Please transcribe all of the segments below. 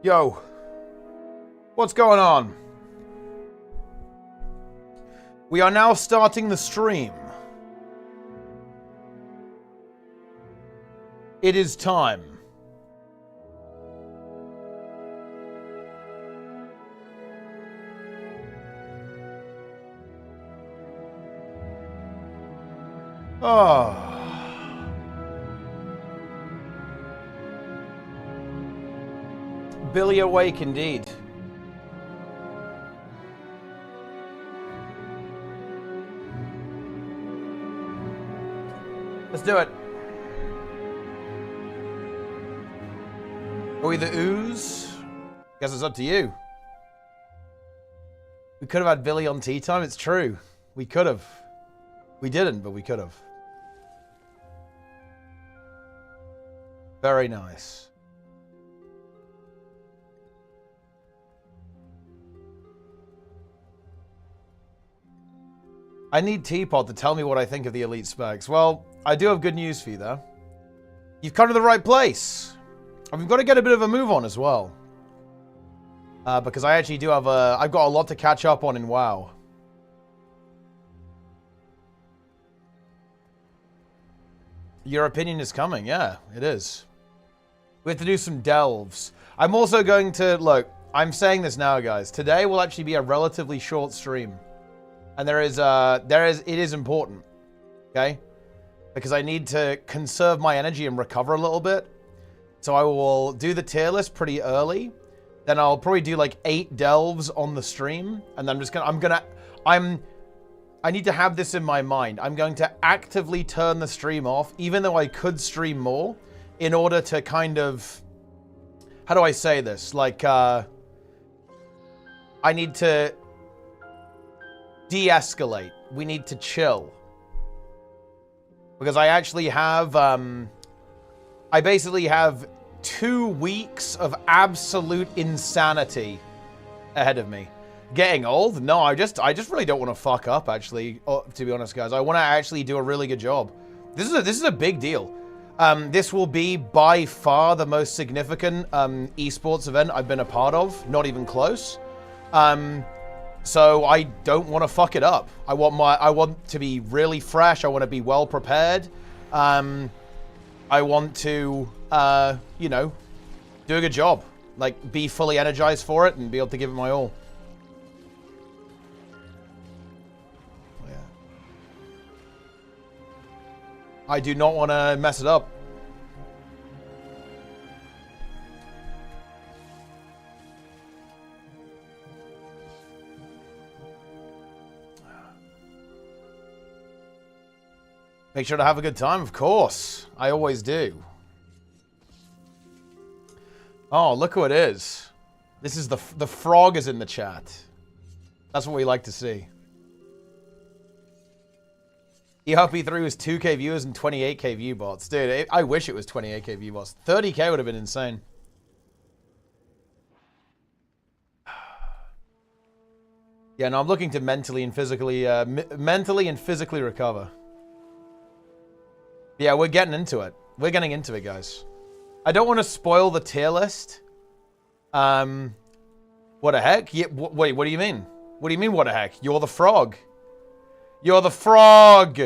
Yo, what's going on? We are now starting the stream. It is time. Oh. Billy awake indeed. Let's do it. Are we the ooze? Guess it's up to you. We could have had Billy on tea time. It's true. We could have. We didn't, but we could have. Very nice. I need Teapot to tell me what I think of the elite specs. Well, I do have good news for you, though. You've come to the right place. And we've got to get a bit of a move on as well. Because I actually do have I've got a lot to catch up on in WoW. Your opinion is coming. Yeah, it is. We have to do some delves. I'm also going to... Look, I'm saying this now, guys. Today will actually be a relatively short stream. And it is important, okay? Because I need to conserve my energy and recover a little bit. So I will do the tier list pretty early. Then I'll probably do like 8 delves on the stream. And then I need to have this in my mind. I'm going to actively turn the stream off, even though I could stream more, in order to kind of, how do I say this? Like, I need to de-escalate. We need to chill. Because I actually have, I basically have 2 weeks of absolute insanity ahead of me. Getting old? No, I just really don't want to fuck up, actually, to be honest, guys. I want to actually do a really good job. This is a big deal. This will be by far the most significant esports event I've been a part of. Not even close. So I don't want to fuck it up. I want to be really fresh. I want to be well prepared. I want to, you know, do a good job. Like, be fully energized for it and be able to give it my all. Oh, yeah. I do not want to mess it up. Make sure to have a good time, of course. I always do. Oh, look who it is. This is the frog is in the chat. That's what we like to see. ERP3 was 2k viewers and 28k view bots. Dude, I wish it was 28k view bots. 30k would have been insane. Yeah, no, I'm looking to mentally and physically recover. Yeah, we're getting into it. We're getting into it, guys. I don't want to spoil the tier list. What the heck? Yeah, wait, what do you mean? What do you mean, what the heck? You're the frog. You're the frog!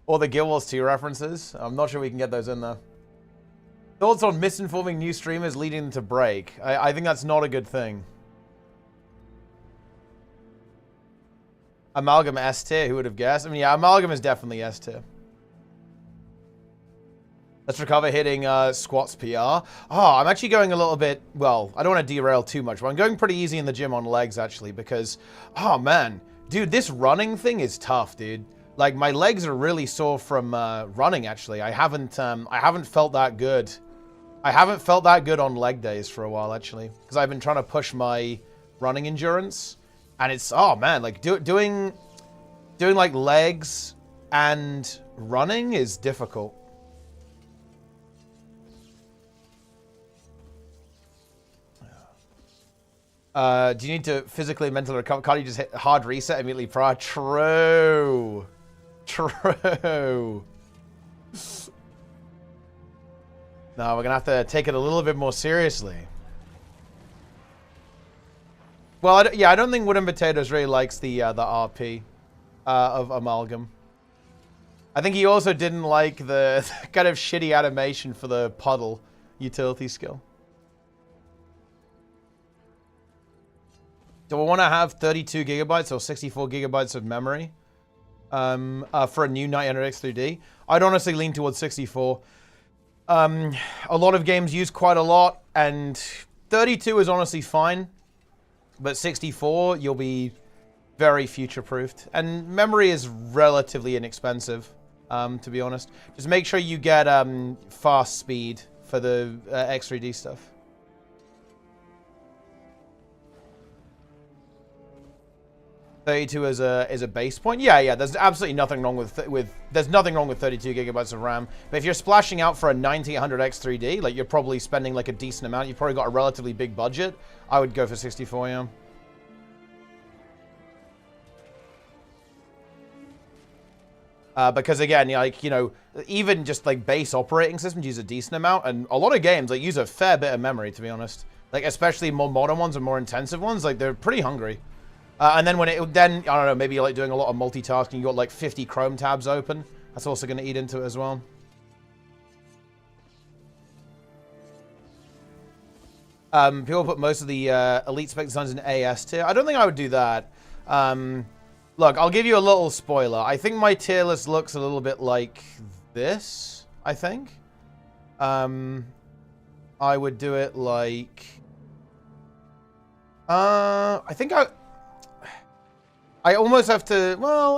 Or the Guild Wars 2 references. I'm not sure we can get those in there. Thoughts on misinforming new streamers leading them to break? I think that's not a good thing. Amalgam S tier, who would have guessed? I mean, yeah, Amalgam is definitely S tier. Let's recover hitting squats PR. Oh, I'm actually going a little bit, well, I don't want to derail too much, but I'm going pretty easy in the gym on legs, actually, because, oh, man. Dude, this running thing is tough, dude. Like, my legs are really sore from running, actually. I haven't felt that good. I haven't felt that good on leg days for a while, actually, because I've been trying to push my running endurance. And it's, oh man, like doing like legs and running is difficult. Do you need to physically and mentally recover? Can't you just hit hard reset immediately prior? True. True. No, we're gonna have to take it a little bit more seriously. Well, yeah, I don't think Wooden Potatoes really likes the RP of Amalgam. I think he also didn't like the kind of shitty animation for the puddle utility skill. Do I want to have 32 gigabytes or 64 gigabytes of memory for a new 900X3D? I'd honestly lean towards 64. A lot of games use quite a lot, and 32 is honestly fine. But 64, you'll be very future-proofed. And memory is relatively inexpensive, to be honest. Just make sure you get fast speed for the X3D stuff. $32 is a base point. Yeah. There's absolutely nothing wrong there's nothing wrong with 32 gigabytes of RAM. But if you're splashing out for a 9800X3D, like you're probably spending like a decent amount. You've probably got a relatively big budget. I would go for 64. Yeah. Because again, like, you know, even just like base operating systems use a decent amount, and a lot of games like use a fair bit of memory, to be honest. Like especially more modern ones and more intensive ones, like they're pretty hungry. And then I don't know, maybe you're like doing a lot of multitasking, you got like 50 Chrome tabs open. That's also going to eat into it as well. People put most of the elite spec designs in AS tier. I don't think I would do that. Look, I'll give you a little spoiler. I think my tier list looks a little bit like this, I think. I would do it like... I think I almost have to... Well,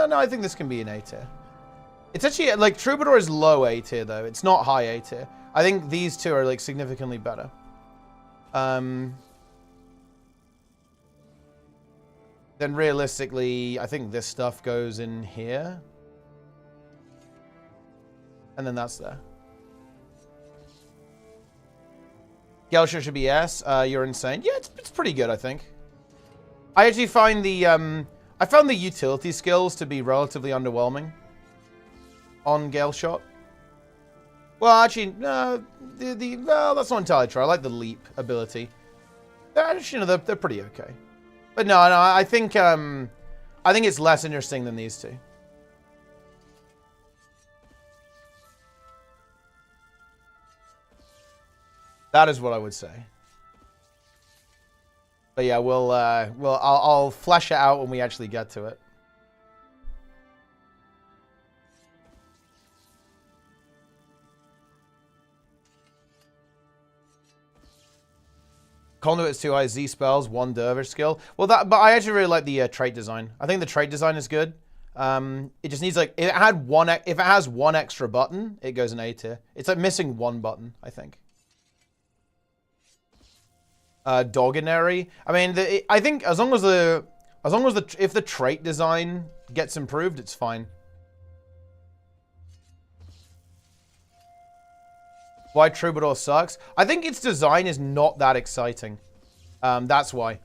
no, I think this can be an A tier. It's actually... Like, Troubadour is low A tier, though. It's not high A tier. I think these two are, like, significantly better. Then realistically, I think this stuff goes in here. And then that's there. Gelsha should be S. You're insane. Yeah, it's pretty good, I think. I actually find the I found the utility skills to be relatively underwhelming on Gale Shot. Well, actually, no, well, that's not entirely true. I like the leap ability. Actually, no, they're pretty okay. But no, I think it's less interesting than these two. That is what I would say. But yeah, I'll flesh it out when we actually get to it. Conduit's 2 high, Z spells, 1 dervish skill. Well, but I actually really like the trait design. I think the trait design is good. It just needs like if it has one extra button, it goes in A tier. It's like missing one button, I think. Doginary. I mean, I think as long as if the trait design gets improved, it's fine. Why Troubadour sucks? I think its design is not that exciting. That's why.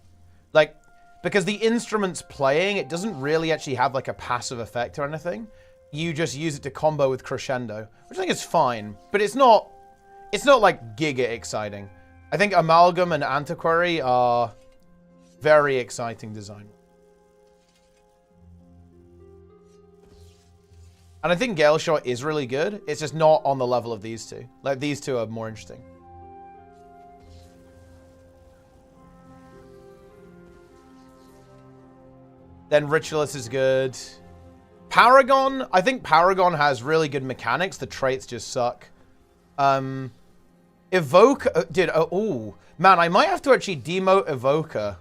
Like, because the instrument's playing, it doesn't really actually have like a passive effect or anything. You just use it to combo with Crescendo, which I think is fine, but it's not like giga exciting. I think Amalgam and Antiquary are very exciting design. And I think Gale Shot is really good. It's just not on the level of these two. Like, these two are more interesting. Then Ritualist is good. Paragon, I think Paragon has really good mechanics. The traits just suck. Evoker, oh, man, I might have to actually demote Evoker.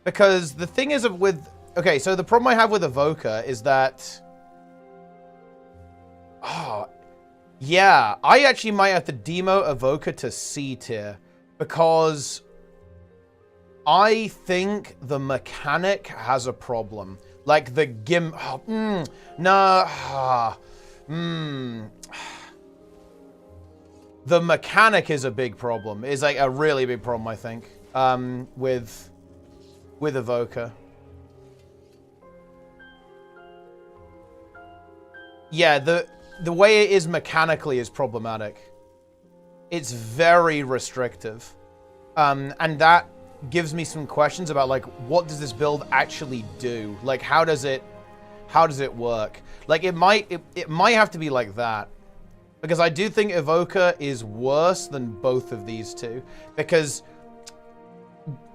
Because the thing is okay, so the problem I have with Evoker is that... Oh, yeah, I actually might have to demote Evoker to C tier. Because I think the mechanic has a problem. Like the The mechanic is a big problem. Is like a really big problem, I think, with Evoker. Yeah, the way it is mechanically is problematic. It's very restrictive. And that gives me some questions about, like, what does this build actually do? Like, how does it work? Like, it might have to be like that. Because I do think Evoker is worse than both of these two. Because...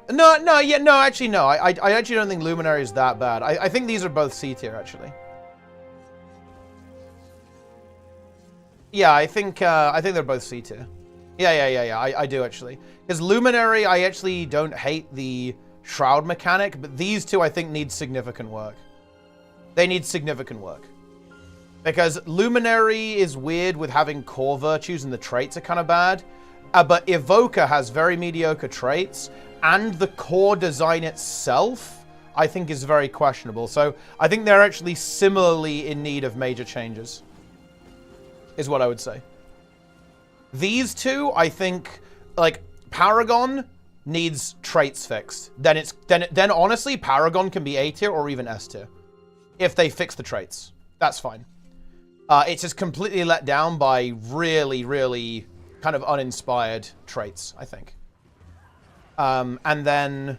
actually, no. I actually don't think Luminary is that bad. I think these are both C tier, actually. Yeah, I think they're both C tier. Yeah. I do, actually. Because Luminary, I actually don't hate the Shroud mechanic, but these two, I think, need significant work. They need significant work. Because Luminary is weird with having core virtues and the traits are kind of bad. But Evoker has very mediocre traits, and the core design itself, I think, is very questionable. So I think they're actually similarly in need of major changes, is what I would say. These two, I think, like, Paragon needs traits fixed. Then honestly, Paragon can be A tier or even S tier. If they fix the traits. That's fine. It's just completely let down by really, really kind of uninspired traits, I think. And then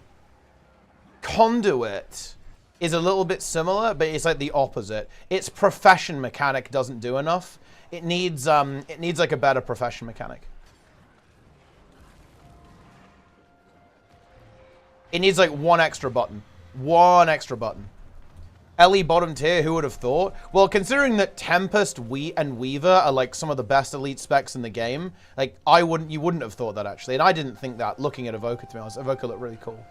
Conduit is a little bit similar, but it's like the opposite. Its profession mechanic doesn't do enough. It needs like a better profession mechanic. It needs like one extra button. One extra button. LE bottom tier, who would have thought? Well, considering that Tempest, and Weaver are like some of the best elite specs in the game, like you wouldn't have thought that actually, and I didn't think that looking at Evoker, to be honest. Evoker looked really cool.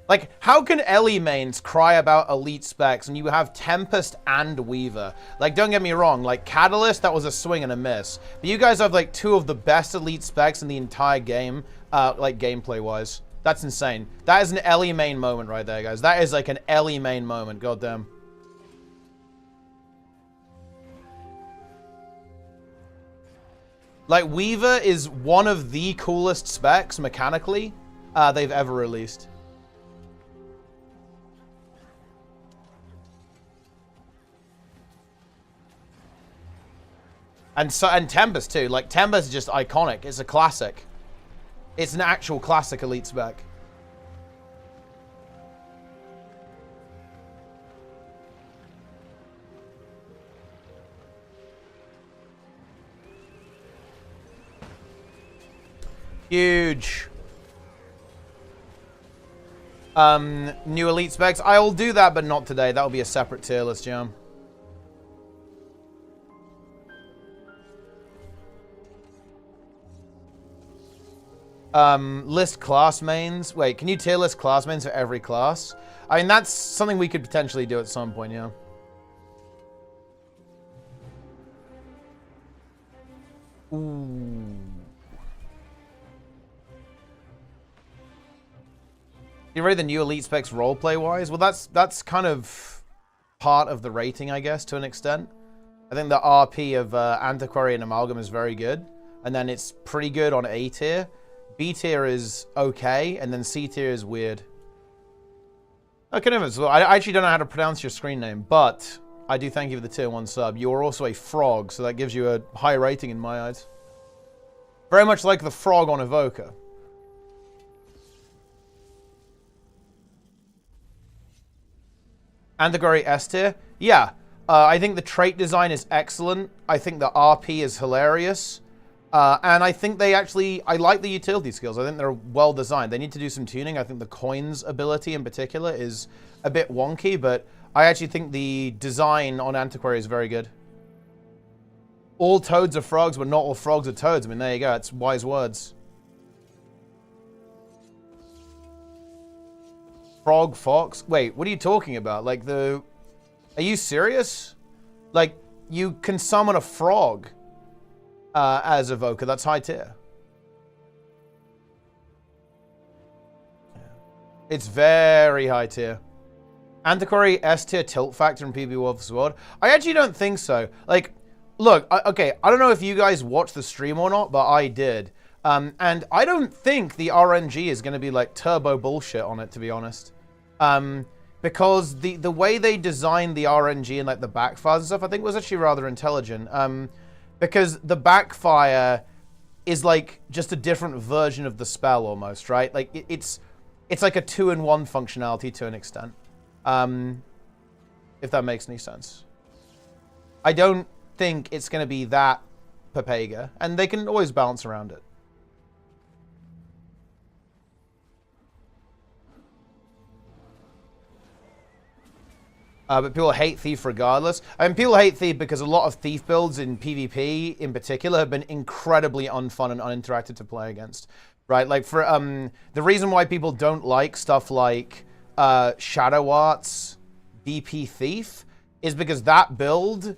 Like, how can LE mains cry about elite specs and you have Tempest and Weaver? Like, don't get me wrong, like Catalyst, that was a swing and a miss. But you guys have like two of the best elite specs in the entire game, like gameplay wise. That's insane. That is an LE main moment right there, guys. That is like an LE main moment. Goddamn. Like, Weaver is one of the coolest specs, mechanically, they've ever released. And Tempest, too. Like, Tempest is just iconic. It's a classic. It's an actual classic elite spec. Huge. New elite specs. I'll do that, but not today. That'll be a separate tier list, Jam. List class mains. Wait, can you tier list class mains for every class? I mean, that's something we could potentially do at some point, yeah. Ooh. You ready the new elite specs roleplay wise? Well, that's kind of part of the rating, I guess, to an extent. I think the RP of Antiquary and Amalgam is very good, and then it's pretty good on A tier. B tier is okay, and then C tier is weird. Okay, no, so I actually don't know how to pronounce your screen name, but I do thank you for the tier 1 sub. You are also a frog, so that gives you a high rating in my eyes. Very much like the frog on Evoker. Antiquary S tier? Yeah. I think the trait design is excellent. I think the RP is hilarious. And I think they actually, I like the utility skills. I think they're well designed. They need to do some tuning. I think the coins ability in particular is a bit wonky, but I actually think the design on Antiquary is very good. All toads are frogs, but not all frogs are toads. I mean, there you go. It's wise words. Frog, fox? Wait, what are you talking about? Like are you serious? Like, you can summon a frog. As Evoker, that's high tier. It's very high tier. Antiquary S tier tilt factor in PB Wolf Sword. I actually don't think so. Like, look, okay, I don't know if you guys watched the stream or not, but I did. And I don't think the RNG is going to be like turbo bullshit on it, to be honest. because the way they designed the RNG and like the backfires and stuff, I think was actually rather intelligent. Because the backfire is like just a different version of the spell almost, right? Like it's like a 2-in-1 functionality to an extent. If that makes any sense. I don't think it's going to be that Papega, and they can always balance around it. But people hate Thief regardless. I mean, people hate Thief because a lot of Thief builds in PvP, in particular, have been incredibly unfun and uninteractive to play against. Right? Like, for the reason why people don't like stuff like Shadow Arts, DP Thief, is because that build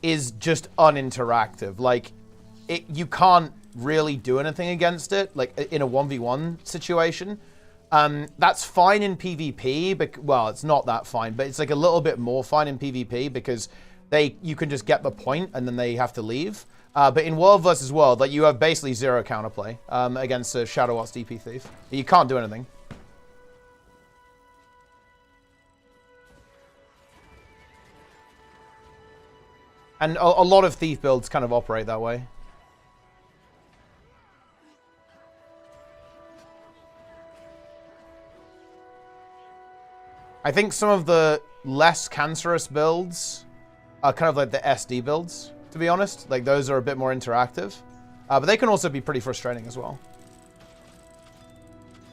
is just uninteractive. Like, you can't really do anything against it, like, in a 1v1 situation. That's fine in PvP, but, well, it's not that fine, but it's like a little bit more fine in PvP because you can just get the point and then they have to leave. But in World versus World, like, you have basically zero counterplay against a Shadow Arts DP Thief. You can't do anything. And a lot of Thief builds kind of operate that way. I think some of the less cancerous builds are kind of like the SD builds, to be honest. Like, those are a bit more interactive. But they can also be pretty frustrating as well.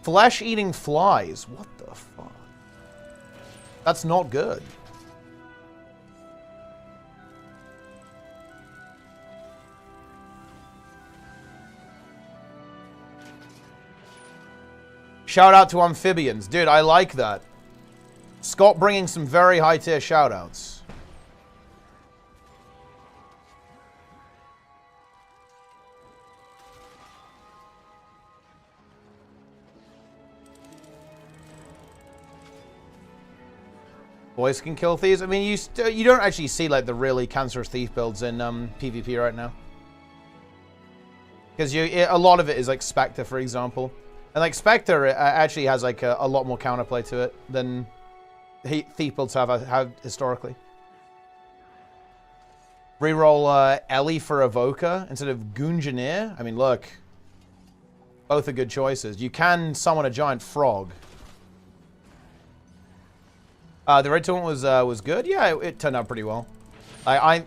Flesh-eating flies. What the fuck? That's not good. Shout out to amphibians. Dude, I like that. Scott bringing some very high-tier shoutouts. Boys can kill thieves. I mean, you don't actually see like the really cancerous thief builds in PvP right now, because a lot of it is like Spectre, for example, and like Spectre actually has like a lot more counterplay to it than thief builds have historically. Reroll Ellie for Evoker instead of Gunjanir. I mean, look, both are good choices. You can summon a giant frog. The red taunt was good. Yeah, it turned out pretty well. I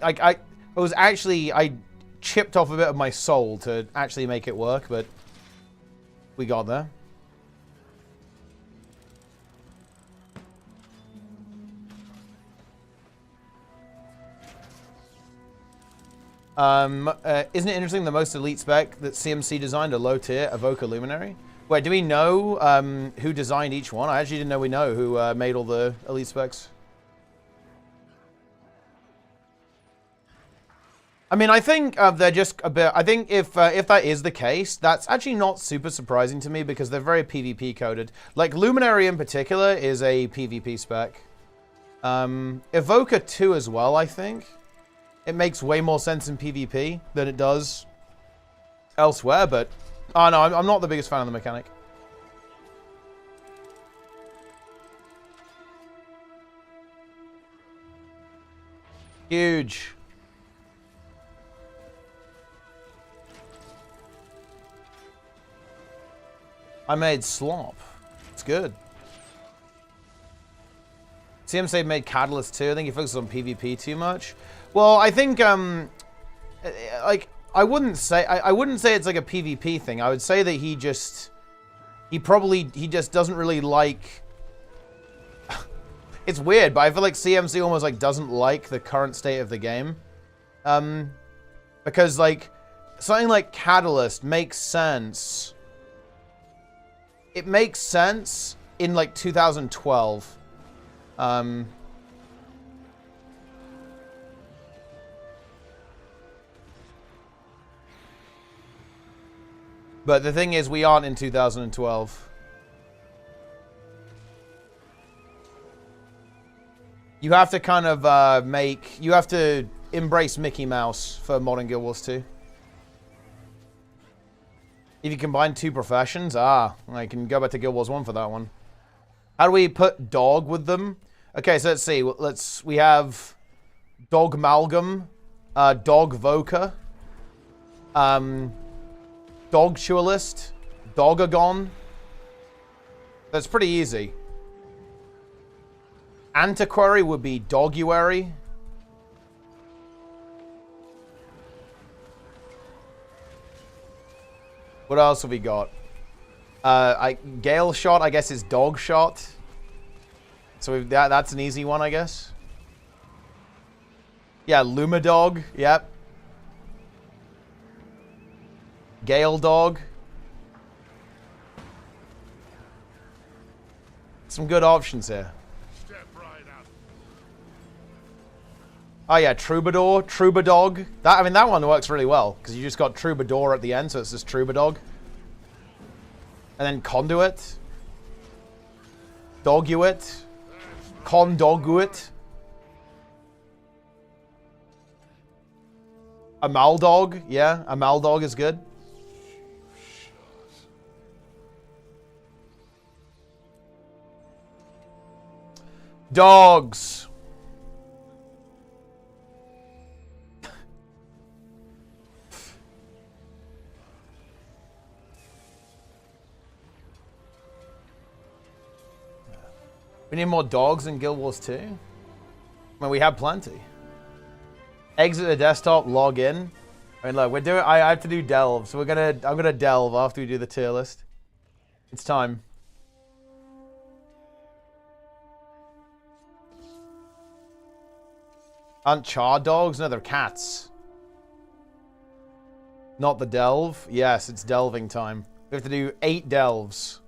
chipped off a bit of my soul to actually make it work, but we got there. Isn't it interesting the most elite spec that CMC designed a low tier Evoker Luminary? Wait, do we know who designed each one? I actually didn't know we know who made all the elite specs. I mean, I think they're just a bit... I think if that is the case, that's actually not super surprising to me because they're very PvP coded. Like, Luminary in particular is a PvP spec. Evoker 2 as well, I think. It makes way more sense in PvP than it does elsewhere, but... Oh, no, I'm not the biggest fan of the mechanic. Huge. I made slop. It's good. CMC made Catalyst too. I think he focuses on PvP too much. Well, I think like I wouldn't say it's like a PvP thing. I would say that he just doesn't really like. It's weird, but I feel like CMC almost like doesn't like the current state of the game, because like something like Catalyst makes sense. It makes sense in like 2012. But the thing is, we aren't in 2012. You have to kind of you have to embrace Mickey Mouse for modern Guild Wars 2. If you combine two professions, I can go back to Guild Wars 1 for that one. How do we put dog with them? Okay, so let's see. We have dog malgam, dog voca, dog dualist, dogagon. That's pretty easy. Antiquary would be doguary. What else have we got? Gale shot, I guess, is dog shot. So that's an easy one, I guess. Yeah, Lumadog. Yep. Gale dog. Some good options here. Oh yeah, Troubadour, Troubadog. That one works really well because you just got Troubadour at the end, so it's just Troubadog. And then Conduit, Doguit, Condoguit, Amaldog. Yeah, Amaldog is good. Dogs. We need more dogs in Guild Wars 2. I mean, we have plenty. Exit the desktop, log in. I mean, look, I have to do delve, so I'm gonna delve after we do the tier list. It's time. Aren't char dogs? No, they're cats. Not the delve. Yes, it's delving time. We have to do 8 delves.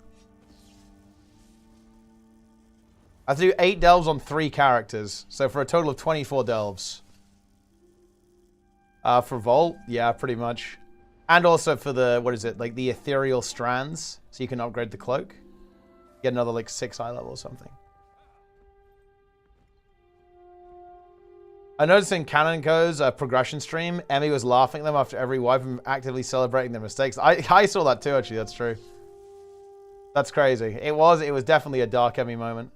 I have to do 8 delves on 3 characters. So for a total of 24 delves. For Vault, yeah, pretty much. And also for the, what is it, like the ethereal strands. So you can upgrade the cloak. Get another like 6 eye level or something. I noticed in Canonco's progression stream, Emmy was laughing at them after every wipe and actively celebrating their mistakes. I saw that too, actually. That's true. That's crazy. It was definitely a dark Emmy moment.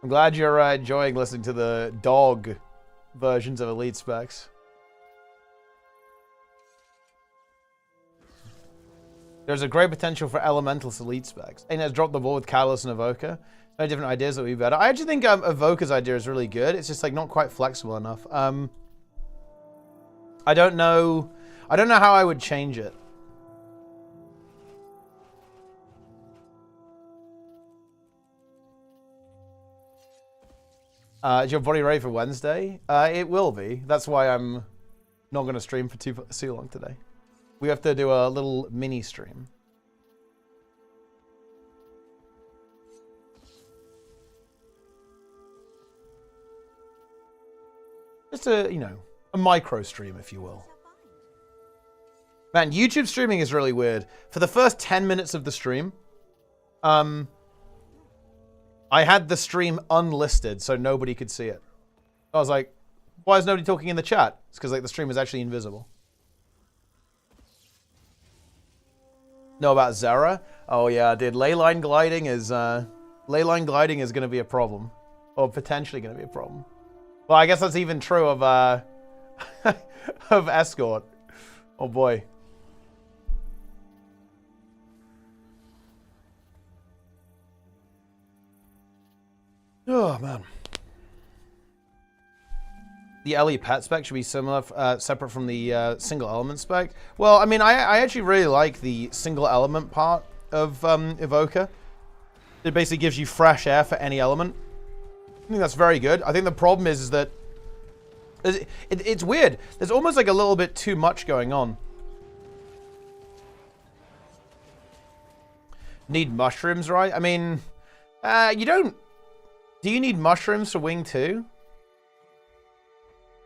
I'm glad you're enjoying listening to the dog versions of Elite Specs. There's a great potential for Elemental's Elite Specs. And has dropped the ball with Catalyst and Evoker. No different ideas that would be better. I actually think Evoker's idea is really good. It's just like not quite flexible enough. I don't know how I would change it. Is your body ready for Wednesday? It will be. That's why I'm not going to stream for too long today. We have to do a little mini stream. Just a micro stream, if you will. Man, YouTube streaming is really weird. For the first 10 minutes of the stream, I had the stream unlisted so nobody could see it. I was like, why is nobody talking in the chat? It's because like the stream is actually invisible. Know about Zera? Oh yeah, dude. Leyline gliding is going to be a problem, or potentially going to be a problem. Well, I guess that's even true of of Escort. Oh boy. Oh man. The LE pet spec should be similar, separate from the single element spec. Well, I mean, I actually really like the single element part of Evoker. It basically gives you fresh air for any element. I think that's very good. I think the problem is that it's weird. There's almost like a little bit too much going on. Need mushrooms, right? I mean, you don't. Do you need mushrooms for Wing 2?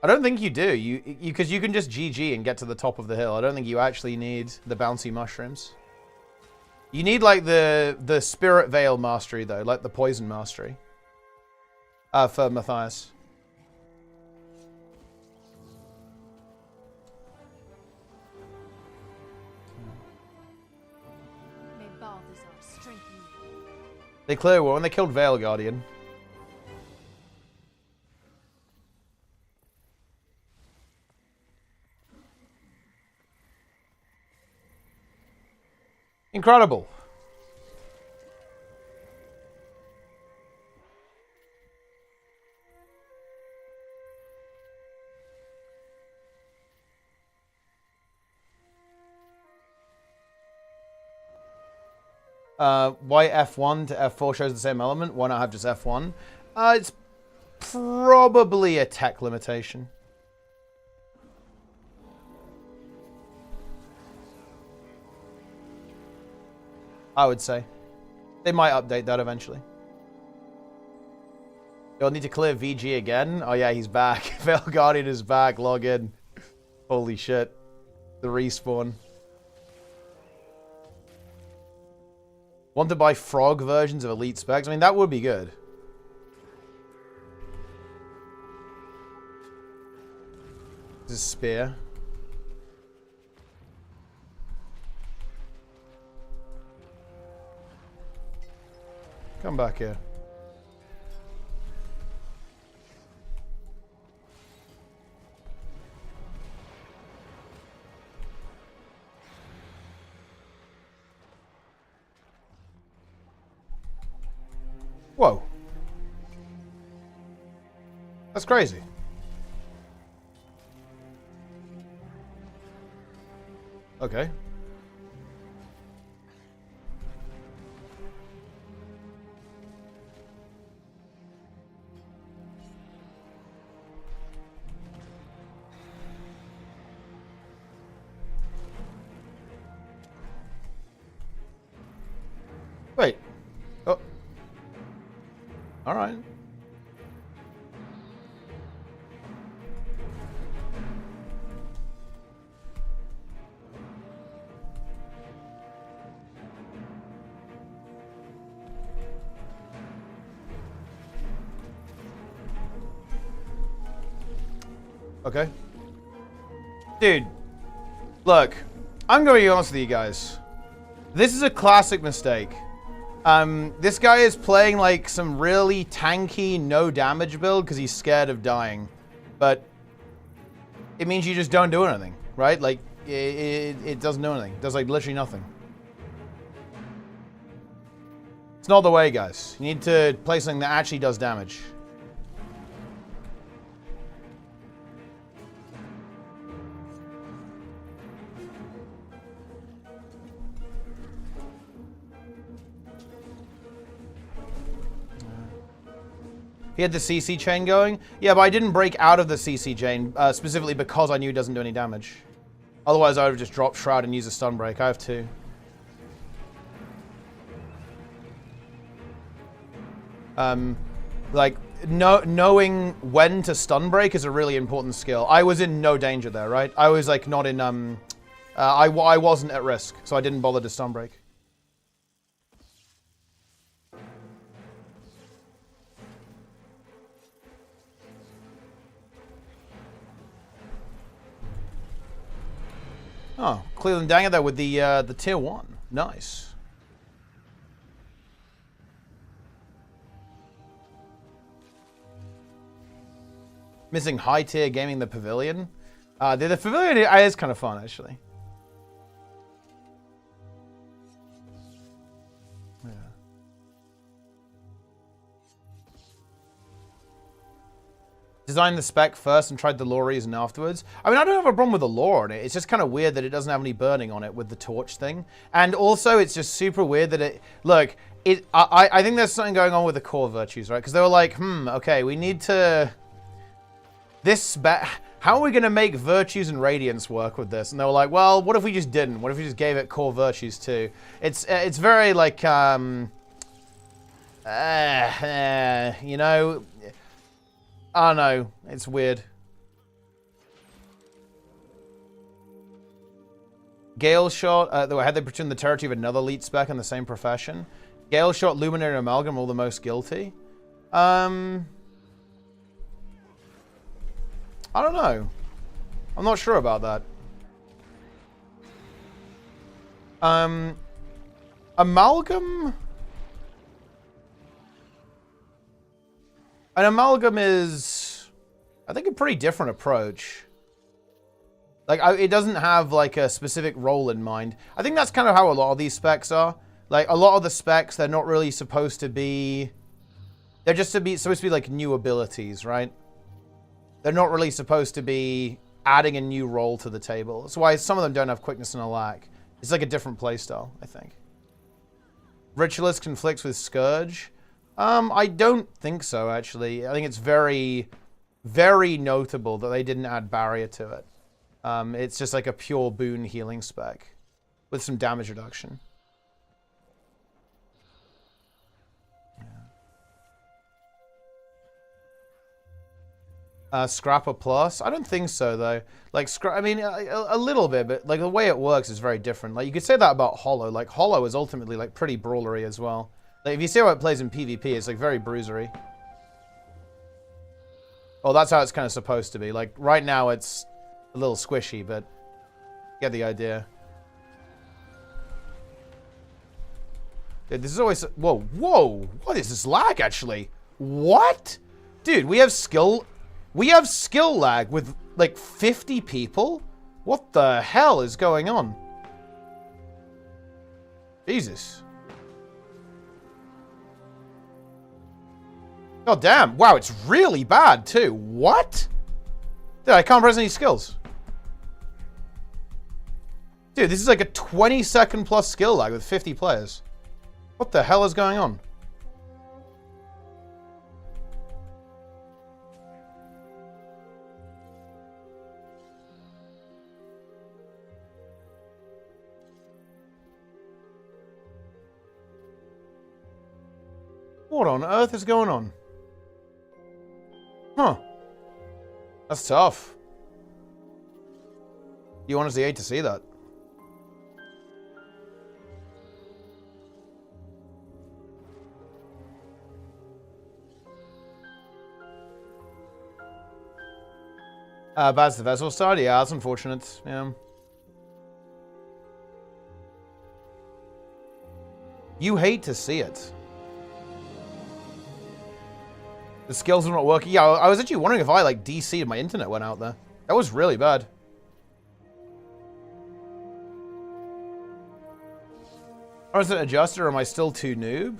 I don't think you do. Because you can just GG and get to the top of the hill. I don't think you actually need the bouncy mushrooms. You need like the Spirit Veil mastery though, like the Poison mastery. For Matthias. They clear when they killed Veil Guardian. Incredible. Why F1 to F4 shows the same element? Why not have just F1? It's probably a tech limitation. I would say. They might update that eventually. You'll need to clear VG again? Oh yeah, he's back. Veil Guardian is back. Log in. Holy shit. The respawn. Want to buy frog versions of elite specs? I mean, that would be good. This is spear. Come back here. Whoa. That's crazy. Okay. Wait. Oh. All right. Okay. Dude, look, I'm going to be honest with you guys. This is a classic mistake. This guy is playing like some really tanky, no damage build because he's scared of dying. But it means you just don't do anything, right? Like, it doesn't do anything. It does like literally nothing. It's not the way, guys. You need to play something that actually does damage. He had the CC chain going? Yeah, but I didn't break out of the CC chain, specifically because I knew it doesn't do any damage. Otherwise, I would have just dropped Shroud and used a stun break. I have two. Like, knowing when to stun break is a really important skill. I was in no danger there, right? I was, like, not in, I wasn't at risk, so I didn't bother to stun break. Oh, Cleveland Danger there with the tier 1. Nice. Missing high tier gaming the pavilion. The pavilion is kind of fun actually. Yeah. Designed the spec first and tried the lore reason afterwards. I mean, I don't have a problem with the lore on it. It's just kind of weird that it doesn't have any burning on it with the torch thing. And also, it's just super weird that it... Look, I think there's something going on with the core virtues, right? Because they were like, okay, we need to... How are we going to make virtues and radiance work with this? And they were like, well, what if we just didn't? What if we just gave it core virtues too? It's very like, you know... I don't know. It's weird. Gale shot. Had they pretend the territory of another elite spec in the same profession? Gale shot, Luminary, and Amalgam all the most guilty. I don't know. I'm not sure about that. Amalgam? An amalgam is, I think, a pretty different approach. Like, it doesn't have, like, a specific role in mind. I think that's kind of how a lot of these specs are. Like, a lot of the specs, they're not really supposed to be... They're just supposed to be, like, new abilities, right? They're not really supposed to be adding a new role to the table. That's why some of them don't have quickness and a lack. It's like a different playstyle, I think. Ritualist conflicts with Scourge. I don't think so, actually. I think it's very, very notable that they didn't add barrier to it. It's just like a pure boon healing spec with some damage reduction. Scrapper Plus? I don't think so, though. Like, I mean, a little bit, but like the way it works is very different. Like, you could say that about Hollow. Like, Hollow is ultimately like pretty brawlery as well. Like, if you see how it plays in PvP, it's like very bruisery. Oh, that's how it's kind of supposed to be. Like, right now it's a little squishy, but get the idea. Dude, this is always... Whoa, whoa! What is this lag, actually? What? Dude, we have skill lag with, like, 50 people? What the hell is going on? Jesus. God damn. Wow, it's really bad, too. What? Dude, I can't press any skills. Dude, this is like a 20-second plus skill lag with 50 players. What the hell is going on? What on earth is going on? Huh. That's tough. You honestly hate to see that. Bad's the vessel started? Yeah, that's unfortunate. Yeah. You hate to see it. The skills are not working. Yeah, I was actually wondering if I, like, DC'd my internet went out there. That was really bad. Or is it adjusted, or am I still too noob?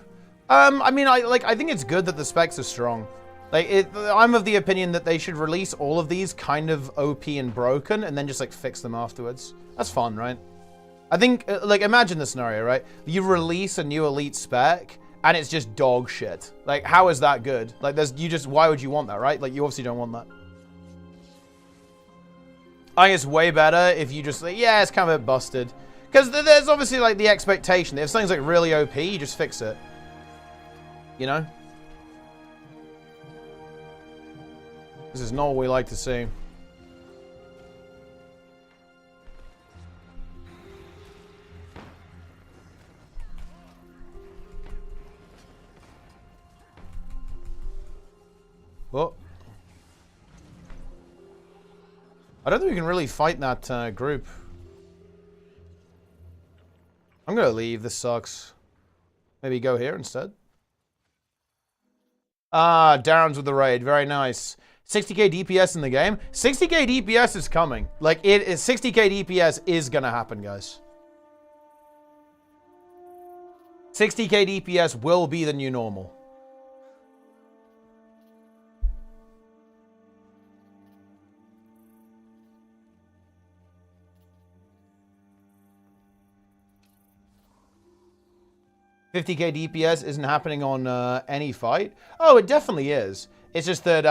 I mean, I think it's good that the specs are strong. Like, I'm of the opinion that they should release all of these kind of OP and broken, and then just, like, fix them afterwards. That's fun, right? I think, like, imagine the scenario, right? You release a new elite spec, and it's just dog shit. Like, how is that good? Like, why would you want that, right? Like, you obviously don't want that. I think it's way better if you just say, yeah, it's kind of a bit busted. Because there's obviously, like, the expectation that if something's, like, really OP, you just fix it. You know? This is not what we like to see. Oh. I don't think we can really fight that group. I'm gonna leave. This sucks. Maybe go here instead. Ah, Darren's with the raid. Very nice. 60k DPS in the game. 60k DPS is coming. Like, 60k DPS is gonna happen, guys. 60k DPS will be the new normal. $50k DPS isn't happening on any fight. Oh, it definitely is. It's just that,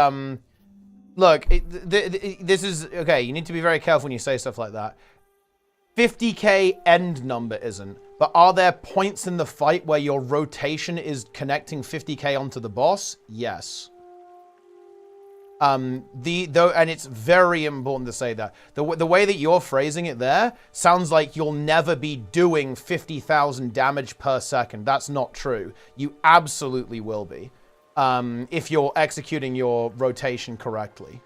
look, this is, okay, you need to be very careful when you say stuff like that. 50k end number isn't. But are there points in the fight where your rotation is connecting 50k onto the boss? Yes. And it's very important to say that. The way that you're phrasing it there sounds like you'll never be doing 50,000 damage per second. That's not true. You absolutely will be. If you're executing your rotation correctly.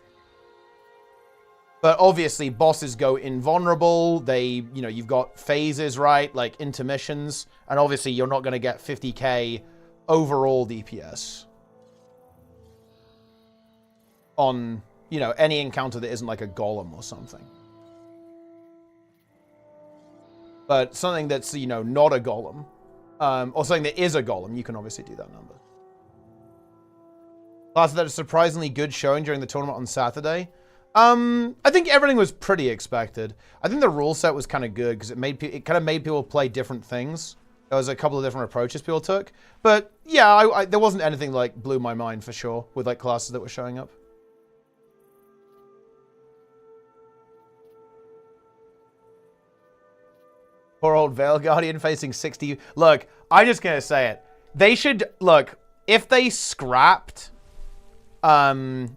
But obviously, bosses go invulnerable. They, you know, you've got phases, right? Like intermissions. And obviously, you're not going to get 50k overall DPS on, you know, any encounter that isn't like a golem or something. But something that's, you know, not a golem, or something that is a golem, you can obviously do that number. Last, that a surprisingly good showing during the tournament on Saturday. I think everything was pretty expected. I think the rule set was kind of good because it kind of made people play different things. There was a couple of different approaches people took. But yeah, there wasn't anything like blew my mind for sure with like classes that were showing up. Poor old Veil Guardian facing 60. Look, I'm just going to say it. They should, look, if they scrapped all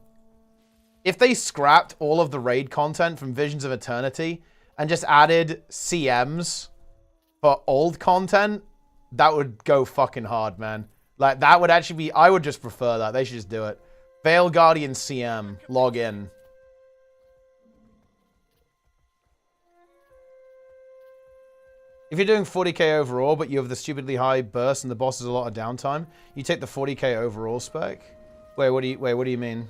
of the raid content from Visions of Eternity and just added CMs for old content, that would go fucking hard, man. Like, that would actually be, I would just prefer that. They should just do it. Veil Guardian CM, log in. If you're doing 40k overall, but you have the stupidly high burst and the boss has a lot of downtime, you take the 40k overall spec. Wait, what do you mean?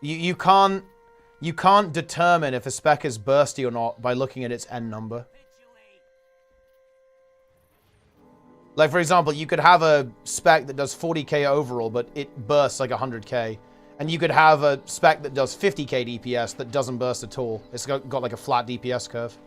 You can't determine if a spec is bursty or not by looking at its end number. Like, for example, you could have a spec that does 40k overall, but it bursts like 100k. And you could have a spec that does 50k DPS that doesn't burst at all. It's got like a flat DPS curve.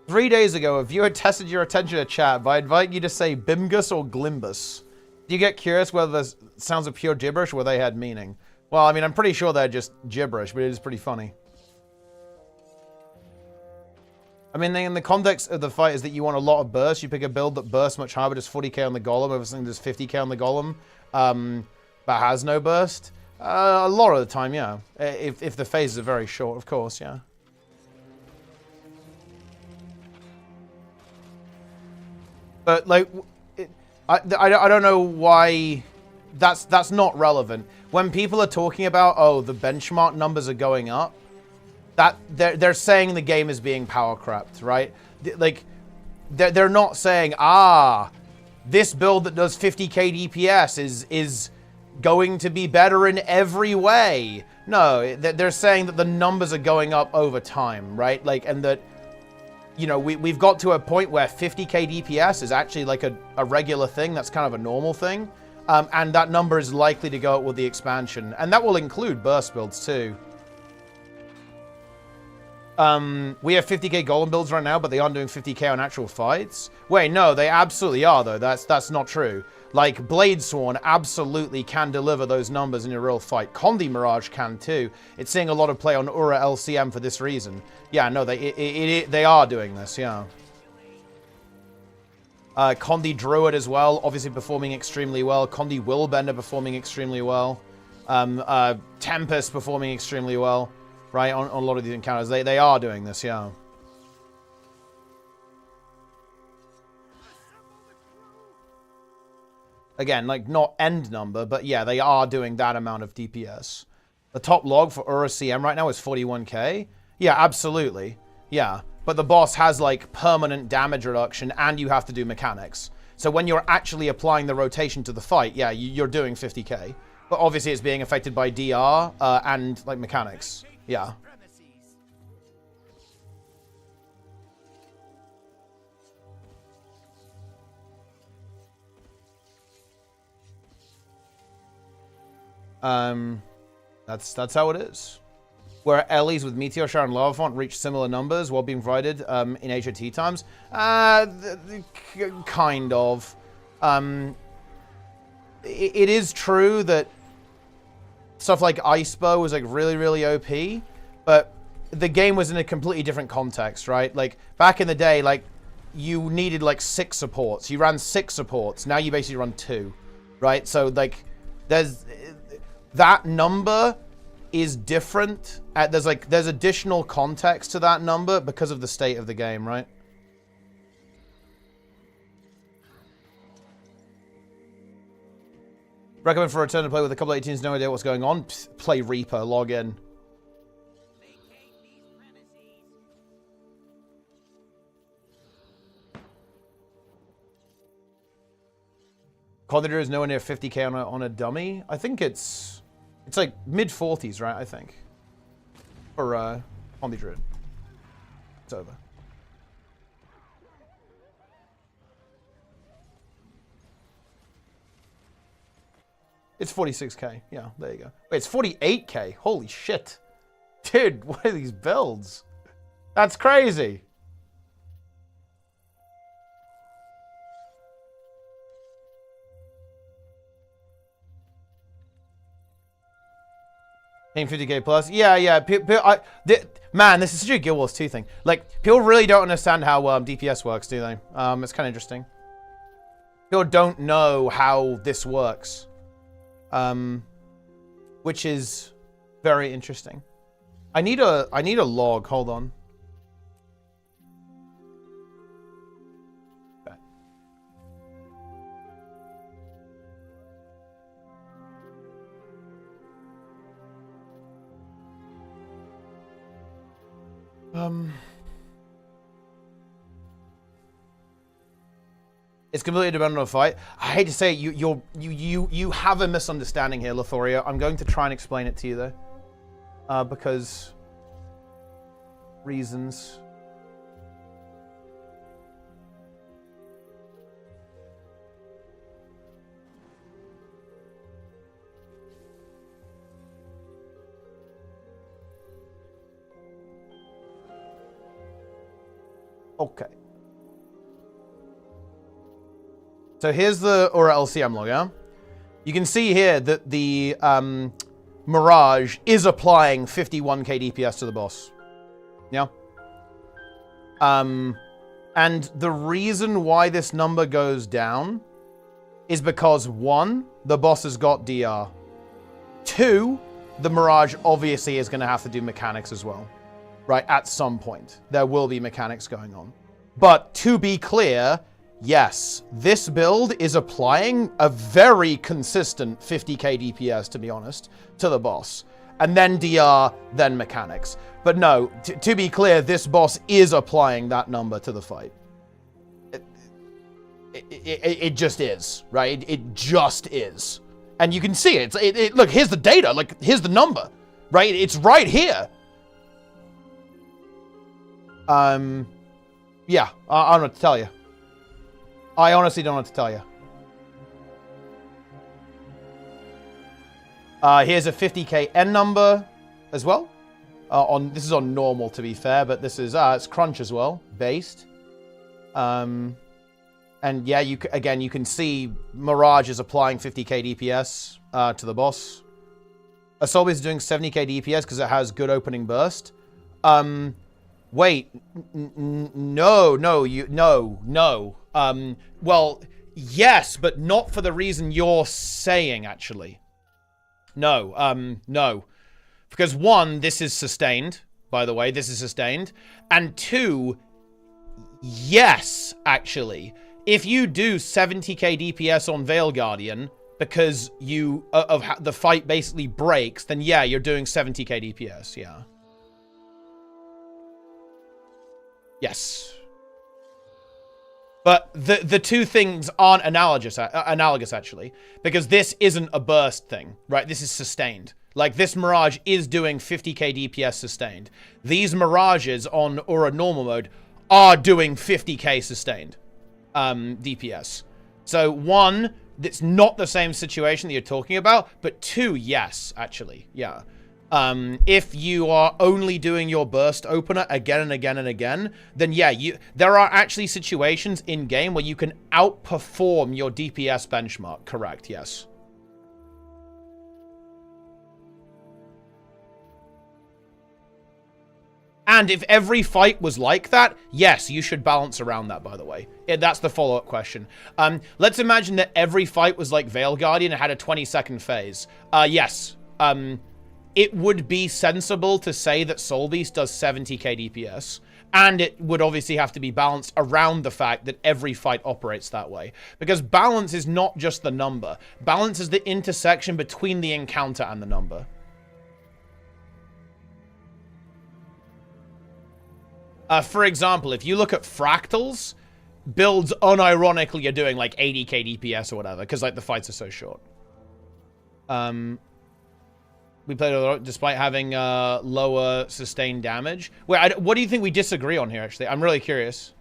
Three days ago, a viewer tested your attention to chat by inviting you to say Bimgus or Glimbus. Do you get curious whether the sounds of pure gibberish or whether they had meaning? Well, I mean, I'm pretty sure they're just gibberish, but it is pretty funny. I mean, in the context of the fight is that you want a lot of burst. You pick a build that bursts much higher, but does 40k on the golem, over something that does 50k on the golem, but has no burst. A lot of the time, yeah. If the phases are very short, of course, yeah. But, like, I don't know why that's not relevant. When people are talking about, oh, the benchmark numbers are going up, that they're saying the game is being power crept, right? Like, they're not saying, this build that does 50k DPS is going to be better in every way. No, they're saying that the numbers are going up over time, right? Like, and that, you know, we've got to a point where 50k DPS is actually like a regular thing. That's kind of a normal thing. And that number is likely to go up with the expansion. And that will include burst builds too. We have 50k golem builds right now, but they aren't doing 50k on actual fights. Wait, no, they absolutely are, though. That's not true. Like, Bladesworn absolutely can deliver those numbers in a real fight. Condi Mirage can, too. It's seeing a lot of play on Ura LCM for this reason. Yeah, no, they are doing this, yeah. Condi Druid as well, obviously performing extremely well. Condi Willbender performing extremely well. Tempest performing extremely well, right, on a lot of these encounters. They are doing this, yeah. Again, like, not end number, but yeah, they are doing that amount of DPS. The top log for Ura CM right now is 41k. Yeah, absolutely. Yeah, but the boss has, like, permanent damage reduction, and you have to do mechanics. So when you're actually applying the rotation to the fight, yeah, you're doing 50k. But obviously it's being affected by DR and, like, mechanics. Yeah. That's how it is. Where Ellie's with Meteor Shower and Lava Font reach similar numbers while being provided in HOT times. Kind of. It is true that stuff like Icebow was like really, really OP, but the game was in a completely different context, right? Like back in the day, like you needed like 6 supports. You ran 6 supports. Now you basically run 2, right? So like there's that number is different. There's additional context to that number because of the state of the game, right? Recommend for a return to play with a couple of 18s, no idea what's going on. Psst, play Reaper, log in. Conditor is nowhere near 50k on a dummy. I think it's like mid-40s, right? I think. For Pondi Druid. It's over. It's 46k. Yeah, there you go. Wait, it's 48k. Holy shit. Dude, what are these builds? That's crazy. Paying 50k plus? Yeah. Man, this is such a Guild Wars 2 thing. Like, people really don't understand how DPS works, do they? It's kind of interesting. People don't know how this works. Which is very interesting. I need a log. Hold on. Okay. It's completely dependent on a fight. I hate to say it, you have a misunderstanding here, Lithoria. I'm going to try and explain it to you though, because reasons. Okay. So here's the Aura LCM log, yeah? You can see here that the Mirage is applying 51k DPS to the boss. Yeah? And the reason why this number goes down is because 1, the boss has got DR. 2, the Mirage obviously is going to have to do mechanics as well. Right? At some point. There will be mechanics going on. But to be clear, yes, this build is applying a very consistent 50k DPS, to be honest, to the boss. And then DR, then mechanics. But no, to be clear, this boss is applying that number to the fight. It just is, right? It just is. And you can see it. Look, here's the data. Like, here's the number, right? It's right here. Yeah, I don't know what to tell you. I honestly don't know what to tell you. Here's a 50k N number as well. This is on normal, to be fair, but this is it's crunch as well, based. And yeah, you can see Mirage is applying 50k DPS to the boss. Assault is doing 70k DPS because it has good opening burst. Wait, no. Well, yes, but not for the reason you're saying, actually. No. Because 1, this is sustained, by the way, this is sustained. And 2, yes, actually. If you do 70k DPS on Veil Guardian, because the fight basically breaks, then yeah, you're doing 70k DPS, yeah. Yes. But the two things aren't analogous actually, because this isn't a burst thing, right? This is sustained. Like, this Mirage is doing 50k DPS sustained. These Mirages on Aura normal mode are doing 50k sustained DPS. So 1, it's not the same situation that you're talking about, but 2, yes, actually, yeah. If you are only doing your burst opener again and again and again, then yeah, there are actually situations in game where you can outperform your DPS benchmark. Correct, yes. And if every fight was like that, yes, you should balance around that, by the way. That's the follow-up question. Let's imagine that every fight was like Veil Guardian and had a 20-second phase. Yes. it would be sensible to say that Soul Beast does 70k DPS. And it would obviously have to be balanced around the fact that every fight operates that way. Because balance is not just the number. Balance is the intersection between the encounter and the number. For example, if you look at fractals, builds unironically are doing like 80k DPS or whatever, because like the fights are so short. We played a lot despite having lower sustained damage. Wait, what do you think we disagree on here, actually? I'm really curious.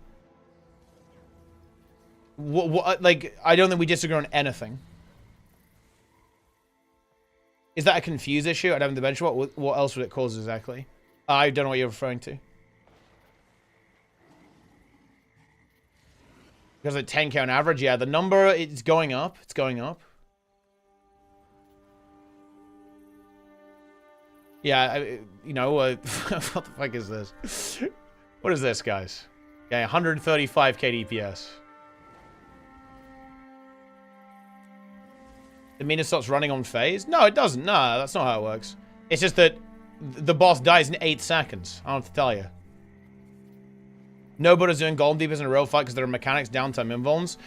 Like, I don't think we disagree on anything. Is that a confuse issue? I don't have the bench. What else would it cause exactly? I don't know what you're referring to. Because at 10k on average, yeah, the number, it's going up. It's going up. Yeah, you know, what the fuck is this? What is this, guys? Yeah, 135k DPS. The meter stops running on phase? No, it doesn't. No, that's not how it works. It's just that the boss dies in 8 seconds. I don't have to tell you. Nobody's doing golem deepers in a real fight because there are mechanics, downtime, invulns.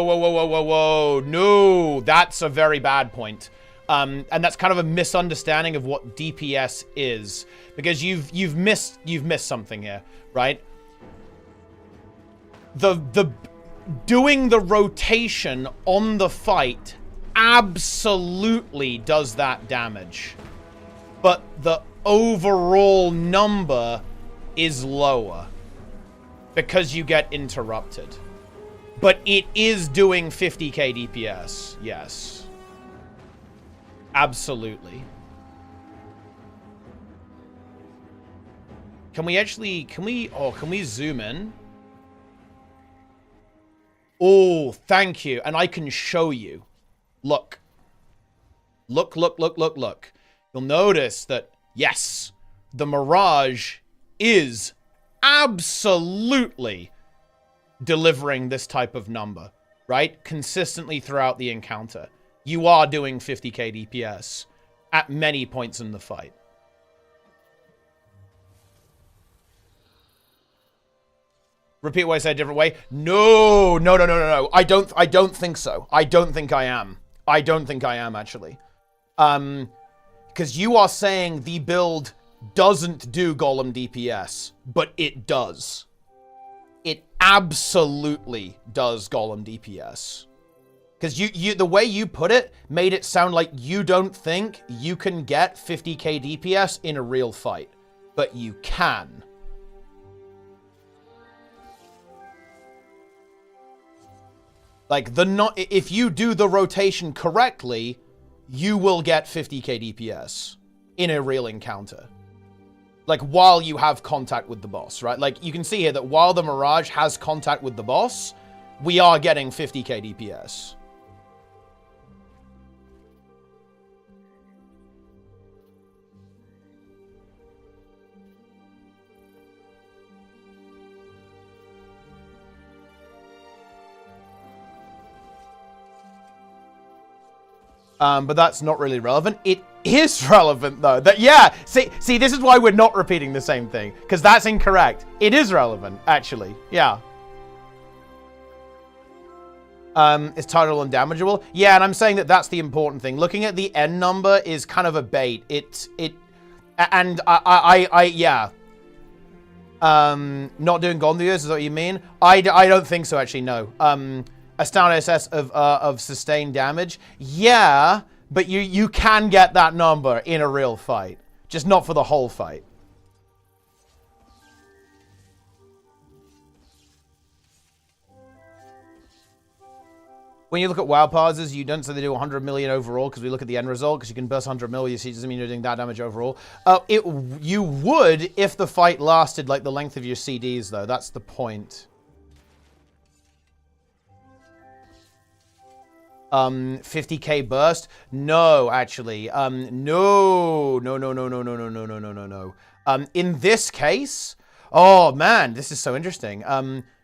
Whoa. No, that's a very bad point. And that's kind of a misunderstanding of what DPS is, because you've missed something here, right? Doing the rotation on the fight absolutely does that damage, but the overall number is lower because you get interrupted. But it is doing 50k DPS, yes. Absolutely. Can we zoom in? Oh, thank you. And I can show you. Look. Look. You'll notice that, yes, the Mirage is absolutely delivering this type of number, right? Consistently throughout the encounter. You are doing 50k DPS at many points in the fight. Repeat what I said a different way. No. I don't think so. I don't think I am. I don't think I am, actually. Because you are saying the build doesn't do golem DPS, but it does. It absolutely does golem DPS. Because the way you put it made it sound like you don't think you can get 50k DPS in a real fight. But you can. Like, if you do the rotation correctly, you will get 50k DPS in a real encounter. Like, while you have contact with the boss, right? Like, you can see here that while the Mirage has contact with the boss, we are getting 50k DPS. But that's not really relevant. It is relevant, though. Yeah, see, this is why we're not repeating the same thing, because that's incorrect. It is relevant, actually. Yeah. Is title undamageable? Yeah, and I'm saying that that's the important thing. Looking at the N number is kind of a bait. And yeah. Not doing golden videos is what you mean? I don't think so, actually, no. Astounded SS of sustained damage. Yeah, but you can get that number in a real fight. Just not for the whole fight. When you look at WoW pauses, you don't say they do 100 million overall because we look at the end result, because you can burst 100 million, you see, it doesn't mean you're doing that damage overall. You would if the fight lasted like the length of your CDs, though. That's the point. 50k burst? No, actually. No. In this case, oh man, this is so interesting.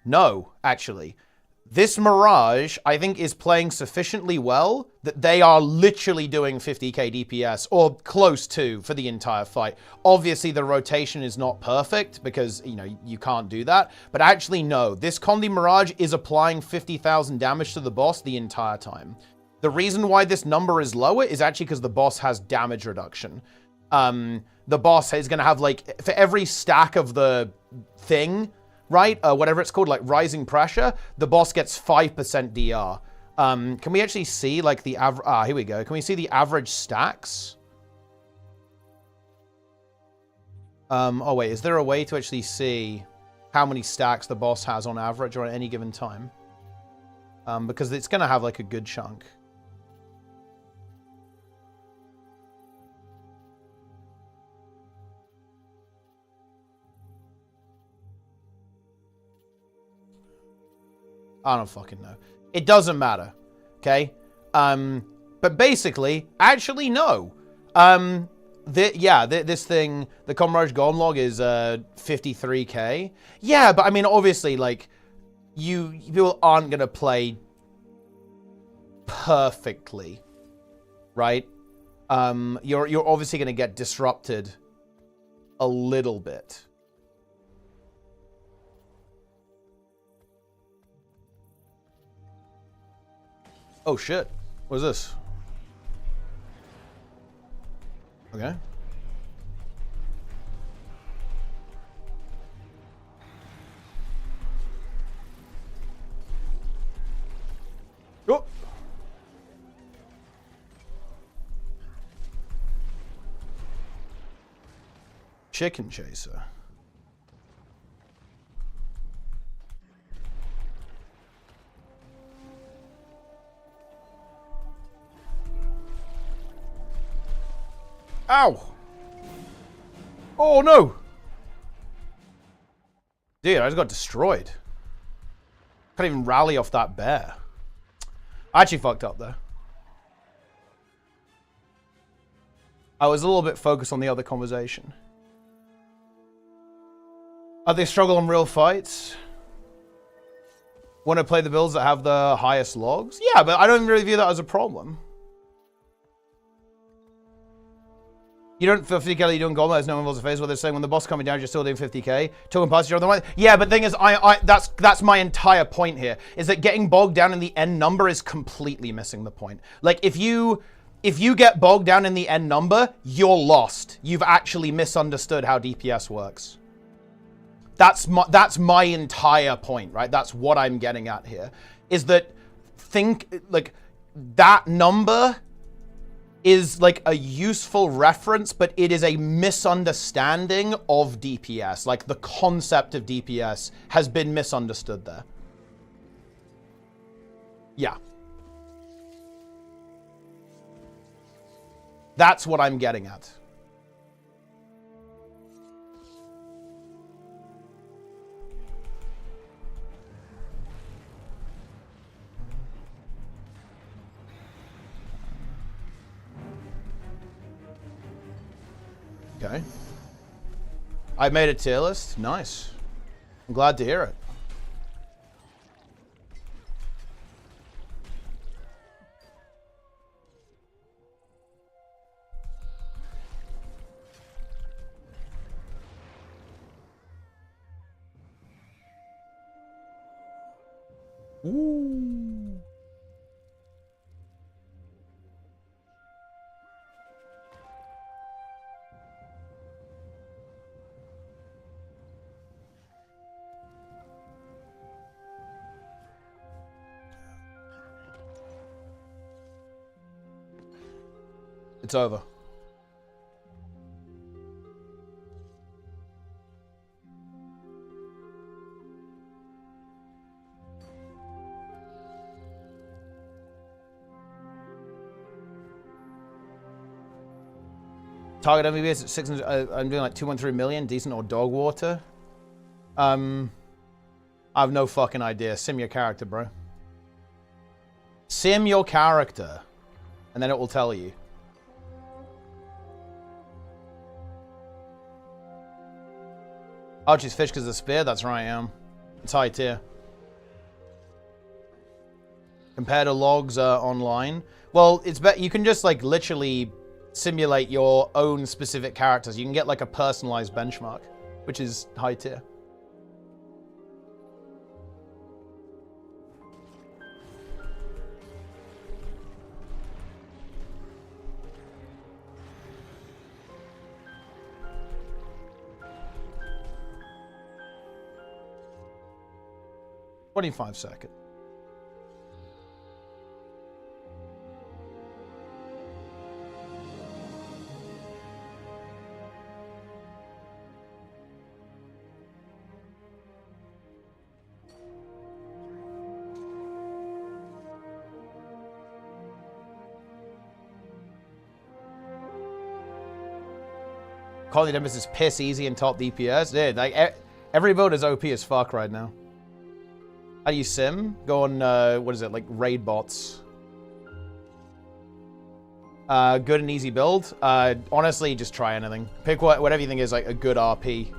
No, actually. This Mirage, I think, is playing sufficiently well that they are literally doing 50k DPS, or close to, for the entire fight. Obviously, the rotation is not perfect, because, you know, you can't do that. But actually, no. This Condi Mirage is applying 50,000 damage to the boss the entire time. The reason why this number is lower is actually because the boss has damage reduction. The boss is going to have, like, for every stack of the thing, right? Whatever it's called, like rising pressure, the boss gets 5% DR. Can we actually see, like, the average... here we go. Can we see the average stacks? Oh, wait. Is there a way to actually see how many stacks the boss has on average or at any given time? Because it's going to have, like, a good chunk. I don't fucking know. It doesn't matter. Okay? But basically, actually, no. This thing, the Comrade Golem log is 53k. Yeah, but I mean, obviously, like, people aren't going to play perfectly, right? You're obviously going to get disrupted a little bit. Oh shit. What is this? Okay. Oh. Chicken chaser. Ow! Oh no! Dude, I just got destroyed. Can't even rally off that bear. I actually fucked up there. I was a little bit focused on the other conversation. They struggle on real fights? Want to play the builds that have the highest logs? Yeah, but I don't really view that as a problem. You don't feel 50k like you're doing Golem, there's no one involves a phase where they're saying when the boss coming down, you're still doing 50k. Talking past your other one. Yeah, but the thing is, that's my entire point here, is that getting bogged down in the end number is completely missing the point. Like, if you get bogged down in the end number, you're lost. You've actually misunderstood how DPS works. That's my entire point, right? That's what I'm getting at here, is that like, that number is like a useful reference, but it is a misunderstanding of DPS. Like, the concept of DPS has been misunderstood there. Yeah. That's what I'm getting at. Okay. I made a tier list. Nice. I'm glad to hear it. Ooh. It's over. Target MVBs at 600. I'm doing like 213 million. Decent or dog water? I have no fucking idea. Sim your character, bro. Sim your character, and then it will tell you. Archie's fish because of the spear? That's right, it's high tier. Compared to logs online. Well, it's better. You can just like literally simulate your own specific characters. You can get like a personalized benchmark, which is high tier. "25 seconds. Colony Tempest is piss easy and top DPS. Dude, like every build is OP as fuck right now. How do you sim? Go on, what is it, like raid bots. Good and easy build. Honestly, just try anything. Pick whatever you think is like a good RP.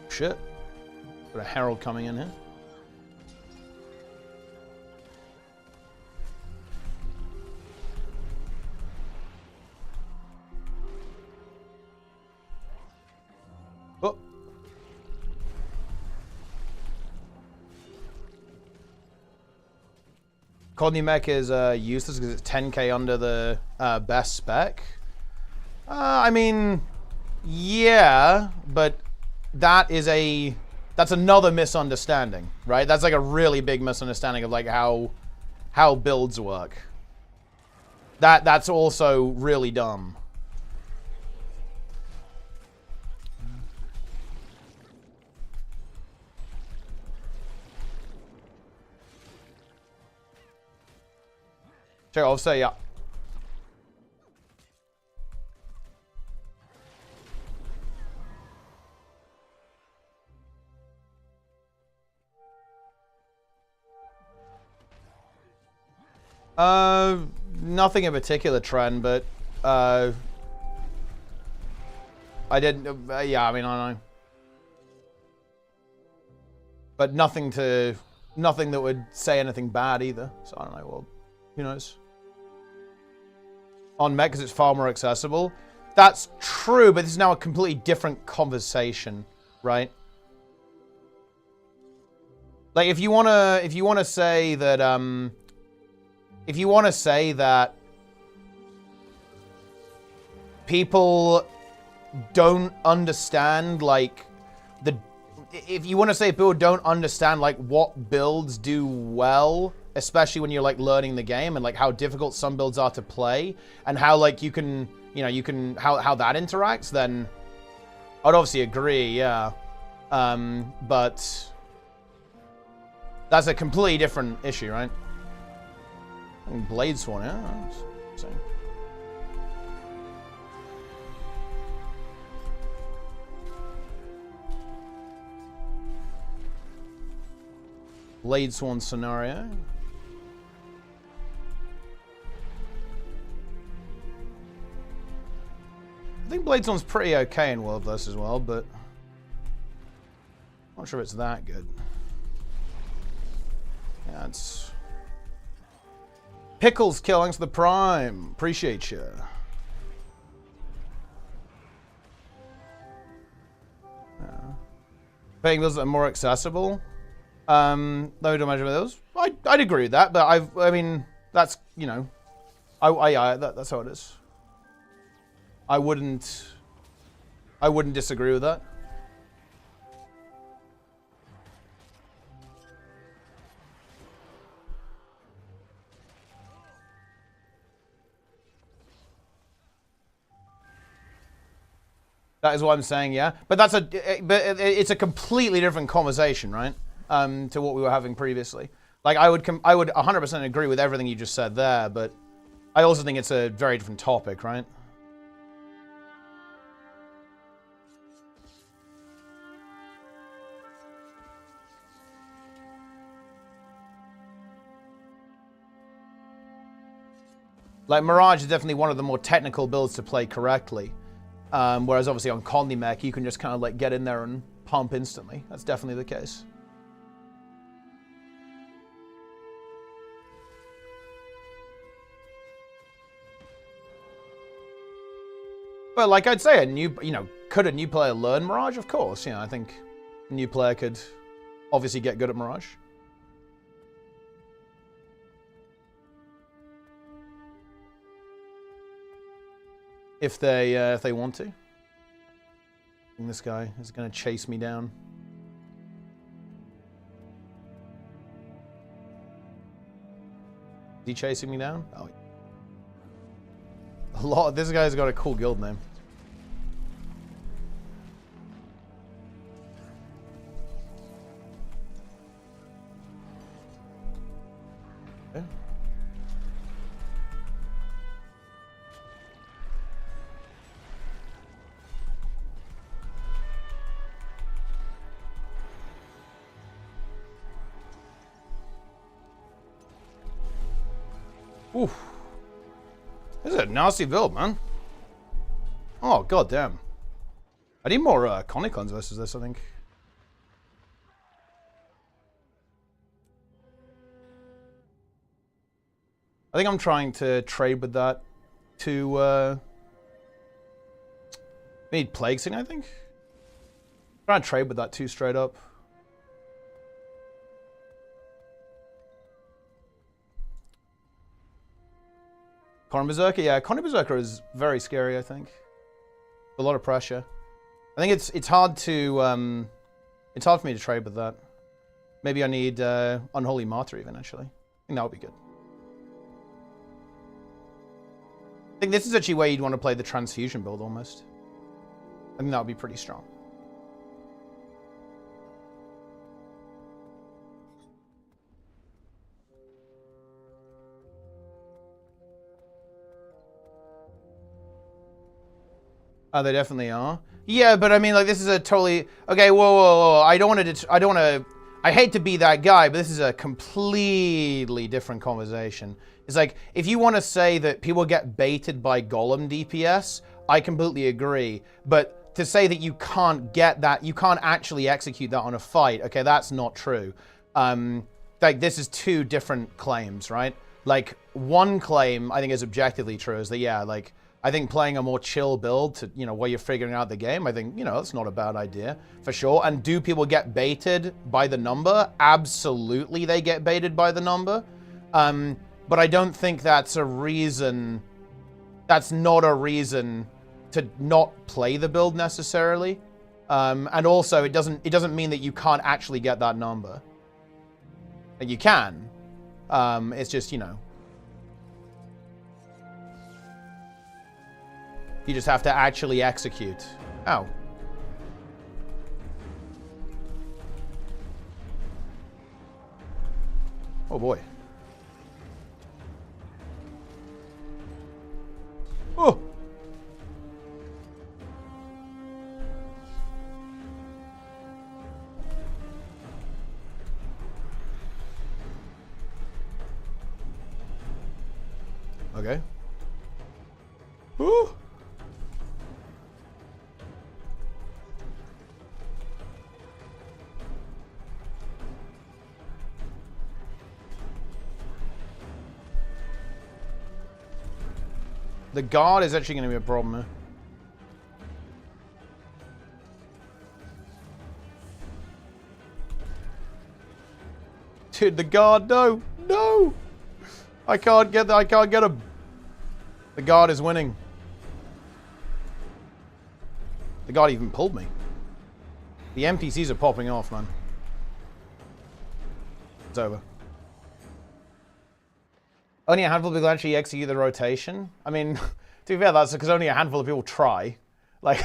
Shit. Got a herald coming in here. Oh. Colony Mech is useless because it's 10k under the best spec. I mean, yeah, but that's another misunderstanding, right? That's like a really big misunderstanding of like how builds work. That's also really dumb. Sure, I'll say yeah. Nothing in particular trend, but I didn't. Yeah, I mean, I don't know, but nothing that would say anything bad either. So I don't know. Well, who knows? On mech because it's far more accessible. That's true, but this is now a completely different conversation, right? Like if you wanna say that if you want to say that people don't understand, like, if you want to say people don't understand, like, what builds do well, especially when you're, like, learning the game and, like, how difficult some builds are to play and how, like, you can, how that interacts, then I'd obviously agree, yeah. But that's a completely different issue, right? Blade Swan, yeah. Same. Blade Swan scenario. I think Blade Swan's pretty okay in Worldless as well, but I'm not sure it's that good. Yeah, it's... Pickles killing to the prime. Appreciate you. Paying bills that are more accessible. No, don't imagine those. I'd agree with that, but I mean, that's, you know, that's how it is. I wouldn't disagree with that. That is what I'm saying, yeah. But it's a completely different conversation, right? To what we were having previously. Like I would 100% agree with everything you just said there, but I also think it's a very different topic, right? Like, Mirage is definitely one of the more technical builds to play correctly. Whereas obviously on Condy Mech, you can just kind of like get in there and pump instantly. That's definitely the case. But like I'd say, could a new player learn Mirage? Of course. I think a new player could obviously get good at Mirage. If they want to. I think this guy is going to chase me down. Is he chasing me down? Oh. This guy's got a cool guild name. Okay. Oof. This is a nasty build, man. Oh, goddamn. I need more Conicons versus this, I think. I think I'm trying to trade with that to... we need Plague Sing, I think. I'm trying to trade with that too, straight up. Conan Berserker, yeah, Conan Berserker is very scary, I think. A lot of pressure. I think it's hard to it's hard for me to trade with that. Maybe I need Unholy Martyr even, actually. I think that would be good. I think this is actually where you'd want to play the Transfusion build almost. I think that would be pretty strong. Oh, they definitely are. Yeah, but I mean, like, this is a totally... Okay, whoa. I don't want to... I hate to be that guy, but this is a completely different conversation. It's like, if you want to say that people get baited by Golem DPS, I completely agree. But to say that you can't get that, you can't actually execute that on a fight, okay, that's not true. Like, this is two different claims, right? Like, one claim, I think, is objectively true, is that, yeah, like... I think playing a more chill build to, while you're figuring out the game, I think, that's not a bad idea, for sure. And do people get baited by the number? Absolutely they get baited by the number. But I don't think that's a reason, that's not a reason to not play the build necessarily. And also, it doesn't mean that you can't actually get that number. And you can. It's just, you just have to actually execute. Ow. Oh boy. Oh! Okay. Ooh! The guard is actually going to be a problem here. Dude, the guard, no! No! I can't get that, I can't get him. The guard is winning. The guard even pulled me. The NPCs are popping off, man. It's over. Only a handful of people actually execute the rotation. I mean, to be fair, that's because only a handful of people try. Like,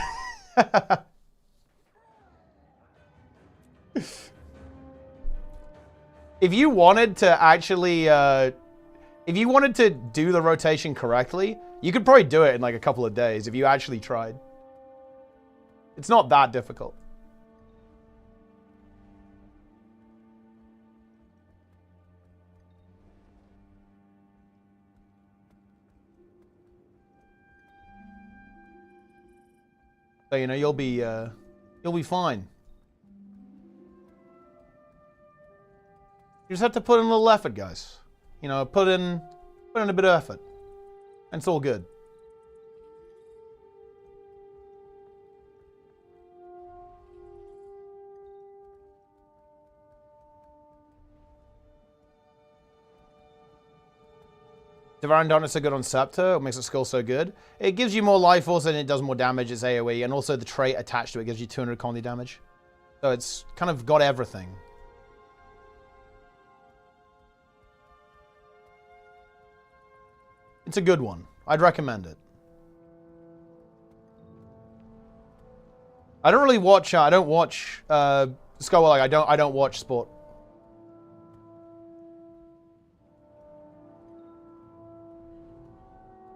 if you wanted to actually, if you wanted to do the rotation correctly, you could probably do it in like a couple of days if you actually tried. It's not that difficult. So, you know, you'll be fine. You just have to put in a little effort, guys. You know, put in a bit of effort. And it's all good. Devouring Darkness so good on Scepter. It makes the skill so good. It gives you more life also, and it does more damage. It's AoE. And also the trait attached to it gives you 200 comedy damage. So it's kind of got everything. It's a good one. I'd recommend it. I don't really watch. I don't watch. Like I don't watch sport.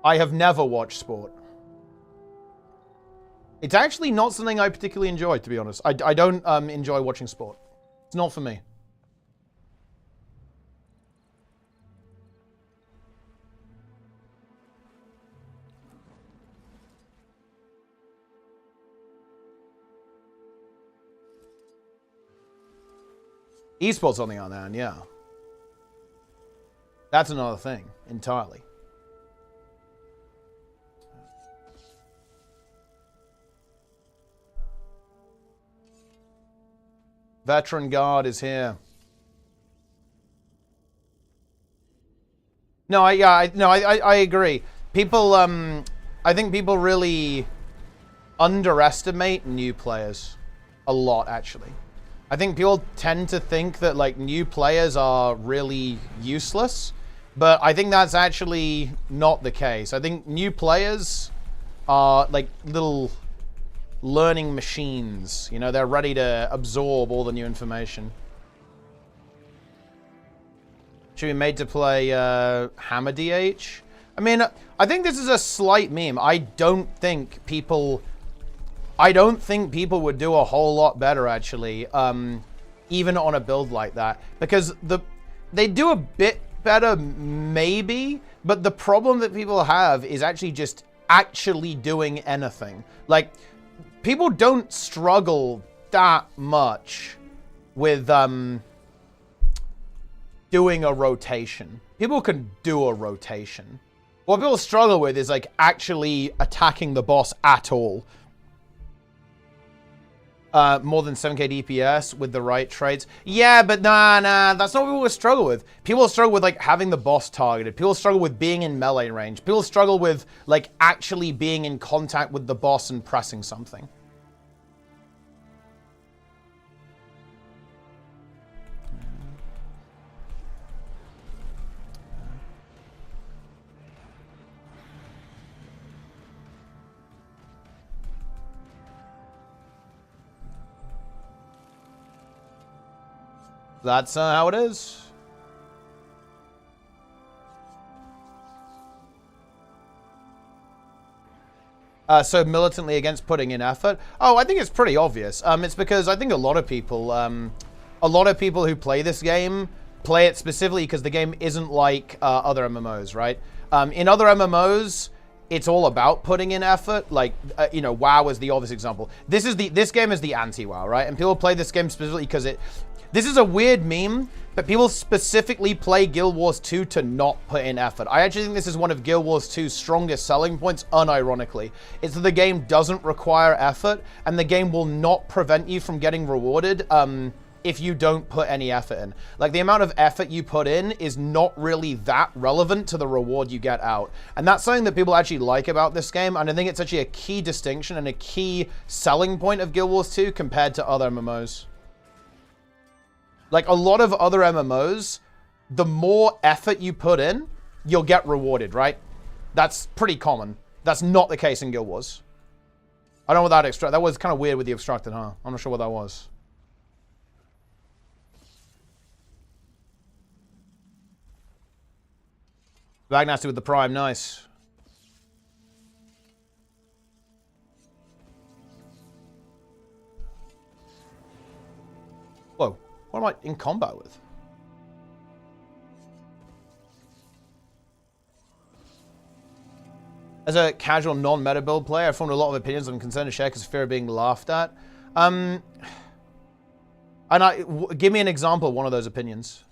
I have never watched sport. It's actually not something I particularly enjoy, to be honest. I don't enjoy watching sport. It's not for me. Esports on the other hand, yeah. That's another thing entirely. Veteran Guard is here. No, I agree. People, I think people really underestimate new players a lot, actually. I think people tend to think that, like, new players are really useless, but I think that's actually not the case. I think new players are, like, little learning machines. You know, they're ready to absorb all the new information. Should be made to play Hammer DH? I mean, I think this is a slight meme. I don't think people would do a whole lot better, actually, even on a build like that. Because they do a bit better, maybe, but the problem that people have is actually just actually doing anything. Like, people don't struggle that much with doing a rotation. People can do a rotation. What people struggle with is, like, actually attacking the boss at all. More than 7k DPS with the right traits. Yeah, but nah, that's not what people struggle with. People struggle with, like, having the boss targeted. People struggle with being in melee range. People struggle with, like, actually being in contact with the boss and pressing something. That's how it is. So militantly against putting in effort. Oh, I think it's pretty obvious. It's because I think a lot of people who play this game play it specifically because the game isn't like other MMOs, right? In other MMOs, it's all about putting in effort. Like, you know, WoW is the obvious example. This game is the anti-WoW, right? And people play this game specifically because this is a weird meme, but people specifically play Guild Wars 2 to not put in effort. I actually think this is one of Guild Wars 2's strongest selling points, unironically. It's that the game doesn't require effort, and the game will not prevent you from getting rewarded if you don't put any effort in. Like, the amount of effort you put in is not really that relevant to the reward you get out. And that's something that people actually like about this game, and I think it's actually a key distinction and a key selling point of Guild Wars 2 compared to other MMOs. Like, a lot of other MMOs, the more effort you put in, you'll get rewarded, right? That's pretty common. That's not the case in Guild Wars. I don't know what that was kind of weird with the abstracted, huh? I'm not sure what that was. Back nasty with the prime, nice. Whoa. What am I in combat with? As a casual non-meta build player, I formed a lot of opinions I'm concerned to share because of fear of being laughed at. Give me an example of one of those opinions.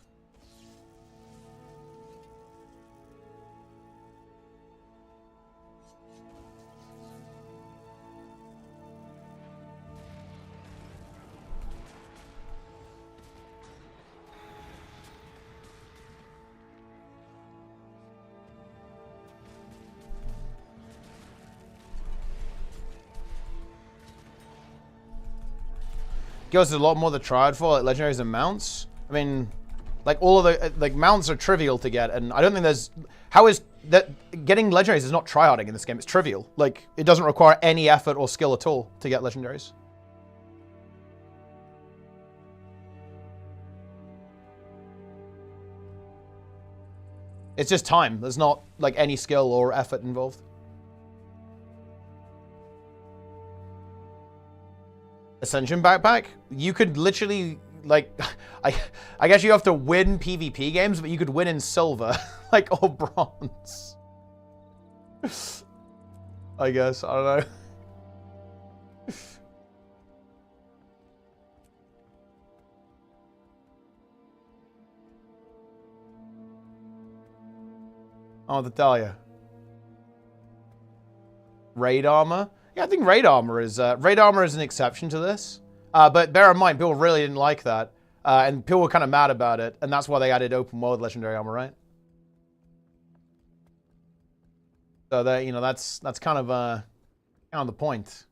Goes a lot more the triad for like legendaries and mounts. I mean, like all of the like mounts are trivial to get, and I don't think there's how is that getting legendaries is not tryharding in this game. It's trivial. Like it doesn't require any effort or skill at all to get legendaries. It's just time. There's not like any skill or effort involved. Ascension backpack? You could literally, like, I guess you have to win PvP games, but you could win in silver, like, or bronze. I guess, I don't know. Oh, the Dahlia. Raid armor? Yeah, I think raid armor is an exception to this. But bear in mind, people really didn't like that. And people were kind of mad about it. And that's why they added open world legendary armor, right? So that, you know, that's kind of the point.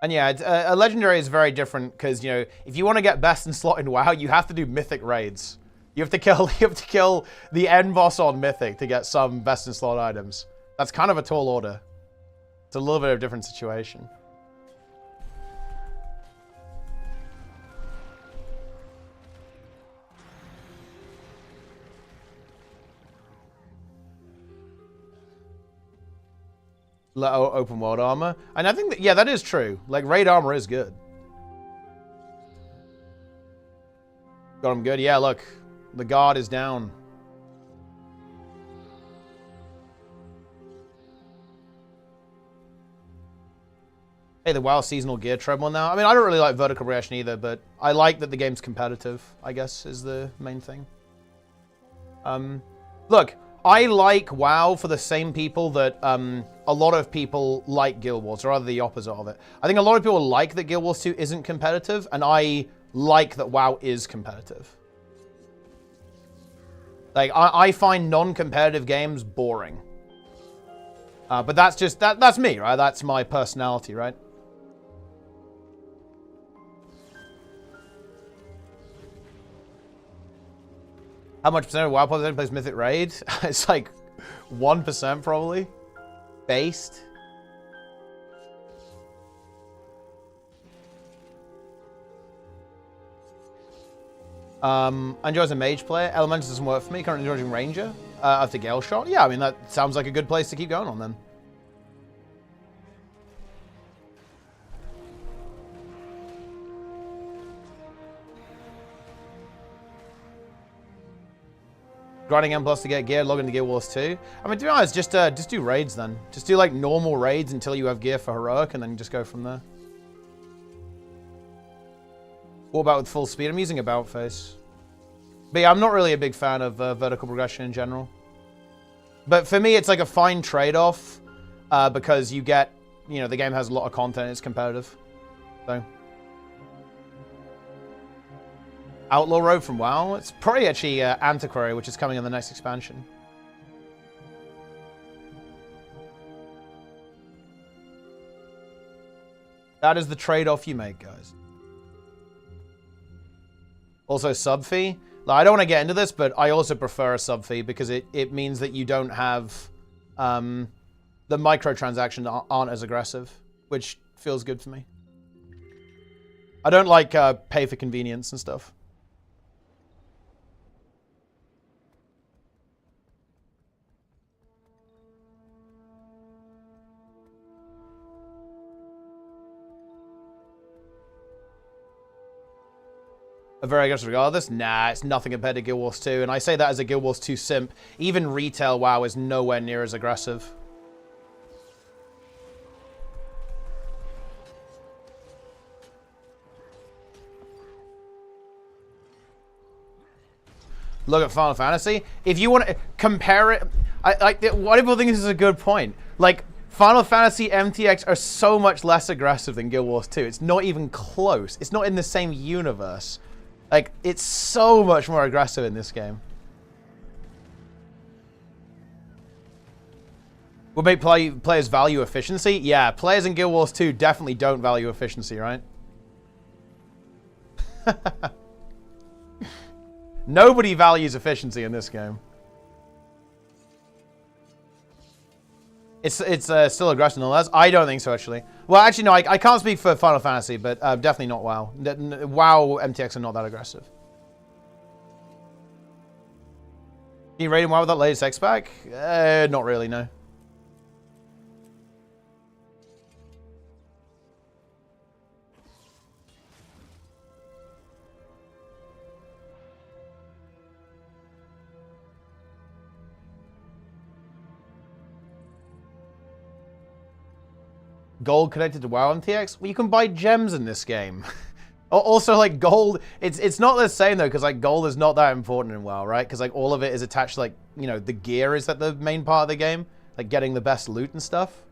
And yeah, a legendary is very different because, you know, if you want to get best in slot in WoW, you have to do mythic raids. You have to kill the end boss on mythic to get some best in slot items. That's kind of a tall order. It's a little bit of a different situation. Open world armor. And I think that, yeah, that is true. Like, raid armor is good. Got him good. Yeah, look. The guard is down. Hey, the WoW seasonal gear treadmill now. I mean, I don't really like vertical progression either, but I like that the game's competitive, I guess, is the main thing. Look, I like WoW for the same people that a lot of people like Guild Wars, or rather the opposite of it. I think a lot of people like that Guild Wars 2 isn't competitive, and I like that WoW is competitive. Like, I find non-competitive games boring. But that's just, that's me, right? That's my personality, right? How much percent of WoW population plays Mythic Raid? It's like 1% probably. Based. Enjoys a mage player. Elemental doesn't work for me. Currently enjoying Ranger. After Gale Shot. Yeah, I mean, that sounds like a good place to keep going on then. Grinding M+ to get gear, log into Guild Wars 2. I mean, to be honest, just do raids then. Just do like normal raids until you have gear for heroic, and then just go from there. What about with full speed? I'm using about face. But yeah, I'm not really a big fan of vertical progression in general. But for me, it's like a fine trade-off because you get, you know, the game has a lot of content. It's competitive. So. Outlaw Road from WoW? It's probably actually Antiquary, which is coming in the next expansion. That is the trade-off you make, guys. Also, sub fee. Like, I don't want to get into this, but I also prefer a sub fee because it means that you don't have the microtransactions aren't as aggressive, which feels good for me. I don't like pay for convenience and stuff. A very aggressive regardless? Nah, it's nothing compared to Guild Wars 2, and I say that as a Guild Wars 2 simp. Even retail WoW is nowhere near as aggressive. Look at Final Fantasy. If you want to compare it, why do people think this is a good point? Like, Final Fantasy MTX are so much less aggressive than Guild Wars 2. It's not even close. It's not in the same universe. Like, it's so much more aggressive in this game. Would make players value efficiency? Yeah, players in Guild Wars 2 definitely don't value efficiency, right? Nobody values efficiency in this game. It's still aggressive nonetheless. I don't think so, actually. Well, actually, no, I can't speak for Final Fantasy, but definitely not WoW. WoW MTX are not that aggressive. Can you rate him WoW with that latest X-Pack? Not really, no. Gold connected to WoW MTX? Well, you can buy gems in this game. Also, like, gold, it's not the same, though, because, like, gold is not that important in WoW, right? Because, like, all of it is attached to, like, you know, the gear is that the main part of the game. Like, getting the best loot and stuff.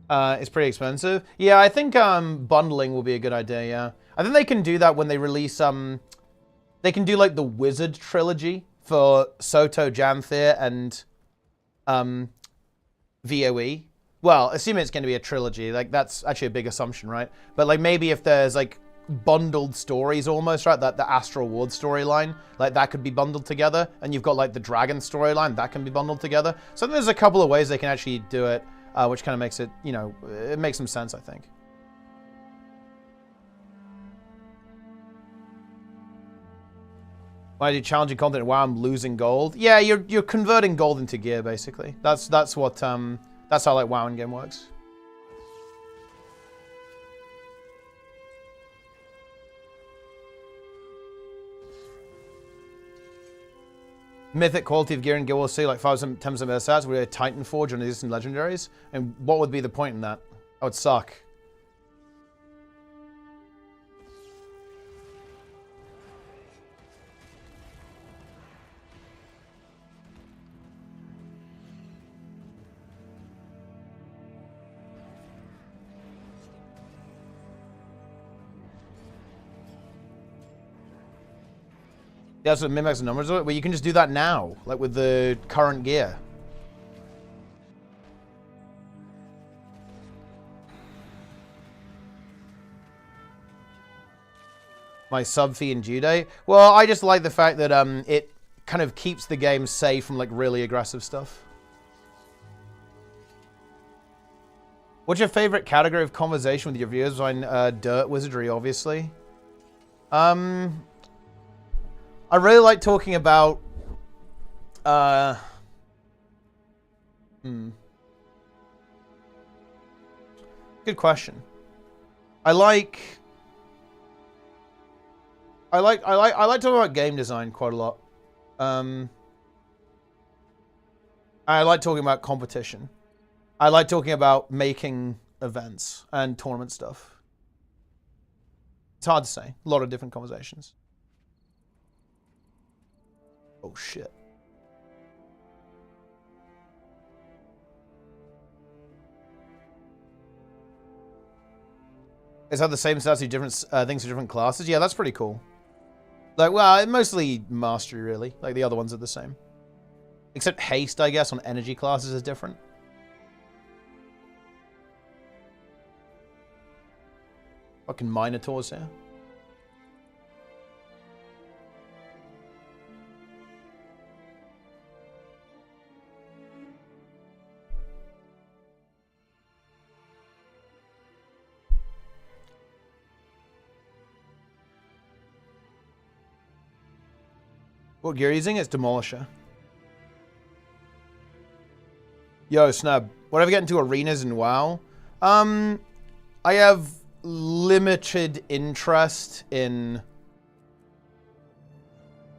It's pretty expensive. Yeah, I think bundling will be a good idea, yeah. I think they can do that when they release, they can do, like, the Wizard trilogy for Soto, Jamthir, and VOE. Well, assuming it's going to be a trilogy, like, that's actually a big assumption, right? But, like, maybe if there's, like, bundled stories almost, right? That the Astral Ward storyline, like, that could be bundled together. And you've got, like, the Dragon storyline, that can be bundled together. So there's a couple of ways they can actually do it, which kind of makes it, you know, it makes some sense, I think. Why do you challenging content? Wow, I'm losing gold. Yeah, you're converting gold into gear, basically. That's what that's how, like, WoW in game works. Mythic quality of gear in Guild Wars 2, like 5%, 10% better stats, with a Titan Forge on existing legendaries. And what would be the point in that? That would suck. That's what min-max the numbers are. Well, you can just do that now, like with the current gear. My sub fee in due date? Well, I just like the fact that it kind of keeps the game safe from, like, really aggressive stuff. What's your favorite category of conversation with your viewers? On Dirt Wizardry, obviously. I really like talking about, Good question. I like talking about game design quite a lot. I like talking about competition. I like talking about making events and tournament stuff. It's hard to say. A lot of different conversations. Oh, shit. Is that the same stats, different things for different classes? Yeah, that's pretty cool. Like, well, mostly mastery, really. Like, the other ones are the same. Except haste, I guess, on energy classes is different. Fucking Minotaurs here. What gear are you using? It's Demolisher. Yo, Snub. Whatever get into arenas in WoW. I have limited interest in...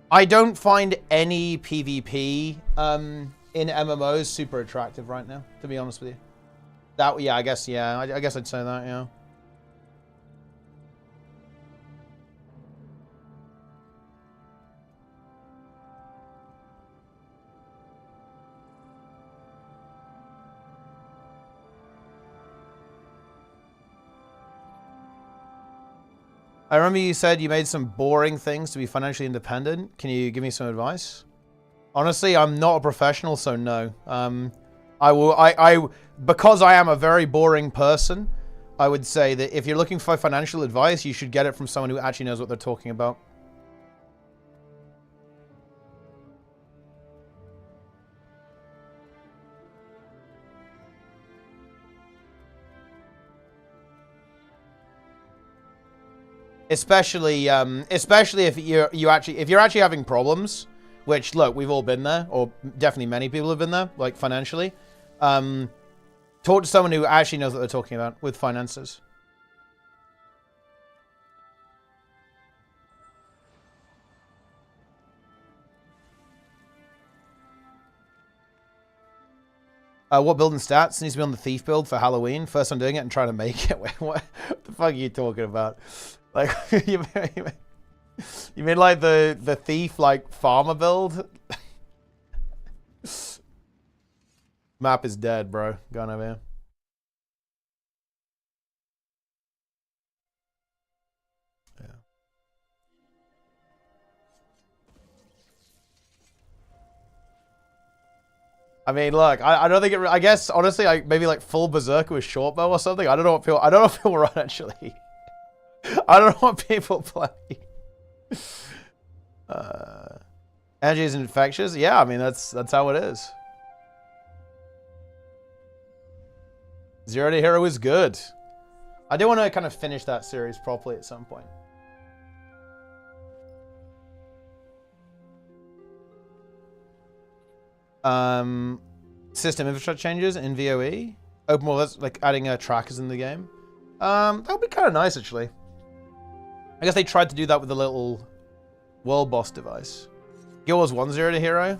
I don't find any PvP in MMOs super attractive right now, to be honest with you. That, yeah, I guess I'd say that, yeah. I remember you said you made some boring things to be financially independent. Can you give me some advice? Honestly, I'm not a professional, so no. Because I am a very boring person, I would say that if you're looking for financial advice, you should get it from someone who actually knows what they're talking about. Especially if you're actually having problems, which look, we've all been there, or definitely many people have been there, like financially. Talk to someone who actually knows what they're talking about with finances. What build and stats needs to be on the thief build for Halloween? First I'm doing it and trying to make it. What the fuck are you talking about? Like, you mean like the thief, like, farmer build? Map is dead, bro. Going over here. Yeah. I mean, look, I don't think it. I guess honestly, maybe like full berserker with short bow or something. I don't know what people run actually. I don't know what people play. Energy is infectious. Yeah, I mean that's how it is. Zero to Hero is good. I do want to kind of finish that series properly at some point. System infrastructure changes in VOE. Open world, like adding trackers in the game. That would be kind of nice actually. I guess they tried to do that with the little world boss device. Guild Wars 1 Zero to Hero.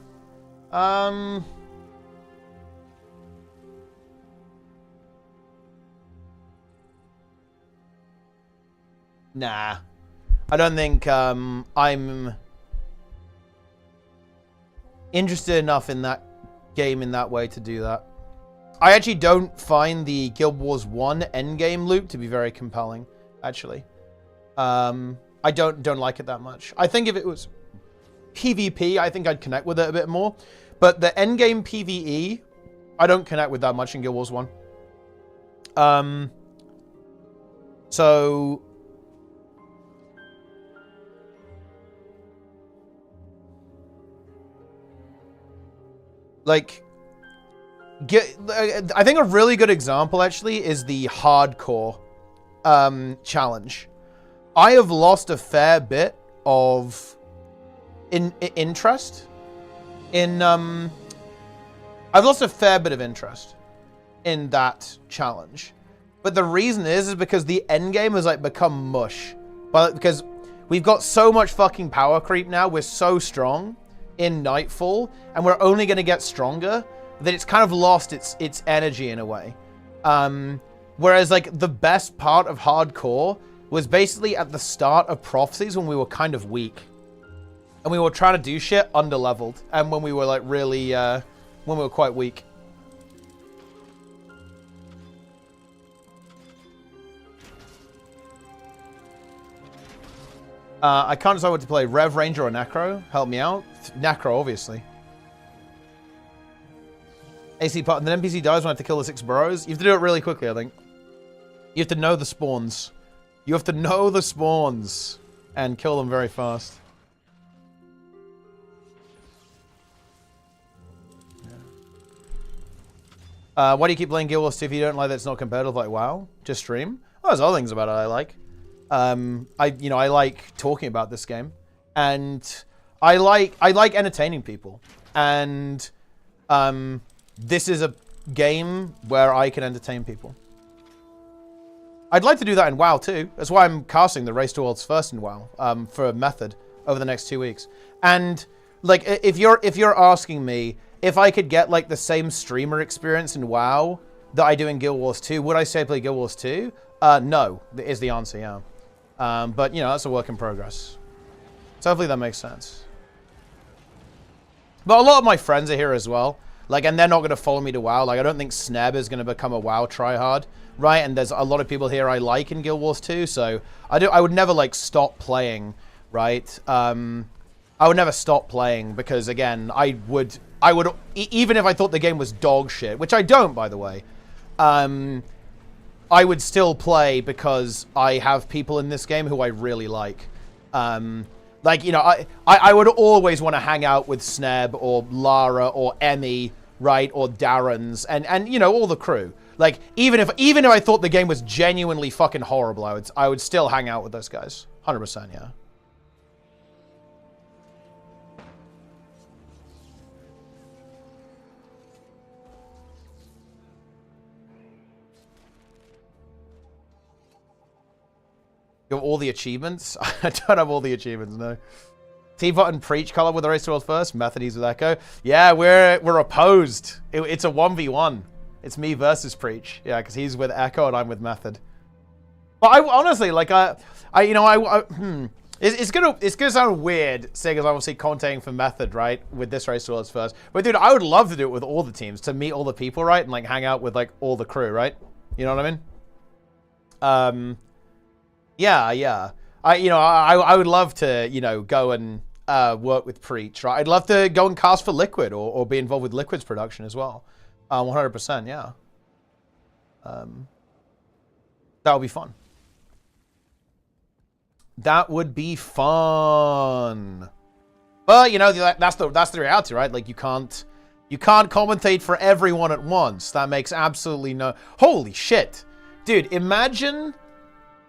Nah. I don't think I'm interested enough in that game in that way to do that. I actually don't find the Guild Wars 1 endgame loop to be very compelling, actually. I don't like it that much. I think if it was PvP, I think I'd connect with it a bit more. But the endgame PvE, I don't connect with that much in Guild Wars 1. So... like... I think a really good example, actually, is the hardcore challenge. I have lost a fair bit of interest in... I've lost a fair bit of interest in that challenge. But the reason is because the endgame has, like, become mush. But because we've got so much fucking power creep now, we're so strong in Nightfall, and we're only going to get stronger, that it's kind of lost its energy in a way. Whereas, like, the best part of hardcore was basically at the start of Prophecies when we were kind of weak. And we were trying to do shit under-leveled. And when we were, like, really, when we were quite weak. I can't decide what to play. Rev, Ranger, or Necro? Help me out. Necro, obviously. AC part, and then NPC dies when I have to kill the 6 burrows. You have to do it really quickly, I think. You have to know the spawns. You have to know the spawns and kill them very fast. Why do you keep playing Guild Wars 2 if you don't like that it's not competitive like WoW? Just stream? Oh, there's other things about it I like. I like talking about this game, and I like entertaining people, and this is a game where I can entertain people. I'd like to do that in WoW too. That's why I'm casting the Race to Worlds first in WoW for Method over the next 2 weeks. And like, if you're asking me if I could get like the same streamer experience in WoW that I do in Guild Wars 2, would I say play Guild Wars 2? No, is the answer, yeah. But you know, that's a work in progress. So hopefully that makes sense. But a lot of my friends are here as well. Like, and they're not going to follow me to WoW. Like, I don't think Sneb is going to become a WoW tryhard, right? And there's a lot of people here I like in Guild Wars 2, so I would never, like, stop playing, right? I would never stop playing because, again, I would, even if I thought the game was dog shit, which I don't, by the way, I would still play because I have people in this game who I really like. Like, you know, I would always want to hang out with Sneb or Lara or Emmy, right, or Darren's, and you know, all the crew. Like, even if I thought the game was genuinely fucking horrible, I would still hang out with those guys. 100%, yeah. You have all the achievements? I don't have all the achievements, no. Teapot and Preach collab with the Race to Worlds first. Methodies with Echo. Yeah, we're opposed. It's a 1v1. It's me versus Preach. Yeah, because he's with Echo and I'm with Method. But I honestly, like, it's gonna sound weird saying as I'm obviously commentating for Method, right, with this Race to Worlds first. But dude, I would love to do it with all the teams, to meet all the people, right, and like hang out with like all the crew, right? You know what I mean? Yeah. I would love to, you know, go and work with Preach, right? I'd love to go and cast for Liquid or be involved with Liquid's production as well. 100%, yeah. That would be fun. That would be fun. But, you know, that's the reality, right? Like, you can't commentate for everyone at once. That makes absolutely no... Holy shit. Dude, imagine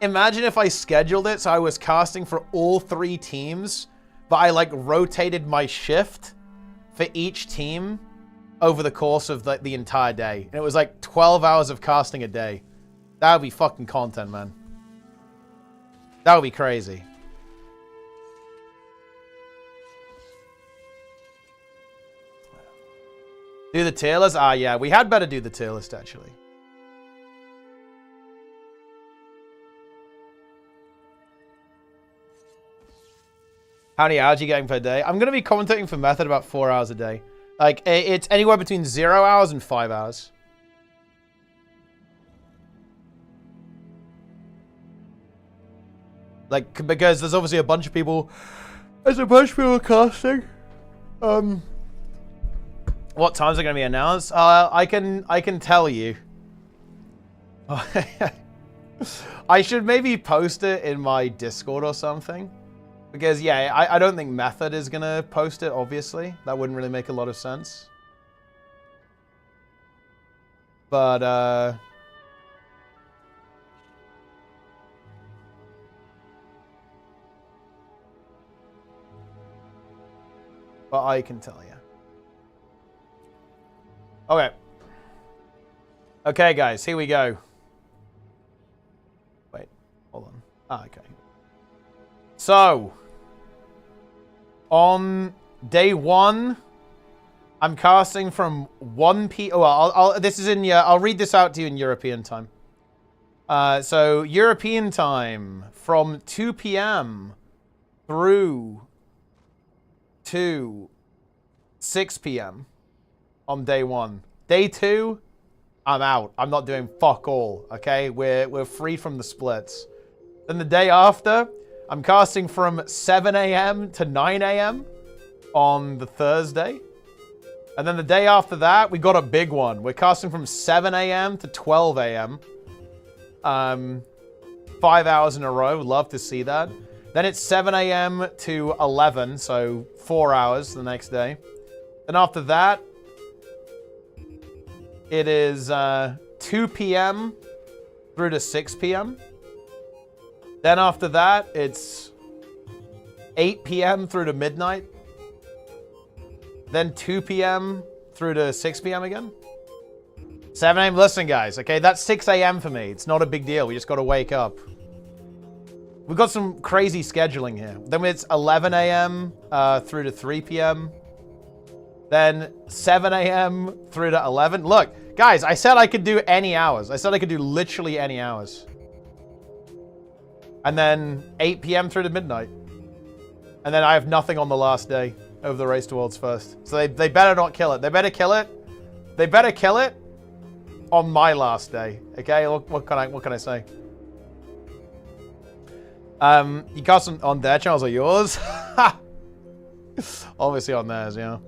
if I scheduled it so I was casting for all 3 teams, but I, like, rotated my shift for each team over the course of the entire day. And it was, like, 12 hours of casting a day. That would be fucking content, man. That would be crazy. Do the tier list? Ah, yeah. We had better do the tier list, actually. How many hours are you getting per day? I'm going to be commentating for Method about 4 hours a day. Like, it's anywhere between 0 hours and 5 hours. Like, because there's obviously a bunch of people... There's a bunch of people casting. What times are going to be announced? I can tell you. I should maybe post it in my Discord or something. Because, yeah, I don't think Method is going to post it, obviously. That wouldn't really make a lot of sense. But, I can tell you. Okay. Okay, guys, here we go. Wait, hold on. Ah, okay. So, on day 1, I'm casting from 1 p.m. Well, this is in... I'll read this out to you in European time. So, European time from 2 p.m. through to 6 p.m. on day 1. Day 2, I'm out. I'm not doing fuck all, okay? We're free from the splits. Then the day after, I'm casting from 7 a.m. to 9 a.m. on the Thursday. And then the day after that, we got a big one. We're casting from 7 a.m. to 12 a.m. 5 hours in a row. Love to see that. Then it's 7 a.m. to 11, so 4 hours the next day. Then after that, it is 2 p.m. through to 6 p.m. Then after that, it's 8 p.m. through to midnight. Then 2 p.m. through to 6 p.m. again. 7 a.m. Listen, guys, okay, that's 6 a.m. for me. It's not a big deal. We just got to wake up. We've got some crazy scheduling here. Then it's 11 a.m. Through to 3 p.m. Then 7 a.m. through to 11. Look, guys, I said I could do any hours. I said I could do literally any hours. And then 8 p.m. through to midnight. And then I have nothing on the last day of the Race to Worlds First. So they better not kill it. They better kill it. They better kill it on my last day. Okay, what can I say? You cast on their channels or yours? Obviously on theirs, yeah.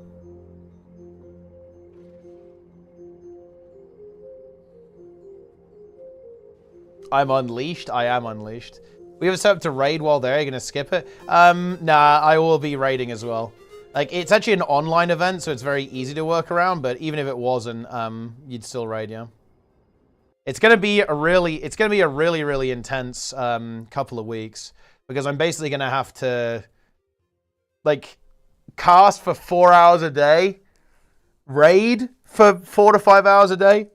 I'm unleashed. I am unleashed. We have a set up to raid while there. You're gonna skip it? Nah, I will be raiding as well. Like, it's actually an online event, so it's very easy to work around, but even if it wasn't, you'd still raid, yeah. It's gonna be a really intense couple of weeks, because I'm basically gonna have to, like, cast for 4 hours a day, raid for 4 to 5 hours a day,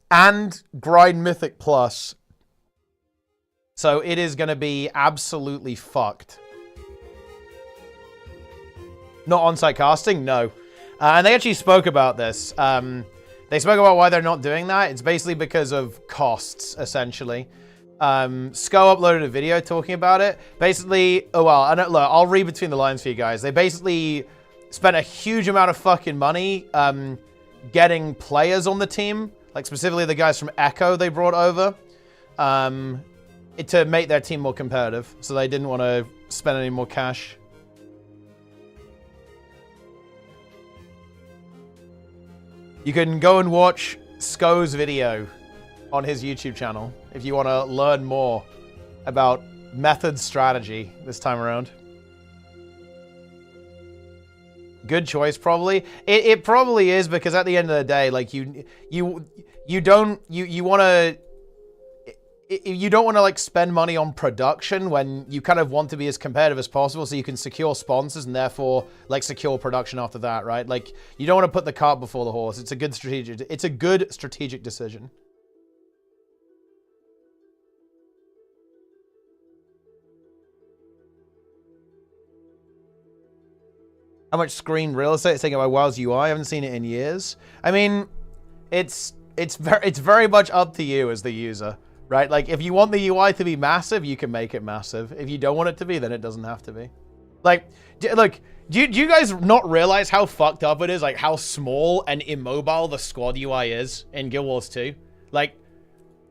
and grind Mythic Plus. So it is gonna be absolutely fucked. Not on-site casting? No. And they actually spoke about this. They spoke about why they're not doing that. It's basically because of costs, essentially. Sko uploaded a video talking about it. Basically, oh well, look, I'll read between the lines for you guys. They basically spent a huge amount of fucking money getting players on the team. Like, specifically the guys from Echo they brought over. To make their team more competitive. So they didn't want to spend any more cash. You can go and watch Sko's video on his YouTube channel if you want to learn more about method strategy this time around. Good choice, probably. It probably is, because at the end of the day, like, you don't want to like spend money on production when you kind of want to be as competitive as possible, so you can secure sponsors and therefore like secure production after that, right? Like, you don't want to put the cart before the horse. It's a good strategic decision. How much screen real estate is taken by WoW's UI? I haven't seen it in years. I mean, it's very much up to you as the user. Right? Like, if you want the UI to be massive, you can make it massive. If you don't want it to be, then it doesn't have to be. Like, look, do you guys not realize how fucked up it is? Like, how small and immobile the squad UI is in Guild Wars 2? Like,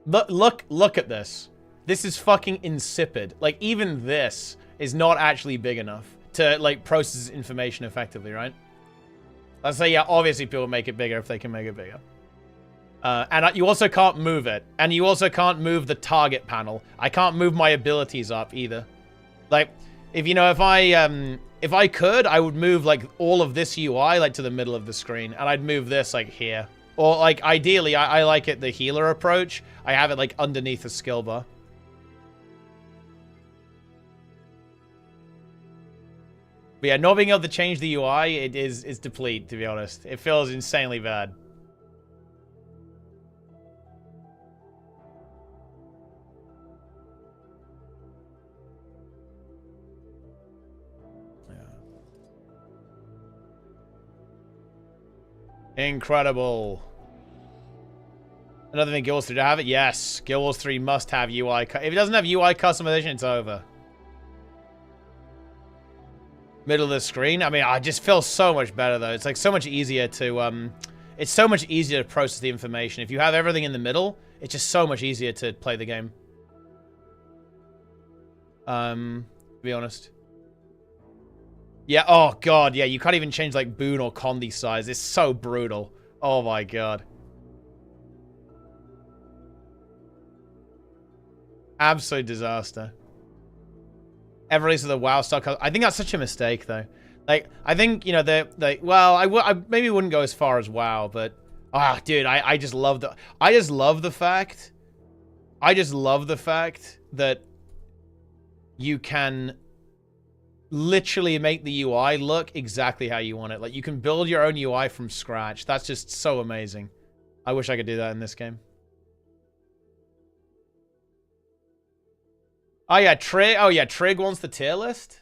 look at this. This is fucking insipid. Like, even this is not actually big enough to, like, process information effectively, right? Let's say, yeah, obviously people make it bigger if they can make it bigger. And you also can't move it. And you also can't move the target panel. I can't move my abilities up either. Like, if I could, I would move, like, all of this UI, like, to the middle of the screen. And I'd move this, like, here. Or, like, ideally, I like it the healer approach. I have it, like, underneath the skill bar. But yeah, not being able to change the UI, is deplete, to be honest. It feels insanely bad. Incredible. Another thing Guild Wars 3 to have it? Yes. Guild Wars 3 must have UI. If it doesn't have UI customization, it's over. Middle of the screen. I mean, I just feel so much better, though. It's like so much easier to, it's so much easier to process the information. If you have everything in the middle, it's just so much easier to play the game. To be honest. Yeah, oh god, yeah, you can't even change, like, Boon or Condi size. It's so brutal. Oh my god. Absolute disaster. Ever release of the WoW stock. I think that's such a mistake, though. Like, I think, you know, well, I maybe wouldn't go as far as WoW, but, dude, I just love the fact that you can literally make the UI look exactly how you want it. Like, you can build your own UI from scratch. That's just so amazing. I wish I could do that in this game. Oh yeah, Trig. Oh yeah, Trig wants the tier list.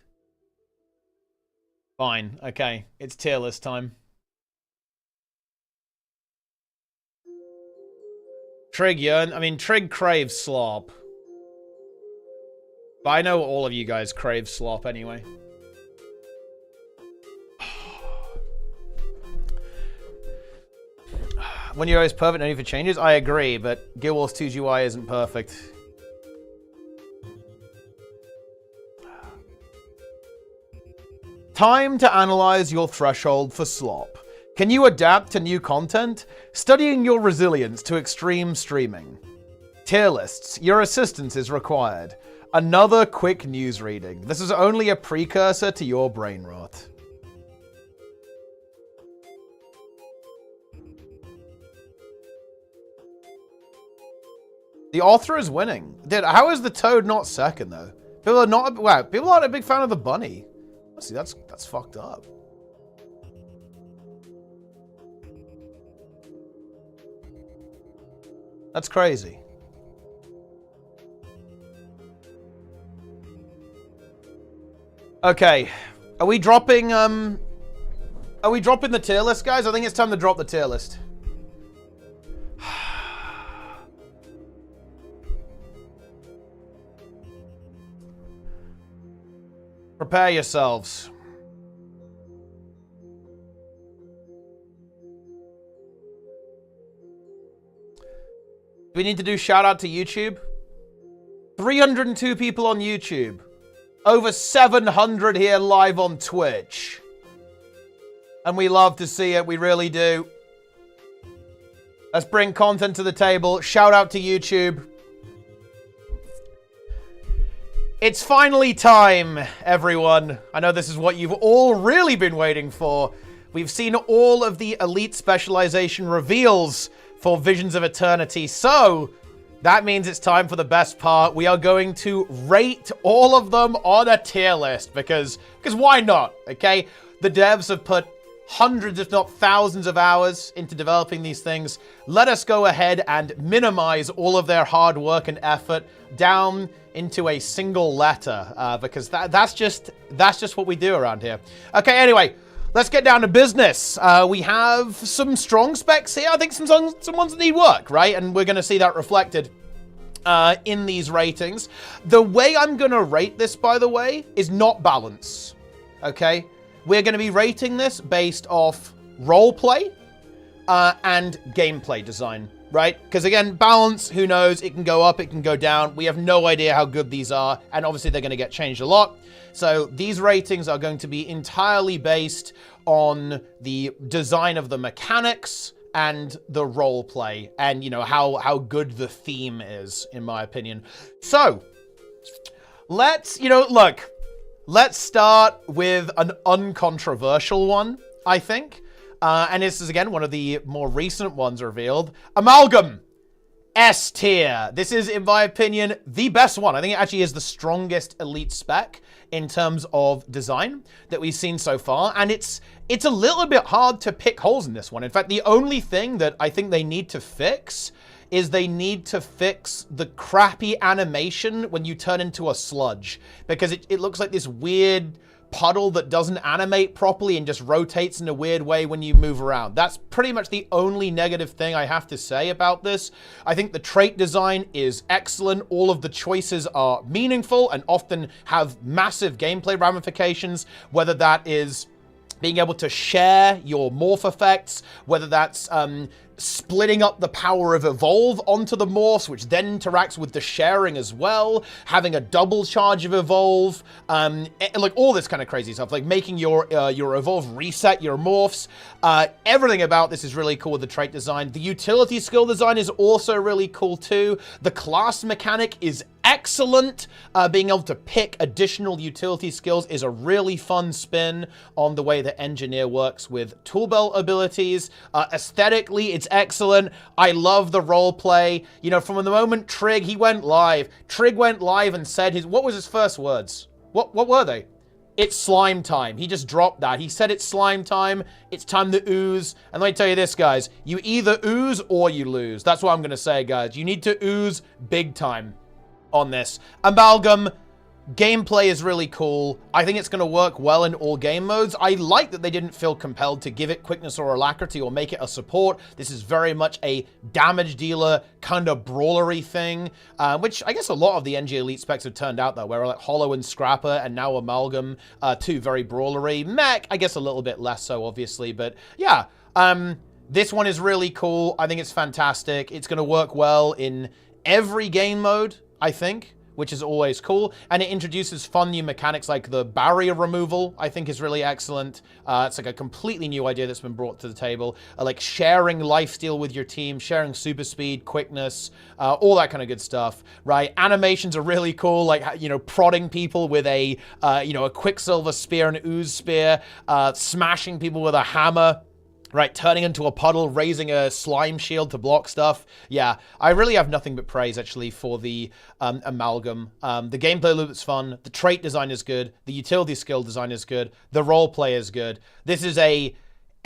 Fine. Okay, it's tier list time. Trig Trig craves slop. But I know all of you guys crave slop anyway. When you're always perfect, no need for changes. I agree, but Guild Wars 2's UI isn't perfect. Time to analyze your threshold for slop. Can you adapt to new content? Studying your resilience to extreme streaming. Tier lists. Your assistance is required. Another quick news reading. This is only a precursor to your brain rot. The author is winning. Dude, how is the toad not second though? People are not. Wow, people aren't a big fan of the bunny. See, that's fucked up. That's crazy. Okay, are we dropping the tier list, guys? I think it's time to drop the tier list. Prepare yourselves. Do we need to do shout out to YouTube? 302 people on YouTube. Over 700 here live on Twitch. And we love to see it, we really do. Let's bring content to the table. Shout out to YouTube. It's finally time, everyone. I know this is what you've all really been waiting for. We've seen all of the elite specialization reveals for Visions of Eternity, so that means it's time for the best part. We are going to rate all of them on a tier list, because why not, okay? The devs have put hundreds, if not thousands of hours into developing these things. Let us go ahead and minimize all of their hard work and effort down into a single letter, because that's just what we do around here. Okay, anyway, let's get down to business. We have some strong specs here. I think some ones that need work, right? And we're going to see that reflected in these ratings. The way I'm going to rate this, by the way, is not balance, okay? We're going to be rating this based off roleplay and gameplay design, right? Because again, balance, who knows? It can go up, it can go down. We have no idea how good these are, and obviously they're going to get changed a lot. So these ratings are going to be entirely based on the design of the mechanics and the roleplay, and you know how good the theme is, in my opinion. So let's start with an uncontroversial one, I think. And this is, again, one of the more recent ones revealed. Amalgam. S tier. This is, in my opinion, the best one. I think it actually is the strongest elite spec in terms of design that we've seen so far. And it's a little bit hard to pick holes in this one. In fact, the only thing that I think they need to fix is they need to fix the crappy animation when you turn into a sludge. Because it looks like this weird puddle that doesn't animate properly and just rotates in a weird way when you move around. That's pretty much the only negative thing I have to say about this. I think the trait design is excellent. All of the choices are meaningful and often have massive gameplay ramifications, whether that is being able to share your morph effects, whether that's splitting up the power of Evolve onto the morphs, which then interacts with the sharing as well, having a double charge of Evolve, like all this kind of crazy stuff, like making your Evolve reset your morphs. Everything about this is really cool with the trait design. The utility skill design is also really cool too. The class mechanic is excellent. Being able to pick additional utility skills is a really fun spin on the way that Engineer works with tool belt abilities. Aesthetically, it's excellent. I love the role play. You know, from the moment Trig went live and said what was his first words? What were they? it's slime time. He just dropped that. He said it's slime time. It's time to ooze. And let me tell you this, guys. You either ooze or you lose. That's what I'm going to say, guys. You need to ooze big time on this. Amalgam. Gameplay is really cool. I think it's going to work well in all game modes. I like that they didn't feel compelled to give it quickness or alacrity or make it a support. This is very much a damage dealer kind of brawlery thing, which I guess a lot of the NG Elite specs have turned out, though, where like Hollow and Scrapper and now Amalgam, two very brawlery. Mech, I guess a little bit less so, obviously, but yeah. This one is really cool. I think it's fantastic. It's going to work well in every game mode, I think, which is always cool. And it introduces fun new mechanics like the barrier removal, I think is really excellent. It's like a completely new idea that's been brought to the table. Like sharing lifesteal with your team, sharing super speed, quickness, all that kind of good stuff, right? Animations are really cool, like, you know, prodding people with a, you know, a Quicksilver spear, an ooze spear, smashing people with a hammer, right, turning into a puddle, raising a slime shield to block stuff. Yeah, I really have nothing but praise, actually, for the Amalgam. The gameplay loop is fun. The trait design is good. The utility skill design is good. The roleplay is good. This is a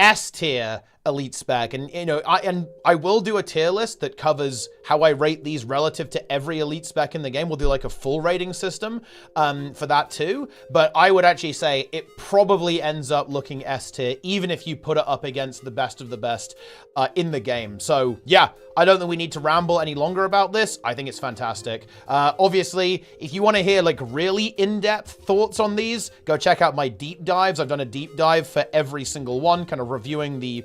S-tier Elite spec, and you know, I will do a tier list that covers how I rate these relative to every Elite spec in the game. We'll do like a full rating system for that too, but I would actually say it probably ends up looking S-tier, even if you put it up against the best of the best in the game. So yeah, I don't think we need to ramble any longer about this. I think it's fantastic. Obviously, if you want to hear like really in-depth thoughts on these, go check out my deep dives. I've done a deep dive for every single one, kind of reviewing the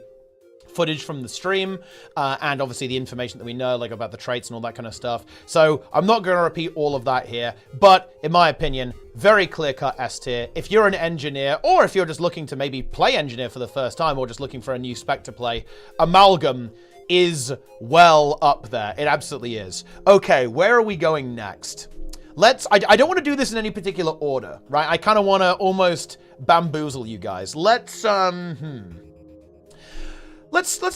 footage from the stream, and obviously the information that we know, like about the traits and all that kind of stuff. So I'm not going to repeat all of that here, but in my opinion, very clear-cut S-tier. If you're an engineer, or if you're just looking to maybe play engineer for the first time, or just looking for a new spec to play, Amalgam is well up there. It absolutely is. Okay, where are we going next? I don't want to do this in any particular order, right? I kind of want to almost bamboozle you guys. Let's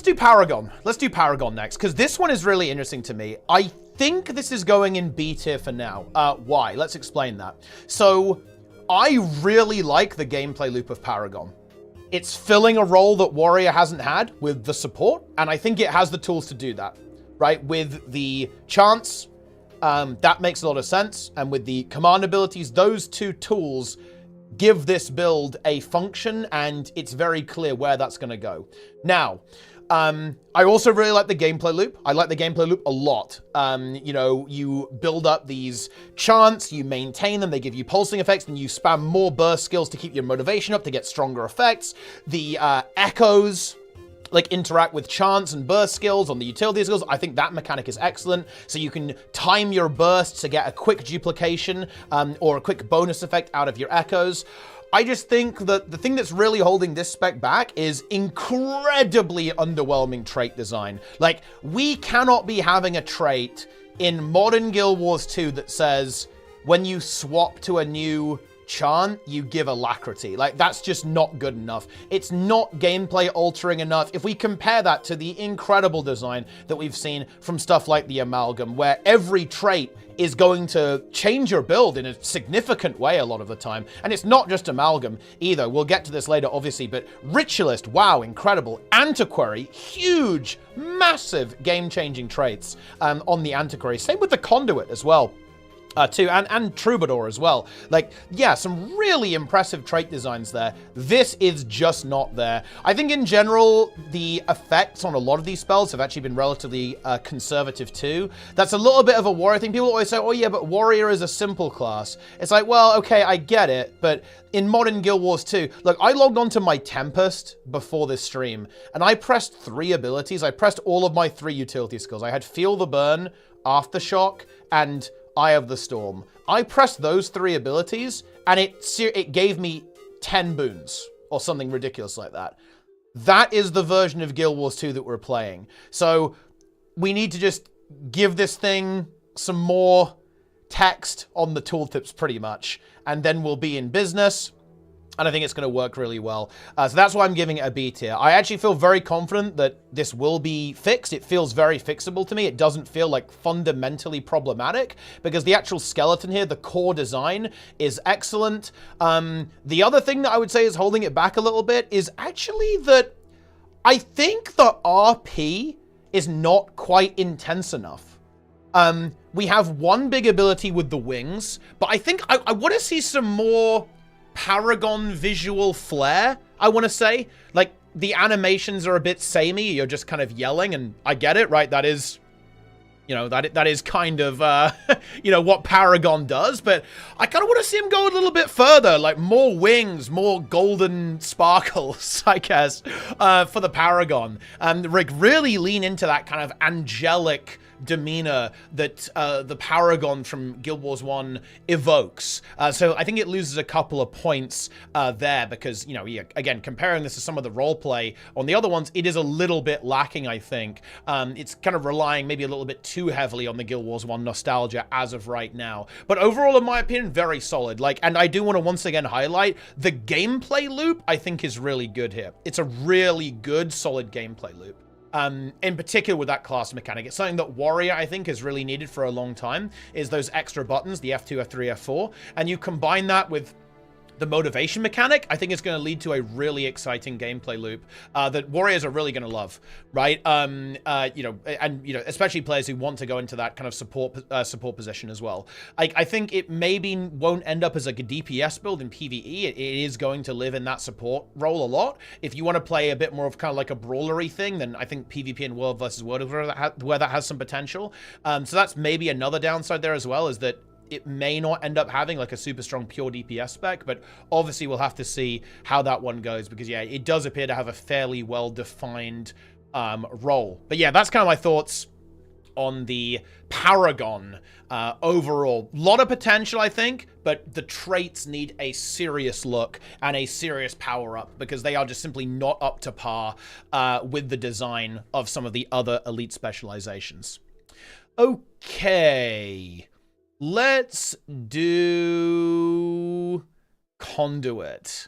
do Paragon. Let's do Paragon next, because this one is really interesting to me. I think this is going in B tier for now. Why? Let's explain that. So, I really like the gameplay loop of Paragon. It's filling a role that Warrior hasn't had with the support, and I think it has the tools to do that, right? With the chance, that makes a lot of sense, and with the command abilities, those two tools give this build a function, and it's very clear where that's going to go. Now, I also really like the gameplay loop. I like the gameplay loop a lot. You know, you build up these chants, you maintain them, they give you pulsing effects, and you spam more burst skills to keep your motivation up to get stronger effects. The echoes like interact with chance and burst skills on the utility skills. I think that mechanic is excellent. So you can time your bursts to get a quick duplication or a quick bonus effect out of your echoes. I just think that the thing that's really holding this spec back is incredibly underwhelming trait design. Like, we cannot be having a trait in modern Guild Wars 2 that says when you swap to a new chant, you give alacrity. Like, that's just not good enough. It's not gameplay altering enough. If we compare that to the incredible design that we've seen from stuff like the Amalgam, where every trait is going to change your build in a significant way a lot of the time. And it's not just Amalgam either. We'll get to this later, obviously, but Ritualist, wow, incredible. Antiquary, huge, massive game-changing traits on the Antiquary. Same with the Conduit as well. Too, and Troubadour as well. Like, yeah, some really impressive trait designs there. This is just not there. I think in general, the effects on a lot of these spells have actually been relatively conservative too. That's a little bit of a Warrior thing. People always say, oh yeah, but Warrior is a simple class. It's like, well, okay, I get it, but in modern Guild Wars 2, look, I logged onto my Tempest before this stream, and I pressed 3 abilities. I pressed all of my 3 utility skills. I had Feel the Burn, Aftershock, and Eye of the Storm. I pressed those 3 abilities, and it gave me 10 boons, or something ridiculous like that. That is the version of Guild Wars 2 that we're playing. So, we need to just give this thing some more text on the tooltips, pretty much, and then we'll be in business. And I think it's going to work really well. So that's why I'm giving it a B tier. I actually feel very confident that this will be fixed. It feels very fixable to me. It doesn't feel like fundamentally problematic because the actual skeleton here, the core design is excellent. The other thing that I would say is holding it back a little bit is actually that I think the RP is not quite intense enough. We have one big ability with the wings, but I think I want to see some more Paragon visual flair, I want to say. Like, the animations are a bit samey. You're just kind of yelling, and I get it, right? That is, you know, that is kind of, you know, what Paragon does, but I kind of want to see him go a little bit further, like more wings, more golden sparkles, I guess, for the Paragon. Like, really lean into that kind of angelic demeanor that the Paragon from Guild Wars 1 evokes. So I think it loses a couple of points there because, you know, again, comparing this to some of the roleplay on the other ones, it is a little bit lacking, I think. It's kind of relying maybe a little bit too heavily on the Guild Wars 1 nostalgia as of right now. But overall, in my opinion, very solid. Like, and I do want to once again highlight the gameplay loop, I think is really good here. It's a really good, solid gameplay loop. In particular with that class mechanic. It's something that Warrior, I think, has really needed for a long time, is those extra buttons, the F2, F3, F4, and you combine that with the motivation mechanic, I think it's going to lead to a really exciting gameplay loop that Warriors are really going to love, right? You know, and, you know, especially players who want to go into that kind of support position as well. I think it maybe won't end up as like a DPS build in PvE. It is going to live in that support role a lot. If you want to play a bit more of kind of like a brawlery thing, then I think PvP and World versus World is where that has some potential. So that's maybe another downside there as well, is that it may not end up having like a super strong pure DPS spec, but obviously we'll have to see how that one goes because, yeah, it does appear to have a fairly well-defined role. But yeah, that's kind of my thoughts on the Paragon overall. A lot of potential, I think, but the traits need a serious look and a serious power up because they are just simply not up to par with the design of some of the other elite specializations. Okay. Let's do Conduit.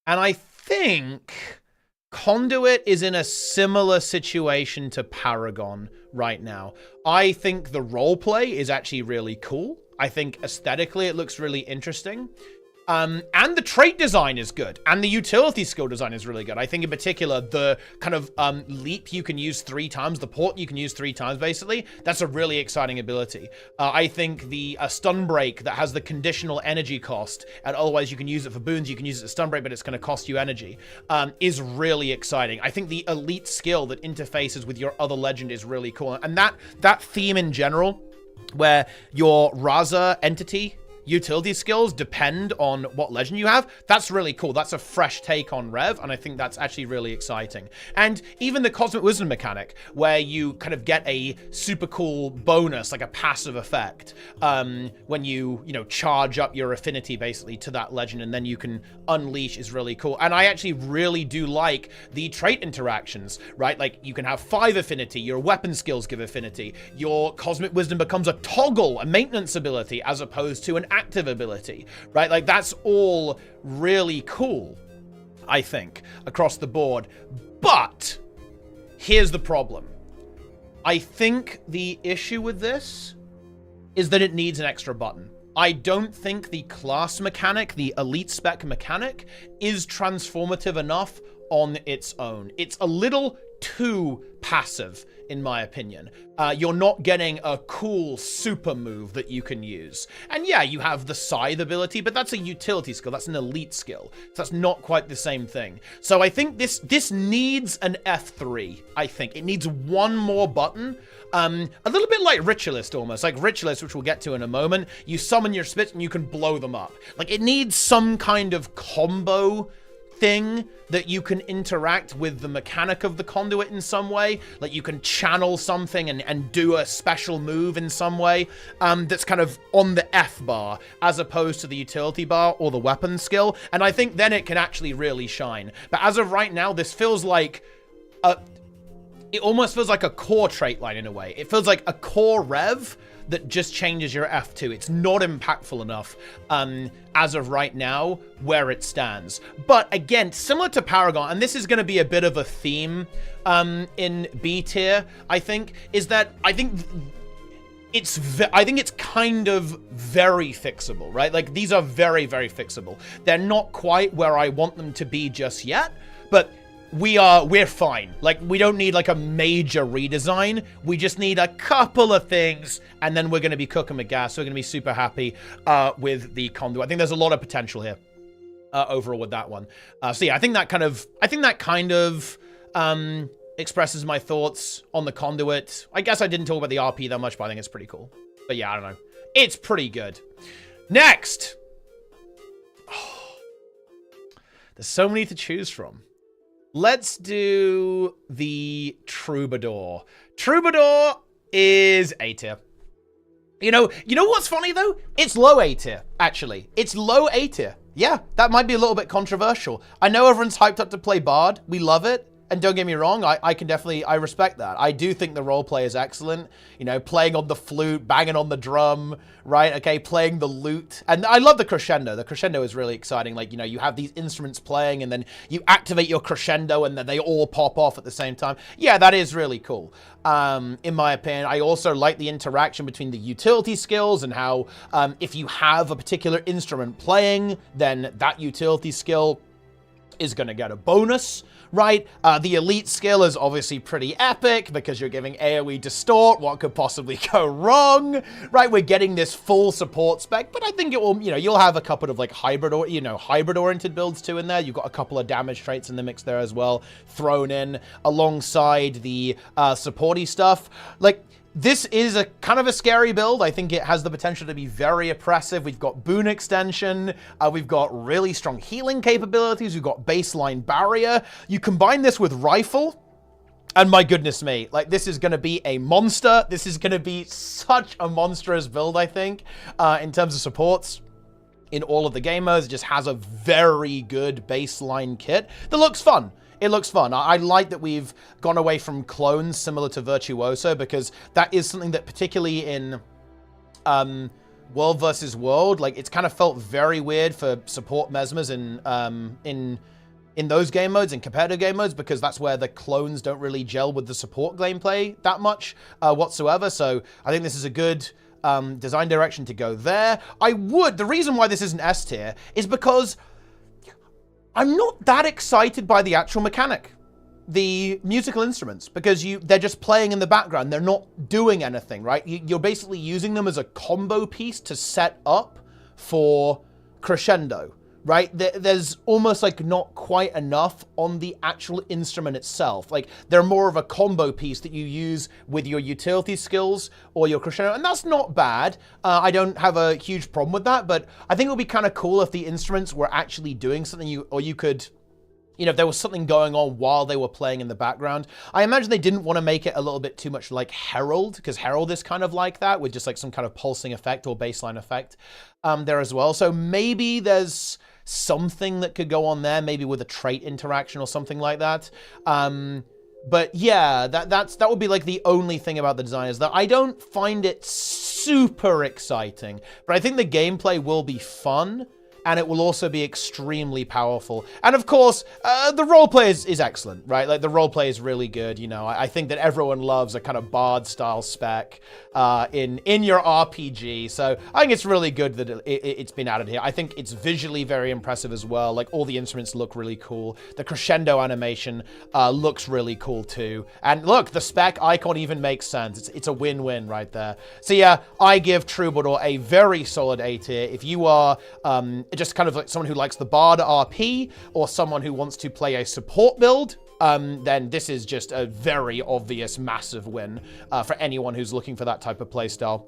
And I think Conduit is in a similar situation to Paragon right now. I think the roleplay is actually really cool. I think aesthetically it looks really interesting. And the trait design is good. And the utility skill design is really good. I think in particular, the kind of leap you can use 3 times, the port you can use 3 times, basically, that's a really exciting ability. I think the stun break that has the conditional energy cost, and otherwise you can use it for boons, you can use it as stun break, but it's going to cost you energy, is really exciting. I think the elite skill that interfaces with your other legend is really cool. And that theme in general, where your Raza entity utility skills depend on what legend you have, that's really cool. That's a fresh take on Rev, and I think that's actually really exciting. And even the Cosmic Wisdom mechanic, where you kind of get a super cool bonus, like a passive effect, when you know, charge up your affinity, basically, to that legend, and then you can unleash, is really cool. And I actually really do like the trait interactions, right? Like, you can have 5 affinity, your weapon skills give affinity, your Cosmic Wisdom becomes a toggle, a maintenance ability, as opposed to an active ability, right? Like, that's all really cool, I think, across the board. But here's the problem. I think the issue with this is that it needs an extra button. I don't think the class mechanic, the elite spec mechanic, is transformative enough on its own. It's a little too passive, in my opinion. You're not getting a cool super move that you can use. And yeah, you have the Scythe ability, but that's a utility skill. That's an elite skill. So that's not quite the same thing. So I think this needs an F3, I think. It needs one more button. A little bit like Ritualist, almost. Like Ritualist, which we'll get to in a moment. You summon your spits and you can blow them up. Like, it needs some kind of combo thing that you can interact with the mechanic of the conduit in some way. Like, you can channel something and do a special move in some way that's kind of on the F bar as opposed to the utility bar or the weapon skill. And I think then it can actually really shine. But as of right now, this feels like it almost feels like a core trait line in a way. It feels like a core rev that just changes your F2. It's not impactful enough as of right now where it stands. But again, similar to Paragon, and this is going to be a bit of a theme in B tier, I think, is that I think it's kind of very fixable, right? Like, these are very, very fixable. They're not quite where I want them to be just yet, but we're fine. Like, we don't need like a major redesign. We just need a couple of things, and then we're going to be cooking with gas. So we're going to be super happy with the conduit. I think there's a lot of potential here overall with that one. So yeah, I think that kind of expresses my thoughts on the conduit. I guess I didn't talk about the RP that much, but I think it's pretty cool. But yeah, I don't know. It's pretty good. Next. Oh, there's so many to choose from. Let's do the Troubadour. Troubadour is A tier. You know what's funny though? It's low A tier, actually. It's low A tier. Yeah, that might be a little bit controversial. I know everyone's hyped up to play Bard. We love it. And don't get me wrong, I respect that. I do think the roleplay is excellent. You know, playing on the flute, banging on the drum, right? Okay, playing the lute. And I love the crescendo. The crescendo is really exciting. Like, you know, you have these instruments playing and then you activate your crescendo and then they all pop off at the same time. Yeah, that is really cool. In my opinion, I also like the interaction between the utility skills and how if you have a particular instrument playing, then that utility skill is going to get a bonus, right? The elite skill is obviously pretty epic because you're giving AoE distort. What could possibly go wrong, right? We're getting this full support spec, but I think it will, you know, you'll have a couple of like hybrid-oriented builds too in there. You've got a couple of damage traits in the mix there as well, thrown in alongside the supporty stuff. Like, this is a kind of a scary build. I think it has the potential to be very oppressive. We've got boon extension. We've got really strong healing capabilities. We've got baseline barrier. You combine this with rifle, and my goodness me, like, this is going to be a monster. This is going to be such a monstrous build, I think, in terms of supports. In all of the game modes, it just has a very good baseline kit that looks fun. It looks fun. I like that we've gone away from clones similar to Virtuoso, because that is something that particularly in World versus World, like, it's kind of felt very weird for support mesmers in those game modes, in competitive game modes, because that's where the clones don't really gel with the support gameplay that much whatsoever. So I think this is a good design direction to go there. The reason why this isn't S tier is because I'm not that excited by the actual mechanic, the musical instruments, because they're just playing in the background. They're not doing anything, right? You're basically using them as a combo piece to set up for crescendo, right? There's almost like not quite enough on the actual instrument itself. Like, they're more of a combo piece that you use with your utility skills or your crescendo, and that's not bad. I don't have a huge problem with that, but I think it would be kind of cool if the instruments were actually doing something, you could, you know, if there was something going on while they were playing in the background. I imagine they didn't want to make it a little bit too much like Herald, because Herald is kind of like that, with just like some kind of pulsing effect or baseline effect there as well. So maybe there's something that could go on there, maybe with a trait interaction or something like that. But yeah, that would be like the only thing about the design, is that I don't find it super exciting, but I think the gameplay will be fun, and it will also be extremely powerful. And of course, the roleplay is excellent, right? Like, the roleplay is really good. You know, I think that everyone loves a kind of Bard-style spec in your RPG. So I think it's really good that it's been added here. I think it's visually very impressive as well. Like, all the instruments look really cool. The crescendo animation looks really cool too. And look, the spec icon even makes sense. It's a win-win right there. So yeah, I give Troubadour a very solid A tier. If you are just kind of like someone who likes the Bard RP, or someone who wants to play a support build, then this is just a very obvious massive win for anyone who's looking for that type of playstyle.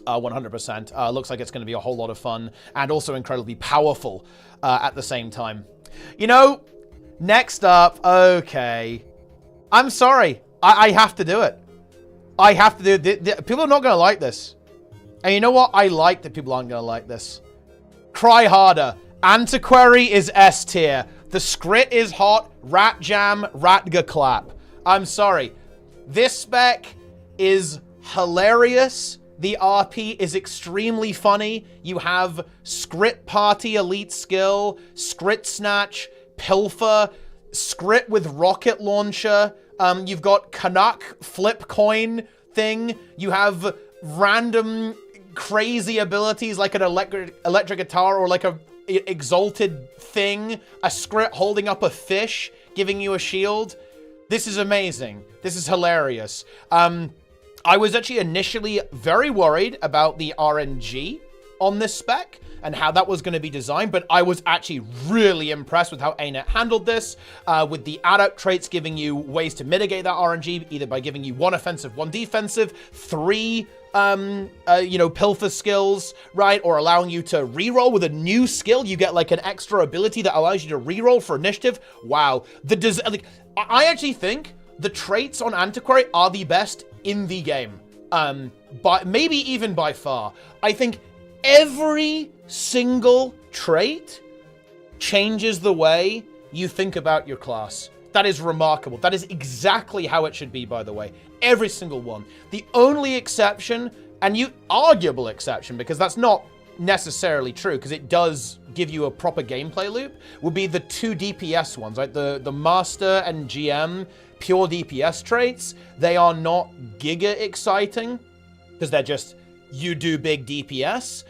100%. Looks like it's going to be a whole lot of fun, and also incredibly powerful at the same time. You know, next up, okay, I'm sorry, I have to do it. I have to do it. People are not going to like this. And you know what? I like that people aren't going to like this. Cry harder. Antiquary is S tier. The Scrit is hot. Rat Jam, Ratga Clap. I'm sorry. This spec is hilarious the RP is extremely funny. You have Scrit Party Elite Skill, Scrit Snatch, Pilfer, Scrit with Rocket Launcher. You've got Canuck Flip Coin thing. You have random crazy abilities like an electric guitar or like a exalted thing. A Scrit holding up a fish, giving you a shield. This is amazing. This is hilarious. I was actually initially very worried about the RNG on this spec and how that was going to be designed, but I was actually really impressed with how ArenaNet handled this, with the adept traits giving you ways to mitigate that RNG, either by giving you 1 offensive, 1 defensive, 3 pilfer skills, right? Or allowing you to reroll with a new skill. You get like an extra ability that allows you to reroll for initiative. Wow. I actually think the traits on Antiquary are the best in the game. But maybe even by far. I think every single trait changes the way you think about your class. That is remarkable. That is exactly how it should be, by the way. Every single one. The only exception, and arguable exception, because that's not necessarily true, because it does give you a proper gameplay loop, would be the 2 DPS ones, right? The Master and GM pure DPS traits. They are not giga exciting, because they're just, you do big DPS.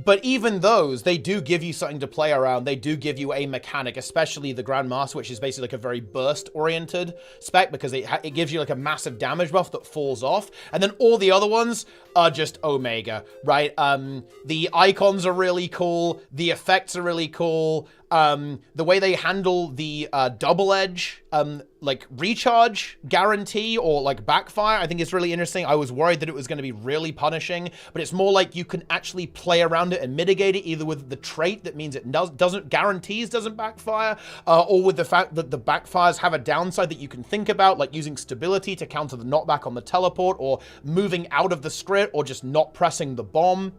But even those, they do give you something to play around. They do give you a mechanic, especially the Grandmaster, which is basically like a very burst-oriented spec, because it gives you like a massive damage buff that falls off. And then all the other ones are just Omega, right? The icons are really cool. The effects are really cool. The way they handle the double edge, like recharge guarantee or like backfire, I think is really interesting. I was worried that it was going to be really punishing, but it's more like you can actually play around it and mitigate it, either with the trait that means it doesn't backfire, or with the fact that the backfires have a downside that you can think about, like using stability to counter the knockback on the teleport, or moving out of the script, or just not pressing the bomb.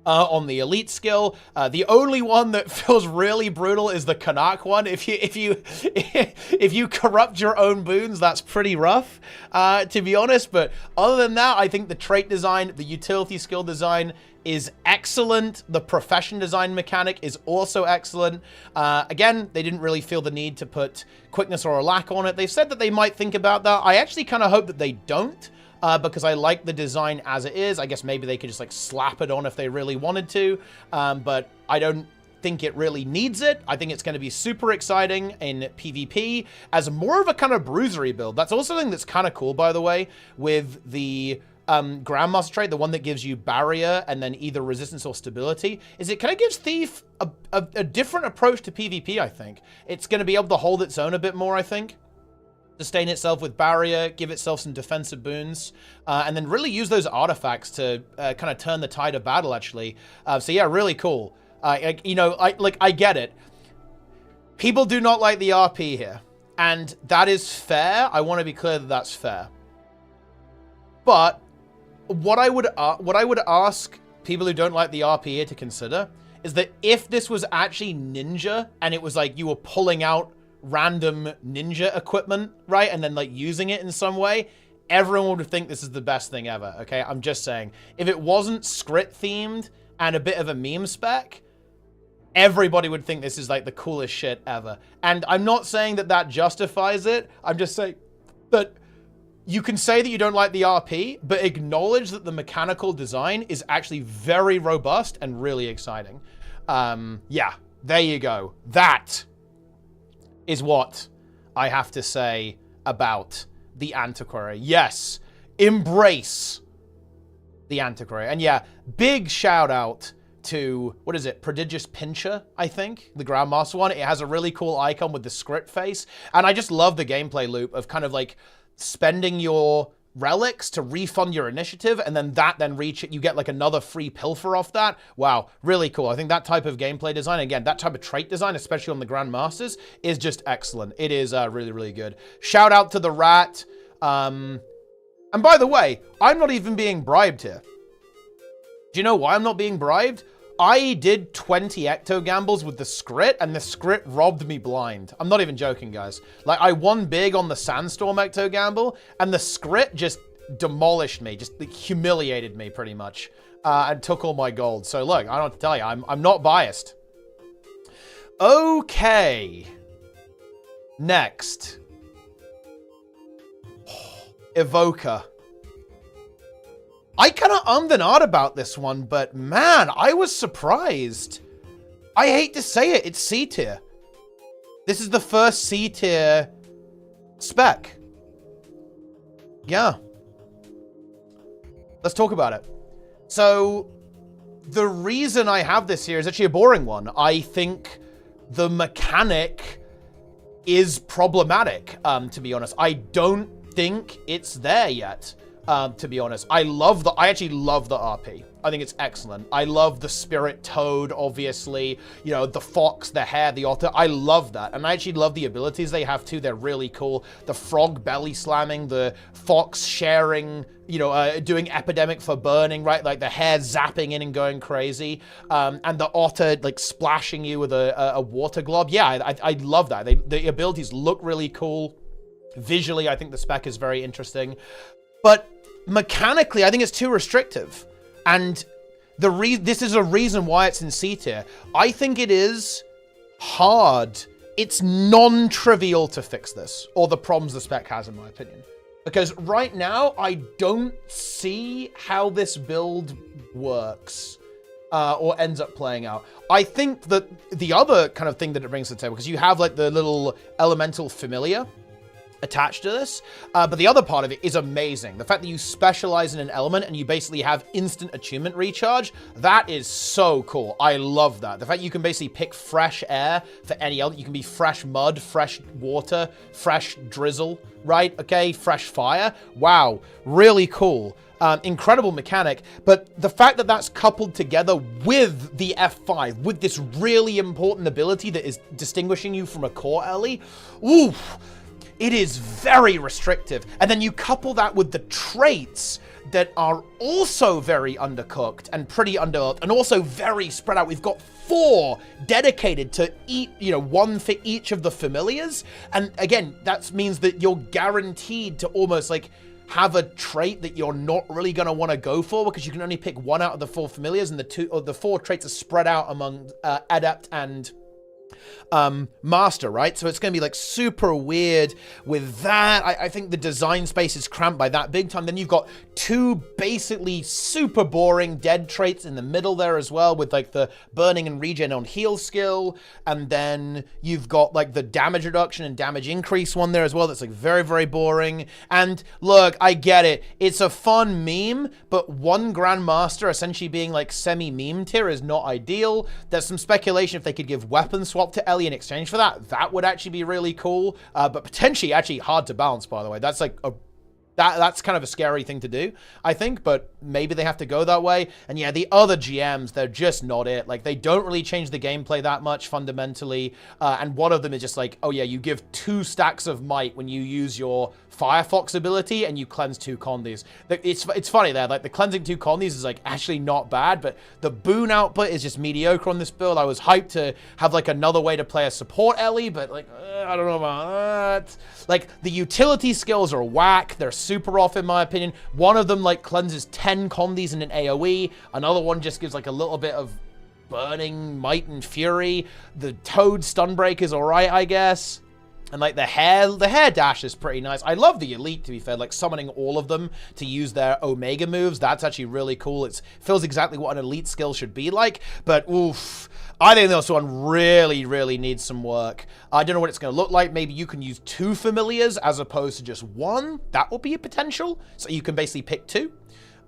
On the elite skill, the only one that feels really brutal is the Canuck one. If you corrupt your own boons, that's pretty rough, to be honest. But other than that, I think the trait design, the utility skill design is excellent. The profession design mechanic is also excellent. Again, they didn't really feel the need to put quickness or a lack on it. They've said that they might think about that. I actually kind of hope that they don't. Because I like the design as it is. I guess maybe they could just like slap it on if they really wanted to, but I don't think it really needs it. I think it's going to be super exciting in PvP as more of a kind of bruisery build. That's also something that's kind of cool, by the way, with the Grandmaster trait, the one that gives you barrier and then either resistance or stability, is it kind of gives Thief a different approach to PvP, I think. It's going to be able to hold its own a bit more, I think. Sustain itself with barrier, give itself some defensive boons, and then really use those artifacts to kind of turn the tide of battle, actually. So yeah, really cool. I get it. People do not like the RP here, and that is fair. I want to be clear that that's fair. But what I would ask people who don't like the RP here to consider is that if this was actually Ninja, and it was like you were pulling out random ninja equipment, right? And then like using it in some way, everyone would think this is the best thing ever, okay? I'm just saying. If it wasn't script themed and a bit of a meme spec, everybody would think this is like the coolest shit ever. And I'm not saying that that justifies it. I'm just saying that you can say that you don't like the RP, but acknowledge that the mechanical design is actually very robust and really exciting. Yeah, there you go. That is what I have to say about the Antiquary. Yes, embrace the Antiquary. And yeah, big shout out to, what is it, Prodigious Pincher, I think, the Grandmaster one. It has a really cool icon with the script face. And I just love the gameplay loop of kind of like spending your relics to refund your initiative, and then you get like another free pilfer off that. Wow, really cool. I think that type of gameplay design, again, that type of trait design, especially on the Grandmasters, is just excellent. It is really, really good. Shout out to the rat. And by the way, I'm not even being bribed here. Do you know why I'm not being bribed? I did 20 ecto gambles with the Scrit, and the Scrit robbed me blind. I'm not even joking, guys. Like, I won big on the Sandstorm ecto gamble, and the Scrit just demolished me, just humiliated me pretty much, and took all my gold. So look, I don't know what to tell you. I'm not biased. Okay. Next. Evoker. I kind of ummed and ahed about this one, but man, I was surprised. I hate to say it, it's C tier. This is the first C tier spec. Yeah. Let's talk about it. So, the reason I have this here is actually a boring one. I think the mechanic is problematic, to be honest. I don't think it's there yet, to be honest. I actually love the RP. I think it's excellent. I love the spirit toad, obviously. You know, the fox, the hare, the otter. I love that. And I actually love the abilities they have too. They're really cool. The frog belly slamming, the fox sharing, you know, doing epidemic for burning, right? Like the hare zapping in and going crazy. And the otter, like, splashing you with a water glob. Yeah, I love that. The abilities look really cool. Visually, I think the spec is very interesting. But mechanically, I think it's too restrictive. And this is a reason why it's in C tier. I think it is hard. It's non-trivial to fix this, or the problems the spec has, in my opinion. Because right now, I don't see how this build works, or ends up playing out. I think that the other kind of thing that it brings to the table, because you have like the little elemental familiar attached to this, but the other part of it is amazing. The fact that you specialize in an element and you basically have instant attunement recharge, that is so cool. I love that. The fact you can basically pick fresh air for any element. You can be fresh mud, fresh water, fresh drizzle, right? Okay, fresh fire. Wow, really cool. Incredible mechanic, but the fact that that's coupled together with the F5, with this really important ability that is distinguishing you from a core Ellie, oof, it is very restrictive. And then you couple that with the traits that are also very undercooked and pretty underupped and also very spread out. We've got 4 dedicated to one for each of the familiars. And again, that means that you're guaranteed to almost like have a trait that you're not really going to want to go for, because you can only pick 1 out of the 4 familiars, and the 4 traits are spread out among adept and master, right? So it's going to be like super weird with that. I think the design space is cramped by that big time. Then you've got 2 basically super boring dead traits in the middle there as well, with like the burning and regen on heal skill. And then you've got like the damage reduction and damage increase one there as well. That's like very, very boring. And look, I get it. It's a fun meme, but 1 Grandmaster essentially being like semi-meme tier is not ideal. There's some speculation if they could give weapon swap to Ellie in exchange for that. That would actually be really cool, but potentially actually hard to balance, by the way. That's like that's kind of a scary thing to do, I think, but maybe they have to go that way. And yeah, the other GMs, they're just not it. Like, they don't really change the gameplay that much fundamentally. And one of them is just like, oh yeah, you give 2 stacks of might when you use your Firefox ability and you cleanse 2 condies. It's funny there, like the cleansing 2 condies is like actually not bad, but the boon output is just mediocre on this build. I was hyped to have like another way to play a support Ellie, but like, I don't know about that. Like, the utility skills are whack. They're super off in my opinion. One of them like cleanses 10 condies in an AoE. Another one just gives like a little bit of burning might and fury. The toad stun break is alright, I guess. And like the hair dash is pretty nice. I love the elite, to be fair, like summoning all of them to use their Omega moves. That's actually really cool. It feels exactly what an elite skill should be like, but oof. I think this one really, really needs some work. I don't know what it's going to look like. Maybe you can use 2 familiars as opposed to just 1. That would be a potential. So you can basically pick 2.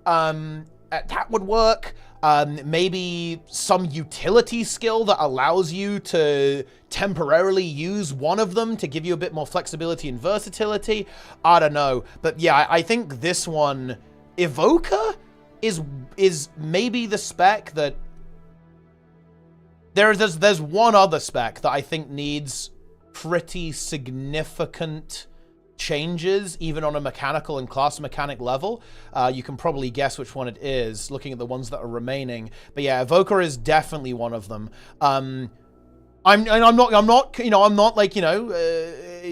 That would work. Maybe some utility skill that allows you to temporarily use one of them to give you a bit more flexibility and versatility. I don't know. But yeah, I think this one, Evoker, is maybe the spec that... There's one other spec that I think needs pretty significant changes, even on a mechanical and class mechanic level. You can probably guess which one it is, looking at the ones that are remaining. But yeah, Evoker is definitely one of them. I'm not like,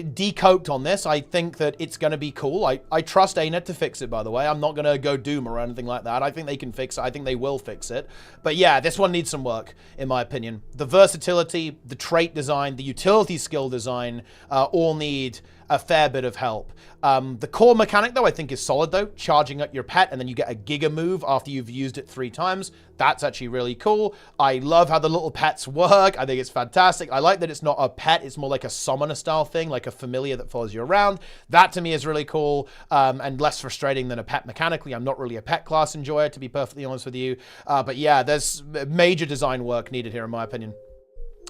decoked on this. I think that it's going to be cool. I trust ArenaNet to fix it, by the way. I'm not going to go Doom or anything like that. I think they can fix it. I think they will fix it. But yeah, this one needs some work, in my opinion. The versatility, the trait design, the utility skill design all need a fair bit of help. The core mechanic, though, I think is solid, though. Charging up your pet, and then you get a giga move after you've used it 3 times. That's actually really cool. I love how the little pets work. I think it's fantastic. I like that it's not a pet. It's more like a summoner-style thing, like a familiar that follows you around. That, to me, is really cool and less frustrating than a pet mechanically. I'm not really a pet class enjoyer, to be perfectly honest with you. But yeah, there's major design work needed here, in my opinion,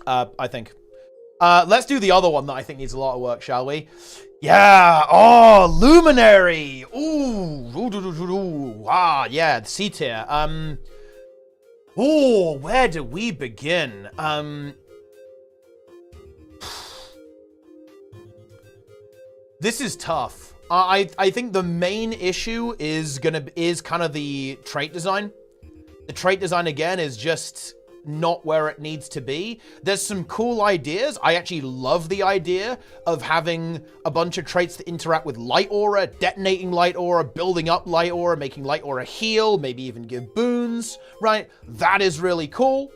I think. Let's do the other one that I think needs a lot of work, shall we? Yeah. Oh, Luminary. Ooh. Ah, yeah. The C tier. Oh, where do we begin? This is tough. I think the main issue is kind of the trait design. The trait design again is just not where it needs to be. There's some cool ideas. I actually love the idea of having a bunch of traits that interact with light aura, detonating light aura, building up light aura, making light aura heal, maybe even give boons, right? That is really cool.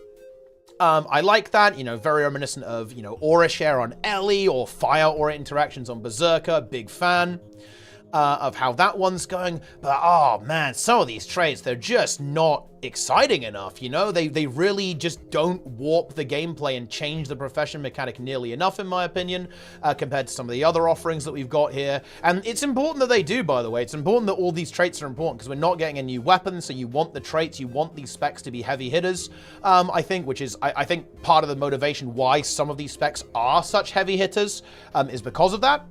I like that, you know, very reminiscent of, you know, aura share on Ellie or fire aura interactions on Berserker. Big fan of how that one's going. But, oh man, some of these traits, they're just not exciting enough, you know? They really just don't warp the gameplay and change the profession mechanic nearly enough, in my opinion, compared to some of the other offerings that we've got here. And it's important that they do, by the way. It's important that all these traits are important because we're not getting a new weapon, so you want the traits, you want these specs to be heavy hitters, I think, which is, I think, part of the motivation why some of these specs are such heavy hitters is because of that.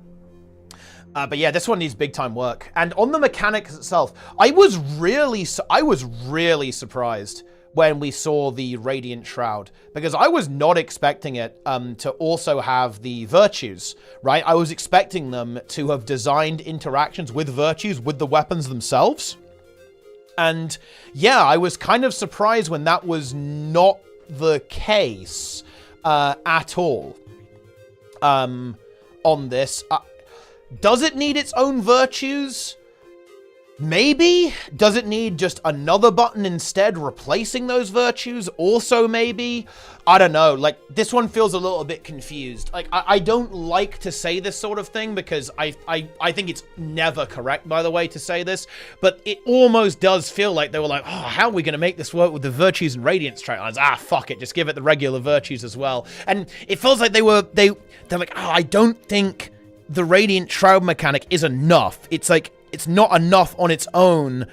But yeah, this one needs big time work. And on the mechanics itself, I was really surprised when we saw the Radiant Shroud, because I was not expecting it to also have the virtues, right? I was expecting them to have designed interactions with virtues with the weapons themselves. And yeah, I was kind of surprised when that was not the case at all on this. Does it need its own virtues? Maybe. Does it need just another button instead replacing those virtues? Also maybe. I don't know. Like, this one feels a little bit confused. Like, I don't like to say this sort of thing because I think it's never correct, by the way, to say this. But it almost does feel like they were like, oh, how are we going to make this work with the virtues and radiance trait lines? Ah, fuck it. Just give it the regular virtues as well. And it feels like they're like, oh, I don't think the Radiant Shroud mechanic is enough. It's like, it's not enough on its own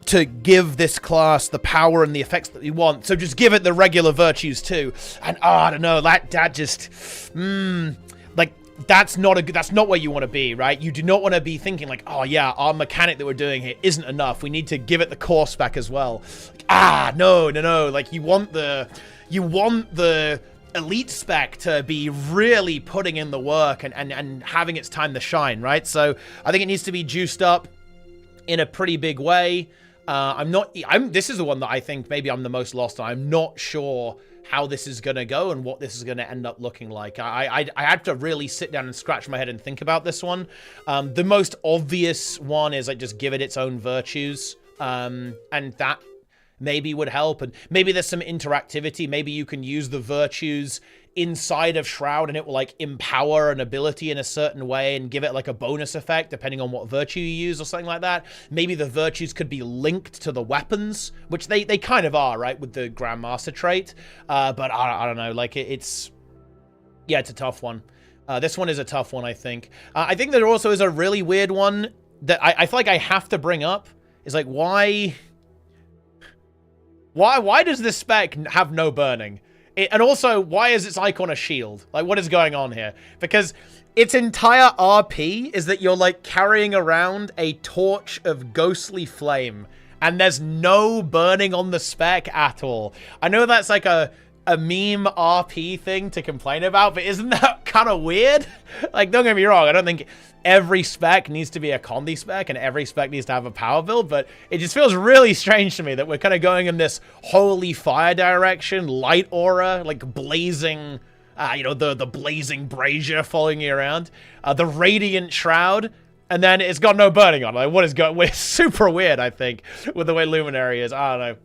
to give this class the power and the effects that we want. So just give it the regular virtues too. And I don't know, that just, like, that's not where you want to be, right? You do not want to be thinking like, oh yeah, our mechanic that we're doing here isn't enough. We need to give it the core spec as well. Like, no. Like, you want the elite spec to be really putting in the work and having its time to shine, right? So I think it needs to be juiced up in a pretty big way. This is the one that I think maybe I'm the most lost on. I'm not sure how this is going to go and what this is going to end up looking like. I had to really sit down and scratch my head and think about this one. The most obvious one is like just give it its own virtues, and that maybe would help. And maybe there's some interactivity. Maybe you can use the virtues inside of Shroud and it will like empower an ability in a certain way and give it like a bonus effect depending on what virtue you use or something like that. Maybe the virtues could be linked to the weapons, which they kind of are, right, with the Grandmaster trait. But I don't know, like it's a tough one. This one is a tough one, I think. I think there also is a really weird one that I feel like I have to bring up. Is like, why does this spec have no burning? And also, why is its icon a shield? Like, what is going on here? Because its entire RP is that you're, like, carrying around a torch of ghostly flame. And there's no burning on the spec at all. I know that's, like, a meme RP thing to complain about, but isn't that kind of weird? Like, don't get me wrong, I don't think every spec needs to be a Condi spec and every spec needs to have a power build, but it just feels really strange to me that we're kind of going in this holy fire direction, light aura, like blazing you know, the blazing brazier following you around, the radiant shroud, and then it's got no burning on. Like, what is going? It's super weird, I think, with the way Luminary is. I don't know.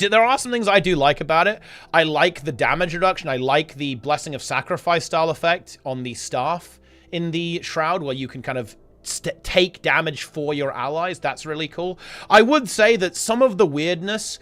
There are some things I do like about it. I like the damage reduction. I like the Blessing of Sacrifice style effect on the staff in the Shroud, where you can kind of take damage for your allies. That's really cool. I would say that some of the weirdness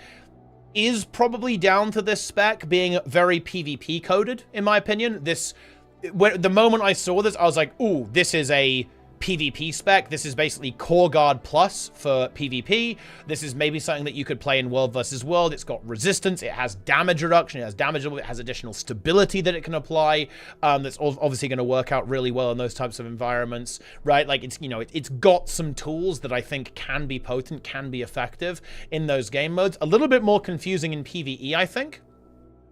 is probably down to this spec being very PvP coded, in my opinion. The moment I saw this, I was like, ooh, this is a PvP spec. This is basically Core Guard Plus for PvP. This is maybe something that you could play in World versus World. It's got resistance. It has damage reduction. It has damage. It has additional stability that it can apply. That's obviously going to work out really well in those types of environments, right? Like, it's, you know, it's got some tools that I think can be potent, can be effective in those game modes. A little bit more confusing in PvE, I think.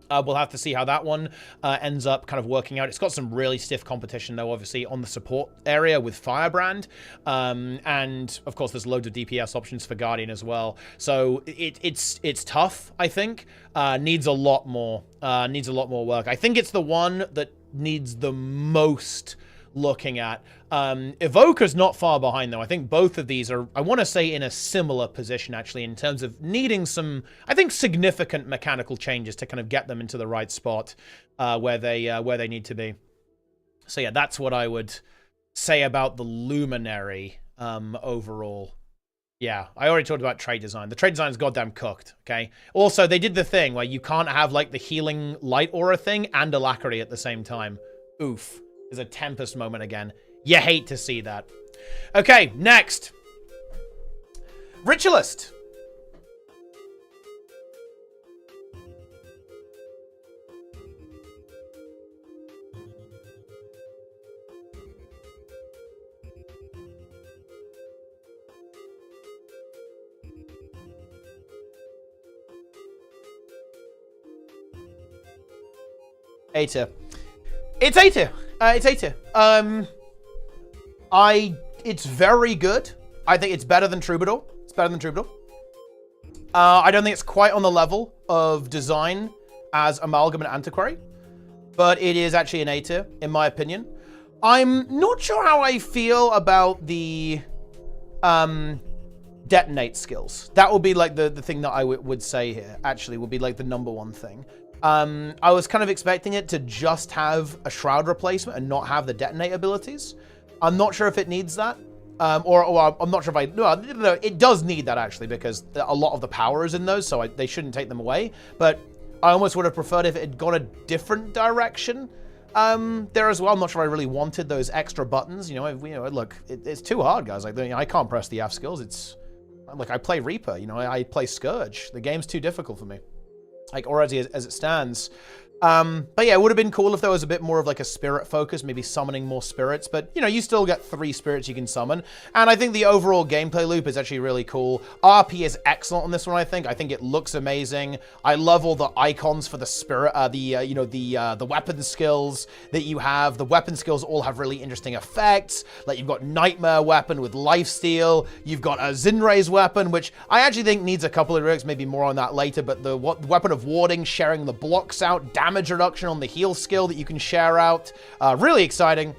We'll have to see how that one ends up kind of working out. It's got some really stiff competition, though, obviously, on the support area with Firebrand. And, of course, there's loads of DPS options for Guardian as well. So it's tough, I think. Needs a lot more work. I think it's the one that needs the most looking at. Evoker's not far behind, though. I think both of these are, I want to say, in a similar position, actually, in terms of needing some, I think, significant mechanical changes to kind of get them into the right spot where they need to be. So yeah, that's what I would say about the Luminary overall. Yeah, I already talked about trade design. The trade design is goddamn cooked, okay? Also, they did the thing where you can't have, like, the healing light aura thing and Alacrity at the same time. Oof. There's a Tempest moment again. You hate to see that. Okay, next. Ritualist. A-tier. It's A-tier. It's A-tier. It's very good. I think it's better than Troubadour. It's better than Troubadour. I don't think it's quite on the level of design as Amalgam and Antiquary, but it is actually an A-tier, in my opinion. I'm not sure how I feel about the detonate skills. That would be like the thing that I would say here, actually, would be like the #1 thing. I was kind of expecting it to just have a Shroud replacement and not have the detonate abilities. I'm not sure if it needs that. Or I'm not sure if no, it does need that, actually, because a lot of the power is in those, so they shouldn't take them away. But I almost would have preferred if it had gone a different direction there as well. I'm not sure I really wanted those extra buttons. You know, look, it's too hard, guys. Like, I can't press the F skills. It's like, I play Reaper, you know, I play Scourge. The game's too difficult for me, like, already as it stands. But yeah, it would have been cool if there was a bit more of like a spirit focus, maybe summoning more spirits, but you know, you still get 3 spirits you can summon. And I think the overall gameplay loop is actually really cool. RP is excellent on this one, I think. I think it looks amazing. I love all the icons for the spirit, the weapon skills that you have. The weapon skills all have really interesting effects. Like, you've got Nightmare weapon with Lifesteal. You've got a Zinre's weapon, which I actually think needs a couple of lyrics, maybe more on that later, but the weapon of warding, sharing the blocks out, damage reduction on the heal skill that you can share out. Really exciting.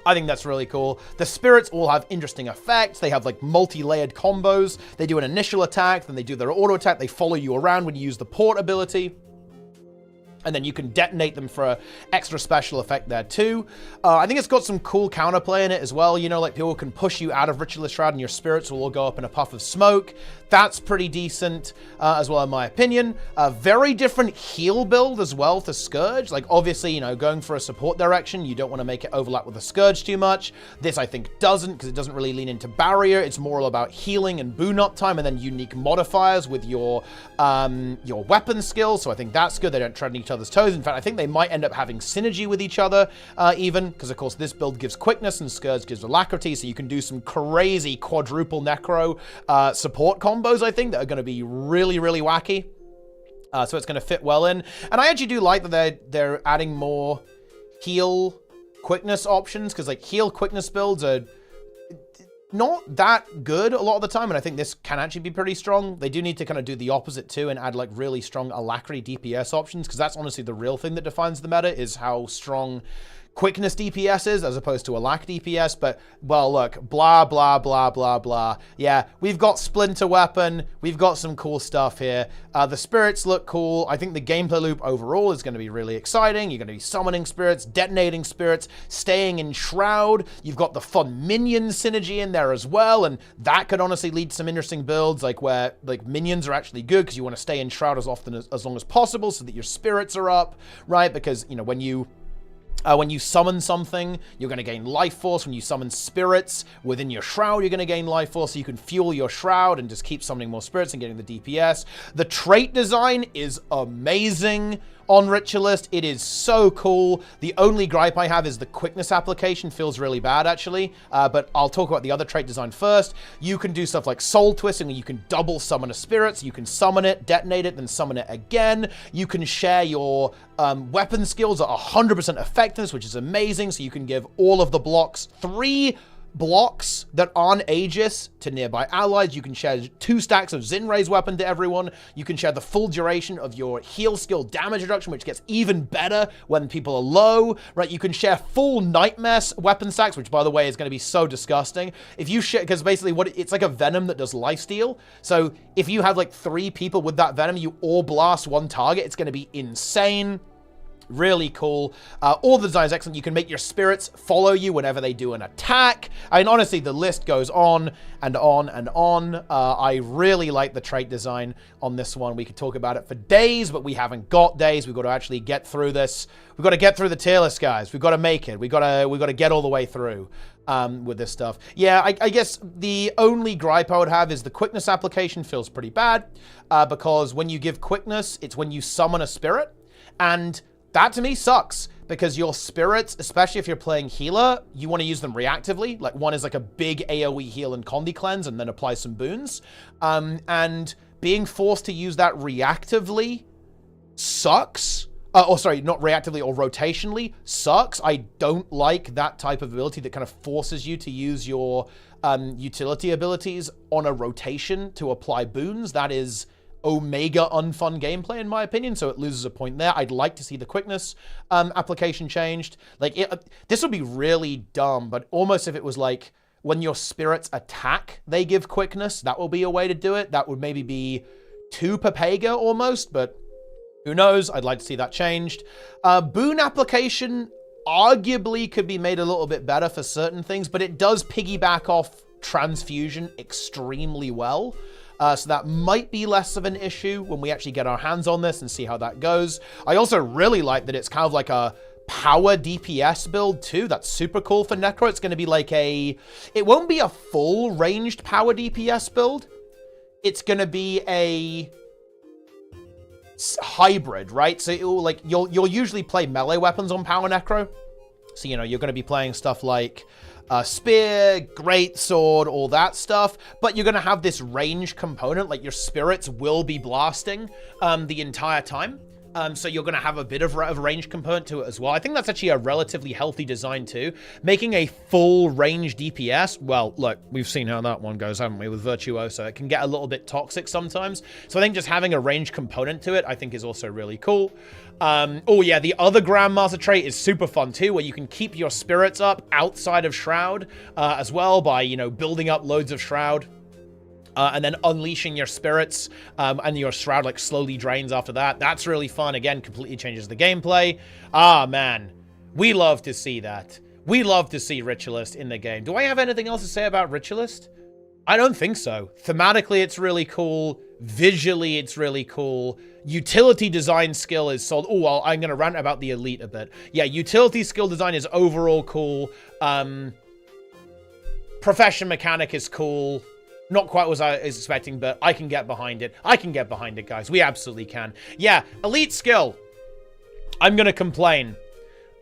I think that's really cool. The spirits all have interesting effects. They have like multi-layered combos. They do an initial attack, then they do their auto attack. They follow you around when you use the port ability. And then you can detonate them for an extra special effect there too. I think it's got some cool counterplay in it as well. You know, like, people can push you out of Ritualist Shroud and your spirits will all go up in a puff of smoke. That's pretty decent as well, in my opinion. A very different heal build as well to Scourge. Like, obviously, you know, going for a support direction, you don't want to make it overlap with the Scourge too much. This, I think, doesn't, because it doesn't really lean into barrier. It's more all about healing and boon up time, and then unique modifiers with your weapon skills. So I think that's good. They don't tread on each other's toes. In fact, I think they might end up having synergy with each other even, because of course this build gives quickness and Scourge gives alacrity, so you can do some crazy quadruple necro support combos, I think, that are going to be really, really wacky. So it's going to fit well in. And I actually do like that they're adding more heal quickness options, because like heal quickness builds are not that good a lot of the time, and I think this can actually be pretty strong. They do need to kind of do the opposite too and add like really strong alacrity DPS options, because that's honestly the real thing that defines the meta, is how strong quickness DPS is as opposed to alac DPS. But, well, look, blah, blah, blah, blah, blah. Yeah, we've got Splinter Weapon. We've got some cool stuff here. The spirits look cool. I think the gameplay loop overall is going to be really exciting. You're going to be summoning spirits, detonating spirits, staying in Shroud. You've got the fun minion synergy in there as well, and that could honestly lead to some interesting builds, like where like minions are actually good because you want to stay in Shroud as long as possible so that your spirits are up, right? Because, you know, when you summon something, you're going to gain life force. When you summon spirits within your Shroud, you're going to gain life force, so you can fuel your Shroud and just keep summoning more spirits and getting the DPS. The trait design is amazing on Ritualist. It is so cool. The only gripe I have is the quickness application feels really bad, actually. But I'll talk about the other trait design first. You can do stuff like soul twisting, where you can double summon a spirit. So you can summon it, detonate it, then summon it again. You can share your weapon skills at 100% effectiveness, which is amazing. So you can give all of the blocks 3 blocks that aren't Aegis to nearby allies. You can share 2 stacks of Zinray's weapon to everyone. You can share the full duration of your heal skill damage reduction, which gets even better when people are low, right? You can share full Nightmare weapon stacks, which, by the way, is going to be so disgusting. If you share, because basically it's like a Venom that does lifesteal. So if you have like 3 people with that Venom, you all blast 1 target, it's going to be insane. Really cool. All the design is excellent. You can make your spirits follow you whenever they do an attack. I mean, honestly, the list goes on and on and on. I really like the trait design on this one. We could talk about it for days, but we haven't got days. We've got to actually get through this. We've got to get through the tier list, guys. We've got to make it. We've got to get all the way through with this stuff. Yeah, I guess the only gripe I would have is the quickness application feels pretty bad because when you give quickness, it's when you summon a spirit, and that to me sucks, because your spirits, especially if you're playing healer, you want to use them reactively. Like, one is like a big AoE heal and Condi cleanse and then apply some boons. And being forced to use that reactively sucks. Or sorry, not reactively or rotationally sucks. I don't like that type of ability that kind of forces you to use your utility abilities on a rotation to apply boons. That is omega unfun gameplay in my opinion, so it loses a point there. I'd like to see the quickness application changed. Like, this would be really dumb, but almost if it was like when your spirits attack, they give quickness. That will be a way to do it. That would maybe be too Papega almost, but who knows? I'd like to see that changed. Boon application arguably could be made a little bit better for certain things, but it does piggyback off transfusion extremely well. So that might be less of an issue when we actually get our hands on this and see how that goes. I also really like that it's kind of like a power DPS build too. That's super cool for Necro. It's going to be like it won't be a full ranged power DPS build. It's going to be a hybrid, right? So you'll usually play melee weapons on power Necro. So, you know, you're going to be playing stuff like spear, greatsword, all that stuff, but you're going to have this range component, like your spirits will be blasting the entire time. So you're going to have a bit of range component to it as well. I think that's actually a relatively healthy design too. Making a full range DPS, well, look, we've seen how that one goes, haven't we, with Virtuoso. It can get a little bit toxic sometimes. So I think just having a range component to it, I think is also really cool. Oh yeah, the other Grandmaster trait is super fun too, where you can keep your spirits up outside of Shroud as well by, you know, building up loads of Shroud. And then unleashing your spirits, and your Shroud like slowly drains after that. That's really fun. Again, completely changes the gameplay. Ah, man. We love to see that. We love to see Ritualist in the game. Do I have anything else to say about Ritualist? I don't think so. Thematically, it's really cool. Visually, it's really cool. Utility design skill is solid. Oh, well, I'm going to rant about the Elite a bit. Yeah, utility skill design is overall cool. Profession mechanic is cool. Not quite what I was expecting, but I can get behind it. I can get behind it, guys. We absolutely can. Yeah, elite skill. I'm going to complain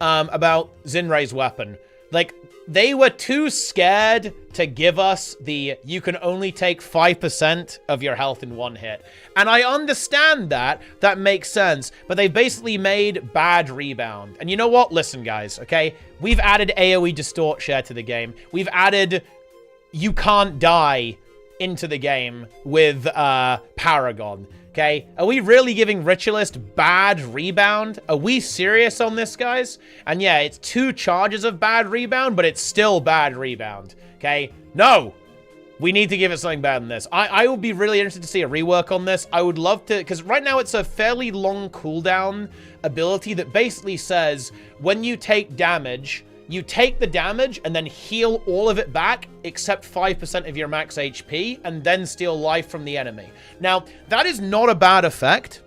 about Zinray's weapon. Like, they were too scared to give us the, you can only take 5% of your health in one hit. And I understand that. That makes sense. But they basically made bad rebound. And you know what? Listen, guys, okay? We've added AoE Distort Share to the game. We've added you can't die into the game with Paragon. Okay, are we really giving Ritualist bad rebound? Are we serious on this, guys? And yeah, it's 2 charges of bad rebound, but it's still bad rebound. Okay, no! We need to give it something better than this. I would be really interested to see a rework on this. I would love to, because right now it's a fairly long cooldown ability that basically says when you take damage, you take the damage and then heal all of it back except 5% of your max HP and then steal life from the enemy. Now, that is not a bad effect,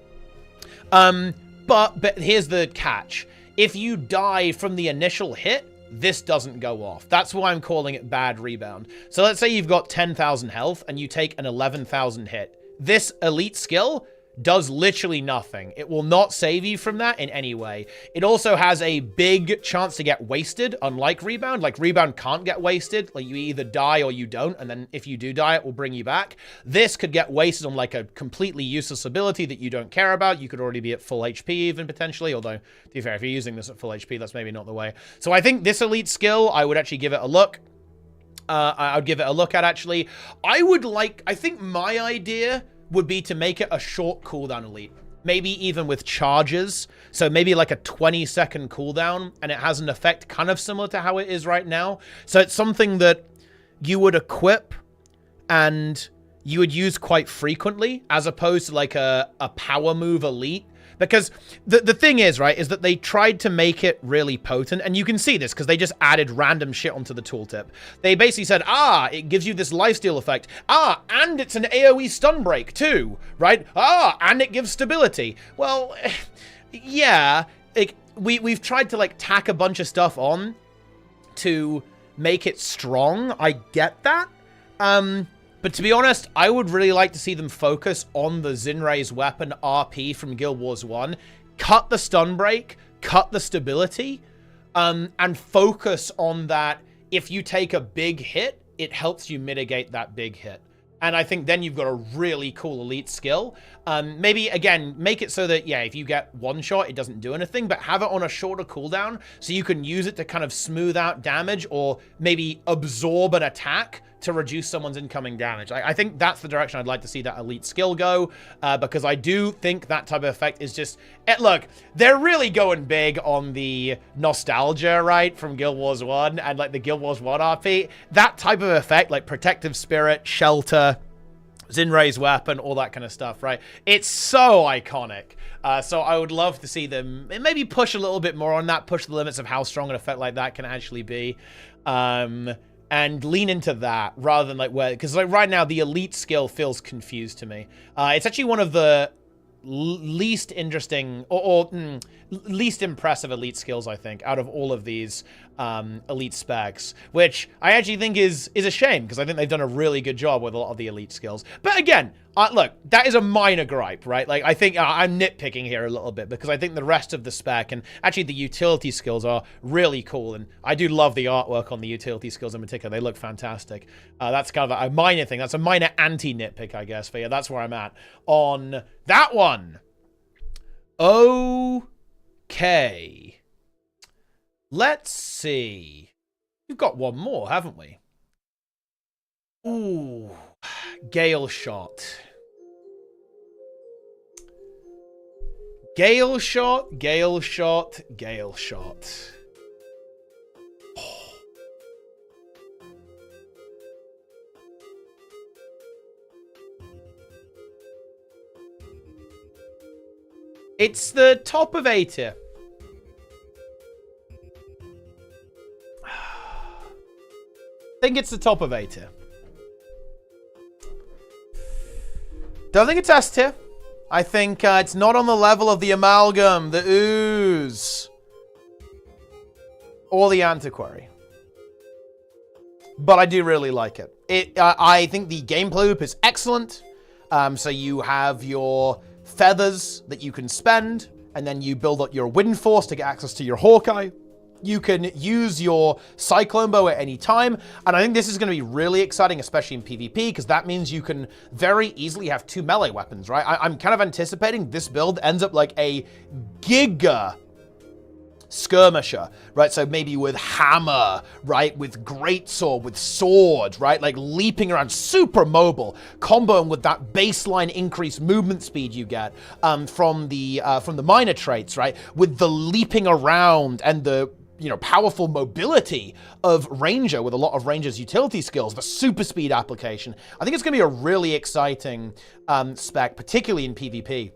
but here's the catch. If you die from the initial hit, this doesn't go off. That's why I'm calling it bad rebound. So let's say you've got 10,000 health and you take an 11,000 hit. This elite skill does literally nothing. It will not save you from that in any way. It also has a big chance to get wasted, unlike Rebound. Like, Rebound can't get wasted. Like, you either die or you don't, and then if you do die, it will bring you back. This could get wasted on, like, a completely useless ability that you don't care about. You could already be at full HP even, potentially, although, to be fair, if you're using this at full HP, that's maybe not the way. So I think this elite skill, I would actually give it a look. I would give it a look at, actually. I think my idea would be to make it a short cooldown elite. Maybe even with charges. So maybe like a 20-second cooldown, and it has an effect kind of similar to how it is right now. So it's something that you would equip and you would use quite frequently, as opposed to like a power move elite. Because the thing is, right, is that they tried to make it really potent, and you can see this because they just added random shit onto the tooltip. They basically said, it gives you this lifesteal effect. And it's an AoE stun break too, right? And it gives stability. Well, yeah, we've tried to like tack a bunch of stuff on to make it strong. I get that. But to be honest, I would really like to see them focus on the Zinray's weapon RP from Guild Wars 1. Cut the stun break, cut the stability, and focus on that. If you take a big hit, it helps you mitigate that big hit. And I think then you've got a really cool elite skill. Maybe, again, make it so that, yeah, if you get one shot, it doesn't do anything, but have it on a shorter cooldown so you can use it to kind of smooth out damage or maybe absorb an attack to reduce someone's incoming damage. I think that's the direction I'd like to see that elite skill go, because I do think that type of effect is just... Look, they're really going big on the nostalgia, right, from Guild Wars 1 and, like, the Guild Wars 1 RP. That type of effect, like Protective Spirit, Shelter, Zinray's weapon, all that kind of stuff, right? It's so iconic. So I would love to see them maybe push a little bit more on that, push the limits of how strong an effect like that can actually be. And lean into that rather than like where, because like right now the elite skill feels confused to me. It's actually one of the least interesting or least impressive elite skills, I think, out of all of these elite specs, which I actually think is a shame because I think they've done a really good job with a lot of the elite skills. But again, look, that is a minor gripe, right? Like, I think I'm nitpicking here a little bit because I think the rest of the spec and actually the utility skills are really cool, and I do love the artwork on the utility skills in particular. They look fantastic. That's kind of a minor thing. That's a minor anti-nitpick, I guess, but yeah, that's where I'm at on that one. Okay. Let's see. We've got one more, haven't we? Ooh. Gale Shot. Gale Shot, Gale Shot, Gale Shot. Oh. It's the top of A tier. I think it's the top of A tier. Don't think it's S tier. I think it's not on the level of the Amalgam, the Ooze, or the Antiquary. But I do really like it. I think the gameplay loop is excellent. So you have your feathers that you can spend, and then you build up your wind force to get access to your Hawkeye. You can use your Cyclone Bow at any time, and I think this is going to be really exciting, especially in PvP, because that means you can very easily have 2 melee weapons, right? I'm kind of anticipating this build ends up like a giga skirmisher, right? So maybe with hammer, right? With greatsword, with sword, right? Like leaping around, super mobile, comboing with that baseline increased movement speed you get from the minor traits, right? With the leaping around and the powerful mobility of Ranger with a lot of Ranger's utility skills, the super speed application. I think it's going to be a really exciting spec, particularly in PvP.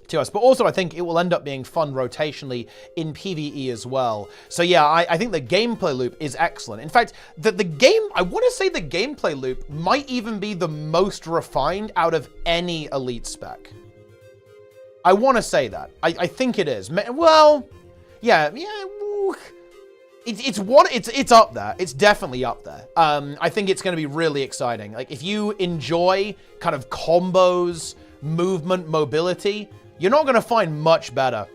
To us, but also I think it will end up being fun rotationally in PvE as well. So yeah, I think the gameplay loop is excellent. In fact, I want to say the gameplay loop might even be the most refined out of any elite spec. I want to say that. I think it is. Well, yeah. It's up there. It's definitely up there. I think it's going to be really exciting. Like if you enjoy kind of combos, movement, mobility, you're not going to find much better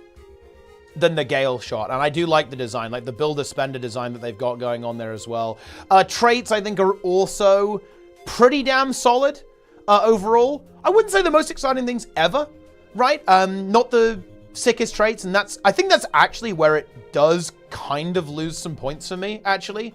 than the Gale shot. And I do like the design, like the builder-spender design that they've got going on there as well. Traits, I think, are also pretty damn solid overall. I wouldn't say the most exciting things ever, right? Not the sickest traits, and I think that's actually where it does kind of lose some points for me, actually,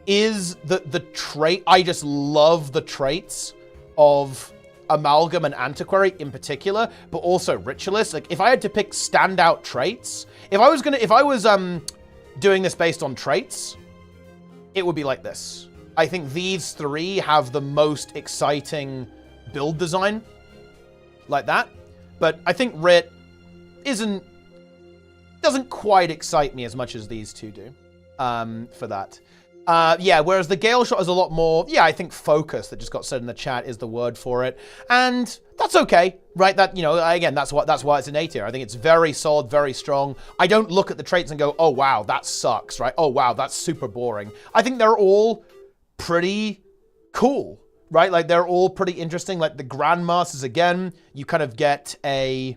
is the trait. I just love the traits of Amalgam and Antiquary in particular, but also Ritualist. Like if I had to pick standout traits, if I was doing this based on traits, it would be like this. I think these three have the most exciting build design like that, but I think Rit doesn't quite excite me as much as these two do for that. Yeah, whereas the Gale shot is a lot more, I think focus, that just got said in the chat, is the word for it. And that's okay, right? That, again, that's why it's an A tier. I think it's very solid, very strong. I don't look at the traits and go, oh, wow, that sucks, right? Oh, wow, that's super boring. I think they're all pretty cool, right? Like, they're all pretty interesting. Like, the Grandmasters, again, you kind of get a...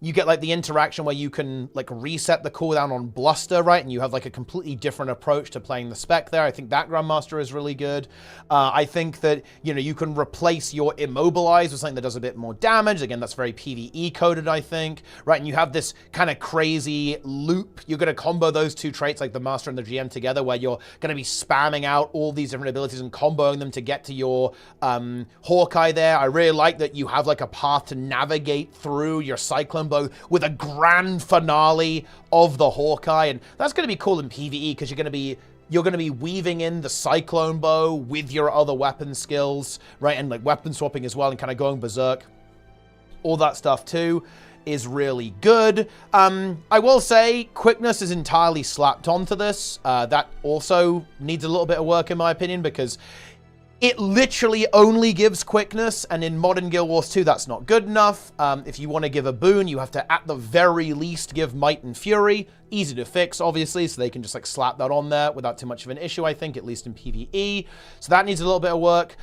you get like the interaction where you can like reset the cooldown on Bluster, right? And you have like a completely different approach to playing the spec there. I think that Grandmaster is really good. I think that, you can replace your Immobilize with something that does a bit more damage. Again, that's very PvE coded, I think, right? And you have this kind of crazy loop. You're going to combo those two traits, like the Master and the GM together, where you're going to be spamming out all these different abilities and comboing them to get to your Hawkeye there. I really like that you have like a path to navigate through your Cyclone Bow with a grand finale of the Hawkeye, and that's going to be cool in PvE because you're going to be weaving in the Cyclone Bow with your other weapon skills, right? And like weapon swapping as well and kind of going berserk. All that stuff too is really good. I will say quickness is entirely slapped onto this. That also needs a little bit of work in my opinion, because it literally only gives quickness, and in modern Guild Wars 2, that's not good enough. If you want to give a boon, you have to, at the very least, give Might and Fury. Easy to fix, obviously, so they can just like slap that on there without too much of an issue, I think, at least in PvE. So that needs a little bit of work.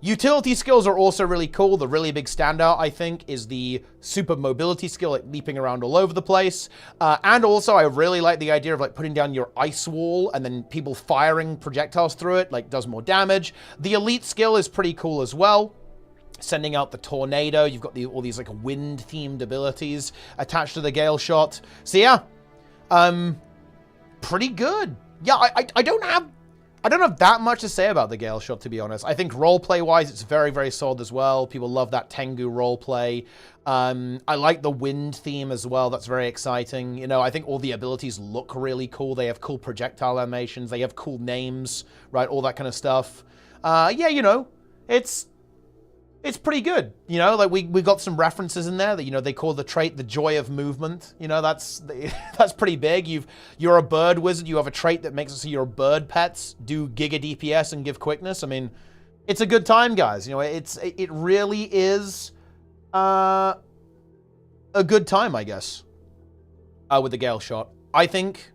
Utility skills are also really cool. The really big standout, I think, is the super mobility skill, like leaping around all over the place. And also, I really like the idea of like putting down your ice wall and then people firing projectiles through it, like does more damage. The elite skill is pretty cool as well. Sending out the tornado. You've got all these like wind-themed abilities attached to the Gale shot. So yeah, pretty good. Yeah, I don't have that much to say about the Gale shot, to be honest. I think roleplay-wise, it's very, very solid as well. People love that Tengu roleplay. I like the wind theme as well. That's very exciting. I think all the abilities look really cool. They have cool projectile animations. They have cool names, right? All that kind of stuff. Yeah, it's pretty good. Like we got some references in there that, they call the trait the joy of movement. That's pretty big. You're a bird wizard. You have a trait that makes it so your bird pets do giga DPS and give quickness. I mean, it's a good time, guys. It really is a good time, I guess, with the Gale shot. I think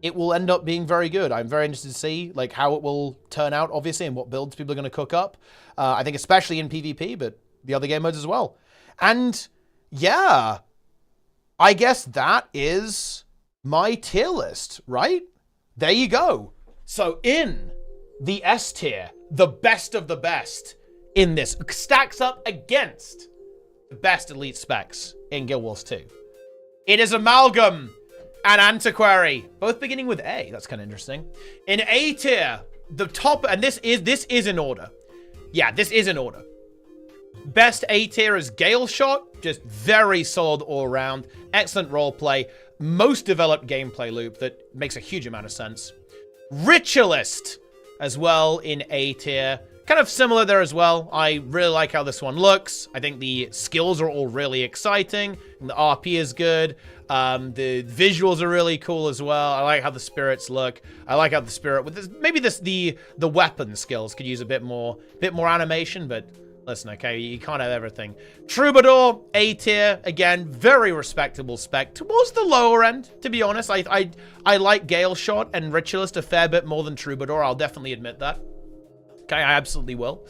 it will end up being very good. I'm very interested to see like how it will turn out, obviously, and what builds people are going to cook up. I think especially in PvP, but the other game modes as well. And yeah, I guess that is my tier list, right? There you go. So in the S tier, the best of the best in this stacks up against the best elite specs in Guild Wars 2. It is Amalgam and Antiquary, both beginning with A. That's kind of interesting. In A tier, the top, and this is in order. Yeah, this is in order. Best A tier is Gale Shot, just very solid all around, excellent roleplay, most developed gameplay loop that makes a huge amount of sense. Ritualist as well in A tier, kind of similar there as well. I really like how this one looks. I think the skills are all really exciting, and the RP is good. The visuals are really cool as well. I like how the spirits look. I like how the spirit with this, maybe the weapon skills could use a bit more animation, but listen, okay, you can't have everything. Troubadour, A tier, again, very respectable spec. Towards the lower end, to be honest. I like Gale Shot and Ritualist a fair bit more than Troubadour. I'll definitely admit that. Okay, I absolutely will.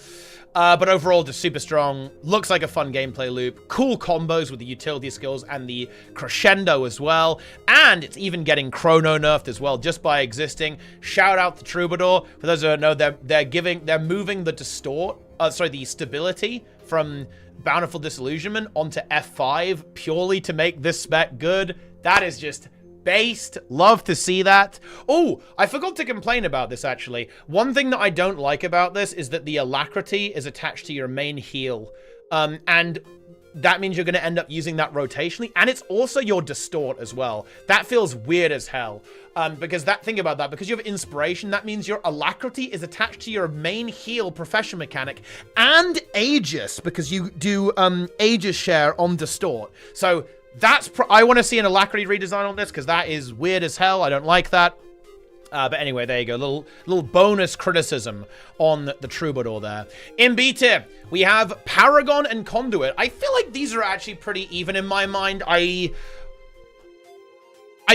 But overall, just super strong. Looks like a fun gameplay loop. Cool combos with the utility skills and the crescendo as well. And it's even getting chrono nerfed as well, just by existing. Shout out to Troubadour. For those who don't know, they're moving the the stability from Bountiful Disillusionment onto F5 purely to make this spec good. That is just based. Love to see that. Oh, I forgot to complain about this, actually. One thing that I don't like about this is that the alacrity is attached to your main heal. And that means you're going to end up using that rotationally. And it's also your distort as well. That feels weird as hell. Think about that. Because you have inspiration, that means your alacrity is attached to your main heal profession mechanic. And Aegis, because you do Aegis share on distort. So I want to see an alacrity redesign on this, because that is weird as hell. I don't like that. But anyway, there you go. Little bonus criticism on the Troubadour there. In B tier, we have Paragon and Conduit. I feel like these are actually pretty even in my mind. I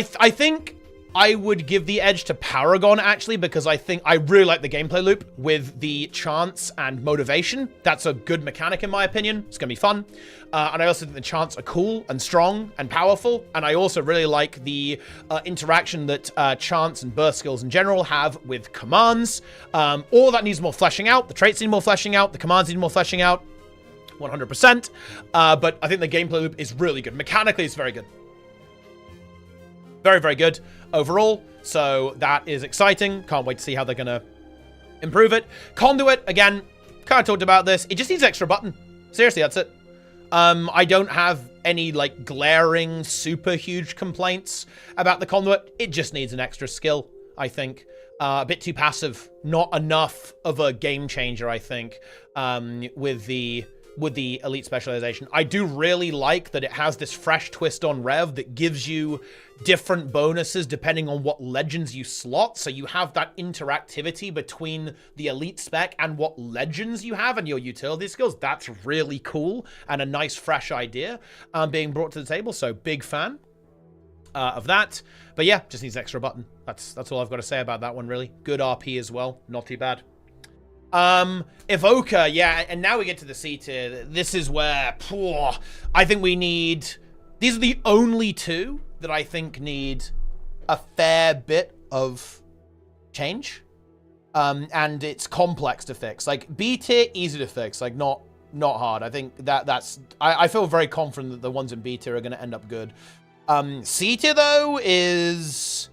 think I would give the edge to Paragon, actually, because I think I really like the gameplay loop with the chance and motivation. That's a good mechanic, in my opinion. It's going to be fun. And I also think the chants are cool and strong and powerful. And I also really like the interaction that chants and burst skills in general have with commands. All that needs more fleshing out. The traits need more fleshing out. The commands need more fleshing out. 100%. But I think the gameplay loop is really good. Mechanically, it's very good. Very, very good overall. So that is exciting. Can't wait to see how they're going to improve it. Conduit, again, kind of talked about this. It just needs an extra button. Seriously, that's it. I don't have any, like, glaring, super huge complaints about the Conduit. It just needs an extra skill, I think. A bit too passive. Not enough of a game changer, I think, with the elite specialization. I do really like that it has this fresh twist on Rev that gives you different bonuses depending on what legends you slot. So you have that interactivity between the elite spec and what legends you have and your utility skills. That's really cool and a nice fresh idea being brought to the table. So big fan of that. But yeah, just needs an extra button. That's all I've got to say about that one, really. Good RP as well. Not too bad. Evoker, yeah, and now we get to the C tier. This is where, I think we need, these are the only two that I think need a fair bit of change. And it's complex to fix. Like, B tier, easy to fix, like, not hard. I think I feel very confident that the ones in B tier are going to end up good. C tier, though, is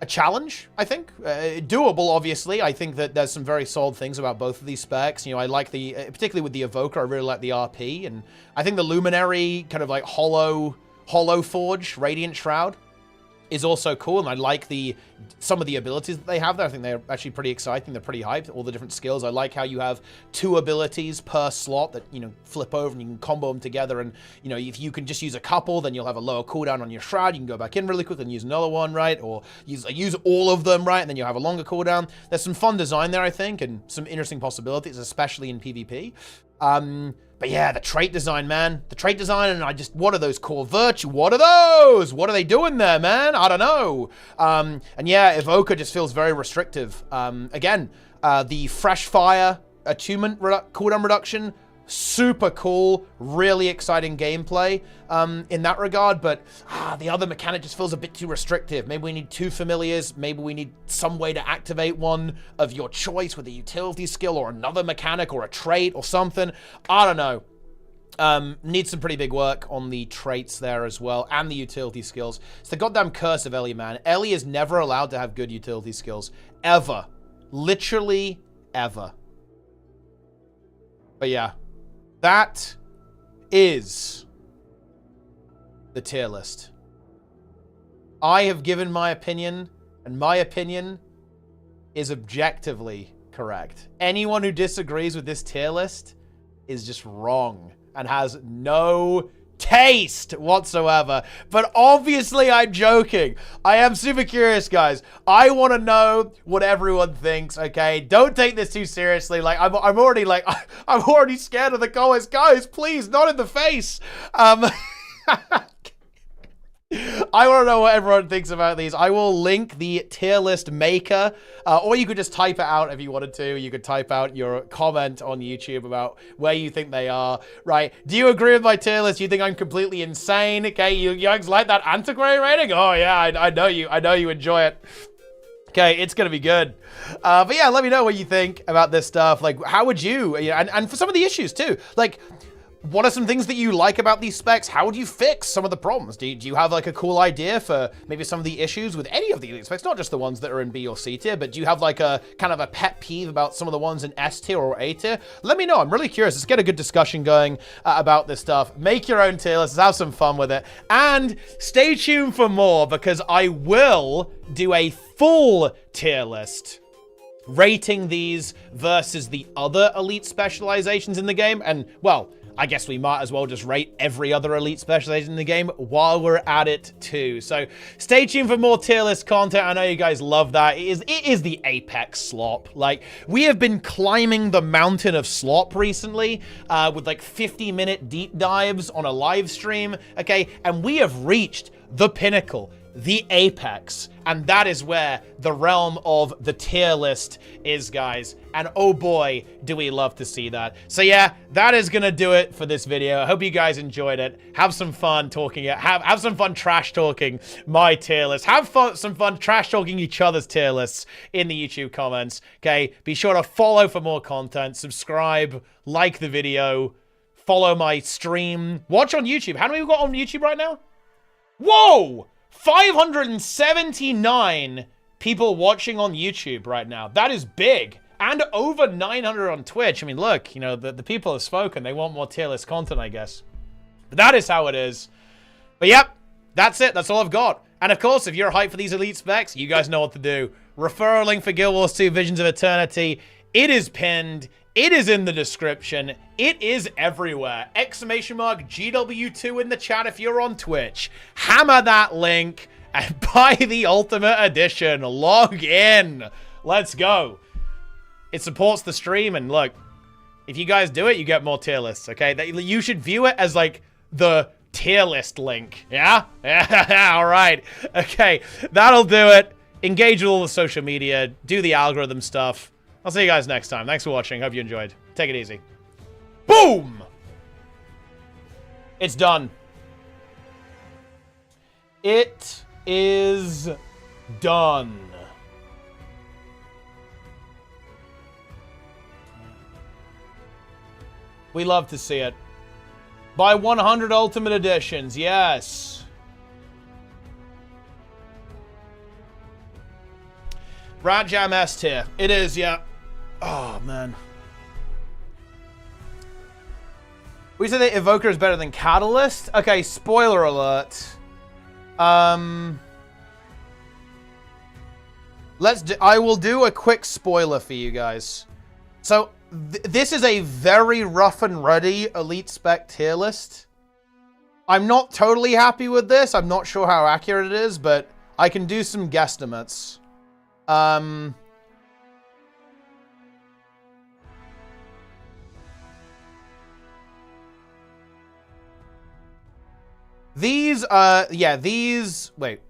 a challenge, I think. Doable, obviously. I think that there's some very solid things about both of these specs. You know, I like particularly with the Evoker, I really like the RP, and I think the Luminary, kind of like Hollow Forge, Radiant Shroud, is also cool, and I like some of the abilities that they have there. I think they're actually pretty exciting. They're pretty hyped, all the different skills. I like how you have 2 abilities per slot that, you know, flip over and you can combo them together. And, you know, if you can just use a couple, then you'll have a lower cooldown on your Shroud. You can go back in really quick and use another one, right? Or use all of them, right? And then you'll have a longer cooldown. There's some fun design there, I think, and some interesting possibilities, especially in PvP. But yeah, the trait design, man. The trait design, and what are those core virtue? What are those? What are they doing there, man? I don't know. And yeah, Evoker just feels very restrictive. Again, the Fresh Fire attunement cooldown reduction, super cool, really exciting gameplay in that regard, but the other mechanic just feels a bit too restrictive. Maybe we need 2 familiars, maybe we need some way to activate one of your choice with a utility skill or another mechanic or a trait or something. I don't know. Needs some pretty big work on the traits there as well, and the utility skills. It's the goddamn curse of Ellie, man. Ellie is never allowed to have good utility skills. Ever. Literally, ever. But yeah. That is the tier list. I have given my opinion, and my opinion is objectively correct. Anyone who disagrees with this tier list is just wrong and has no taste whatsoever. But obviously I'm joking. I am super curious, guys. I want to know what everyone thinks, okay? Don't take this too seriously. Like, I'm already like, I'm already scared of the comments. Guys, please, not in the face. I want to know what everyone thinks about these. I will link the tier list maker, or you could just type it out if you wanted to. You could type out your comment on YouTube about where you think they are, right? Do you agree with my tier list? Do you think I'm completely insane? Okay, you guys like that antiquary rating? Oh yeah, I know you. I know you enjoy it. Okay, it's gonna be good. But yeah, let me know what you think about this stuff. Like, how would you, and for some of the issues too, like, what are some things that you like about these specs? How would you fix some of the problems? Do you have like a cool idea for maybe some of the issues with any of the elite specs? Not just the ones that are in B or C tier, but do you have like a kind of a pet peeve about some of the ones in S tier or A tier? Let me know. I'm really curious. Let's get a good discussion going about this stuff. Make your own tier list. Let's have some fun with it. And stay tuned for more, because I will do a full tier list rating these versus the other elite specializations in the game. And, well, I guess we might as well just rate every other elite specialization in the game while we're at it too. So stay tuned for more tier list content. I know you guys love that. It is the apex slop. Like, we have been climbing the mountain of slop recently with like 50-minute deep dives on a live stream, okay? And we have reached the pinnacle, the apex, and that is where the realm of the tier list is, guys. And oh boy, do we love to see that. So yeah, that is gonna do it for this video. I hope you guys enjoyed it. Have some fun talking it. Have some fun trash talking my tier list. Have some fun trash talking each other's tier lists in the YouTube comments. Okay, be sure to follow for more content. Subscribe, like the video, follow my stream, watch on YouTube. How many we got on YouTube right now? Whoa! 579 people watching on YouTube right now. That is big. And over 900 on Twitch. I mean, look, you know, the people have spoken. They want more tier list content, I guess. But that is how it is. But yep, that's it. That's all I've got. And of course, if you're hyped for these elite specs, you guys know what to do. Referral link for Guild Wars 2 Visions of Eternity. It is pinned. It is in the description. It is everywhere. Exclamation mark GW2 in the chat if you're on Twitch. Hammer that link and buy the Ultimate Edition. Log in. Let's go. It supports the stream, and look, if you guys do it, you get more tier lists, okay? You should view it as like the tier list link. Yeah? Yeah, all right. Okay, that'll do it. Engage with all the social media. Do the algorithm stuff. I'll see you guys next time. Thanks for watching. Hope you enjoyed. Take it easy. Boom! It's done. It is done. We love to see it. Buy 100 Ultimate Editions. Yes. Rat Jam S tier. It is, yeah. Oh, man. We said that Evoker is better than Catalyst? Okay, spoiler alert. I will do a quick spoiler for you guys. So, this is a very rough and ready elite spec tier list. I'm not totally happy with this. I'm not sure how accurate it is, but I can do some guesstimates. Yeah, these, wait,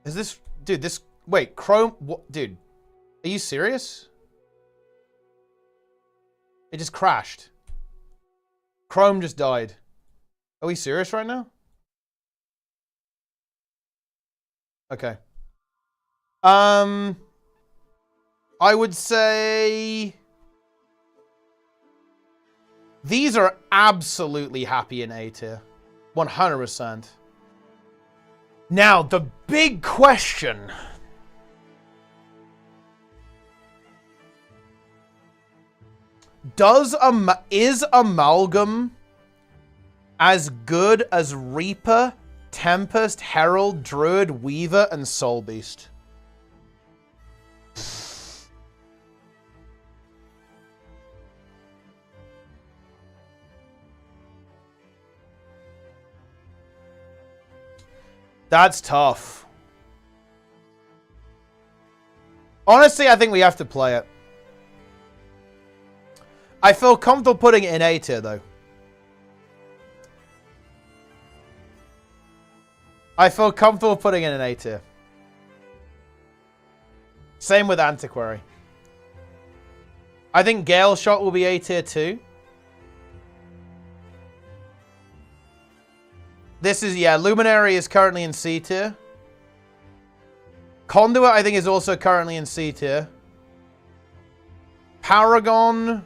is this, dude, this, wait, Chrome, what, dude, are you serious? It just crashed. Chrome just died. Are we serious right now? Okay. I would say These are absolutely happy in A tier. 100%. Now, the big question. Is Amalgam as good as Reaper, Tempest, Herald, Druid, Weaver, and Soul Beast? That's tough. Honestly, I think we have to play it. I feel comfortable putting it in A tier, though. I feel comfortable putting it in A tier. Same with Antiquary. I think Gale Shot will be A tier too. This is, yeah, Luminary is currently in C tier. Conduit, I think, is also currently in C tier. Paragon.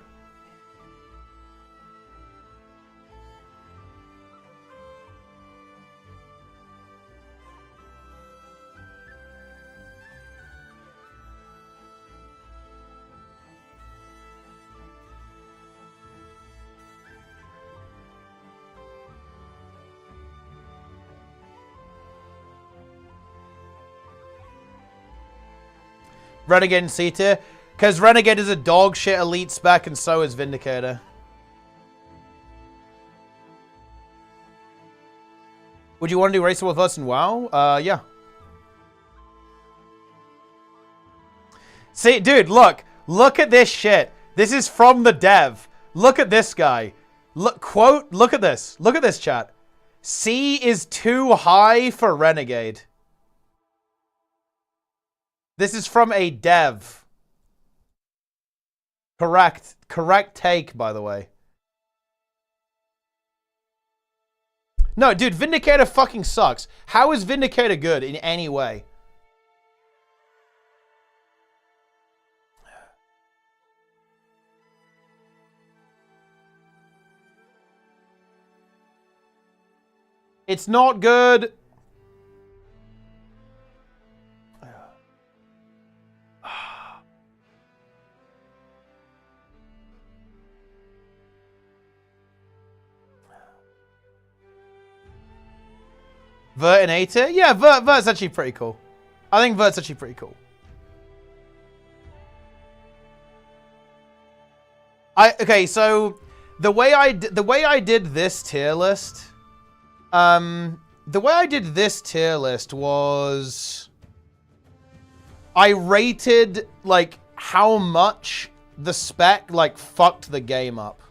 Renegade in C tier. Because Renegade is a dog shit elite spec and so is Vindicator. Would you want to do Racer with us in WoW? Yeah. See, dude, look. Look at this shit. This is from the dev. Look at this guy. Look at this. Look at this, chat. C is too high for Renegade. This is from a dev. Correct. Correct take, by the way. No, dude, Vindicator fucking sucks. How is Vindicator good in any way? It's not good. Vert in A tier? Yeah, Vert's actually pretty cool. I think Vert's actually pretty cool. Okay, so the way I did this tier list, was I rated like how much the spec like fucked the game up.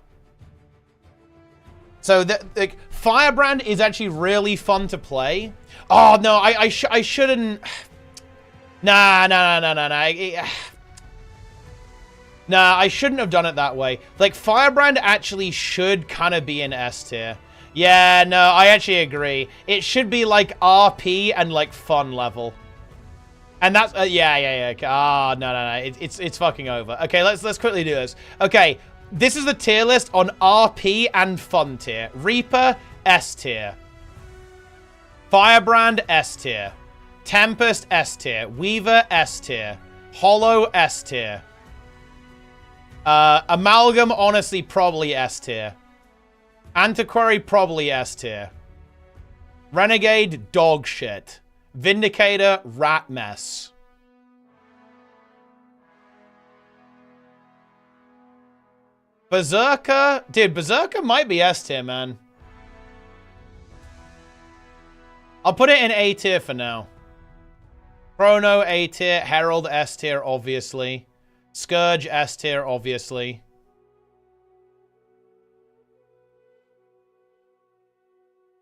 So that like Firebrand is actually really fun to play. Oh no, I shouldn't. Nah. Nah, I shouldn't have done it that way. Like Firebrand actually should kind of be in S tier. Yeah, no, I actually agree. It should be like RP and like fun level. And that's yeah. Ah, no. It's fucking over. Okay, let's quickly do this. Okay. This is the tier list on RP and fun tier. Reaper, S tier. Firebrand, S tier. Tempest, S tier. Weaver, S tier. Hollow, S tier. Amalgam, honestly, probably S tier. Antiquary, probably S tier. Renegade, dog shit. Vindicator, rat mess. Berserker? Dude, Berserker might be S tier, man. I'll put it in A tier for now. Chrono, A tier. Herald, S tier, obviously. Scourge, S tier, obviously.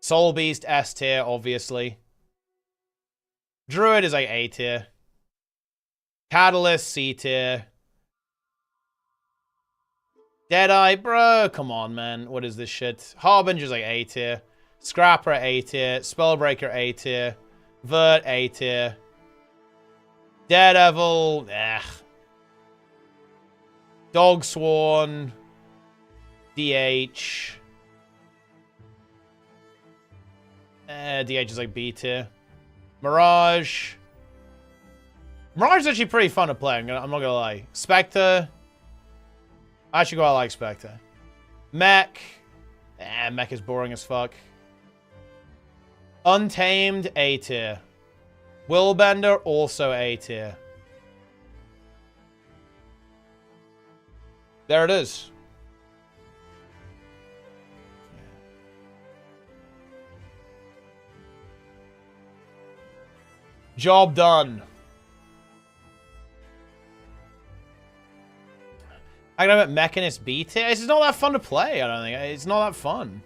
Soul Beast, S tier, obviously. Druid is like A tier. Catalyst, C tier. Deadeye, bro, come on, man. What is this shit? Harbinger's like A tier. Scrapper, A tier. Spellbreaker, A tier. Vert, A tier. Daredevil, Dog Sworn. DH. DH is like B tier. Mirage. Mirage is actually pretty fun to play, I'm not gonna lie. Spectre. I actually quite like Spectre. Mech. Mech is boring as fuck. Untamed, A tier. Willbender, also A tier. There it is. Job done. I got Mechanist B tier. It's not that fun to play, I don't think. It's not that fun.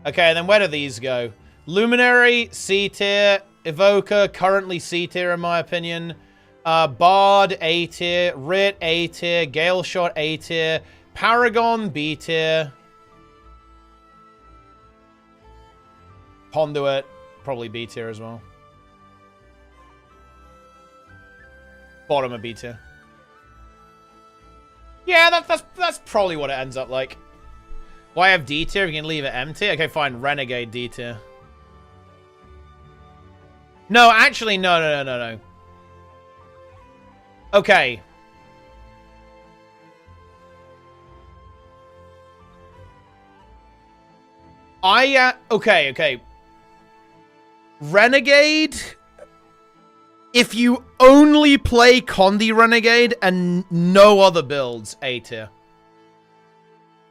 Okay, and then where do these go? Luminary, C tier. Evoker, currently C tier in my opinion. Bard, A tier. Rit, A tier. Gale Shot, A tier. Paragon, B tier. Conduit, probably B tier as well. Bottom of B tier. Yeah, that's probably what it ends up like. Why have D tier? We can leave it M tier. Okay, fine. Renegade D tier. No, actually, no. Okay. Okay. Renegade, if you only play Condi Renegade and no other builds, A tier.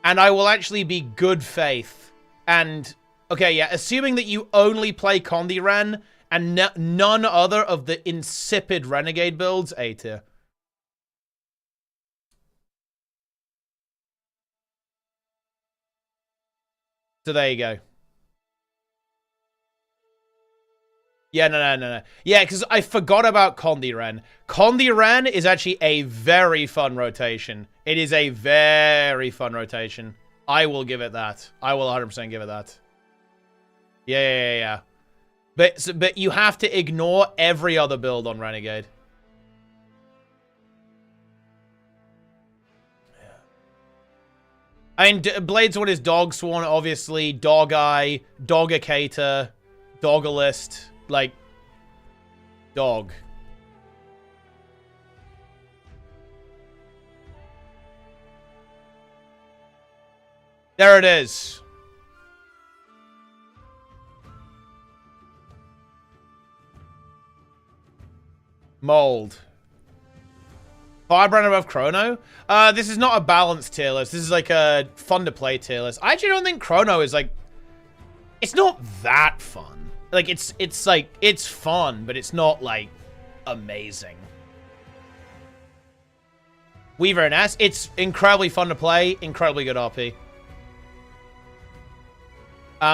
And I will actually be good faith. And, okay, yeah, assuming that you only play Condi Ren and none other of the insipid Renegade builds, A tier. So there you go. Yeah, no. Yeah, because I forgot about Condi Ren. Condi Ren is actually a very fun rotation. It is a very fun rotation. I will give it that. I will 100% give it that. Yeah. But you have to ignore every other build on Renegade. I mean, Blades One is Dog Sworn, obviously. Dog Eye, Dogacator, Dogalist. Like, dog. There it is. Mold. Firebrand above Chrono? This is not a balanced tier list. This is like a fun to play tier list. I actually don't think Chrono is like... It's not that fun. Like, it's like, it's fun, but it's not, like, amazing. Weaver and S, it's incredibly fun to play, incredibly good RP.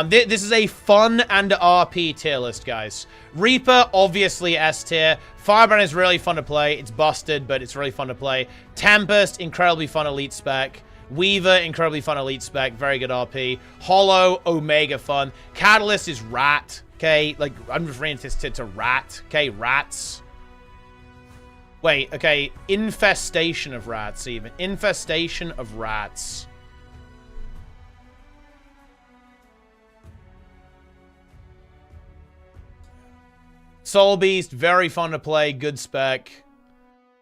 This is a fun and RP tier list, guys. Reaper, obviously S tier. Firebrand is really fun to play. It's busted, but it's really fun to play. Tempest, incredibly fun elite spec. Weaver, incredibly fun elite spec. Very good RP. Hollow, Omega fun. Catalyst is Rat. Okay, like, I'm referring to Rat. Okay, rats. Wait, okay. Infestation of rats, even. Infestation of rats. Soul Beast, very fun to play. Good spec.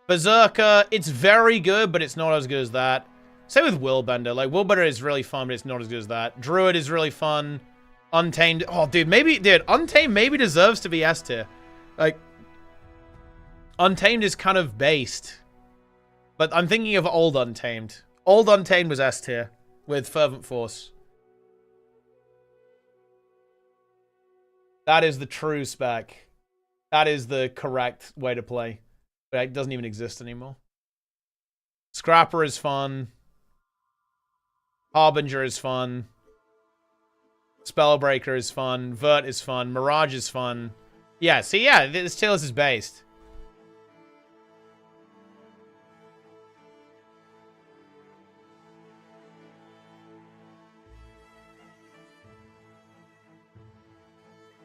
Berserker, it's very good, but it's not as good as that. Same with Willbender. Like, Willbender is really fun, but it's not as good as that. Druid is really fun. Untamed. Oh, dude, Untamed maybe deserves to be S tier. Like, Untamed is kind of based. But I'm thinking of Old Untamed. Old Untamed was S tier with Fervent Force. That is the true spec. That is the correct way to play. But it doesn't even exist anymore. Scrapper is fun. Harbinger is fun. Spellbreaker is fun. Vert is fun. Mirage is fun. Yeah, see, yeah, this tier list is based.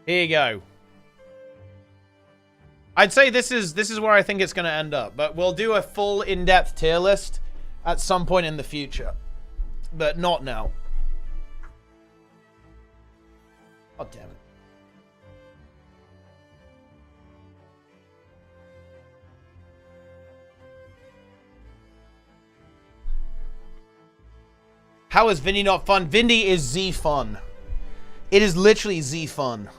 Here you go. I'd say this is where I think it's going to end up, but we'll do a full in-depth tier list at some point in the future, but not now. Oh, damn it. How is Vindy not fun? Vindy is Z fun. It is literally Z fun.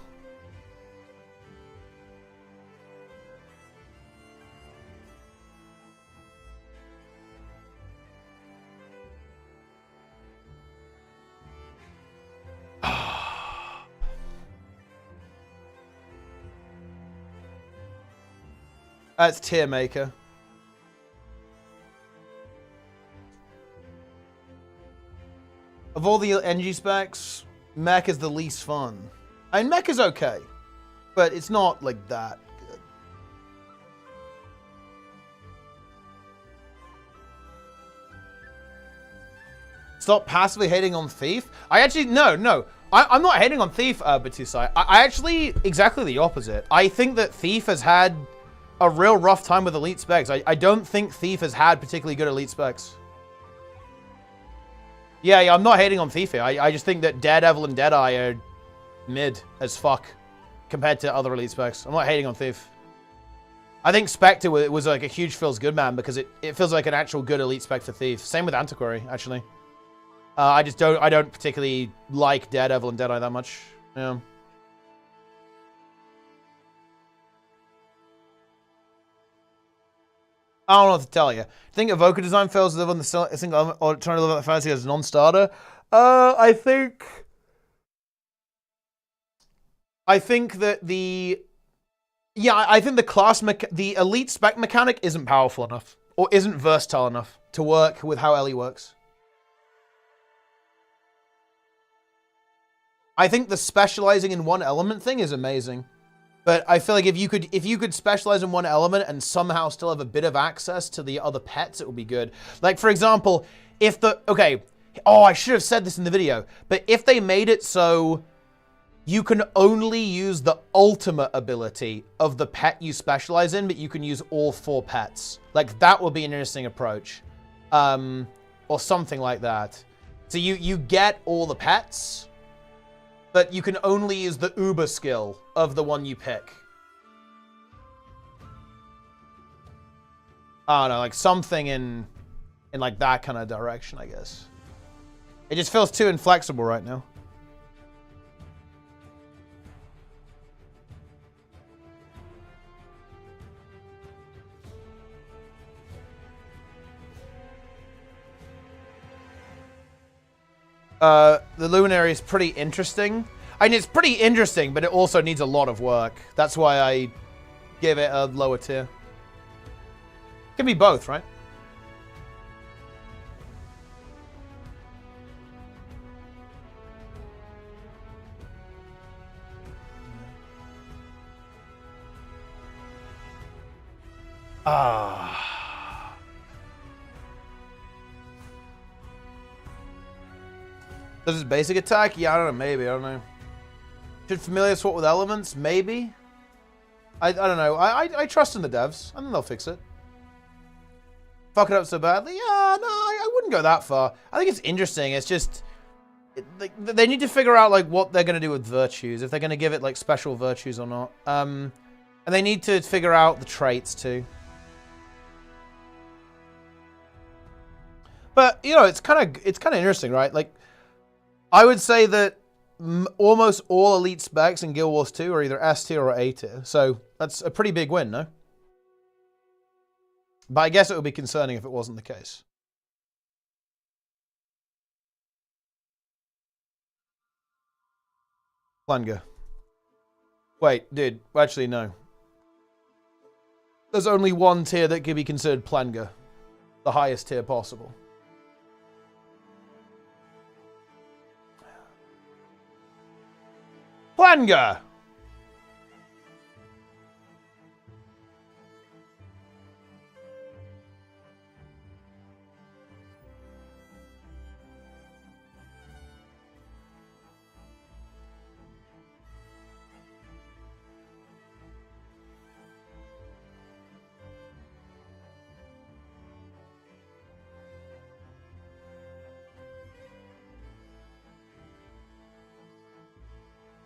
That's tier maker. Of all the NG specs, mech is the least fun. I mean, mech is okay, but it's not like that good. Stop passively hating on Thief. I actually, no. I'm not hating on Thief, Batusai. I actually, exactly the opposite. I think that Thief has had a real rough time with elite specs. I don't think Thief has had particularly good elite specs. Yeah, I'm not hating on Thief here. I just think that Daredevil and Deadeye are mid as fuck compared to other elite specs. I'm not hating on Thief. I think Spectre was like a huge feels good man because it feels like an actual good elite spec for Thief. Same with Antiquary, actually. I don't particularly like Daredevil and Deadeye that much. Yeah. I don't know what to tell you. I think Evoker design fails to live on the single or trying to live on the fantasy as a non-starter. I think that I think the the elite spec mechanic isn't powerful enough or isn't versatile enough to work with how Ellie works. I think the specializing in one element thing is amazing. But I feel like if you could specialize in one element and somehow still have a bit of access to the other pets, it would be good. Like, for example, I should have said this in the video, but if they made it so you can only use the ultimate ability of the pet you specialize in, but you can use all 4 pets. Like, that would be an interesting approach. Or something like that. So you get all the pets, but you can only use the uber skill of the one you pick. I don't know, like something in like that kind of direction, I guess. It just feels too inflexible right now. The Luminary is pretty interesting. I mean, it's pretty interesting, but it also needs a lot of work. That's why I give it a lower tier. Can be both, right? Does his basic attack? Yeah, I don't know. Maybe. I don't know. Should Familiar swap with elements? Maybe. I don't know. I trust in the devs. I think they'll fix it. Fuck it up so badly? Yeah, no, I wouldn't go that far. I think it's interesting. It's just... they need to figure out, like, what they're going to do with virtues. If they're going to give it, like, special virtues or not. And they need to figure out the traits, too. But, you know, it's kind of interesting, right? Like... I would say that almost all elite specs in Guild Wars 2 are either S tier or A tier. So that's a pretty big win, no? But I guess it would be concerning if it wasn't the case. Planger. Wait, dude. Actually, no. There's only one tier that could be considered Planger. The highest tier possible. Planger!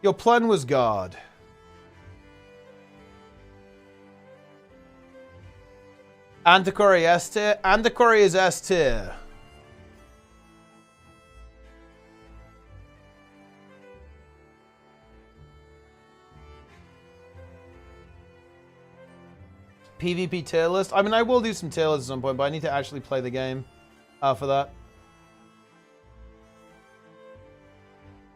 Your plan was guard. Antiquary S tier. Antiquary is S tier. PvP tier list. I mean, I will do some tier lists at some point, but I need to actually play the game for that.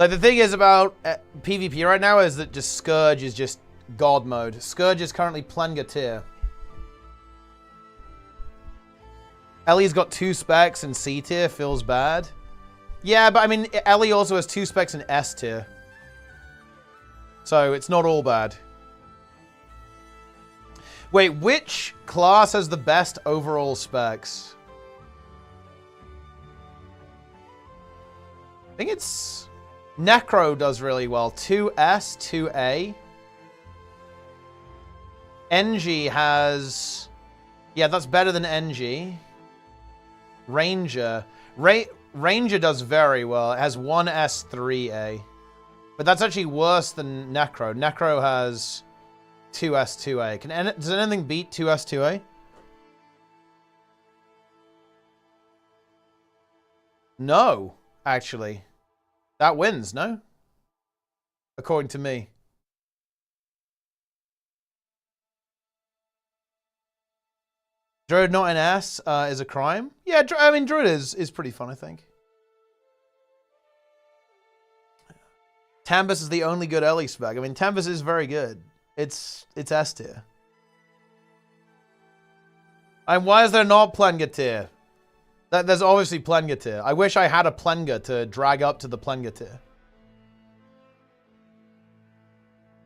Like, the thing is about PvP right now is that just Scourge is just God mode. Scourge is currently Plenga tier. Ellie's got 2 specs in C tier. Feels bad. Yeah, but I mean, Ellie also has 2 specs in S tier. So, it's not all bad. Wait, which class has the best overall specs? I think it's... Necro does really well. 2S, 2A. NG has... Yeah, that's better than NG. Ranger. Ranger does very well. It has 1S, 3A. But that's actually worse than Necro. Necro has 2S, 2A. Does anything beat 2S, 2A? No, actually. That wins, no? According to me. Druid not in S is a crime. Yeah, I mean, Druid is pretty fun, I think. Tambus is the only good Ellie spec. I mean, Tambus is very good. It's S tier. And why is there not Plenga tier? There's obviously Plenga tier. I wish I had a Plenga to drag up to the Plenga tier.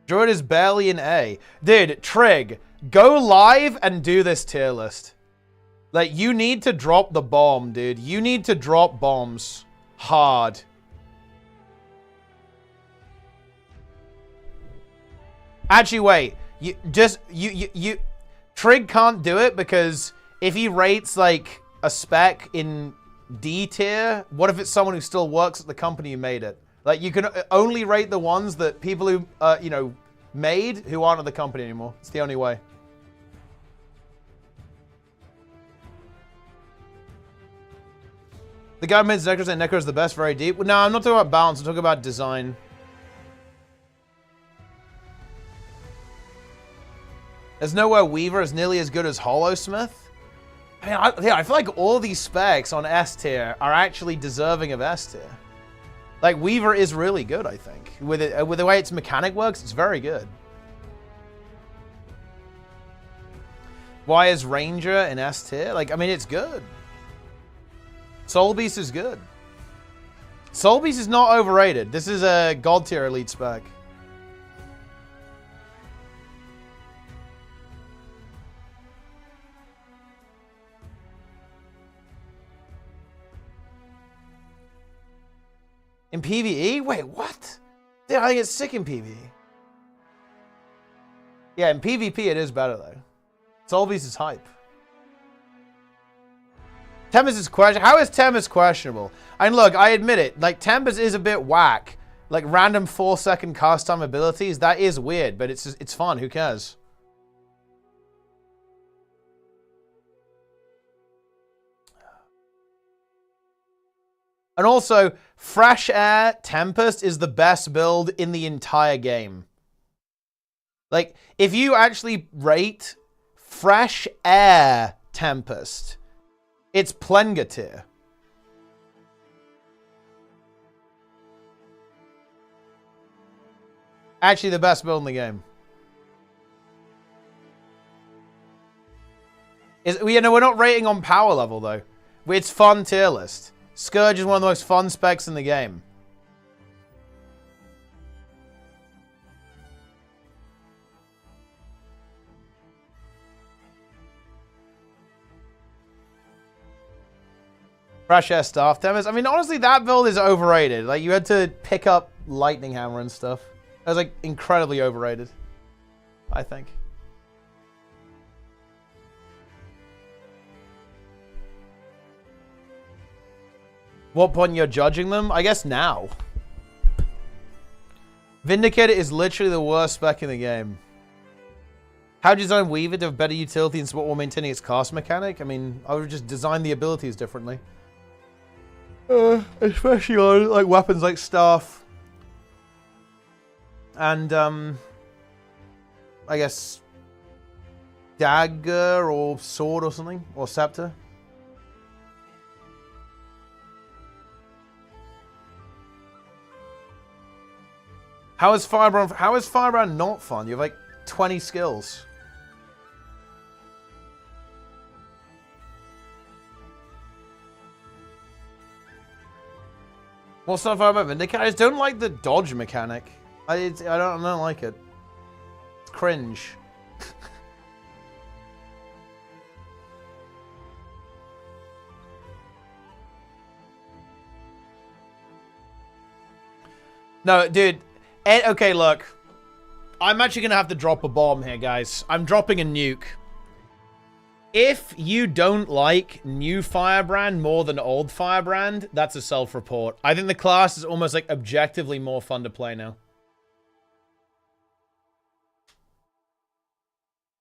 Druid is barely an A. Dude, Trig, go live and do this tier list. Like, you need to drop the bomb, dude. You need to drop bombs. Hard. Actually, wait. Trig can't do it because if he rates, like, a spec in D tier, what if it's someone who still works at the company who made it? Like, you can only rate the ones that people who, you know, made who aren't at the company anymore. It's the only way. The guy who made Necro said Necro is the best, very deep. No, I'm not talking about balance. I'm talking about design. There's nowhere Weaver is nearly as good as Hollowsmith. I mean, I feel like all these specs on S tier are actually deserving of S tier. Like, Weaver is really good, I think. With the way its mechanic works, it's very good. Why is Ranger in S tier? Like, I mean, it's good. Soul Beast is good. Soul Beast is not overrated. This is a God tier elite spec. In PvE? Wait, what? Dude, I think it's sick in PvE. Yeah, in PvP it is better though. Soul Beast is hype. Tempest is questionable. How is Tempest questionable? And look, I admit it. Like, Tempest is a bit whack. Like, random 4-second cast time abilities. That is weird, but it's fun. Who cares? And also, Fresh Air Tempest is the best build in the entire game. Like, if you actually rate Fresh Air Tempest, it's Plenga tier. Actually, the best build in the game. You know, we're not rating on power level, though. It's fun tier list. Scourge is one of the most fun specs in the game. Fresh Air Staff Tempest. I mean, honestly, that build is overrated. Like, you had to pick up Lightning Hammer and stuff. That was, like, incredibly overrated, I think. What point you're judging them? I guess now. Vindicator is literally the worst spec in the game. How do you design Weaver to have better utility and support while maintaining its cast mechanic? I mean, I would just design the abilities differently. Especially on like weapons like staff. And I guess dagger or sword or something. Or scepter. How is Firebrand not fun? You have like 20 skills. What's not fun about Vindicator? I just don't like the dodge mechanic. I don't like it. It's cringe. No, dude. Okay, look. I'm actually going to have to drop a bomb here, guys. I'm dropping a nuke. If you don't like new Firebrand more than old Firebrand, that's a self-report. I think the class is almost like objectively more fun to play now.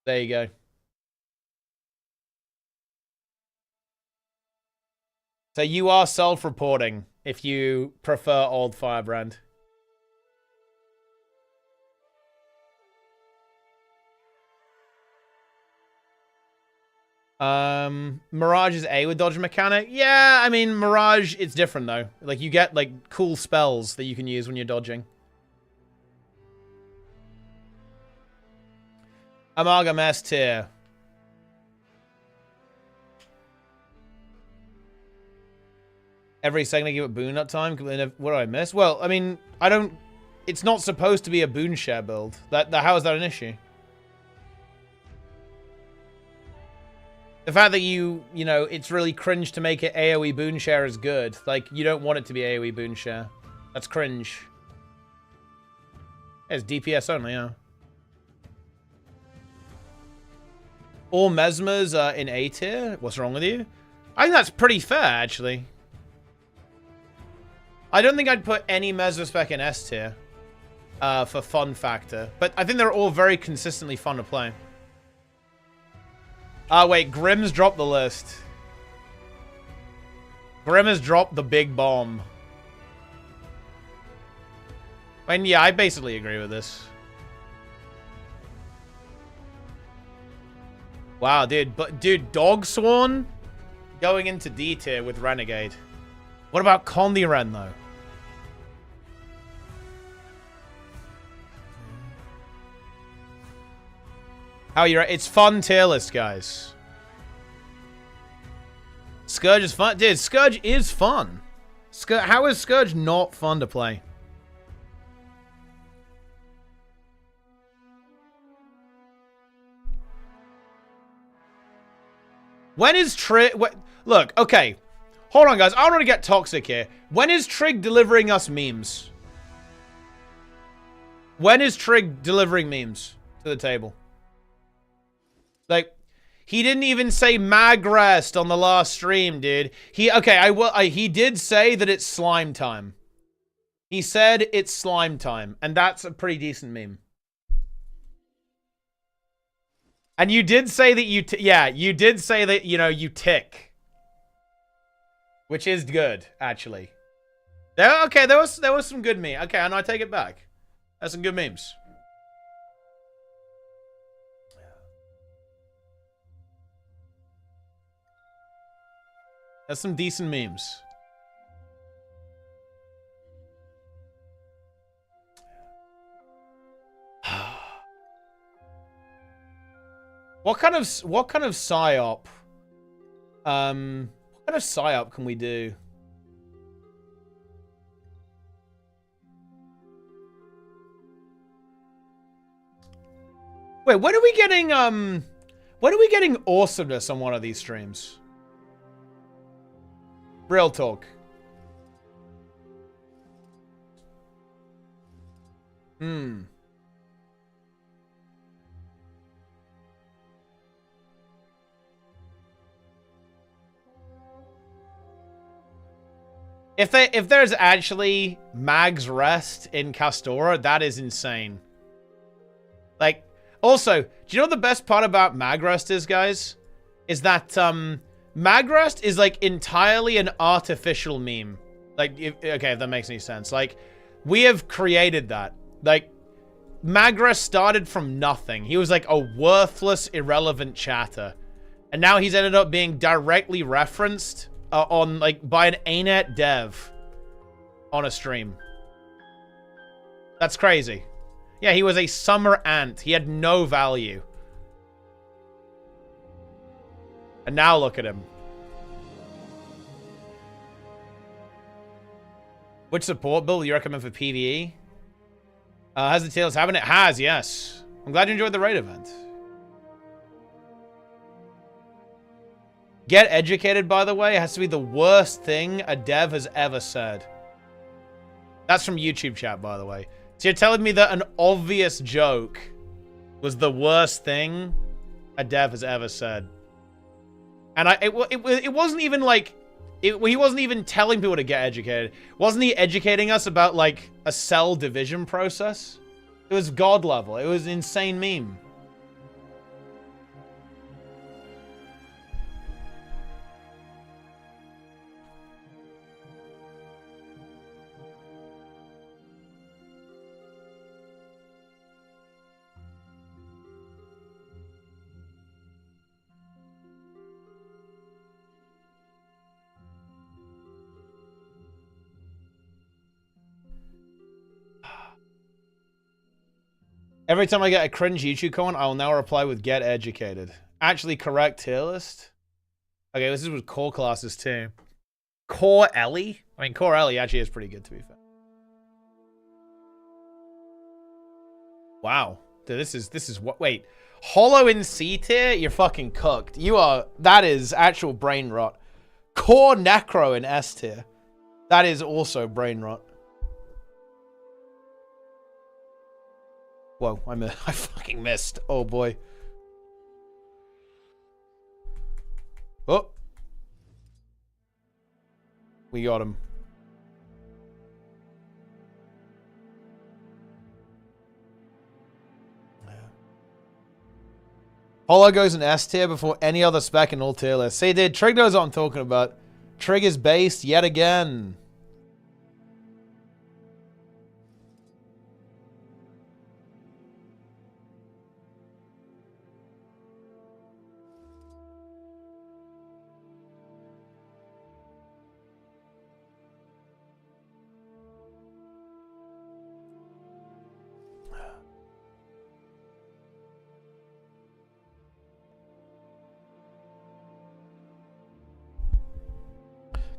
There you go. So you are self-reporting if you prefer old Firebrand. Mirage is A with dodge mechanic. Yeah, I mean, Mirage, it's different though. Like, you get, like, cool spells that you can use when you're dodging. Amalgam S tier. Every second I give it boon up time. What do I miss? Well, I mean, I don't... It's not supposed to be a boon share build. How is that an issue? The fact that you know, it's really cringe to make it AoE boon share is good. Like, you don't want it to be AoE boon share. That's cringe. It's DPS only, yeah. All Mesmers are in A tier? What's wrong with you? I think that's pretty fair, actually. I don't think I'd put any Mesmer spec in S tier for fun factor. But I think they're all very consistently fun to play. Wait, Grimm's dropped the list. Grimm has dropped the big bomb. I mean, yeah, I basically agree with this. Wow, dude. But, dude, Dog Sworn going into D tier with Renegade. What about Condi Ren, though? How you? It's fun tier list, guys. Scourge is fun. Dude, Scourge is fun. How is Scourge not fun to play? When is Trig... Look, okay. Hold on, guys. I don't want to get toxic here. When is Trig delivering us memes? When is Trig delivering memes to the table? Like, he didn't even say Magrest on the last stream, dude. He did say that it's slime time. He said it's slime time, and that's a pretty decent meme. And you did say that you did say that, you know, you tick. Which is good, actually. There was some good meme. Okay, and I take it back. That's some good memes. That's some decent memes. What kind of psyop? What kind of psyop can we do? Wait, when are we getting awesomeness on one of these streams? Real talk. If there's actually Mag's Rest in Castora, that is insane. Like, also, do you know what the best part about Mag Rest is, guys? Is that Mag Rest is like entirely an artificial meme. Like, okay, if that makes any sense. Like, we have created that. Like, Mag Rest started from nothing. He was like a worthless, irrelevant chatter. And now he's ended up being directly referenced on, like, by an ArenaNet dev on a stream. That's crazy. Yeah, he was a summer ant. He had no value. And now look at him. Which support build do you recommend for PvE? Has the Tails haven't? It has, yes. I'm glad you enjoyed the raid event. Get educated, by the way, has to be the worst thing a dev has ever said. That's from YouTube chat, by the way. So you're telling me that an obvious joke was the worst thing a dev has ever said. And it wasn't even like... he wasn't even telling people to get educated. Wasn't he educating us about, like, a cell division process? It was god level. It was an insane meme. Every time I get a cringe YouTube comment, I will now reply with get educated. Actually correct tier list. Okay, this is with core classes too. Core Ellie? I mean, Core Ellie actually is pretty good, to be fair. Wow. Dude, this is what, wait. Hollow in C tier? You're fucking cooked. You are, that is actual brain rot. Core Necro in S tier. That is also brain rot. Whoa, I fucking missed. Oh boy. Oh. We got him. Hollow goes in S tier before any other spec in all tier lists. See, dude, Trig knows what I'm talking about. Trig is based yet again.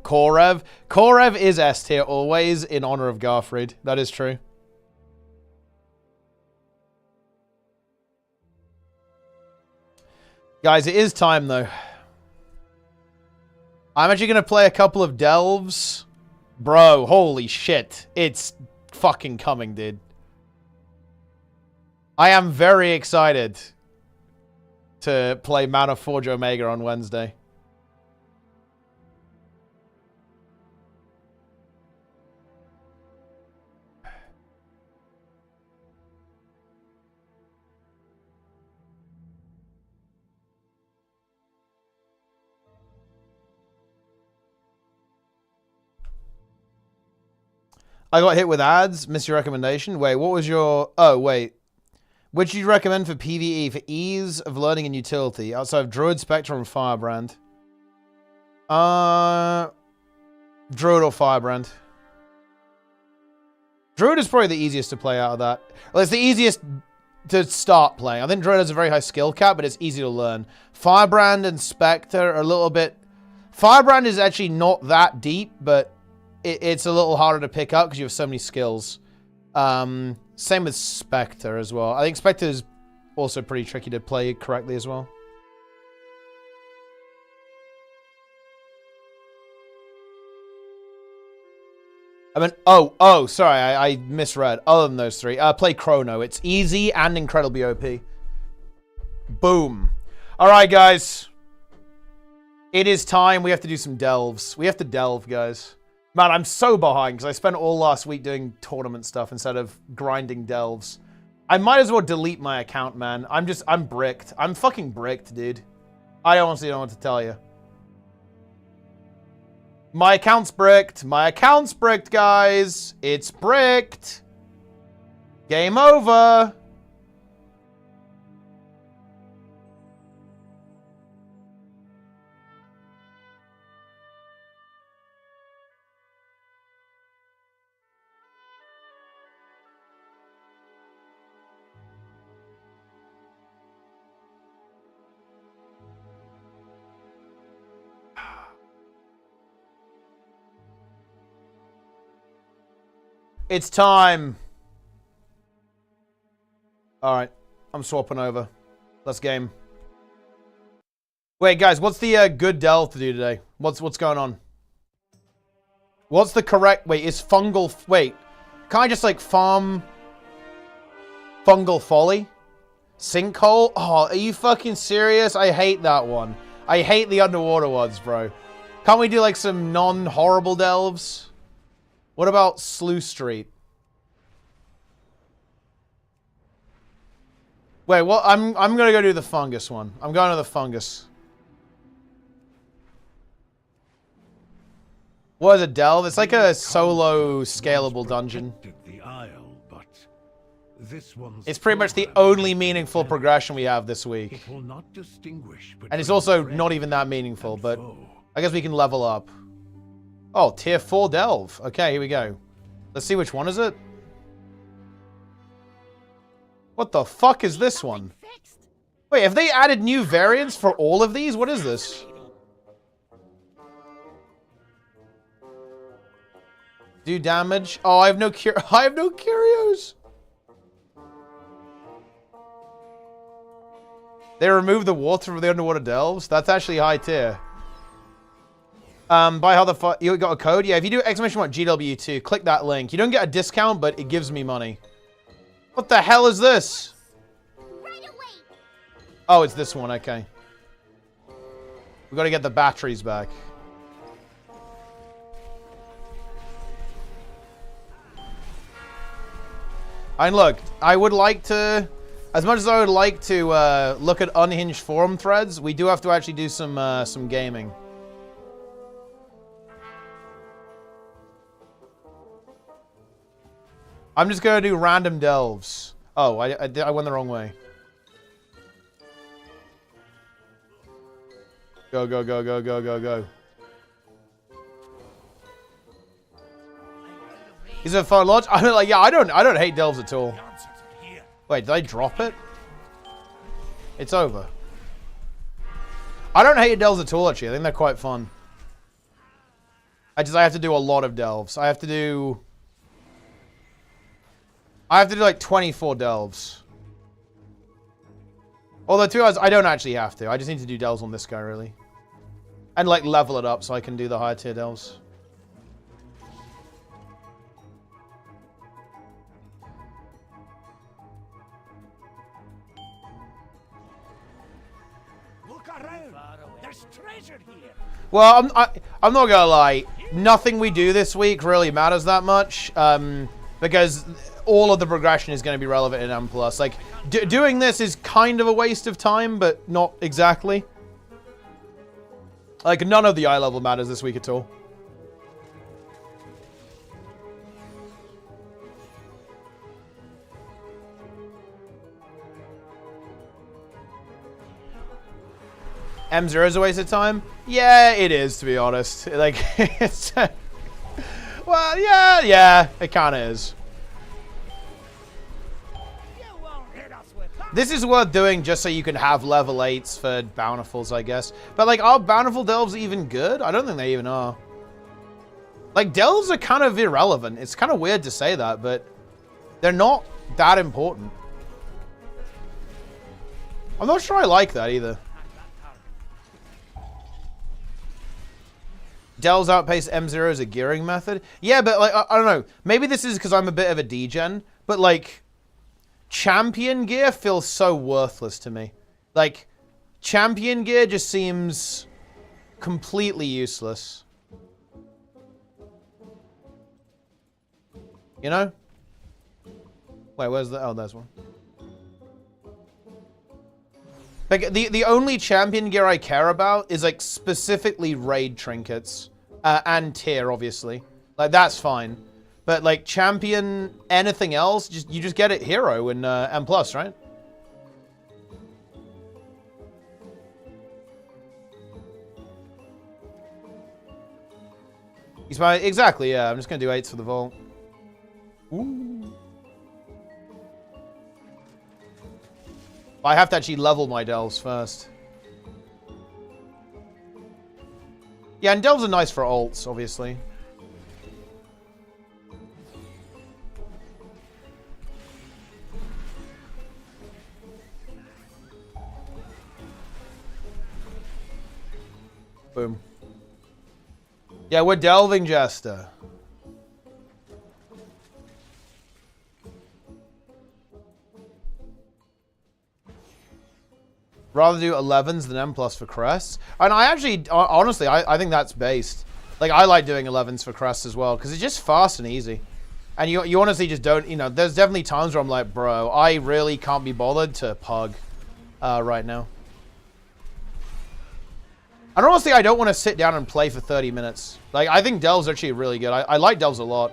Korev. Korev is S tier always in honor of Garfried. That is true. Guys, it is time though. I'm actually going to play a couple of delves. Bro, holy shit. It's fucking coming, dude. I am very excited to play Mana Forge Omega on Wednesday. I got hit with ads. Missed your recommendation. Wait, what was your... Oh, wait. Which do you recommend for PvE for ease of learning and utility outside of Druid, Spectre, and Firebrand? Druid or Firebrand. Druid is probably the easiest to play out of that. Well, it's the easiest to start playing. I think Druid has a very high skill cap, but it's easy to learn. Firebrand and Spectre are a little bit... Firebrand is actually not that deep, but it's a little harder to pick up because you have so many skills. Same with Spectre as well. I think Spectre is also pretty tricky to play correctly as well. I mean, oh, sorry, I misread. Other than those three, play Chrono. It's easy and incredibly OP. Boom. All right, guys. It is time. We have to do some delves. We have to delve, guys. Man, I'm so behind because I spent all last week doing tournament stuff instead of grinding delves. I might as well delete my account, man. I'm bricked. I'm fucking bricked, dude. I honestly don't know what to tell you. My account's bricked. My account's bricked, guys. It's bricked. Game over. It's time. All right, I'm swapping over. Let's game. Wait, guys, what's the good delve to do today? What's going on? What's the correct? Wait, is fungal? Wait, can I just like farm fungal folly? Sinkhole? Oh, are you fucking serious? I hate that one. I hate the underwater ones, bro. Can't we do like some non-horrible delves? What about Slough Street? Wait, well, I'm gonna go do the fungus one. I'm going to the fungus. What is a delve? It's like a solo scalable dungeon. It's pretty much the only meaningful progression we have this week. And it's also not even that meaningful, but I guess we can level up. Oh, tier 4 delve. Okay, here we go. Let's see which one is it. What the fuck is this one? Wait, have they added new variants for all of these? What is this? Do damage. Oh, I have no curios. They removed the water from the underwater delves. That's actually high tier. By how the fuck you got a code? Yeah, if you do exclamation mark GW2, click that link. You don't get a discount, but it gives me money. What the hell is this? Right away. Oh, it's this one. Okay. We got to get the batteries back. And look, I would like to, as much as I would like to look at unhinged forum threads, we do have to actually do some gaming. I'm just gonna do random delves. Oh, I went the wrong way. Go, go, go, go, go, go, go. Is it a fun launch? I mean, like, yeah, I don't hate delves at all. Wait, did I drop it? It's over. I don't hate delves at all, actually. I think they're quite fun. I have to do a lot of delves. I have to do like 24 delves. Although, to be honest, I don't actually have to. I just need to do delves on this guy, really. And, like, level it up so I can do the higher tier delves. Look around. There's treasure here. Well, I'm not gonna lie. Nothing we do this week really matters that much. Because all of the progression is going to be relevant in M+. Like, doing this is kind of a waste of time, but not exactly. Like, none of the eye level matters this week at all. M0 is a waste of time? Yeah, it is, to be honest. Like, it's... well, yeah, it kind of is. This is worth doing just so you can have level 8s for bountifuls, I guess. But, like, are bountiful delves even good? I don't think they even are. Like, delves are kind of irrelevant. It's kind of weird to say that, but they're not that important. I'm not sure I like that either. Delves outpace M0 as a gearing method? Yeah, but, like, I don't know. Maybe this is because I'm a bit of a degen, but, like, champion gear feels so worthless to me. Like, champion gear just seems completely useless. You know? Wait, where's the... Oh, there's one. Like, the only champion gear I care about is, like, specifically raid trinkets. And tier, obviously. Like, that's fine. But, like, champion, anything else, you just get it hero in M+, right? He's my... Exactly, yeah. I'm just gonna do 8s for the vault. Ooh. I have to actually level my delves first. Yeah, and delves are nice for ults, obviously. Boom. Yeah, we're delving, Jester. Rather do 11s than M+ for crests. And I actually, honestly, I think that's based. Like, I like doing 11s for crests as well, because it's just fast and easy. And you honestly just don't, you know, there's definitely times where I'm like, bro, I really can't be bothered to pug right now. And honestly, I don't want to sit down and play for 30 minutes. Like, I think delves are actually really good. I like delves a lot.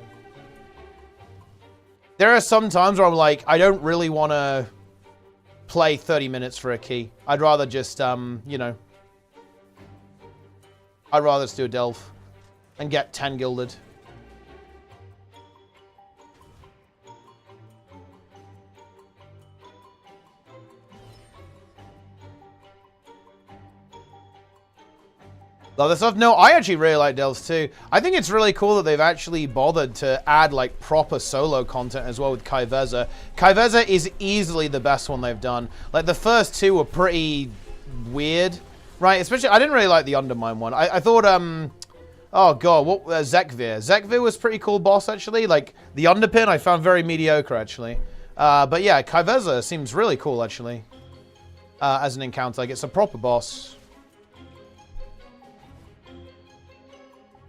There are some times where I'm like, I don't really want to play 30 minutes for a key. I'd rather just, you know, I'd rather just do a delve and get 10 gilded. Love this stuff. No, I actually really like delves too. I think it's really cool that they've actually bothered to add like proper solo content as well with Kai'Veza. Kai'Veza is easily the best one they've done. Like the first two were pretty weird, right? Especially, I didn't really like the Undermine one. I thought, oh god, what, Zekvir. Zekvir was pretty cool boss actually. Like the Underpin I found very mediocre actually. But yeah, Kai'Veza seems really cool actually. As an encounter, like it's a proper boss.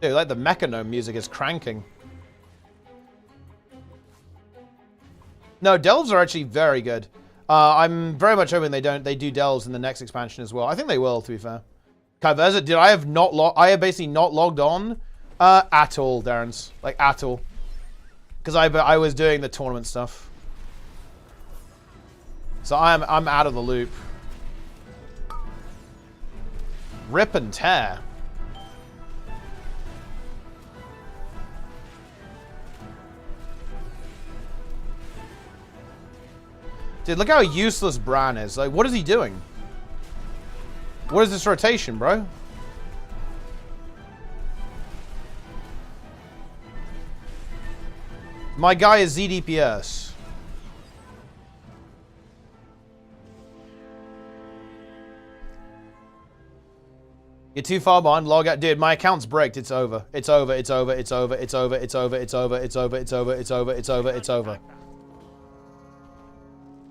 Dude, like the Mechanome music is cranking. No, delves are actually very good. I'm very much hoping they do delves in the next expansion as well. I think they will, to be fair. Kai'Veza, did I have basically not logged on at all, Darren's. Like at all. Because I was doing the tournament stuff. So I'm out of the loop. Rip and tear. Dude, look how useless Bran is. Like, what is he doing? What is this rotation, bro? My guy is ZDPS. You're too far behind. Log out. Dude, my account's bricked. It's over. It's over. It's over. It's over. It's over. It's over. It's over. It's over. It's over. It's over. It's over. It's over.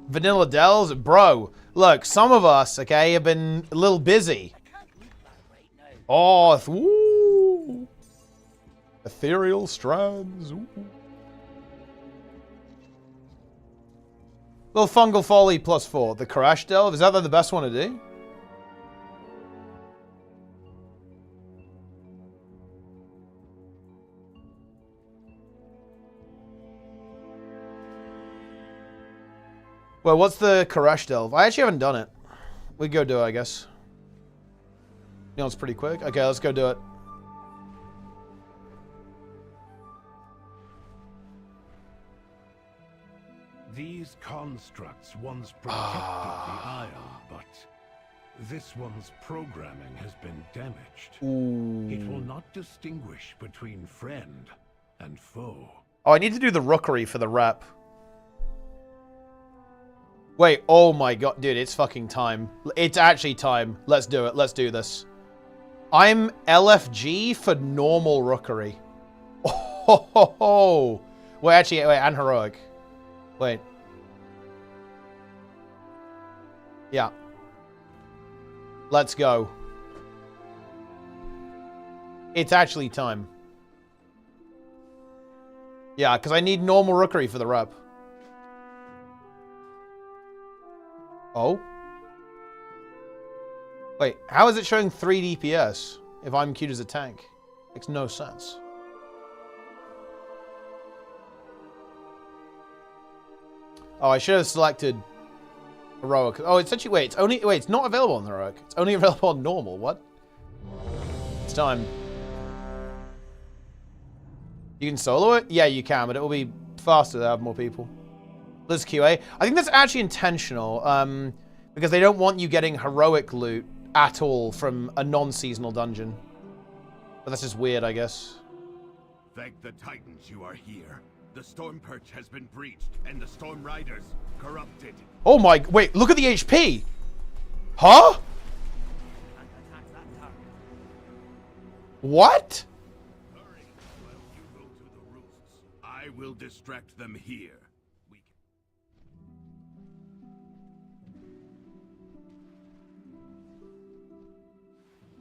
Vanilla Dells? Bro, look, some of us, okay, have been a little busy. Oh, ooh. Ethereal strands. Ooh. Little Fungal Folly +4. The Crash Delve, is that the best one to do? Well, what's the Koresh delve? I actually haven't done it. We go do it, I guess. You know, it's pretty quick. Okay, let's go do it. These constructs once protected the Isle, but this one's programming has been damaged. Ooh. It will not distinguish between friend and foe. Oh, I need to do the rookery for the rep. Wait, oh my god, dude, it's fucking time. It's actually time. Let's do it. Let's do this. I'm LFG for normal rookery. Oh, ho, ho. Wait, actually, wait, and heroic. Wait. Yeah. Let's go. It's actually time. Yeah, because I need normal rookery for the rep. Oh? Wait, how is it showing 3 DPS if I'm queued as a tank? Makes no sense. Oh, I should have selected heroic. Oh, it's actually, wait, it's not available on heroic. It's only available on normal. What? It's time. You can solo it? Yeah, you can, but it will be faster to have more people. Liz QA. I think that's actually intentional, because they don't want you getting heroic loot at all from a non-seasonal dungeon. But that's just weird, I guess. Thank the Titans you are here. The Storm Perch has been breached, and the Storm Riders corrupted. Oh my, wait, look at the HP! Huh? What? Hurry, while you go to the roosts. I will distract them here.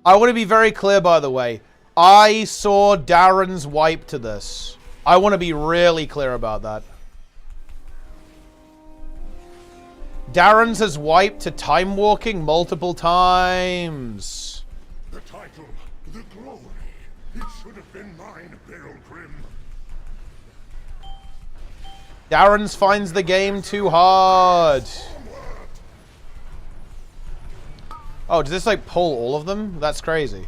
I want to be very clear, by the way. I saw Darren's wipe to this. I want to be really clear about that. Darren's has wiped to time walking multiple times. The title, the glory, it should have been mine, Pilgrim. Darren's finds the game too hard. Oh, does this like pull all of them? That's crazy.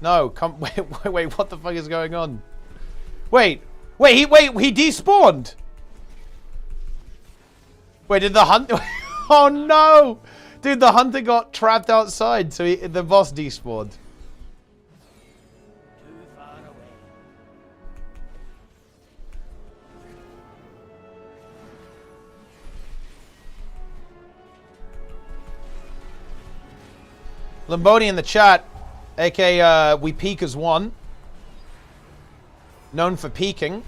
No, come, wait, what the fuck is going on? Wait, he despawned. Wait, did the hunt? Oh no, dude, the hunter got trapped outside, so the boss despawned. Too far away. Lamboni in the chat, aka we peak as one, known for peaking.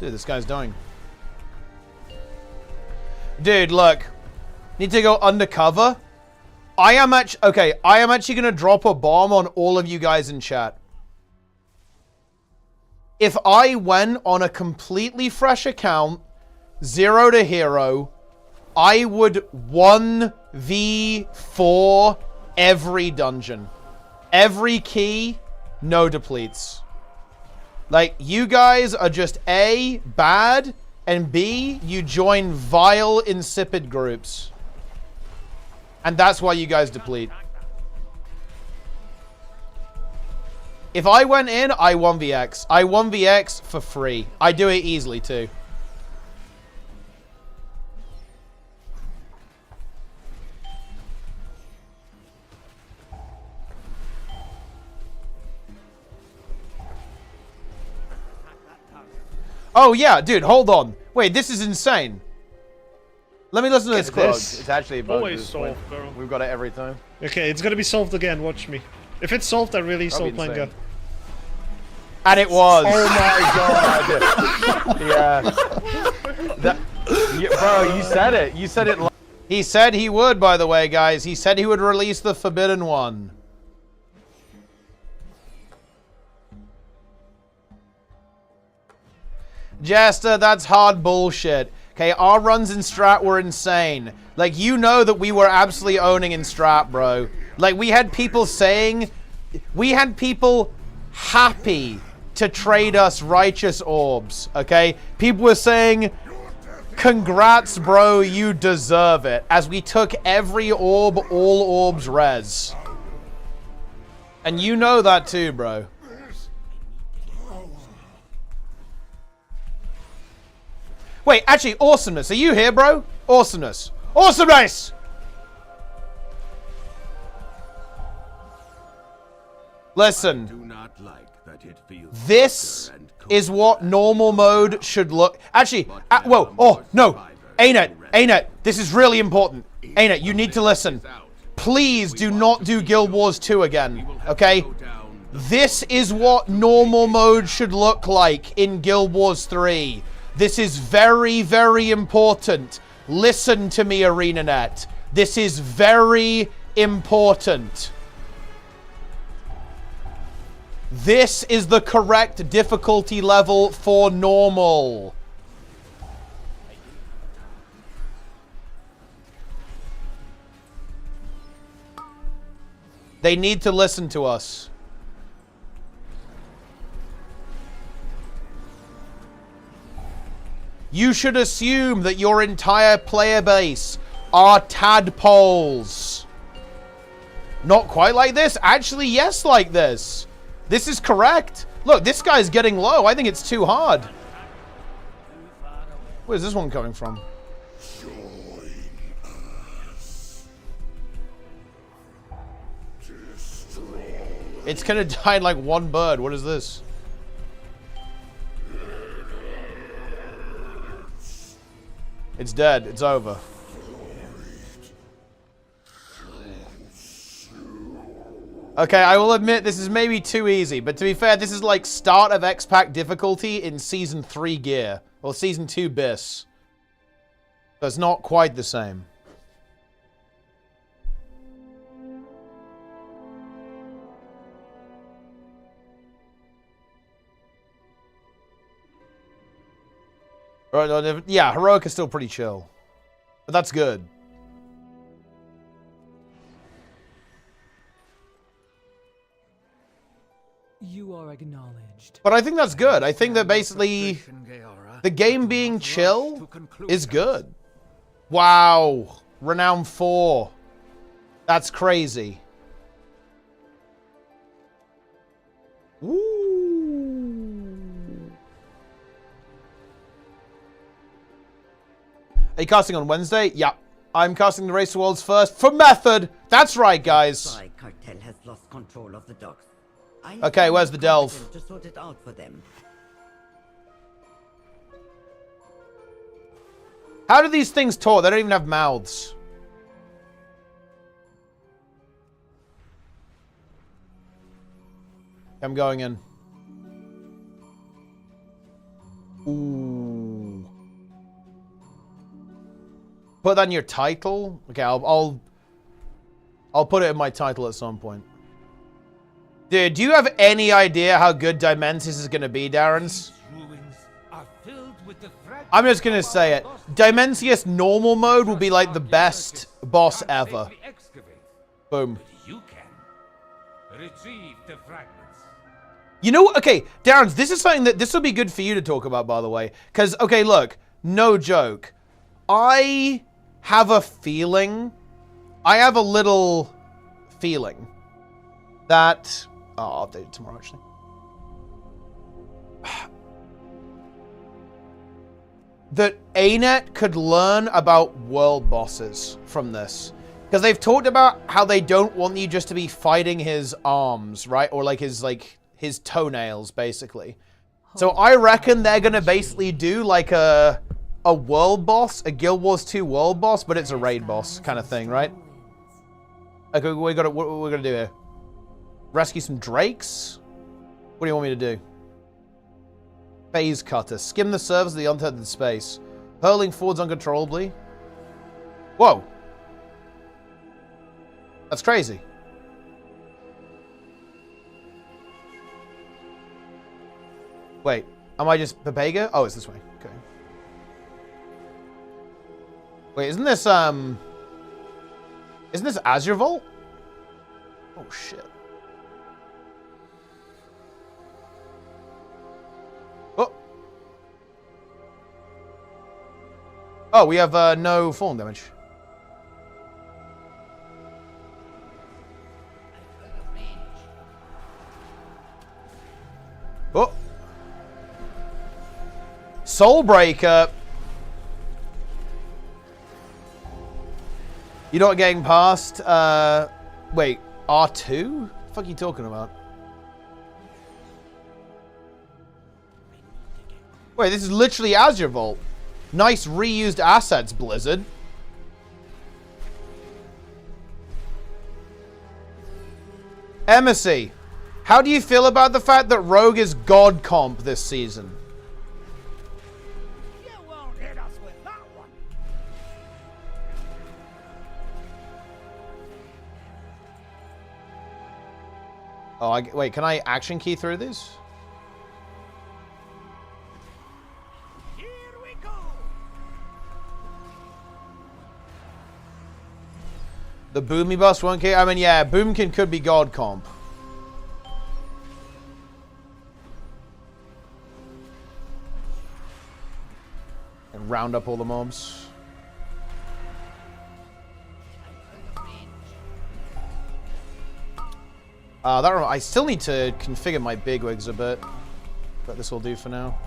Dude, this guy's dying. Dude, look. Need to go undercover. I am actually gonna drop a bomb on all of you guys in chat. If I went on a completely fresh account, 0 to hero, I would 1v4 every dungeon. Every key, no depletes. Like, you guys are just A, bad, and B, you join vile, insipid groups. And that's why you guys deplete. If I went in, I 1vx. I 1vx for free. I do it easily, too. Oh, yeah, dude, hold on. Wait, this is insane. Let me listen to this clip. It's actually a bug. Always solved, bro. We've got it every time. Okay, it's gonna be solved again, watch me. If it's solved, I release That'd all be playing insane. gun. And it was. Oh my god! Yeah. Bro, you said it. You said it. He said he would, by the way, guys. He said he would release the Forbidden One. Jester, that's hard bullshit. Okay, our runs in Strat were insane. Like, you know that we were absolutely owning in Strat, bro. Like, we had people saying... We had people happy to trade us righteous orbs, okay? People were saying, congrats, bro, you deserve it. As we took every orb, all orbs res. And you know that too, bro. Wait, actually, Awesomeness, are you here, bro? Awesomeness. Awesomeness! Listen. Do not like that it feels This is what normal mode should look. Actually, whoa, oh, no. ArenaNet, this is really important. ArenaNet, you need to listen. Please do not do Guild Wars 2 again, okay? This is what normal mode should look like in Guild Wars 3. This is very, very important. Listen to me, ArenaNet. This is very important. This is the correct difficulty level for normal. They need to listen to us. You should assume that your entire player base are tadpoles. Not quite like this. Actually, yes, like this. This is correct. Look, this guy's getting low. I think it's too hard. Where's this one coming from? It's gonna die like one bird. What is this? It's dead. It's over. Okay, I will admit this is maybe too easy, but to be fair, this is like start of X-Pack difficulty in Season 3 gear. Or Season 2 bis. So it's not quite the same. Right, yeah, Heroic is still pretty chill. But that's good. You are acknowledged. But I think that's good. I think that basically the game being chill is good. Wow. Renown 4. That's crazy. Ooh. Are you casting on Wednesday? Yeah. I'm casting the Race to Worlds first for Method. That's right, guys. The cartel has lost control of the docks. Okay, where's the delve? To sort it out for them. How do these things talk? They don't even have mouths. I'm going in. Ooh. Put that in your title? Okay, I'll put it in my title at some point. Dude, do you have any idea how good Dimensis is going to be, Darren's? I'm just going to say it. Dimensius normal mode will be like the best boss ever. Boom. You know, okay, Darren's, this is something that, this will be good for you to talk about, by the way. Because, okay, look, no joke. I have a feeling, I have a little feeling that... Oh, I'll update it tomorrow, actually. That ArenaNet could learn about world bosses from this. Because they've talked about how they don't want you just to be fighting his arms, right? Or like his toenails, basically. So I reckon they're going to basically do like a world boss, a Guild Wars 2 world boss, but it's a raid boss kind of thing, right? Okay, what we're going to do here? Rescue some drakes? What do you want me to do? Phase cutter. Skim the surface of the untethered space. Hurling forwards uncontrollably. Whoa. That's crazy. Wait. Am I just Pepega? Oh, it's this way. Okay. Wait, isn't this Azure Vault? Oh, shit. Oh, we have no falling damage. Oh. Soulbreaker. You're not getting past, wait, R2? What the fuck are you talking about? Wait, this is literally Azure Vault. Nice reused assets, Blizzard. Embassy, how do you feel about the fact that Rogue is God comp this season? You won't hit us with that one. Oh, wait, can I action key through this? Here we go. The Boomy bus won't key? I mean, yeah, Boomkin could be God comp. And round up all the mobs. I still need to configure my bigwigs a bit, but this will do for now.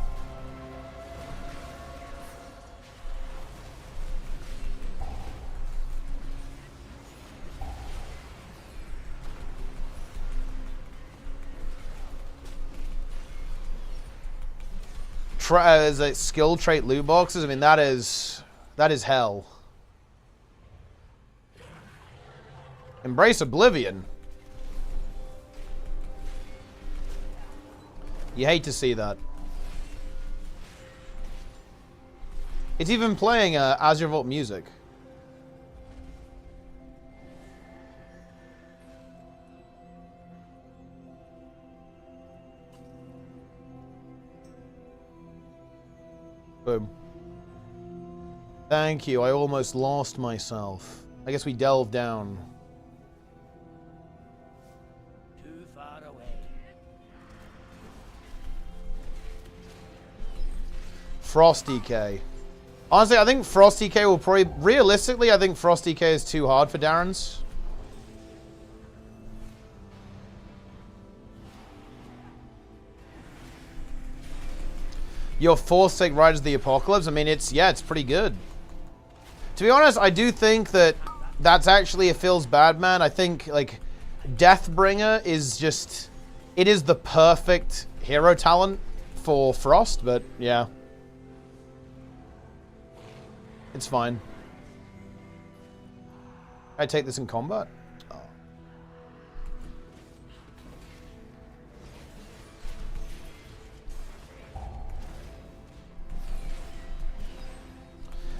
Is it skill trait loot boxes? I mean, that is hell. Embrace Oblivion. You hate to see that. It's even playing Azure Vault music. Boom. Thank you. I almost lost myself. I guess we delved down. Too far away. Frost DK. Honestly, I think Frost DK will probably... Realistically, I think Frost DK is too hard for Darren's. Your fourth take Riders of the Apocalypse. I mean, it's pretty good. To be honest, I do think that's actually a Phil's bad man. I think, like, Deathbringer is just... It is the perfect hero talent for Frost, but yeah. It's fine. I take this in combat? Oh.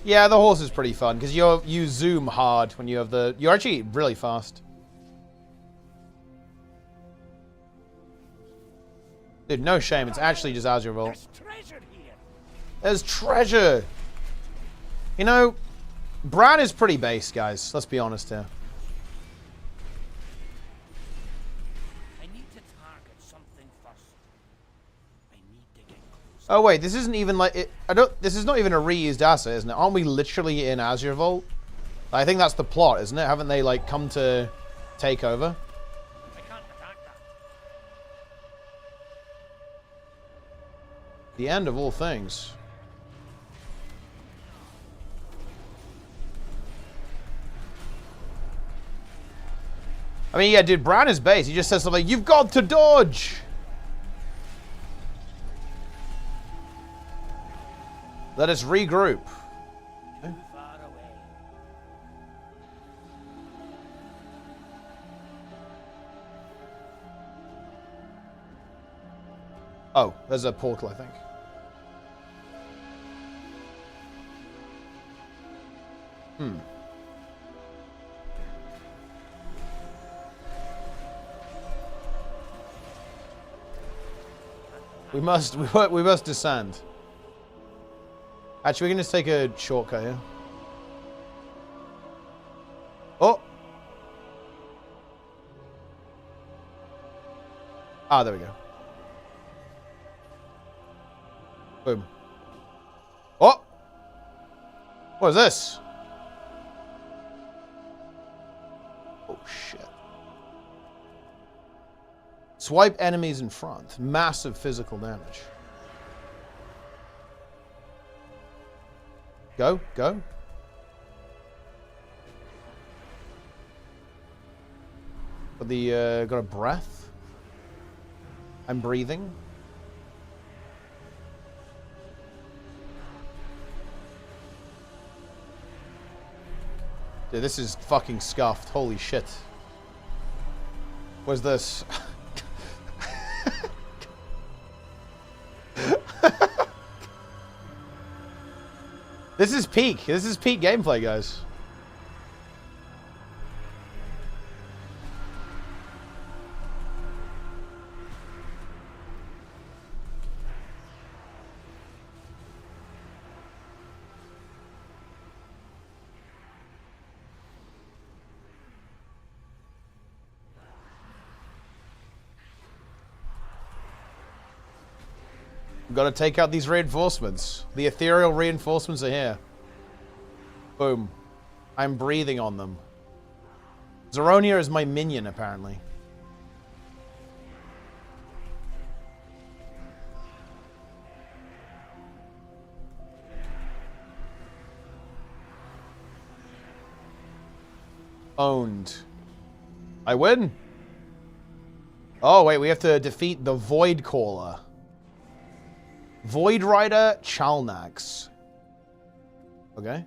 Yeah, the horse is pretty fun because you zoom hard when you have the... You're actually really fast. Dude, no shame. It's actually just Azure Vault. There's treasure here. There's treasure! You know, Brad is pretty base, guys. Let's be honest here. I need to target something first. I need to get close. Oh wait, this isn't even like this is not even a reused asset, isn't it? Aren't we literally in Azure Vault? I think that's the plot, isn't it? Haven't they like come to take over? I can't attack that. The end of all things. I mean, yeah, dude, Brown is base. He just says something like, "You've got to dodge." Let us regroup. Too far away. Oh, there's a portal, I think. We must descend. Actually, we can just take a shortcut here. Oh! Ah, there we go. Boom. Oh! What is this? Oh, shit. Swipe enemies in front. Massive physical damage. Go, go. Got a breath. I'm breathing. Dude, this is fucking scuffed. Holy shit. What's this? This is peak. This is peak gameplay, guys. We've got to take out these reinforcements. The ethereal reinforcements are here. Boom. I'm breathing on them. Zeronia is my minion, apparently. Owned. I win. Oh, wait, we have to defeat the Void Caller. Void Rider Chalnax. Okay.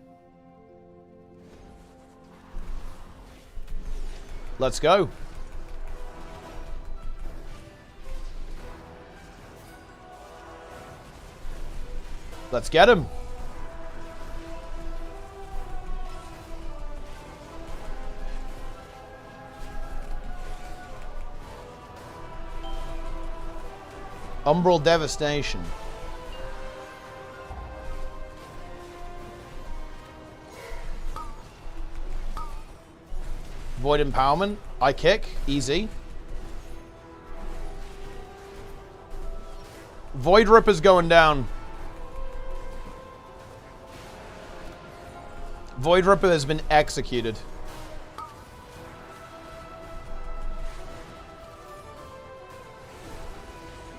Let's go. Let's get him. Umbral Devastation. Void Empowerment. I kick. Easy. Void Ripper's going down. Void Ripper has been executed.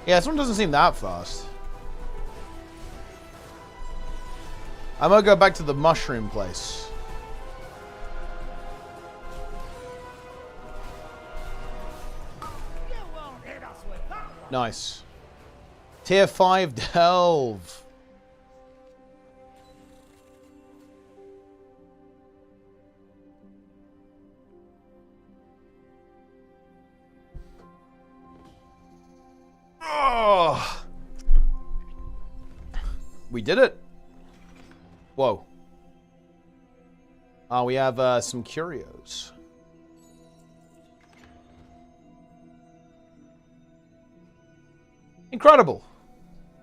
Yeah, this one doesn't seem that fast. I'm gonna go back to the mushroom place. Nice. Tier 5 Delve. Oh. We did it. Whoa. We have some curios. Incredible.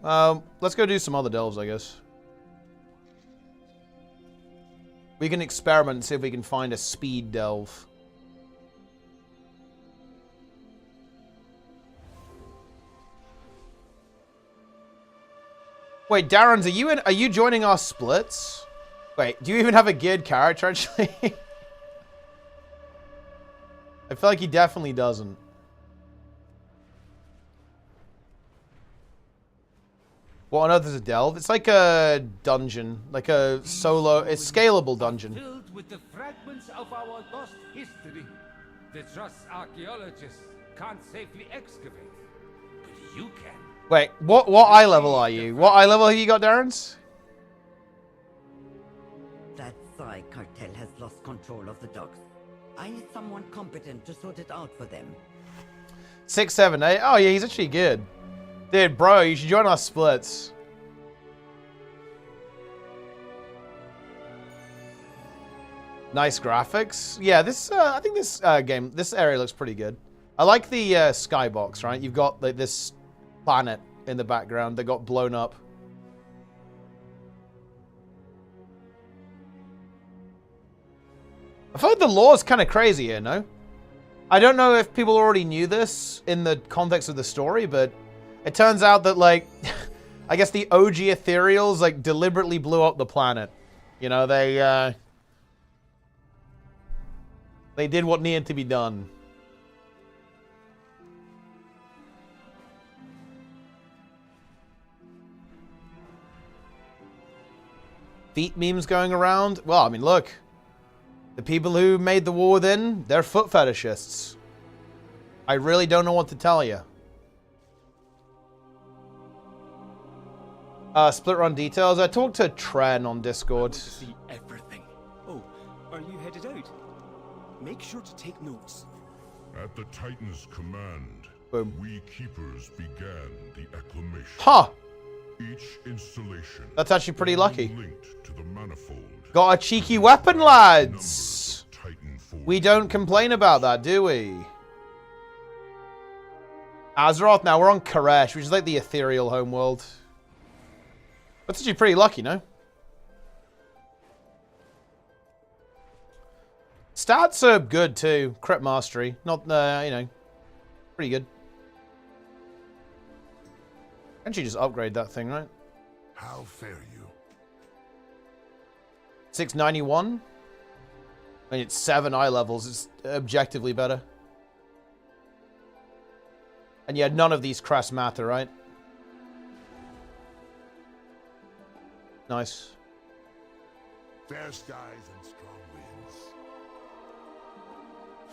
Let's go do some other delves, I guess. We can experiment and see if we can find a speed delve. Wait, Darren's, are you joining our splits? Wait, do you even have a geared character actually? I feel like he definitely doesn't. What on earth is a delve? It's like a dungeon, like a solo, it's scalable dungeon. Filled with the fragments of our lost history that us archaeologists can't safely excavate, but you can. Wait, what eye level are you? What eye level have you got, Darren's? That Psy cartel has lost control of the docks. I need someone competent to sort it out for them. 6, 7, 8. Oh yeah, he's actually good. Dude, bro, you should join our splits. Nice graphics. Yeah, this I think this this area looks pretty good. I like the skybox, right? You've got like this planet in the background that got blown up. I feel like the lore is kind of crazy here, no? I don't know if people already knew this in the context of the story, but it turns out that, like, I guess the OG Ethereals, like, deliberately blew up the planet. You know, they did what needed to be done. Feet memes going around? Well, I mean, look. The people who made the war within, they're foot fetishists. I really don't know what to tell you. Split run details. I talked to Tren on Discord. See everything. Oh, are you headed out? Make sure to take notes. At the Titan's command, Boom. we keepers began the acclamation. Huh. Each installation. That's actually pretty lucky. Linked to the manifold. Got a cheeky weapon, lads. We don't complain about that, do we? Azeroth. Now we're on Koresh, which is like the ethereal homeworld. That's actually pretty lucky, no? Stats are good too. Crit mastery, not you know, pretty good. Can't you just upgrade that thing, right? How fare you? 691? I mean, it's 7 eye levels. It's objectively better. And yeah, none of these crests matter, right? Nice. Fair skies and strong winds.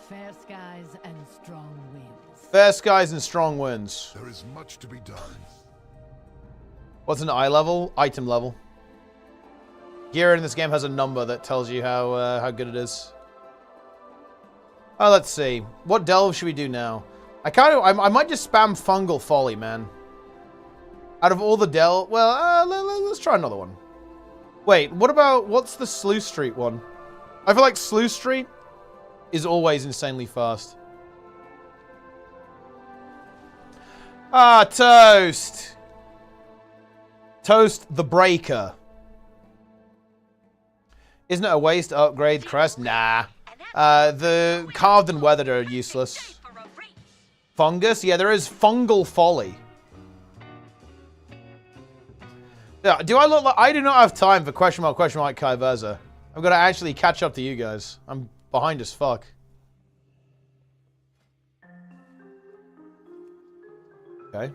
Fair skies and strong winds. Fair skies and strong winds. There is much to be done. What's an eye level? Item level. Gear in this game has a number that tells you how good it is. Oh, let's see. What delve should we do now? I might just spam Fungal Folly, man. Out of all the delve, well, let's try another one. Wait, what's the Sluice Street one? I feel like Sluice Street is always insanely fast. Ah, Toast. Toast the Breaker. Isn't it a waste to upgrade crest? Nah. The carved and weathered are useless. Fungus? Yeah, there is Fungal Folly. Yeah, do I look like... I do not have time for question mark, Kaiverza. I've got to actually catch up to you guys. I'm behind as fuck. Okay.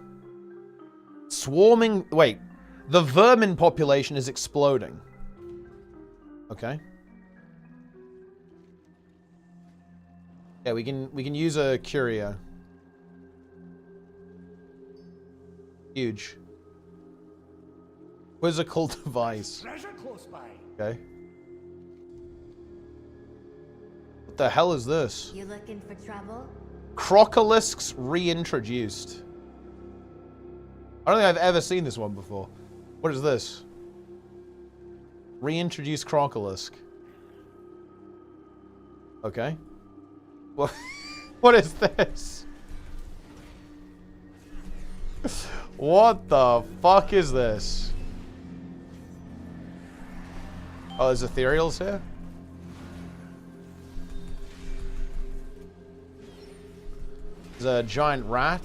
Swarming... Wait. The vermin population is exploding. Okay. Yeah, we can use a curio. Huge. Quizzical device. Okay. What the hell is this? You looking for trouble? Crocolisk's reintroduced. I don't think I've ever seen this one before. What is this? Reintroduce Crocolisk. Okay. What? What is this? What the fuck is this? Oh, there's ethereals here? There's a giant rat.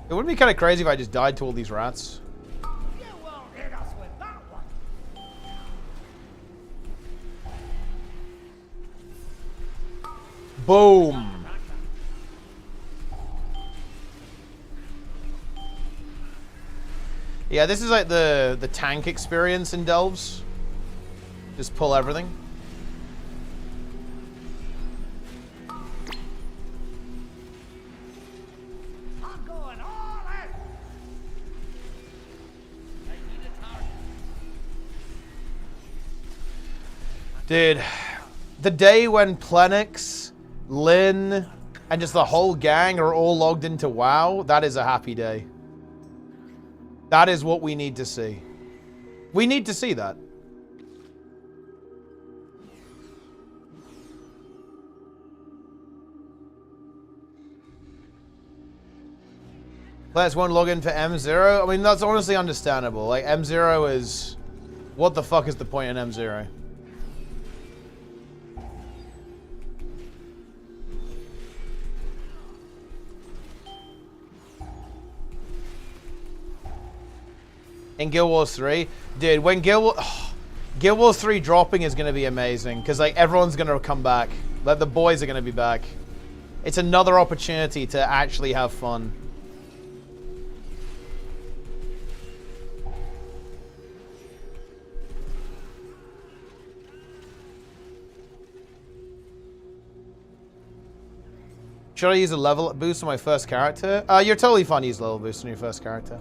It wouldn't be kind of crazy if I just died to all these rats. You won't hit us with that one. Boom. Yeah, this is like the tank experience in Delves. Just pull everything. I'm going all out. Dude, the day when Plenix, Lynn, and just the whole gang are all logged into WoW, that is a happy day. That is what we need to see. We need to see that. Players won't log in for M0. I mean, that's honestly understandable. Like, M0 is... What the fuck is the point in M0? In Guild Wars 3? Dude, when Guild Wars 3 dropping is going to be amazing. Because, like, everyone's going to come back. Like, the boys are going to be back. It's another opportunity to actually have fun. Should I use a level boost on my first character? You're totally fine to use a level boost on your first character.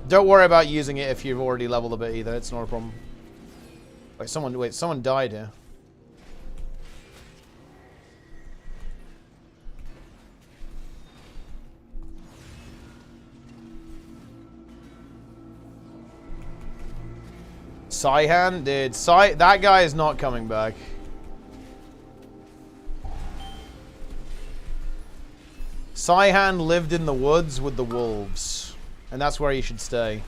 Don't worry about using it if you've already leveled a bit either. It's not a problem. Wait, someone died here. Saihan? Dude, that guy is not coming back. Saihan lived in the woods with the wolves. And that's where you should stay.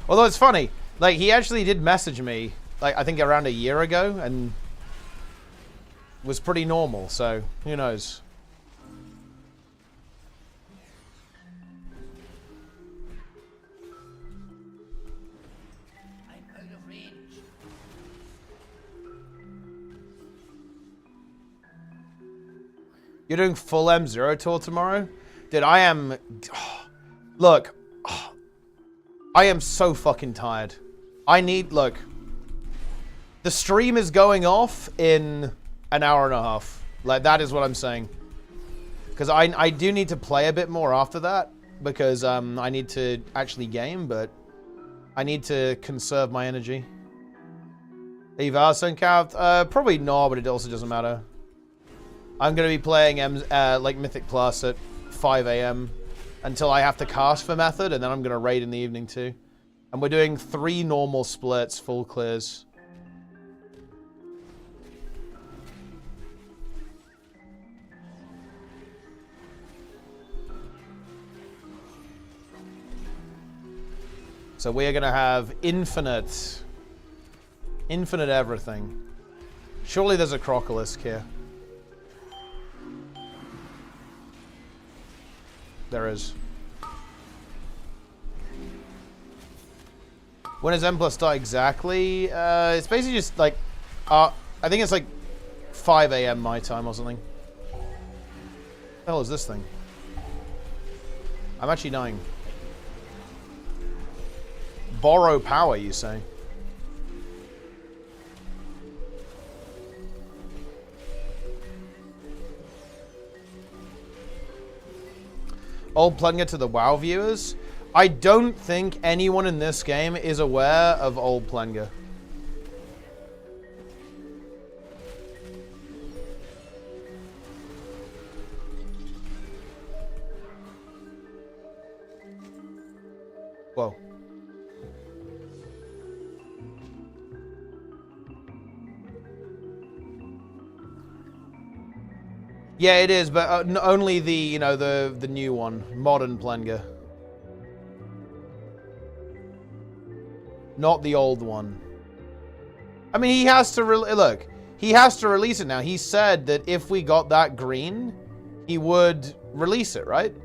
Although it's funny, Like, he actually did message me, like, I think around a year ago, and was pretty normal, so who knows. You're doing full M0 tour tomorrow? Dude, I am... Look. I am so fucking tired. I need... Look. The stream is going off in an hour and a half. Like, that is what I'm saying. Because I do need to play a bit more after that. Because I need to actually game, but... I need to conserve my energy. Are you Varson Cav? Probably not, but it also doesn't matter. I'm going to be playing like Mythic Plus at 5 AM until I have to cast for Method, and then I'm going to raid in the evening too. And we're doing 3 normal splits, full clears. So we are going to have infinite everything. Surely there's a Crocolisk here. There is. When does M+ start exactly? It's basically just like, I think it's like 5 AM my time or something. What the hell is this thing? I'm actually dying. Borrow power, you say? Old Plunger to the WoW viewers. I don't think anyone in this game is aware of Old Plunger. Whoa. Yeah, it is, but only the, you know, the new one, modern Plenger. Not the old one. I mean, he has to look. He has to release it now. He said that if we got that green, he would release it, right?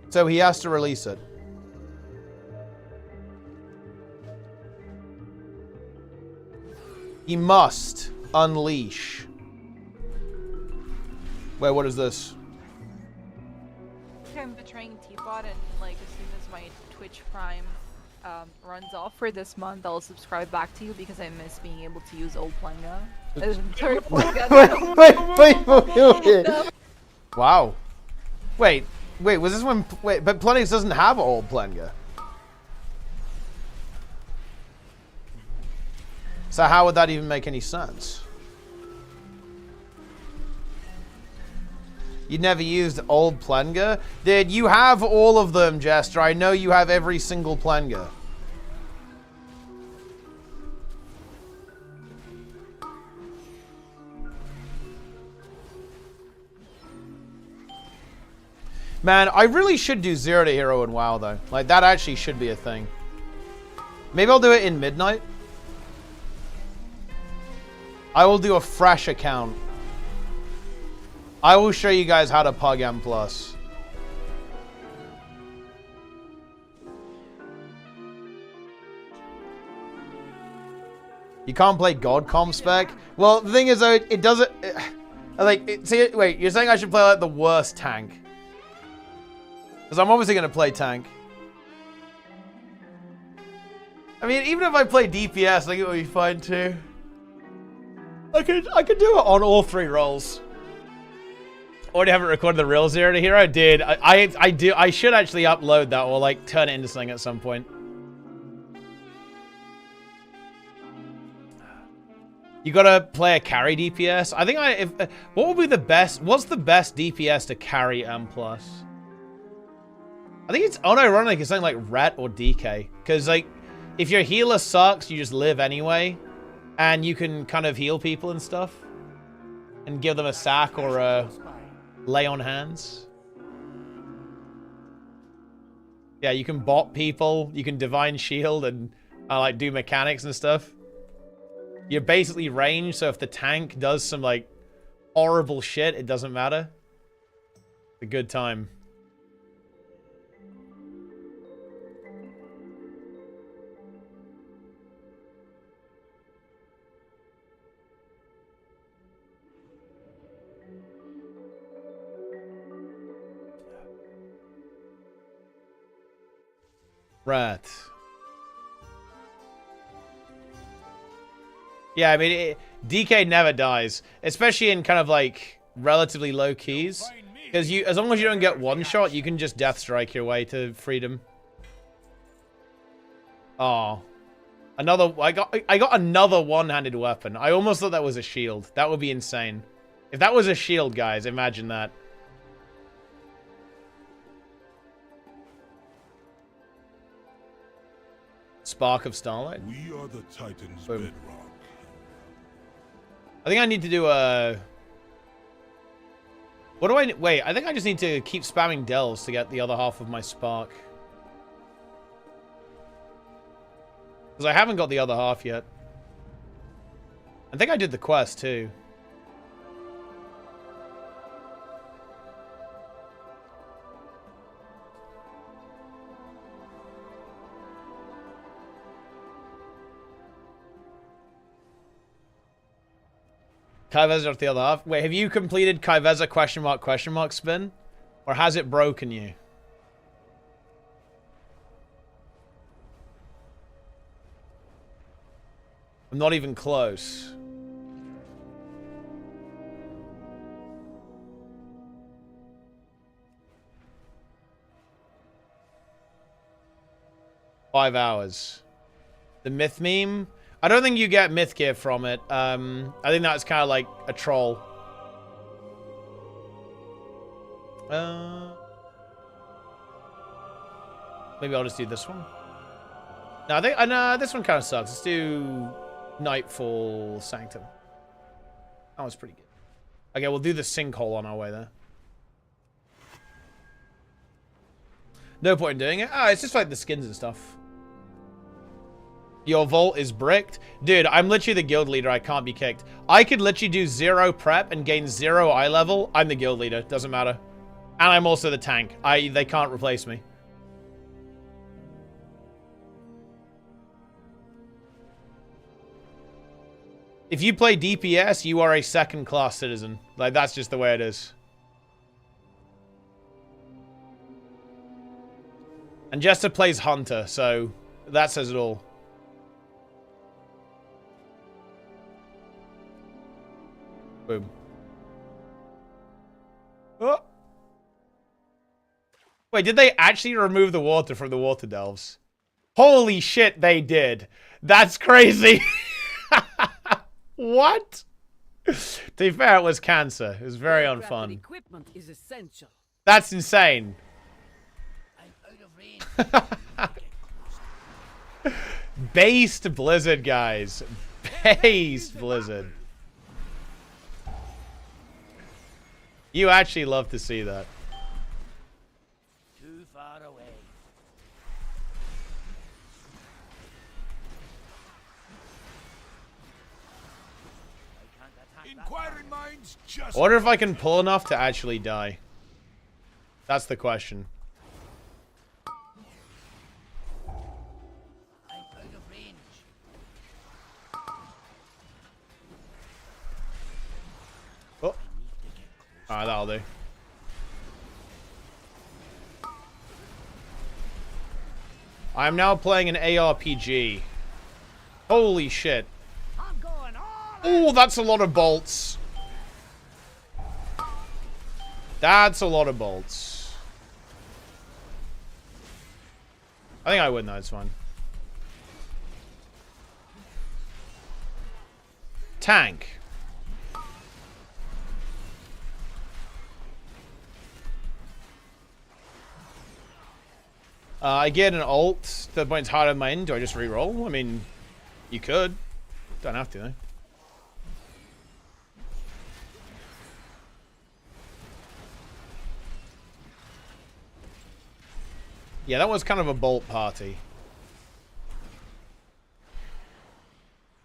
So he has to release it. He must unleash. Wait, what is this? I'm betraying Teapot, and like as soon as my Twitch Prime runs off for this month, I'll subscribe back to you because I miss being able to use old Plenga. Wait. Wow. Wait, was this when... Wait, but Plenix doesn't have old Plenga. So how would that even make any sense? You never used old Plenga? Dude, you have all of them, Jester. I know you have every single Plenga. Man, I really should do 0 to hero in WoW, though. Like, that actually should be a thing. Maybe I'll do it in Midnight. I will do a fresh account. I will show you guys how to pug M+. You can't play God Comp spec? Well, the thing is, though, it doesn't... see, wait, you're saying I should play, like, the worst tank? Because I'm obviously going to play tank. I mean, even if I play DPS, I think it would be fine, too. I could do it on all 3 roles. Already haven't recorded the real 0 to hero? I did. I should actually upload that or like turn it into something at some point. You gotta play a carry DPS. I think what would be the best? What's the best DPS to carry M+? I think it's unironically it's something like Ret or DK. Because like, if your healer sucks, you just live anyway, and you can kind of heal people and stuff, and give them a sack or a lay on hands. Yeah, you can bot people. You can divine shield and like do mechanics and stuff. You're basically ranged, so if the tank does some like horrible shit, it doesn't matter. It's a good time. Right. Yeah, I mean, DK never dies, especially in kind of like relatively low keys, because as long as you don't get one shot, you can just death strike your way to freedom. Oh, another! I got another one-handed weapon. I almost thought that was a shield. That would be insane. If that was a shield, guys, imagine that. Spark of Starlight. We are the Titan's Boom. bedrock. I think I need to do a... What do I... Wait, I think I just need to keep spamming delves to get the other half of my spark. Because I haven't got the other half yet. I think I did the quest, too. Kaiveza at the other half. Wait, have you completed Kaiveza question mark spin? Or has it broken you? I'm not even close. Five hours. The myth meme? I don't think you get myth gear from it. I think that's kind of like a troll. Maybe I'll just do this one. No, I think this one kind of sucks. Let's do Nightfall Sanctum. That was pretty good. Okay, we'll do the sinkhole on our way there. No point in doing it. Ah, it's just like the skins and stuff. Your vault is bricked. Dude, I'm literally the guild leader. I can't be kicked. I could literally do 0 prep and gain 0 eye level. I'm the guild leader. Doesn't matter. And I'm also the tank. They can't replace me. If you play DPS, you are a second-class citizen. Like, that's just the way it is. And Jester plays Hunter, so that says it all. Boom. Oh. Wait, did they actually remove the water from the water delves? Holy shit, they did. That's crazy. What? To be fair, it was cancer. It was very unfun. Equipment is essential. That's insane. I'm out of range. Based Blizzard, guys. Based Blizzard. You actually love to see that. Too far away. Inquiring minds just... I wonder if I can pull enough to actually die. That's the question. I'm out of range. Oh. Alright, that'll do. I am now playing an ARPG. Holy shit. Oh, that's a lot of bolts. That's a lot of bolts. I think I win though, it's fine. Tank. I get an ult to the point it's hard on my end. Do I just re-roll? I mean, you could. Don't have to though. Yeah, that was kind of a bolt party.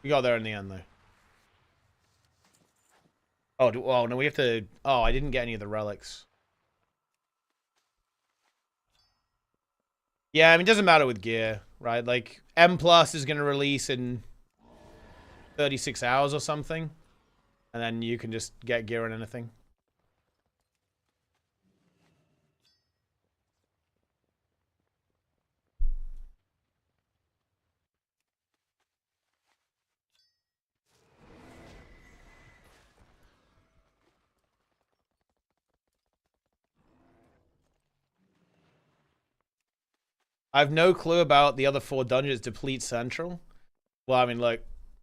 We got there in the end, though. Oh, no, we have to... Oh, I didn't get any of the relics. Yeah, I mean, it doesn't matter with gear, right? Like, M Plus is going to release in 36 hours or something. And then you can just get gear on anything. I have no clue about the other 4 dungeons. Deplete Central. Well, I mean, look,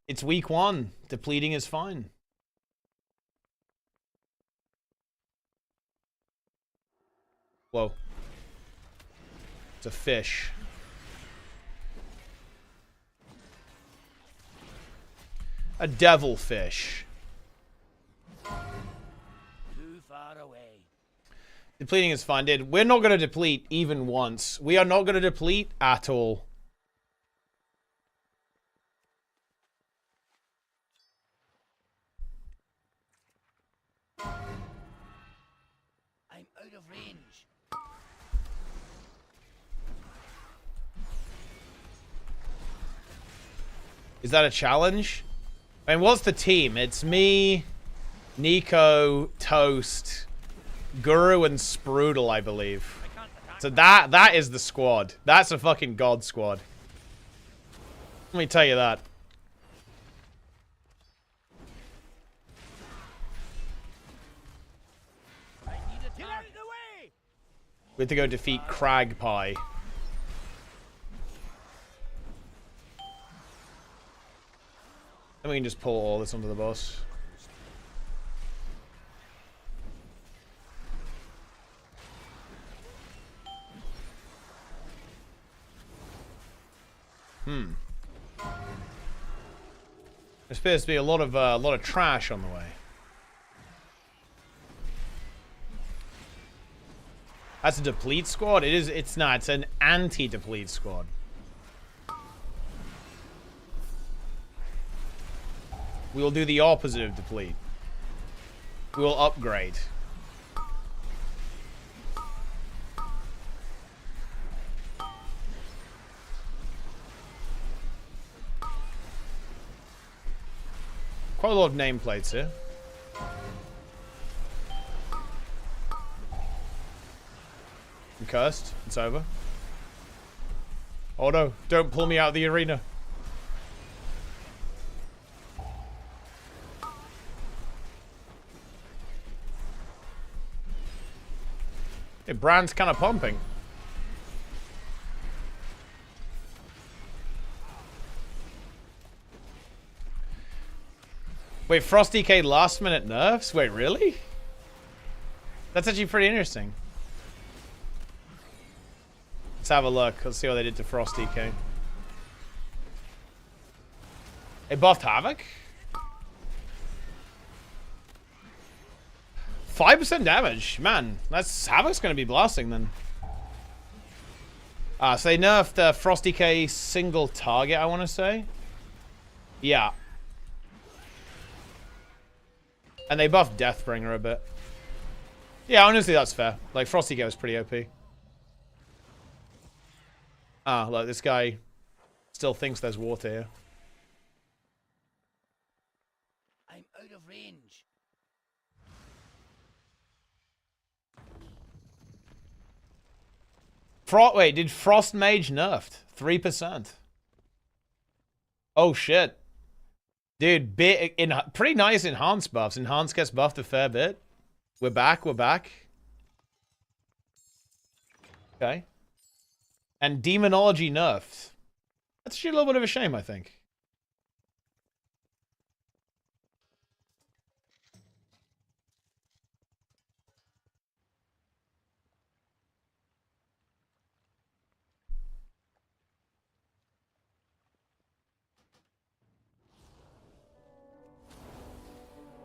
it's week 1. Depleting is fine. Whoa. It's a fish. A devilfish. Too far away. Depleting is fine, dude. We're not going to deplete even once. We are not going to deplete at all. I'm out of range. Is that a challenge? I mean, what's the team? It's me, Nico, Toast, Guru, and Sprudel, I believe. So that is the squad. That's a fucking god squad. Let me tell you that. Get out of the way! We have to go defeat Crag Pie. Then we can just pull all this onto the boss. There appears to be a lot of trash on the way. That's a deplete squad. It is. It's not. It's an anti-deplete squad. We will do the opposite of deplete. We will upgrade. Quite a lot of nameplates here. I'm cursed. It's over. Oh no, don't pull me out of the arena. Hey, Brand's kind of pumping. Wait, Frost DK last minute nerfs? Wait, really? That's actually pretty interesting. Let's have a look. Let's see what they did to Frost DK. They buffed Havoc? 5% damage. Man, that's Havoc's gonna be blasting then. So they nerfed Frost DK single target, I want to say. Yeah. And they buffed Deathbringer a bit. Yeah, honestly, that's fair. Like, Frost DK was pretty OP. Look, this guy still thinks there's water here. I'm out of range. Wait, did Frost Mage nerfed? 3%. Oh, shit. Dude, pretty nice enhanced buffs. Enhanced gets buffed a fair bit. We're back, we're back. Okay. And Demonology nerfed. That's actually a little bit of a shame, I think.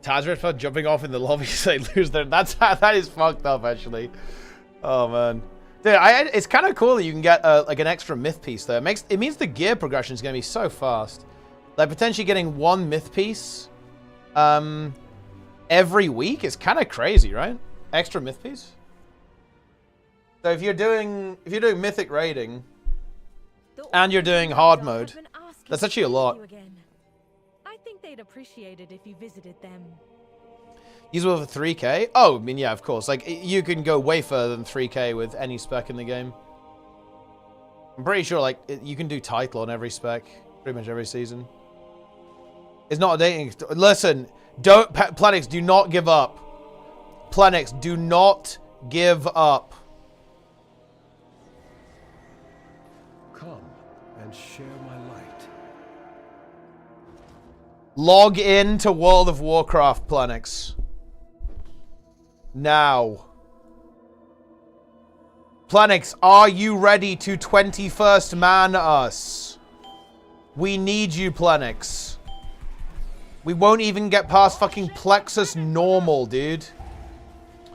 Tazred for jumping off in the lobby so they lose their... that is fucked up, actually. Oh, man. Dude, it's kind of cool that you can get like an extra myth piece there. It means the gear progression is going to be so fast. Like potentially getting one myth piece every week is kind of crazy, right? Extra myth piece. So if you're doing mythic raiding and you're doing hard mode, that's actually a lot. I think they'd appreciate it if you visited them. Usable for 3k? Oh, I mean, yeah, of course. Like, you can go way further than 3k with any spec in the game. I'm pretty sure, like, you can do title on every spec, pretty much every season. It's not a dating... Listen, don't... Planix, do not give up. Planix, do not give up. Come and share my light. Log in to World of Warcraft, Planix. Now. Planix, are you ready to 21st man us? We need you, Planix. We won't even get past fucking Plexus normal, dude.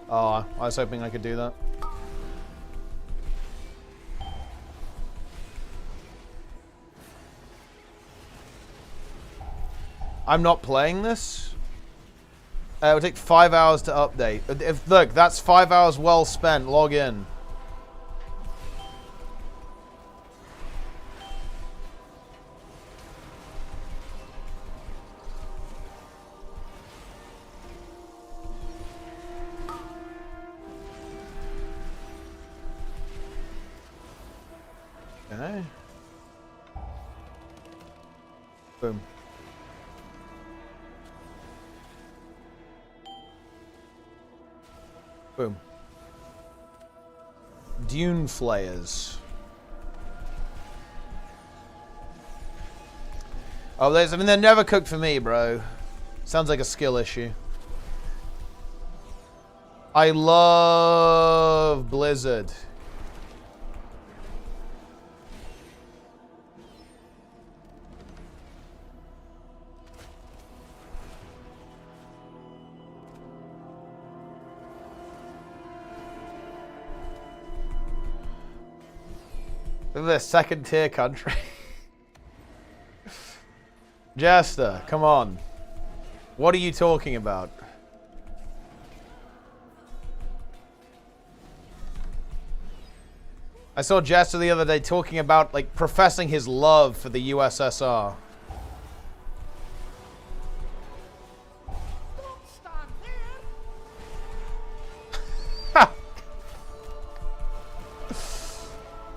Oh, I was hoping I could do that. I'm not playing this. It will take 5 hours to update. Look, that's 5 hours well spent. Log in. Okay. Boom. Boom. Dune Flayers. Oh, I mean, they're never cooked for me, bro. Sounds like a skill issue. I love Blizzard. They're a second tier country. Jester, come on. What are you talking about? I saw Jester the other day talking about, like, professing his love for the USSR.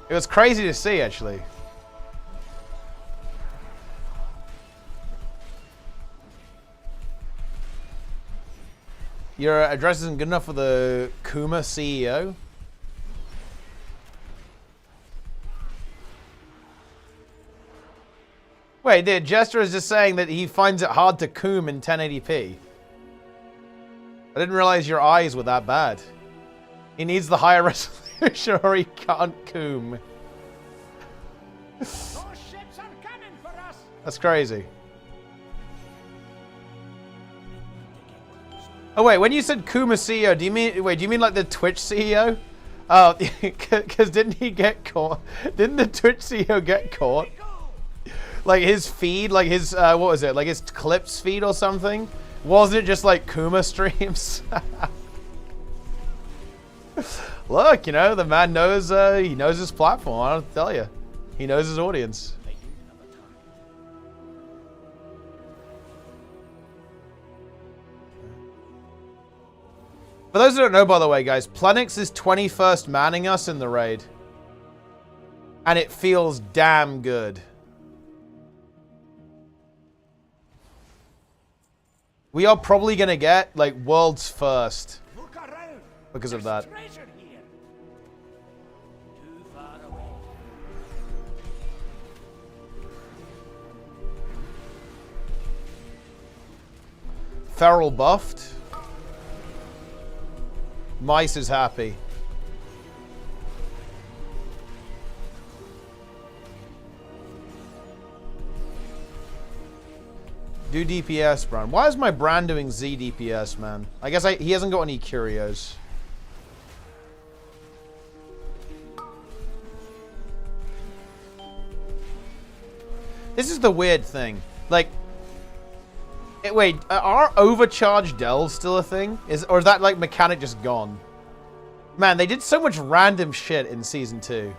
It was crazy to see, actually. Your address isn't good enough for the Kuma CEO? Wait, dude, Jester is just saying that he finds it hard to coom in 1080p. I didn't realize your eyes were that bad. He needs the higher resolution or he can't coom. That's crazy. Oh wait, when you said Kuma CEO, do you mean like the Twitch CEO? Oh, because didn't he get caught? Didn't the Twitch CEO get caught? Like his feed, like his what was it? Like his clips feed or something? Wasn't it just like Kuma streams? Look, you know, the man knows he knows his platform. I don't tell you, he knows his audience. For those who don't know, by the way, guys, Planix is 21st manning us in the raid, and it feels damn good. We are probably gonna get like world's first because of that. Feral buffed. Mice is happy. Do DPS, Bran. Why is my Bran doing Z DPS, man? I guess he hasn't got any curios. This is the weird thing. Like, wait, are overcharged delves still a thing? Or is that like mechanic just gone? Man, they did so much random shit in Season 2.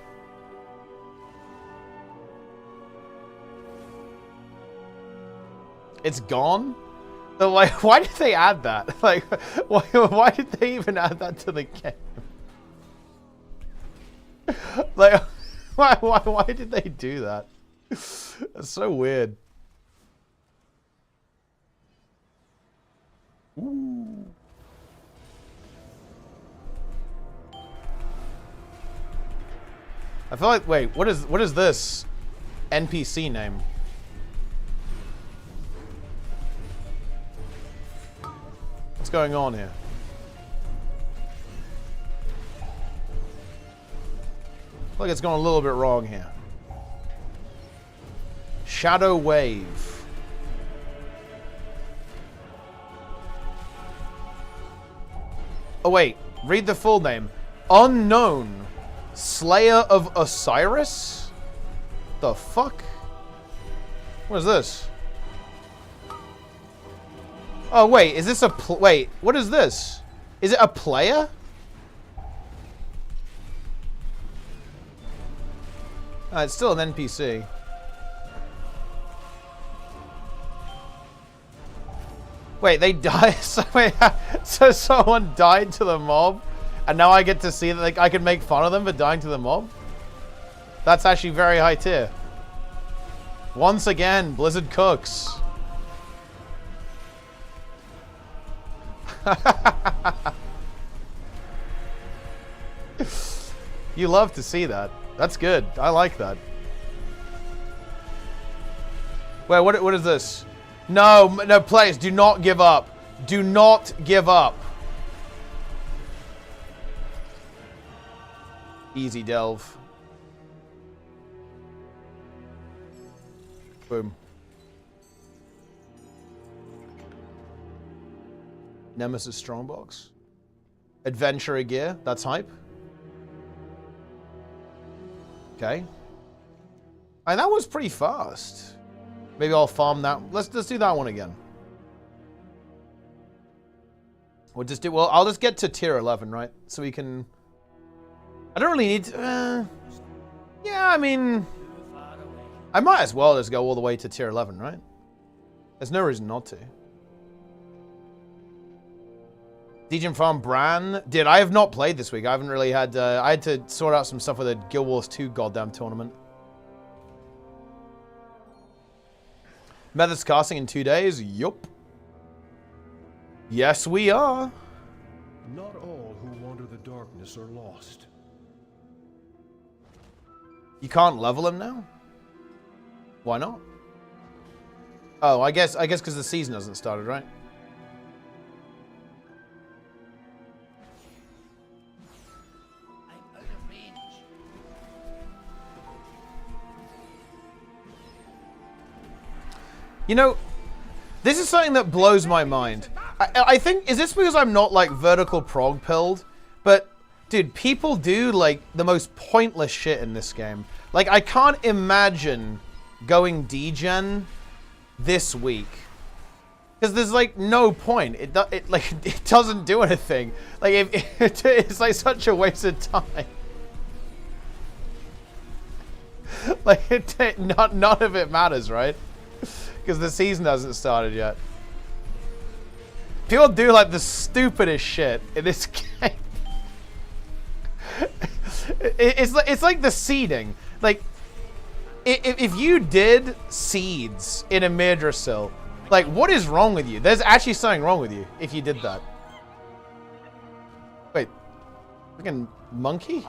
It's gone? So, like, why did they add that? Like, why did they even add that to the game? Like, why did they do that? That's so weird. Ooh. I feel like, wait, what is this NPC name? What's going on here? I feel like it's gone a little bit wrong here. Shadow Wave. Oh wait, read the full name. Unknown. Slayer of Osiris? The fuck? What is this? Oh wait, is this a wait, what is this? Is it a player? It's still an NPC. Wait, they die? So someone died to the mob, and now I get to see that like, I can make fun of them for dying to the mob? That's actually very high tier. Once again, Blizzard cooks. You love to see that. That's good. I like that. Wait, what is this? No, players, do not give up. Do not give up. Easy delve. Boom. Nemesis Strongbox. Adventurer gear. That's hype. Okay. And that was pretty fast. Maybe I'll farm that. Let's do that one again. We'll just do. Well, I'll just get to tier 11, right? So we can. I don't really need to. Yeah, I mean, I might as well just go all the way to tier 11, right? There's no reason not to. DJ Farm Bran. Dude, I have not played this week. I haven't really had... I had to sort out some stuff with the Guild Wars 2 goddamn tournament. Methods casting in 2 days? Yup. Yes, we are. Not all who wander the darkness are lost. You can't level him now? Why not? Oh, I guess because the season hasn't started, right? You know, this is something that blows my mind. I think, is this because I'm not, like, vertical prog pilled? But, dude, people do, like, the most pointless shit in this game. Like, I can't imagine going degen this week. Because there's, like, no point. It doesn't do anything. Like, it's, like, such a waste of time. Like, none of it matters, right? Because the season hasn't started yet. People do like the stupidest shit in this game. It's like the seeding. Like, if you did seeds in a Mirdrasil, like, what is wrong with you? There's actually something wrong with you if you did that. Wait, freaking monkey?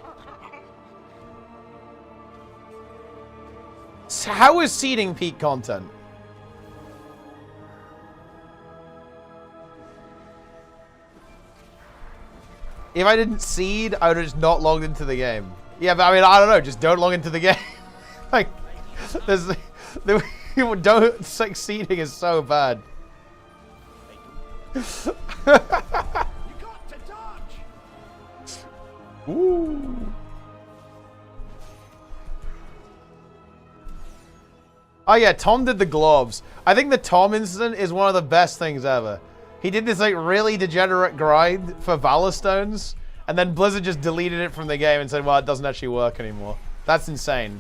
So how is seeding peak content? If I didn't seed, I would have just not logged into the game. Yeah, but I mean, I don't know. Just don't log into the game. Like, don't succeeding is so bad. You got to dodge. Ooh. Oh yeah, Tom did the globs. I think the Tom incident is one of the best things ever. He did this like really degenerate grind for Valor Stones, and then Blizzard just deleted it from the game and said, well, it doesn't actually work anymore. That's insane.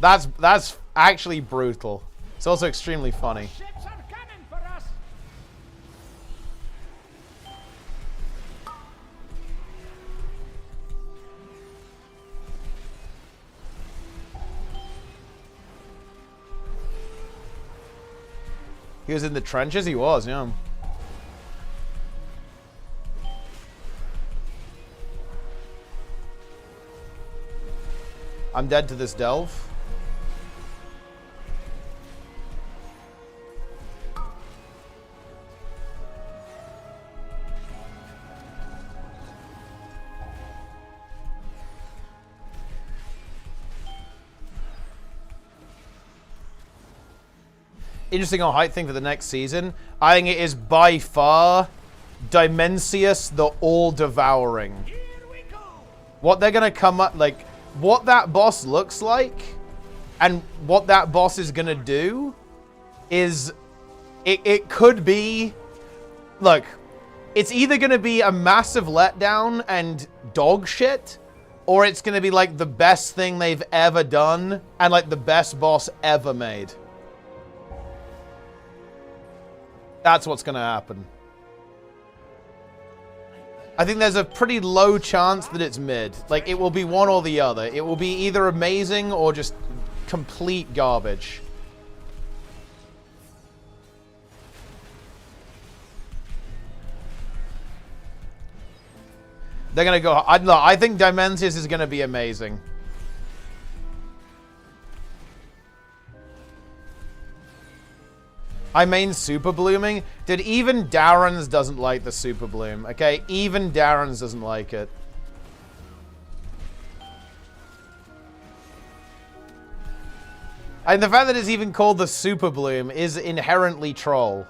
That's actually brutal. It's also extremely funny. Ships are coming for us. He was in the trenches? He was, yeah. I'm dead to this delve. Interesting on height thing for the next season. I think it is by far Dimensius the All-Devouring. What they're gonna come up, like, what that boss looks like and what that boss is gonna do is, it could be, look, it's either gonna be a massive letdown and dog shit, or it's gonna be like the best thing they've ever done and like the best boss ever made. That's what's going to happen. I think there's a pretty low chance that it's mid. Like, it will be one or the other. It will be either amazing or just complete garbage. They're going to go... I think Dimensius is going to be amazing. I mean Super Blooming. Dude, even Darren's doesn't like the Super Bloom, okay? Even Darren's doesn't like it. And the fact that it's even called the Super Bloom is inherently troll.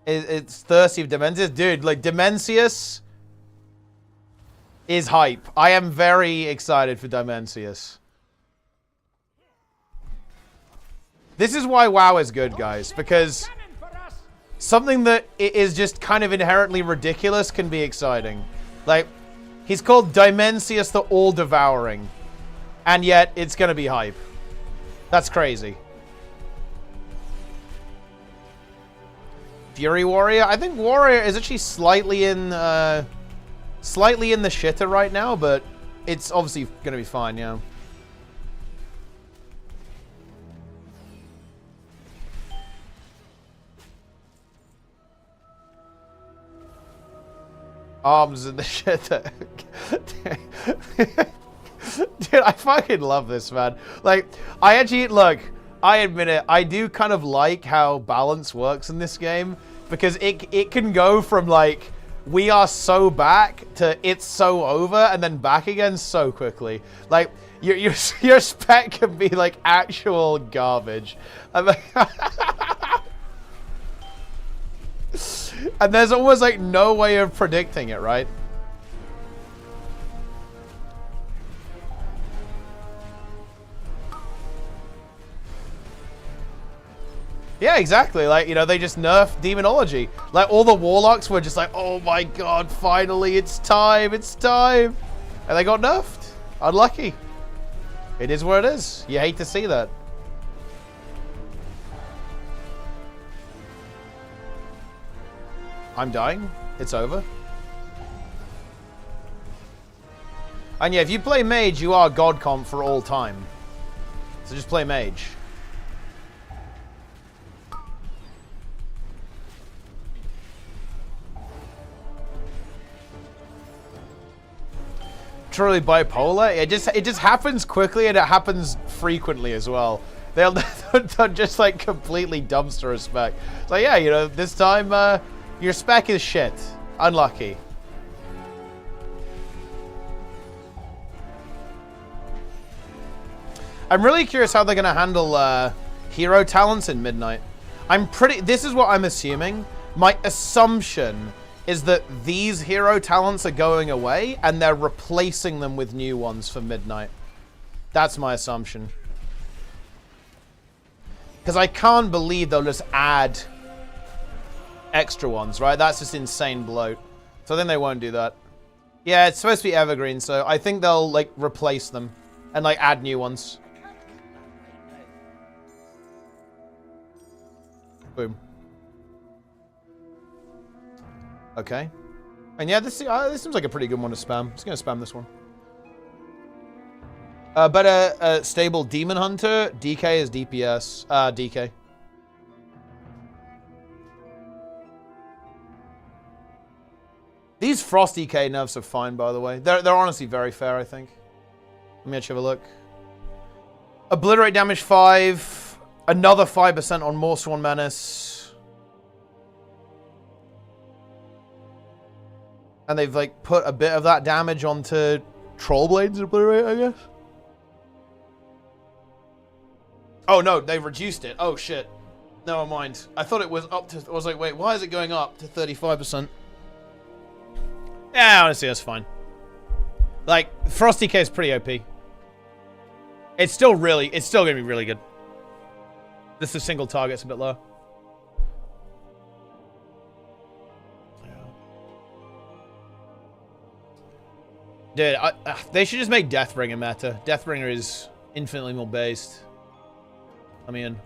It's thirsty of Dimensius. Dude, like, Dimensius is hype. I am very excited for Dimensius. This is why WoW is good, guys, because something that is just kind of inherently ridiculous can be exciting. Like, he's called Dimensius the All-Devouring, and yet it's gonna be hype. That's crazy. Fury Warrior? I think Warrior is actually slightly in the shitter right now, but it's obviously going to be fine, yeah. Arms in the shitter. Dude, I fucking love this, man. Like, I actually, look, I admit it, I do kind of like how balance works in this game, because it can go from, like, we are so back to it's so over and then back again so quickly. Like, your spec can be like actual garbage. And there's almost like no way of predicting it, right? Yeah, exactly. Like, you know, they just nerfed demonology. Like, all the warlocks were just like, oh my god, finally, it's time, it's time. And they got nerfed. Unlucky. It is what it is. You hate to see that. I'm dying. It's over. And yeah, if you play mage, you are god comp for all time. So just play mage. Truly bipolar. It just happens quickly and it happens frequently as well. They'll just like completely dumpster a spec. So yeah, you know, this time your spec is shit. Unlucky. I'm really curious how they're gonna handle hero talents in Midnight. This is what I'm assuming. My assumption is that these hero talents are going away and they're replacing them with new ones for Midnight. That's my assumption. Because I can't believe they'll just add extra ones, right? That's just insane bloat. So then they won't do that. Yeah, it's supposed to be evergreen, so I think they'll, like, replace them and, like, add new ones. Boom. Okay. And yeah, this seems like a pretty good one to spam. I'm just going to spam this one. Better stable Demon Hunter. DK is DPS. DK. These Frost DK nerfs are fine, by the way. They're honestly very fair, I think. Let me actually have a look. Obliterate damage 5. Another 5% on Morsworn Menace. And they've, like, put a bit of that damage onto Trollblade's Obliterate, I guess. Oh, no, they've reduced it. Oh, shit. Never mind. I thought it was up to... I was like, wait, why is it going up to 35%? Yeah, honestly, that's fine. Like, Frost DK is pretty OP. It's still going to be really good. Just the single target's a bit low. Dude, they should just make Deathbringer meta. Deathbringer is infinitely more based. Let me in.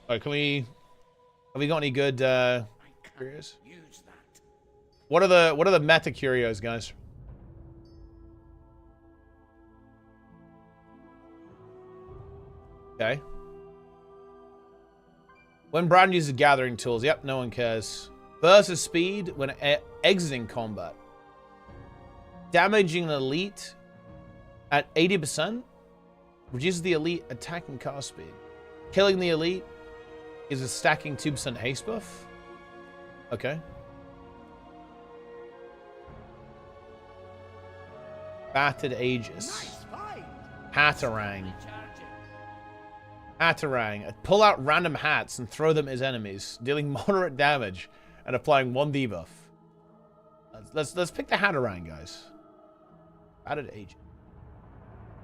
Alright, have we got any good curios? What are the meta curios, guys? Okay. When Brand uses gathering tools, yep, no one cares. Versus speed when exiting combat. Damaging an elite at 80%. Reduces the elite attack and cast speed. Killing the elite is a stacking 2% haste buff. Okay. Battered Aegis. Hatterang. Hatterang. Pull out random hats and throw them as enemies, dealing moderate damage and applying 1 debuff. Let's pick the Hatterang, guys. Battered Aegis.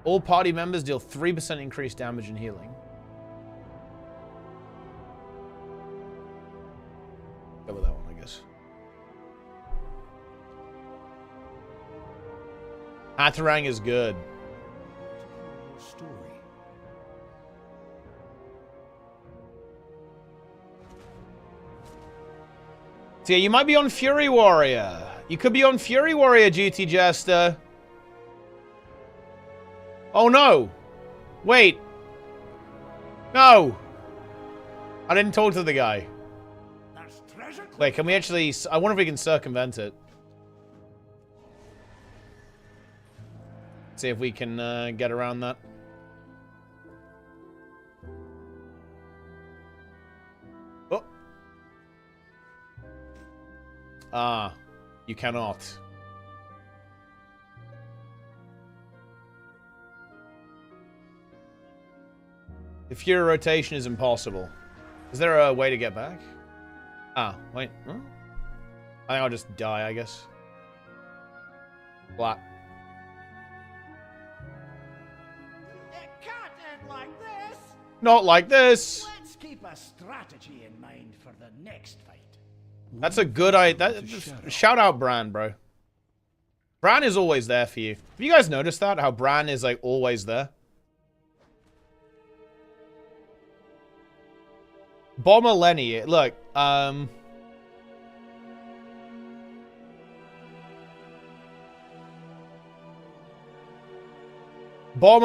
All party members deal 3% increased damage and healing. Go with that one, I guess. Hatterang is good. So yeah, you might be on Fury Warrior. You could be on Fury Warrior, GT Jester. Oh no! Wait. No! I didn't talk to the guy. Wait, can we actually... I wonder if we can circumvent it. See if we can get around that. Oh. Ah, you cannot. The Fury rotation is impossible. Is there a way to get back? Ah, wait. Huh? I think I'll just die, I guess. Flat. It can't end like this. Not like this. Let's keep a strategy in mind for the next fight. That's a good idea. Shout out Bran, bro. Bran is always there for you. Have you guys noticed that? How Bran is like always there? Bomber Lenny, look, Bomber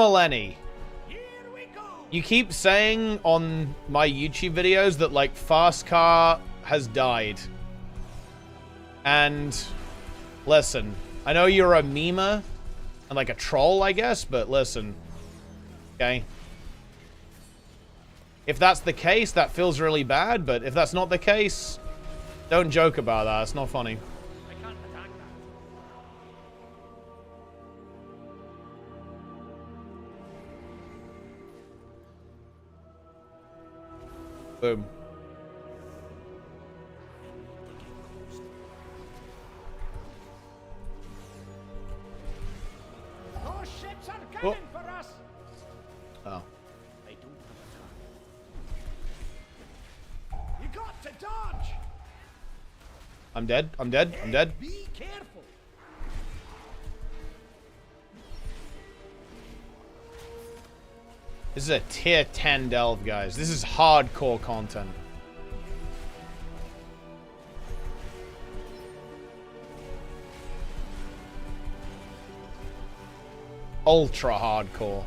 Lenny. You keep saying on my YouTube videos that, like, Fast Car has died. And, listen, I know you're a memer and, like, a troll, I guess, but listen, okay? If that's the case, that feels really bad, but if that's not the case, don't joke about that. It's not funny. I can't attack Boom. coming for us. Oh. I don't have a car. You got to dodge. I'm dead. I'm dead. I'm dead. Be careful. This is a tier 10 delve, guys. This is hardcore content. Ultra hardcore.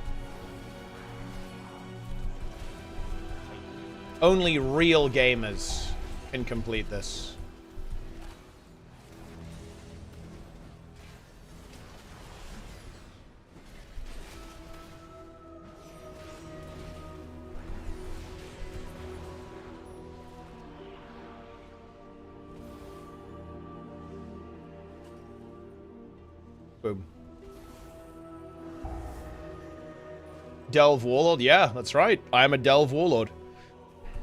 Only real gamers can complete this. Boom. Delve Warlord? Yeah, that's right. I am a Delve Warlord.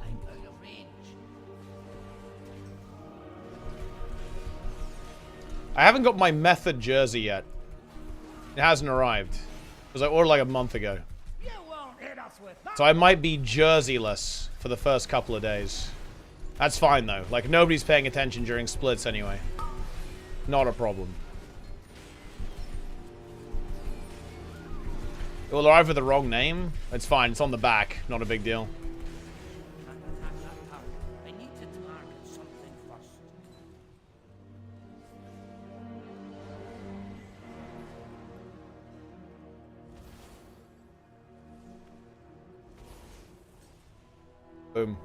I'm out of range. I haven't got my Method jersey yet. It hasn't arrived. Because I ordered like a month ago. You won't hit us with that. So I might be jerseyless for the first couple of days. That's fine though. Like nobody's paying attention during splits anyway. Not a problem. It will arrive with the wrong name. It's fine. It's on the back. Not a big deal. I need to target something first. Boom.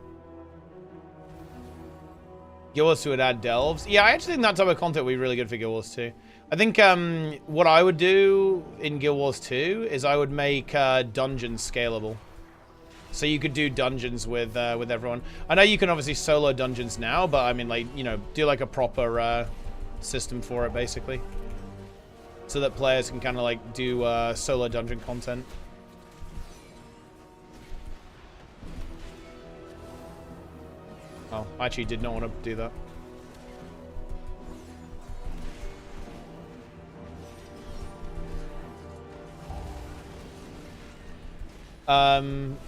Guild Wars 2 would add delves. Yeah, I actually think that type of content would be really good for Guild Wars 2. I think what I would do in Guild Wars 2 is I would make dungeons scalable. So you could do dungeons with everyone. I know you can obviously solo dungeons now, but I mean, like, you know, do like a proper system for it, basically. So that players can kind of like do solo dungeon content. Oh, I actually did not want to do that.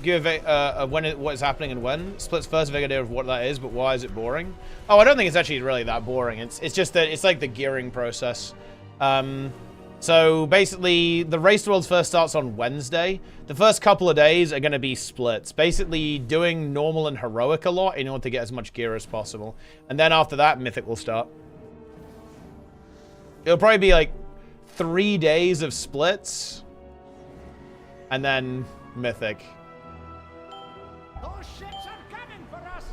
Give what is happening and when. Split's first vague idea of what that is, but why is it boring? Oh, I don't think it's actually really that boring. It's just that it's like the gearing process. So basically, the race world first starts on Wednesday. The first couple of days are going to be splits. Basically, doing normal and heroic a lot in order to get as much gear as possible. And then after that, mythic will start. It'll probably be like 3 days of splits. And then mythic. Those ships are coming for us.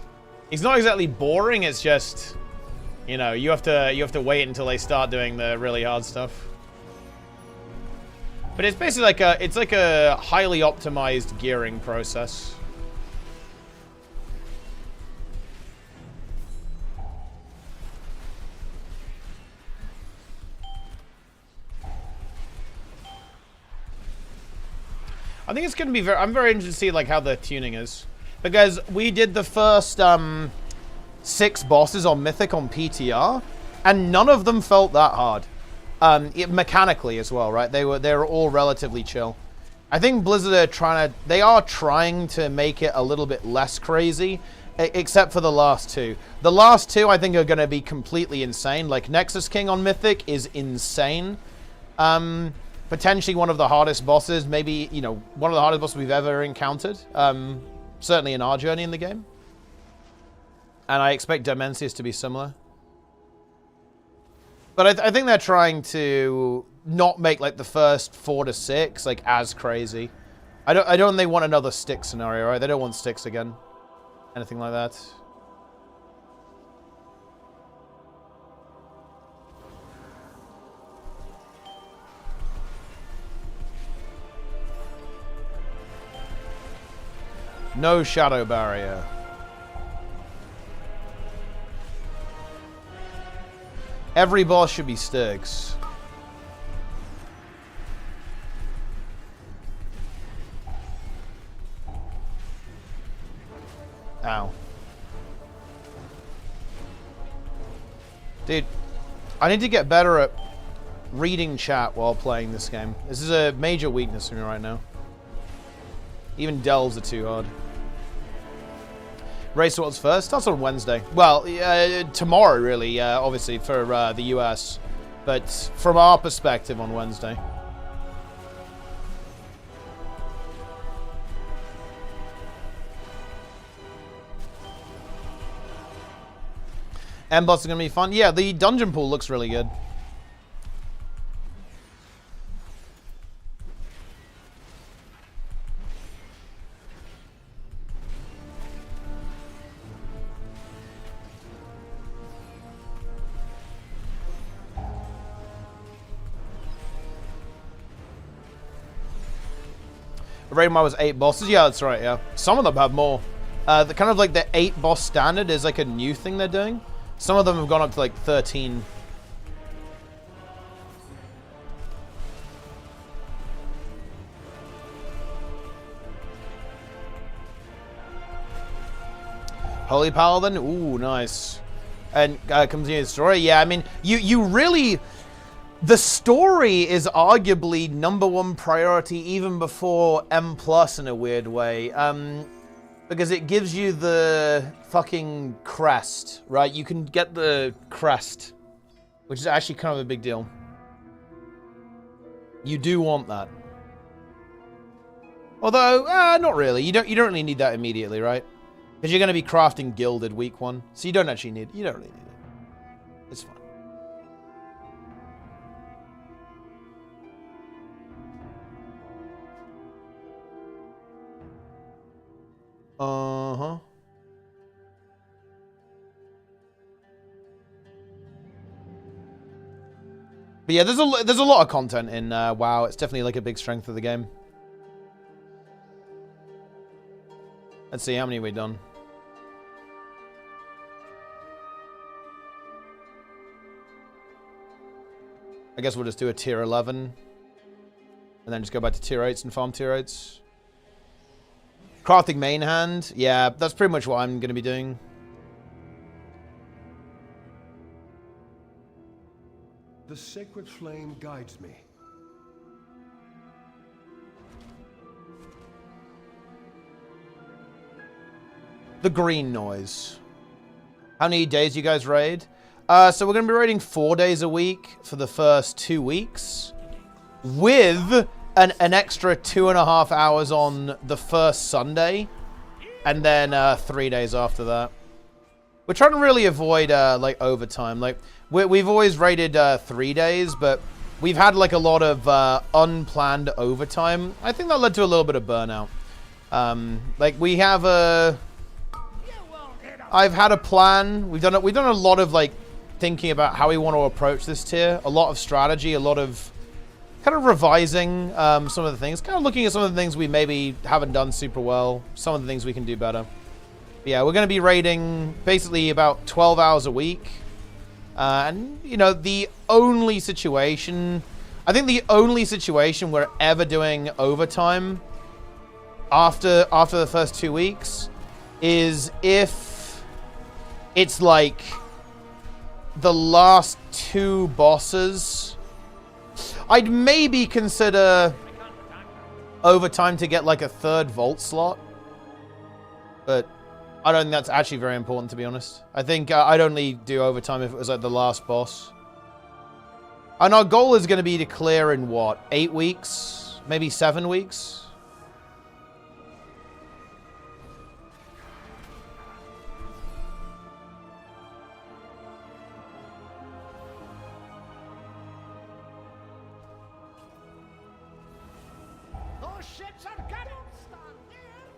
It's not exactly boring, it's just, you know, you have to wait until they start doing the really hard stuff. But it's basically like a highly optimized gearing process. I think it's going to be I'm very interested to see like how the tuning is, because we did the first 6 bosses on Mythic on PTR, and none of them felt that hard. Mechanically as well, right? They were all relatively chill. I think Blizzard are trying to make it a little bit less crazy, except for the last 2. The last 2 I think are going to be completely insane. Like Nexus King on Mythic is insane. Potentially one of the hardest bosses, maybe, you know, one of the hardest bosses we've ever encountered. Certainly in our journey in the game. And I expect Dimensius to be similar. But I think they're trying to not make like the first 4 to 6 like as crazy. I don't think they want another stick scenario, right? They don't want sticks again. Anything like that. No shadow barrier. Every boss should be Styx. Ow. Dude, I need to get better at reading chat while playing this game. This is a major weakness for me right now. Even delves are too hard. Race what's first? Starts on Wednesday. Well, tomorrow, really, obviously, for the US. But from our perspective on Wednesday. M-bots are going to be fun. Yeah, the dungeon pool looks really good. Raid mine was 8 bosses. Yeah, that's right, yeah. Some of them have more. The kind of like the 8 boss standard is like a new thing they're doing. Some of them have gone up to like 13. Holy Paladin? Ooh, nice. And continue the story? Yeah, I mean, you really... The story is arguably #1 priority even before M+ in a weird way. Because it gives you the fucking crest, right? You can get the crest, which is actually kind of a big deal. You do want that. Although, not really. You don't really need that immediately, right? Because you're going to be crafting Gilded week 1. So you don't really need it. It's fine. Uh-huh. But yeah, there's a lot of content in WoW. It's definitely like a big strength of the game. Let's see, how many have we done? I guess we'll just do a tier 11. And then just go back to tier 8s and farm tier 8s. Crafting main hand. Yeah, that's pretty much what I'm going to be doing. The sacred flame guides me. The green noise. How many days you guys raid? So we're going to be raiding 4 days a week for the first 2 weeks. With an extra 2.5 hours on the first Sunday. And then 3 days after that. We're trying to really avoid like overtime. Like we've always raided 3 days, but we've had like a lot of unplanned overtime. I think that led to a little bit of burnout. Like we have I've had a plan. We've done a lot of like thinking about how we want to approach this tier. A lot of strategy, a lot of kind of revising some of the things. Kind of looking at some of the things we maybe haven't done super well. Some of the things we can do better. But yeah, we're going to be raiding basically about 12 hours a week. And, you know, the only situation... I think the only situation we're ever doing overtime after the first 2 weeks is if it's like the last 2 bosses. I'd maybe consider overtime to get like a 3rd vault slot. But I don't think that's actually very important, to be honest. I think I'd only do overtime if it was like the last boss. And our goal is going to be to clear in what? 8 weeks? Maybe 7 weeks?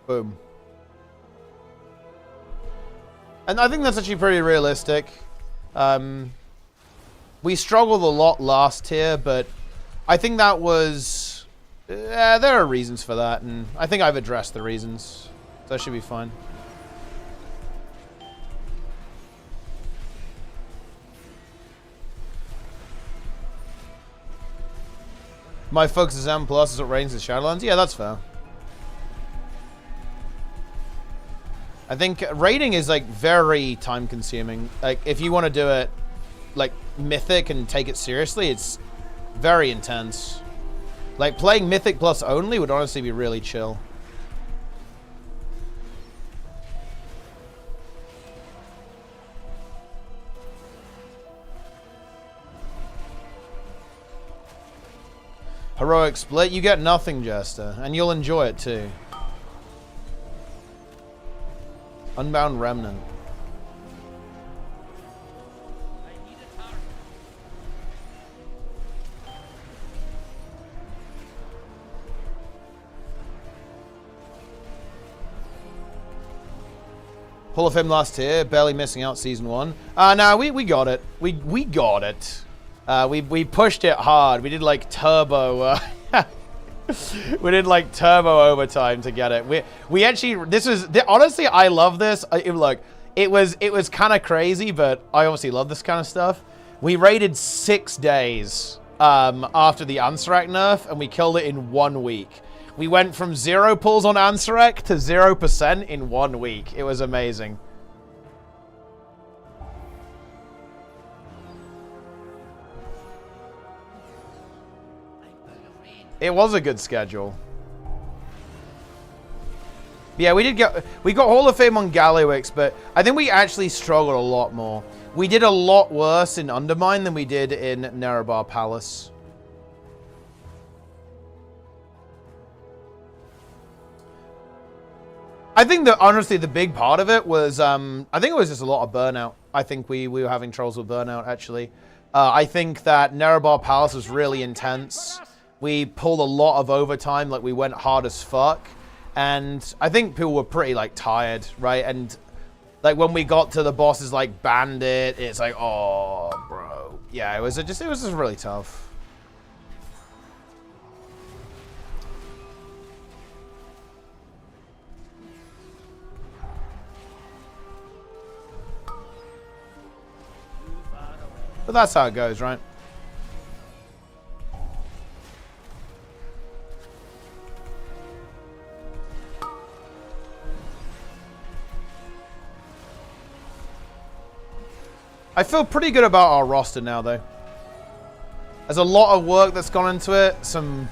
Boom. And I think that's actually pretty realistic. We struggled a lot last year, but I think that was... there are reasons for that, and I think I've addressed the reasons. So that should be fine. My focus is M+, is what reigns in Shadowlands. Yeah, that's fair. I think raiding is like very time consuming. Like if you want to do it like mythic and take it seriously, it's Very intense. Like, playing Mythic Plus only would honestly be really chill. Heroic Split, you get nothing, Jester, and you'll enjoy it too. Unbound Remnant. Hall of Fame last year, barely missing out season 1. No, we got it. We got it. We pushed it hard. We did like turbo. We did like turbo overtime to get it. We actually, honestly, I love this. Look, it was kind of crazy, but I obviously love this kind of stuff. We raided 6 days after the Ansarak nerf, and we killed it in 1 week. We went from 0 pulls on Ansarak to 0% in 1 week. It was amazing. It was a good schedule. Yeah, we got Hall of Fame on Galliwix, but I think we actually struggled a lot more. We did a lot worse in Undermine than we did in Nerebar Palace. I think that honestly the big part of it was I think it was just a lot of burnout. I think we were having troubles with burnout actually. I think that Nerebar Palace was really intense. We pulled a lot of overtime, like we went hard as fuck. And I think people were pretty like tired, right? And like when we got to the bosses like Bandit, it's like, oh bro. Yeah, it was just really tough. But that's how it goes, right? I feel pretty good about our roster now, though. There's a lot of work that's gone into it. Some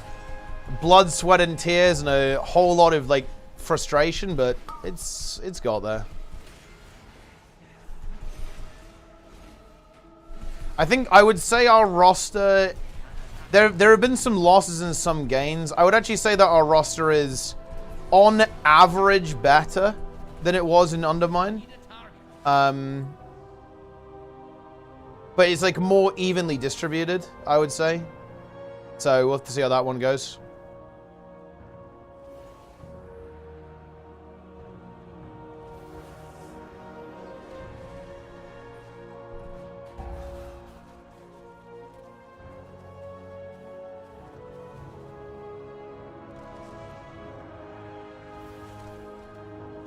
blood, sweat, and tears, and a whole lot of, like, frustration, but it's got there. I think I would say our roster... There have been some losses and some gains. I would actually say that our roster is, on average, better than it was in Undermine. But it's like more evenly distributed, I would say. So we'll have to see how that one goes.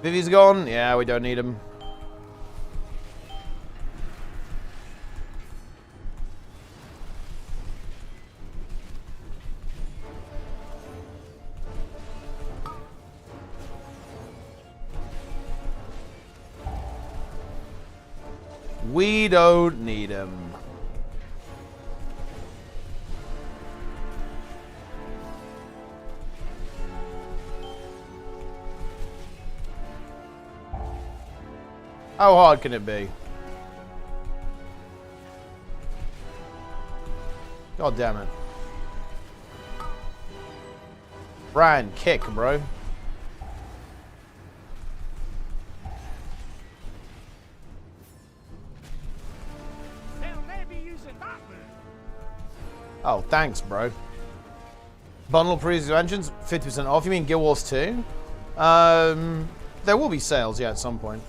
Vivi's gone? Yeah, we don't need him. We don't need him. How hard can it be? God damn it. Brian, kick, bro. Oh, thanks, bro. Bundle previous engines, 50% off. You mean Guild Wars 2? There will be sales, yeah, at some point.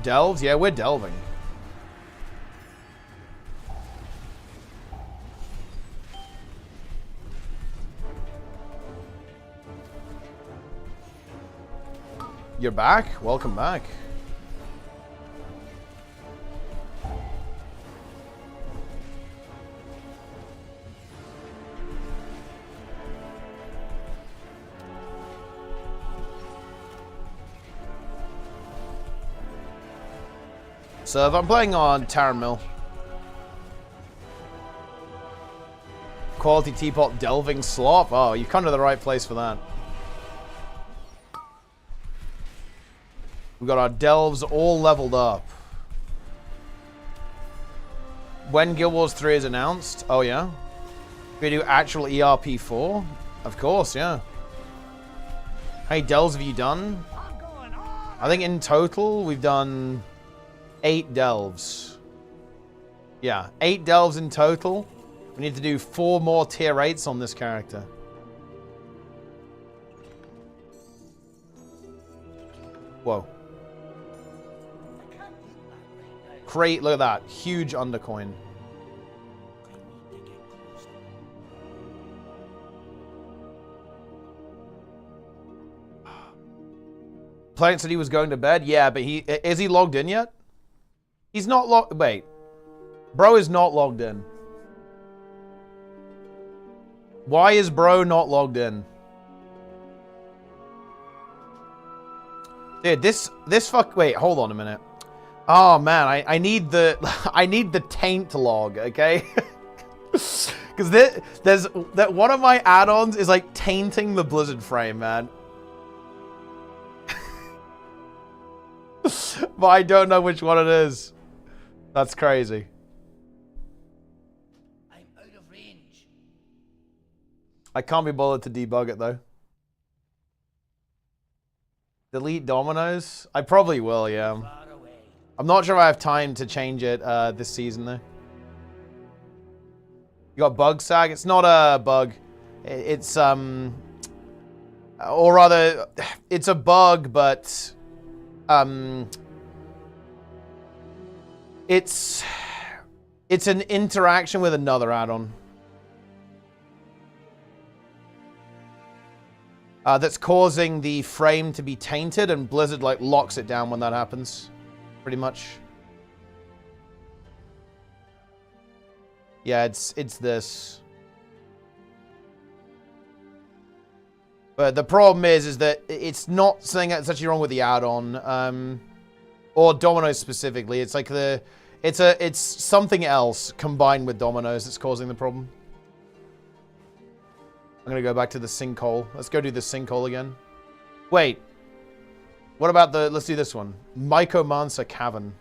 Delves? Yeah, we're delving. you're back? Welcome back. So if I'm playing on Taran Mill. Quality teapot delving slop. Oh, you've come to the right place for that. We've got our delves all leveled up. When Guild Wars 3 is announced? Oh yeah? We do actual ERP4? Of course, yeah. How many delves have you done? I think in total we've done 8 delves. Yeah, 8 delves in total. We need to do 4 more tier 8s on this character. Whoa. Great, look at that. Huge undercoin. Planet said he was going to bed. Yeah, but is he logged in yet? He's not logged. Wait. Bro is not logged in. Why is bro not logged in? Dude, this fuck. Wait, hold on a minute. Oh man, I need the I need the taint log, okay? Because there's that one of my add-ons is like tainting the Blizzard frame, man. But I don't know which one it is. That's crazy. I'm out of range. I can't be bothered to debug it though. Delete dominoes? I probably will, yeah. I'm not sure if I have time to change it this season though. You got bug sag? It's not a bug. It's or rather, it's a bug, but it's an interaction with another add-on that's causing the frame to be tainted, and Blizzard like locks it down when that happens, pretty much. Yeah, it's this. But the problem is that it's not something that's actually wrong with the add-on, or Dominoes specifically. It's like it's something else combined with Dominoes that's causing the problem. I'm gonna go back to the sinkhole. Let's go do the sinkhole again. Wait. What about let's do this one. Mycomancer Cavern.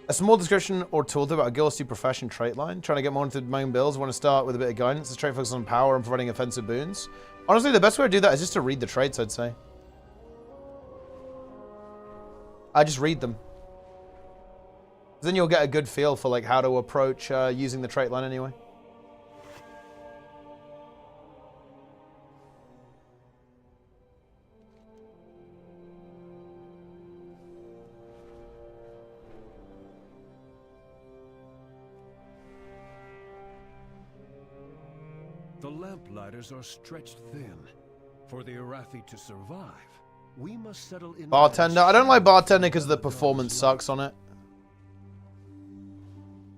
A small description or tooltip about a Guild 2 profession trait line. Trying to get more into my own builds. Want to start with a bit of guidance. The trait focuses on power and providing offensive boons. Honestly, the best way to do that is just to read the traits, I'd say. I just read them. Then you'll get a good feel for like how to approach using the trait line anyway. The lamplighters are stretched thin. For the Arathi to survive, we must settle in. Bartender. I don't like bartender because the performance sucks on it.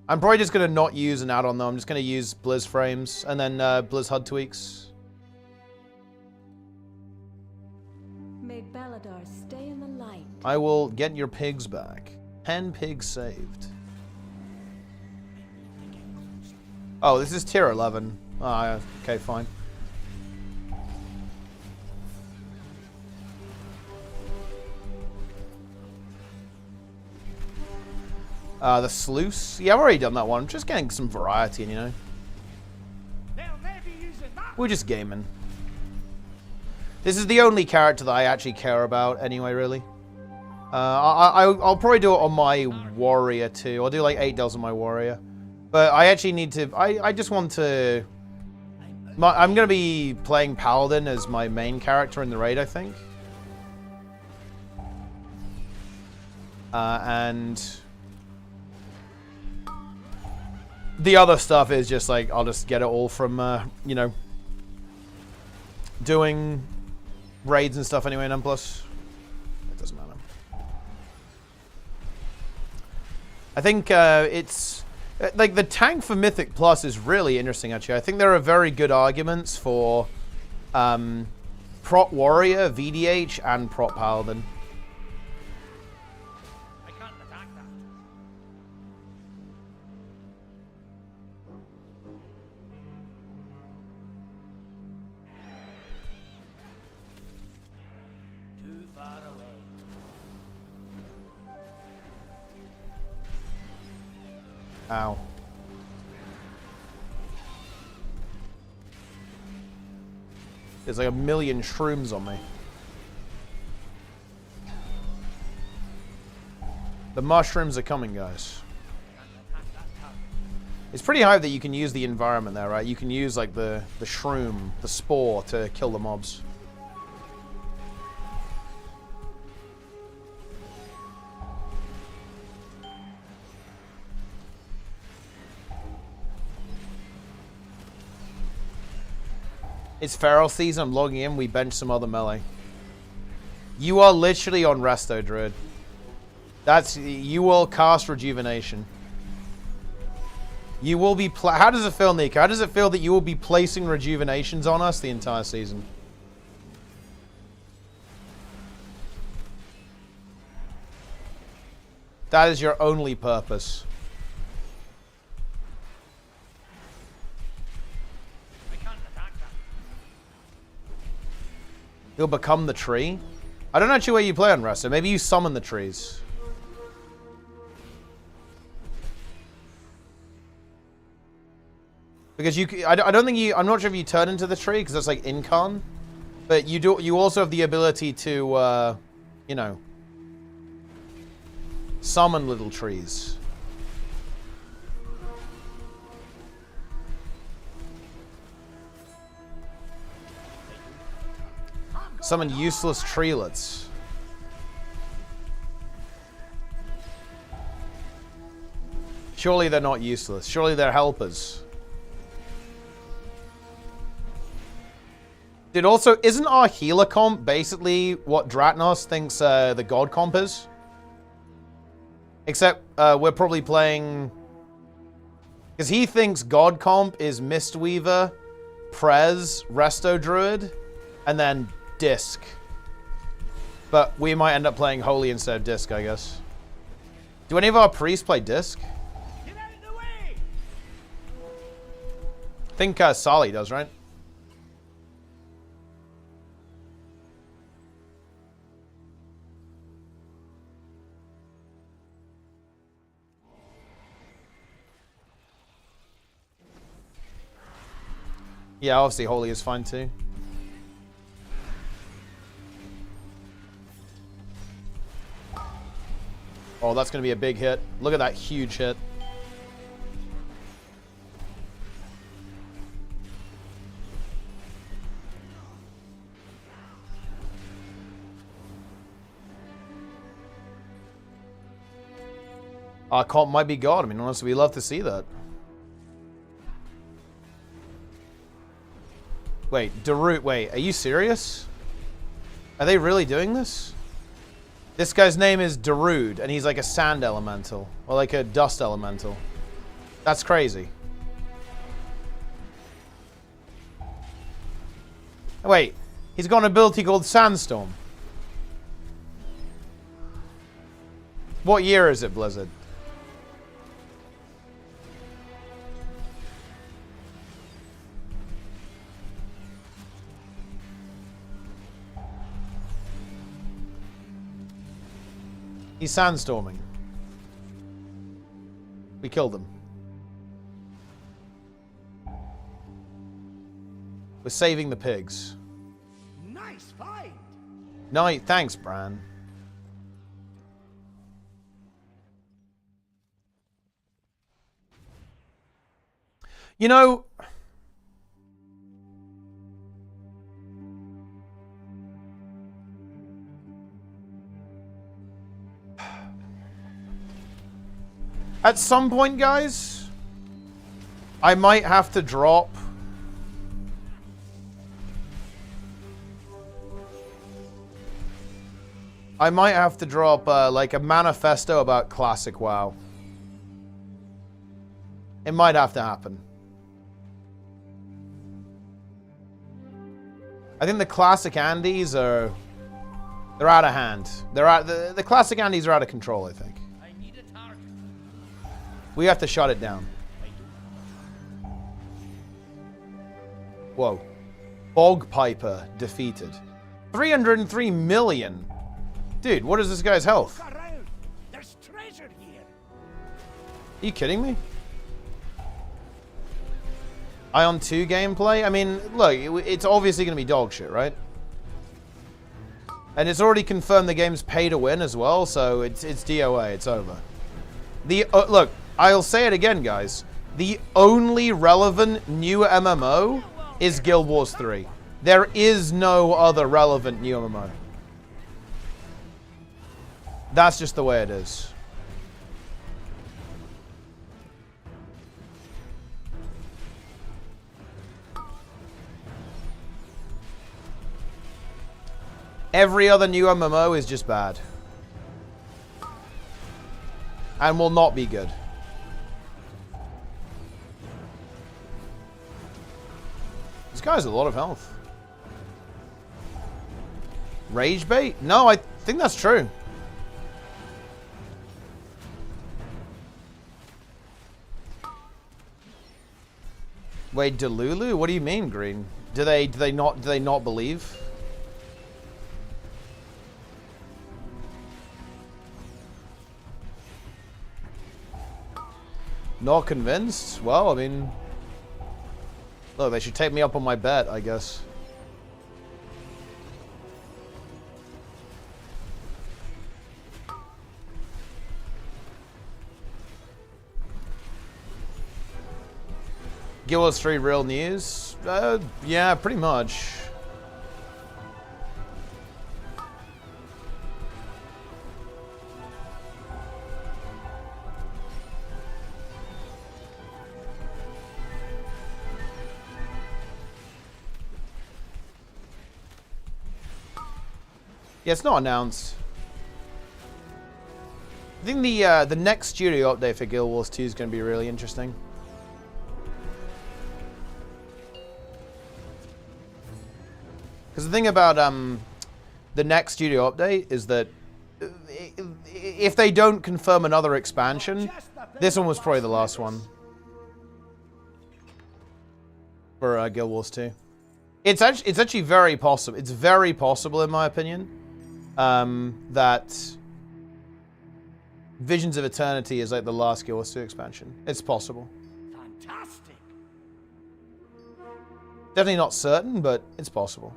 I'm probably just going to not use an add-on though. I'm just going to use Blizz frames and then Blizz HUD tweaks. May Baladar stay in the light. I will get your pigs back. 10 pigs saved. Oh, this is tier 11. Oh, okay, fine. The sluice. Yeah, I've already done that one. I'm just getting some variety, you know. We're just gaming. This is the only character that I actually care about anyway, really. I'll probably do it on my warrior too. I'll do like 8 dells on my warrior. But I actually need to... I just want to... I'm going to be playing Paladin as my main character in the raid, I think. And... the other stuff is just like, I'll just get it all from, you know, doing raids and stuff anyway, none plus. It doesn't matter. I think it's... like, the tank for Mythic Plus is really interesting, actually. I think there are very good arguments for Prot Warrior, VDH, and Prot Paladin. I can't attack that. Too far away. Ow. There's like a million shrooms on me. The mushrooms are coming, guys. It's pretty high that you can use the environment there, right? You can use like the shroom, the spore to kill the mobs. It's Feral season, I'm logging in, we bench some other melee. You are literally on Resto, Druid. You will cast Rejuvenation. You will be how does it feel, Nico? How does it feel that you will be placing Rejuvenations on us the entire season? That is your only purpose. You'll become the tree? I don't know actually where you play on Resto. Maybe you summon the trees. Because I don't think I'm not sure if you turn into the tree, because that's like Incarn. But you also have the ability to, you know, summon little trees. Summon useless treelets. Surely they're not useless. Surely they're helpers. Dude, also, isn't our healer comp basically what Dratnos thinks the god comp is? Except we're probably playing... because he thinks god comp is Mistweaver, Prez, Resto Druid, and then Disc. But we might end up playing Holy instead of Disc, I guess. Do any of our priests play Disc? Get out of the way! I think Sali does, right? Yeah, obviously Holy is fine too. Oh, that's going to be a big hit. Look at that huge hit. Our comp might be God. I mean, honestly, we love to see that. Wait, Darut, wait, are you serious? Are they really doing this? This guy's name is Darude, and he's like a sand elemental. Or like a dust elemental. That's crazy. Wait, he's got an ability called Sandstorm. What year is it, Blizzard? He's sandstorming. We killed him. We're saving the pigs. Nice find. No, thanks, Bran. You know, at some point, guys, I might have to drop I might have to drop like a manifesto about classic WoW. It might have to happen. I think the classic Andes are... They're out of hand. They're out. The classic Andes are out of control, I think. We have to shut it down. Whoa. Bog Piper defeated. 303 million. Dude, what is this guy's health? There's treasure here. Are you kidding me? Ion 2 gameplay? I mean, look, it's obviously going to be dog shit, right? And it's already confirmed the game's pay to win as well, so it's DOA, it's over. Look, I'll say it again, guys. The only relevant new MMO is Guild Wars 3. There is no other relevant new MMO. That's just the way it is. Every other new MMO is just bad. And will not be good. This guy has a lot of health. Rage bait? No, I think that's true. Wait, Delulu? What do you mean, Green? Do they not believe? Not convinced? Well, I mean... Look, they should take me up on my bet, I guess. Guild Wars 3 real news? Yeah, pretty much. Yeah, it's not announced. I think the next studio update for Guild Wars 2 is going to be really interesting. Because the thing about the next studio update is that if they don't confirm another expansion, this one was probably the last one for Guild Wars 2. It's actually very possible. It's very possible, in my opinion, that Visions of Eternity is like the last Guild Wars 2 expansion. It's possible. Fantastic. Definitely not certain, but it's possible.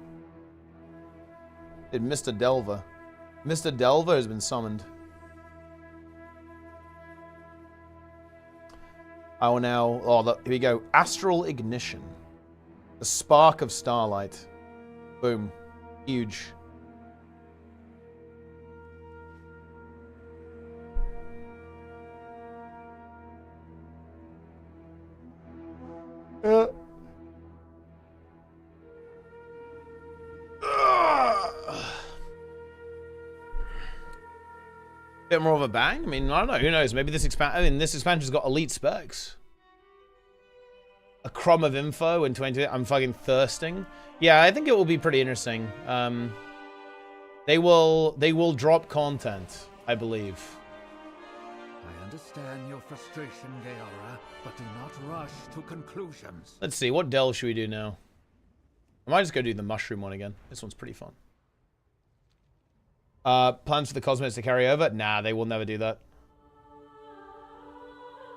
Dude, Mr. Delver. Mr. Delver has been summoned. I will now... Oh, look, here we go. Astral Ignition. The Spark of Starlight. Boom. Huge. Bit more of a bang? I mean, I don't know. Who knows? Maybe this expansion's got elite specs. A crumb of info in 20... I'm fucking thirsting. Yeah, I think it will be pretty interesting. They will drop content, I believe. I understand your frustration, Gaora, but do not rush to conclusions. Let's see. What delve should we do now? I might just go do the mushroom one again. This one's pretty fun. Plans for the cosmetics to carry over? Nah, they will never do that.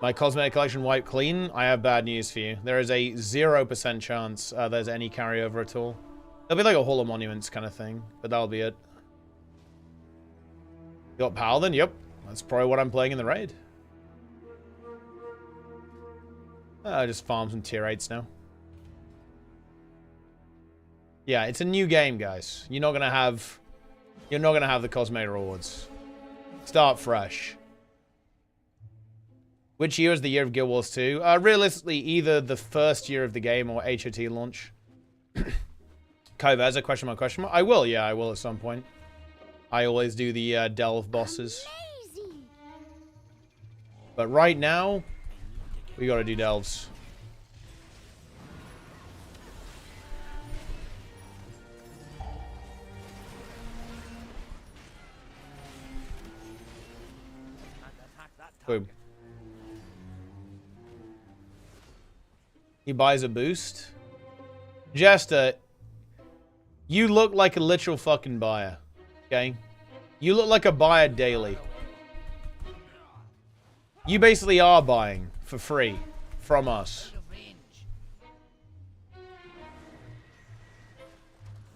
My cosmetic collection wiped clean? I have bad news for you. There is a 0% chance there's any carryover at all. It'll be like a Hall of Monuments kind of thing, but that'll be it. You got Paladin? Yep. That's probably what I'm playing in the raid. I just farm some tier 8s now. Yeah, it's a new game, guys. You're not gonna have the cosmetic rewards. Start fresh. Which year is the year of Guild Wars 2? Realistically, either the first year of the game or HOT launch. Kaivaza, question mark, question mark. I will, yeah, I will at some point. I always do the delve bosses. But right now, we gotta do delves. Boom. He buys a boost. Jester, you look like a literal fucking buyer. Okay? You look like a buyer daily. You basically are buying for free from us.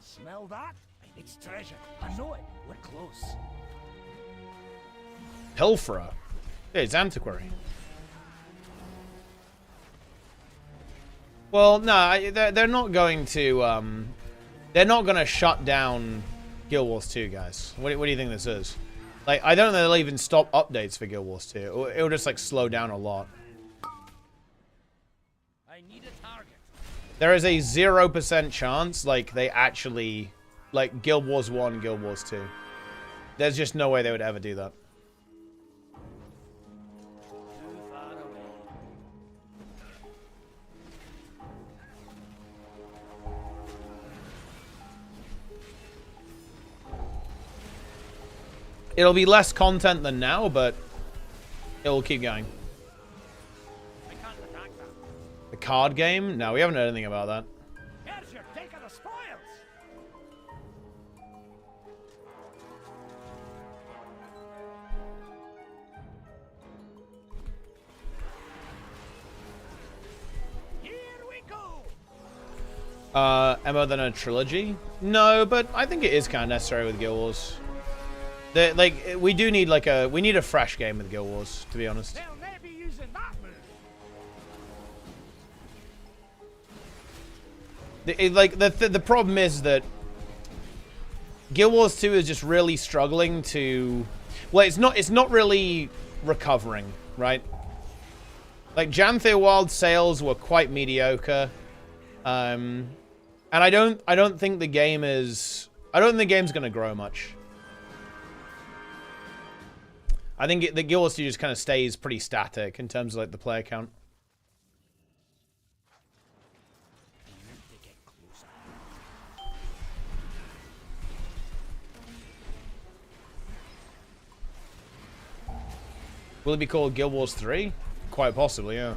Smell that? It's treasure. I know it. We're close. Pilferer. Yeah, it's Antiquary. Well, no, they're not going to, they're not going to shut down Guild Wars 2, guys. What do you think this is? Like, I don't know they'll even stop updates for Guild Wars 2. It'll just, like, slow down a lot. I need a target. There is a 0% chance, like, they actually, like, Guild Wars 1, Guild Wars 2. There's just no way they would ever do that. It'll be less content than now, but it will keep going. I can't attack that. The card game? No, we haven't heard anything about that. Here's your take of the spoils. Here we go. Emma than a trilogy? No, but I think it is kind of necessary with Guild Wars. Like, we do need, like, we need a fresh game with Guild Wars, to be honest. They'll never be using that move. The problem is that Guild Wars 2 is just really struggling to... Well, it's not really recovering, right? Like, Janthir Wild sales were quite mediocre. And I don't think the game is... I don't think the game's gonna grow much. I think the Guild Wars 2 just kind of stays pretty static in terms of, like, the player count. Will it be called Guild Wars 3? Quite possibly, yeah.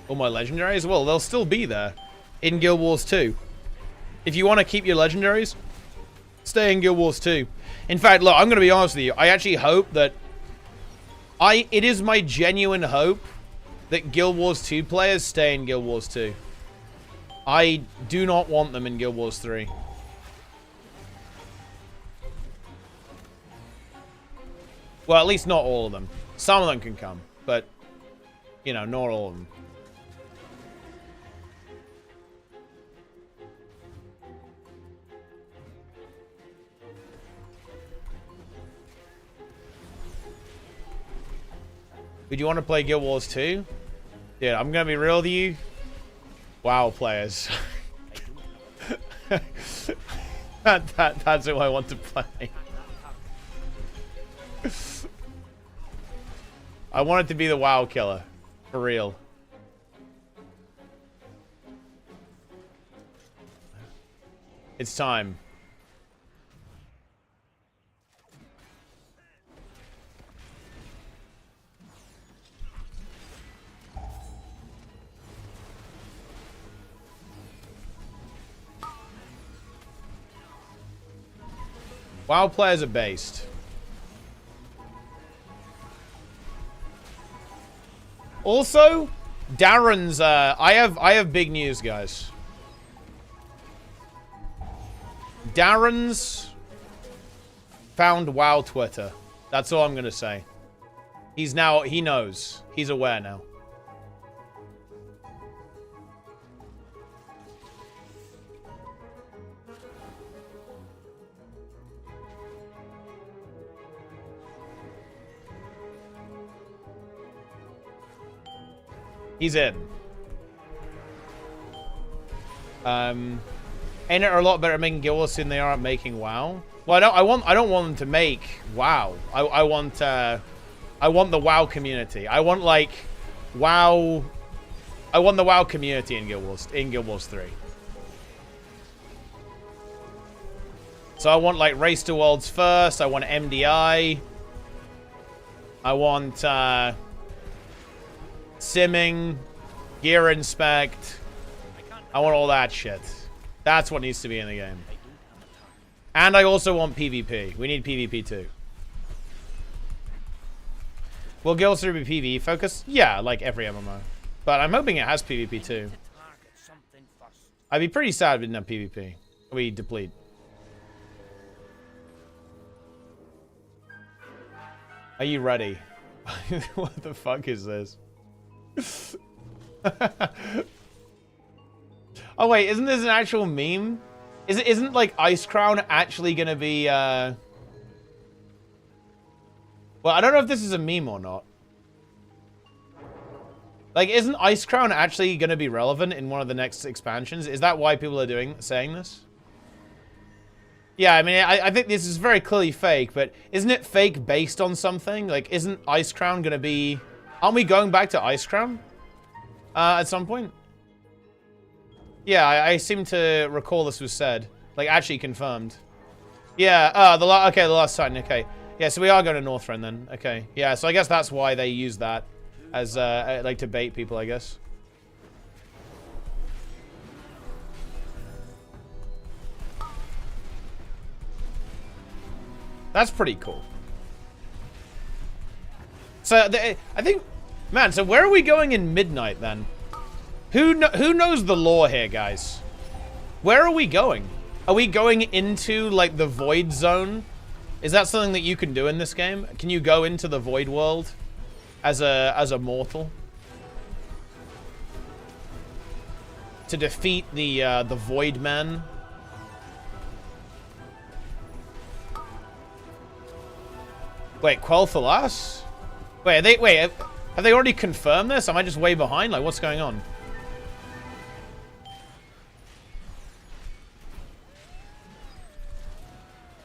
All my legendaries? Well, they'll still be there in Guild Wars 2. If you want to keep your legendaries, stay in Guild Wars 2. In fact, look, I'm going to be honest with you. I actually hope that... It is my genuine hope that Guild Wars 2 players stay in Guild Wars 2. I do not want them in Guild Wars 3. Well, at least not all of them. Some of them can come, but, you know, not all of them. Would you want to play Guild Wars 2? Yeah, I'm going to be real with you. WoW players. That's who I want to play. I want it to be the WoW killer. For real. It's time. WoW players are based. Also, Darren's, I have big news, guys. Darren's found WoW Twitter. That's all I'm gonna say. He knows. He's aware now. He's in. ArenaNet are a lot better at making Guild Wars than they are at making WoW. Well, I don't want them to make WoW. I want the WoW community. I want like WoW. I want the WoW community in Guild Wars 3. So I want like Race to Worlds first. I want MDI. I want simming, gear inspect. I want all that shit. That's what needs to be in the game. And I also want PvP. We need PvP too. Will Guild Wars 3 be PvE focused? Yeah, like every MMO. But I'm hoping it has PvP too. I'd be pretty sad if it didn't have PvP. We deplete. Are you ready? What the fuck is this? Oh wait, isn't this an actual meme? Isn't like Ice Crown actually gonna be well, I don't know if this is a meme or not. Like, isn't Ice Crown actually gonna be relevant in one of the next expansions? Is that why people are saying this? Yeah, I mean, I think this is very clearly fake, but isn't it fake based on something? Like, isn't Ice Crown gonna be... Aren't we going back to Ice Crown? At some point? Yeah, I seem to recall this was said. Like, actually confirmed. Yeah, okay, the last Titan, okay. Yeah, so we are going to Northrend then. Okay, yeah, so I guess that's why they use that as, like, to bait people, I guess. That's pretty cool. So, I think... Man, so where are we going in Midnight, then? Who knows the lore here, guys? Where are we going? Are we going into, like, the Void Zone? Is that something that you can do in this game? Can you go into the Void World as a mortal? To defeat the Void Men? Wait, Quell Thalas? Wait, have they already confirmed this? Am I just way behind? Like, what's going on?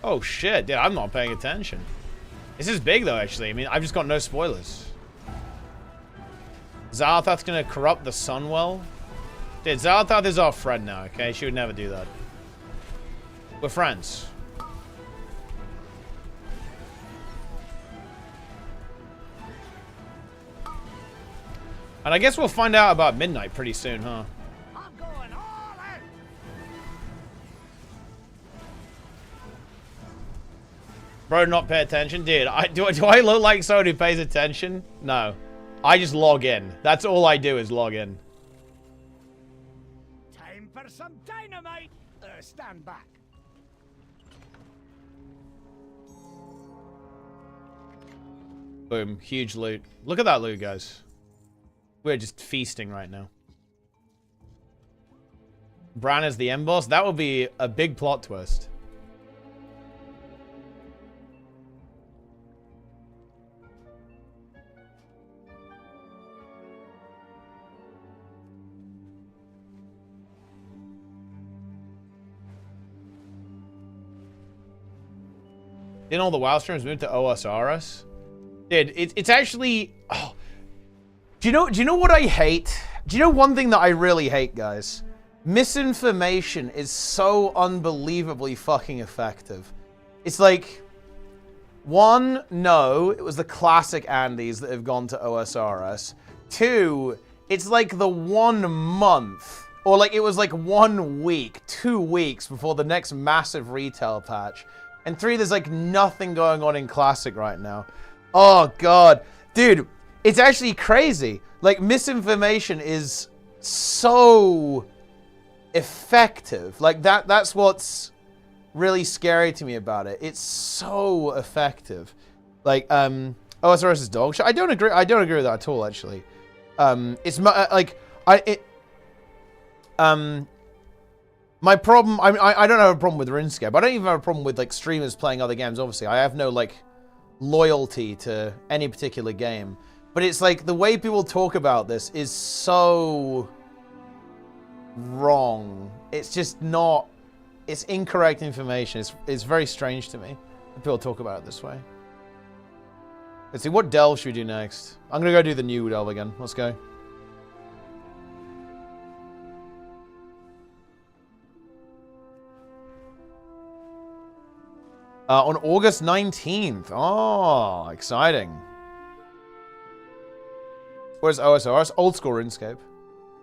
Oh shit, dude, I'm not paying attention. This is big though, actually. I mean, I've just got no spoilers. Zarathar's gonna corrupt the Sunwell. Dude, Zarathar is our friend now, okay? She would never do that. We're friends. And I guess we'll find out about Midnight pretty soon, huh? Bro, not pay attention? Dude, do I look like someone who pays attention? No. I just log in. That's all I do is log in. Time for some dynamite! Stand back. Boom. Huge loot. Look at that loot, guys. We're just feasting right now. Bran is the end boss? That would be a big plot twist. Didn't all the WoW streams move to OSRS? Dude, it's actually... Oh. Do you know what I hate? Do you know one thing that I really hate, guys? Misinformation is so unbelievably fucking effective. It's like... One, no, it was the classic Andys that have gone to OSRS. Two, it's like the 1 month, or like it was like 1 week, 2 weeks before the next massive retail patch. And 3, there's like nothing going on in Classic right now. Oh god. Dude, it's actually crazy. Like, misinformation is so effective. Like, that's what's really scary to me about it. It's so effective. Like, OSRS is dog shit. I don't agree with that at all, actually. It's like, my problem, I don't have a problem with RuneScape. I don't even have a problem with, like, streamers playing other games, obviously. I have no, like, loyalty to any particular game. But it's like, the way people talk about this is so... wrong. It's just not. It's incorrect information. It's very strange to me when people talk about it this way. Let's see, what delve should we do next? I'm gonna go do the new delve again. Let's go. On August 19th. Oh, exciting. Where's OSR? It's old school RuneScape.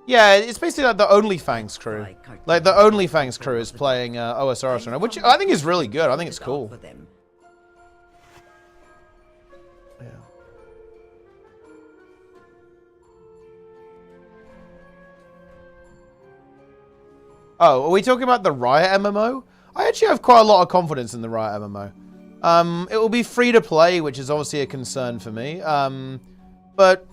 Yeah, it's basically like the OnlyFans crew. Like the OnlyFans crew is playing OSR, which I think is really good. I think it's cool. Yeah. Oh, are we talking about the Riot MMO? I actually have quite a lot of confidence in the Riot MMO. It will be free to play, which is obviously a concern for me. But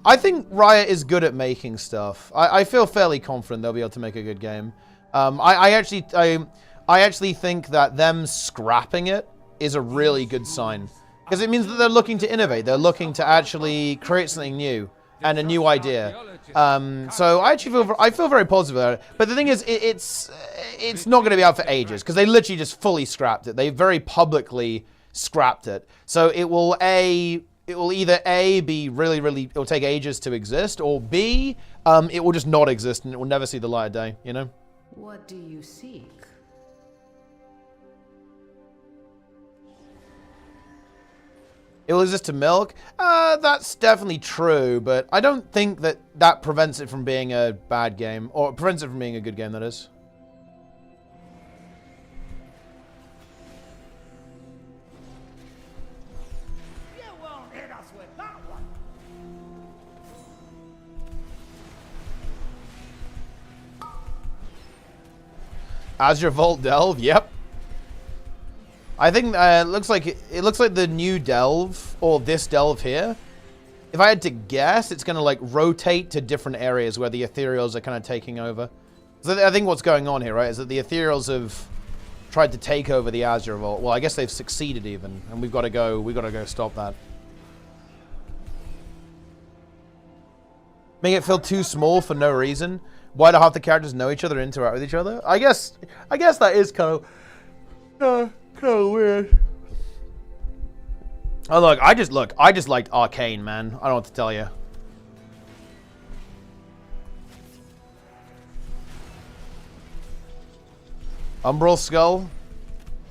I think Riot is good at making stuff. I feel fairly confident they'll be able to make a good game. I actually think that them scrapping it is a really good sign. Because it means that they're looking to innovate. They're looking to actually create something new and a new idea. So I actually feel very positive about it. But the thing is, it's not going to be out for ages because they literally just fully scrapped it. They very publicly scrapped it. So it will either A, be really, it will take ages to exist, or B, it will just not exist and it will never see the light of day, you know? What do you seek? It will exist to milk? That's definitely true, but I don't think that that prevents it from being a bad game, or prevents it from being a good game, that is. Azure Vault Delve, yep. I think it looks like the new delve, or this delve here. If I had to guess, it's going to like rotate to different areas where the ethereals are kind of taking over. So I think what's going on here, right, is that the ethereals have tried to take over the Azure Vault. Well, I guess they've succeeded even, and we've got to go stop that. Make it feel too small for no reason. Why do half the characters know each other, interact with each other? I guess that is kind of weird. Oh look, I just liked Arcane, man. I don't know what to tell you. Umbral Skull?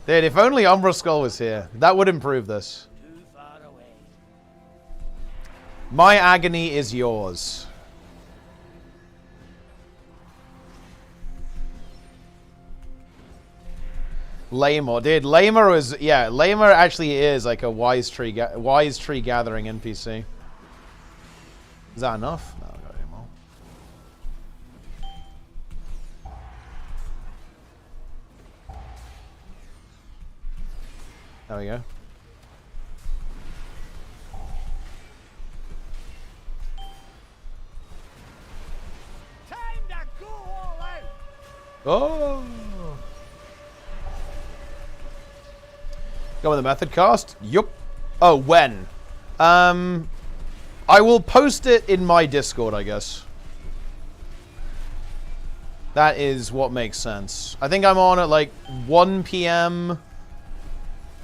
Dude, if only Umbral Skull was here. That would improve this. My agony is yours. Lamer, dude. Lamer actually is like a wise tree gathering NPC. Is that enough? No, I don't got any more. There we go. Time to go all out. Oh. Go with the method cast? Yup. Oh, when? I will post it in my Discord, I guess. That is what makes sense. I think I'm on at like 1 p.m.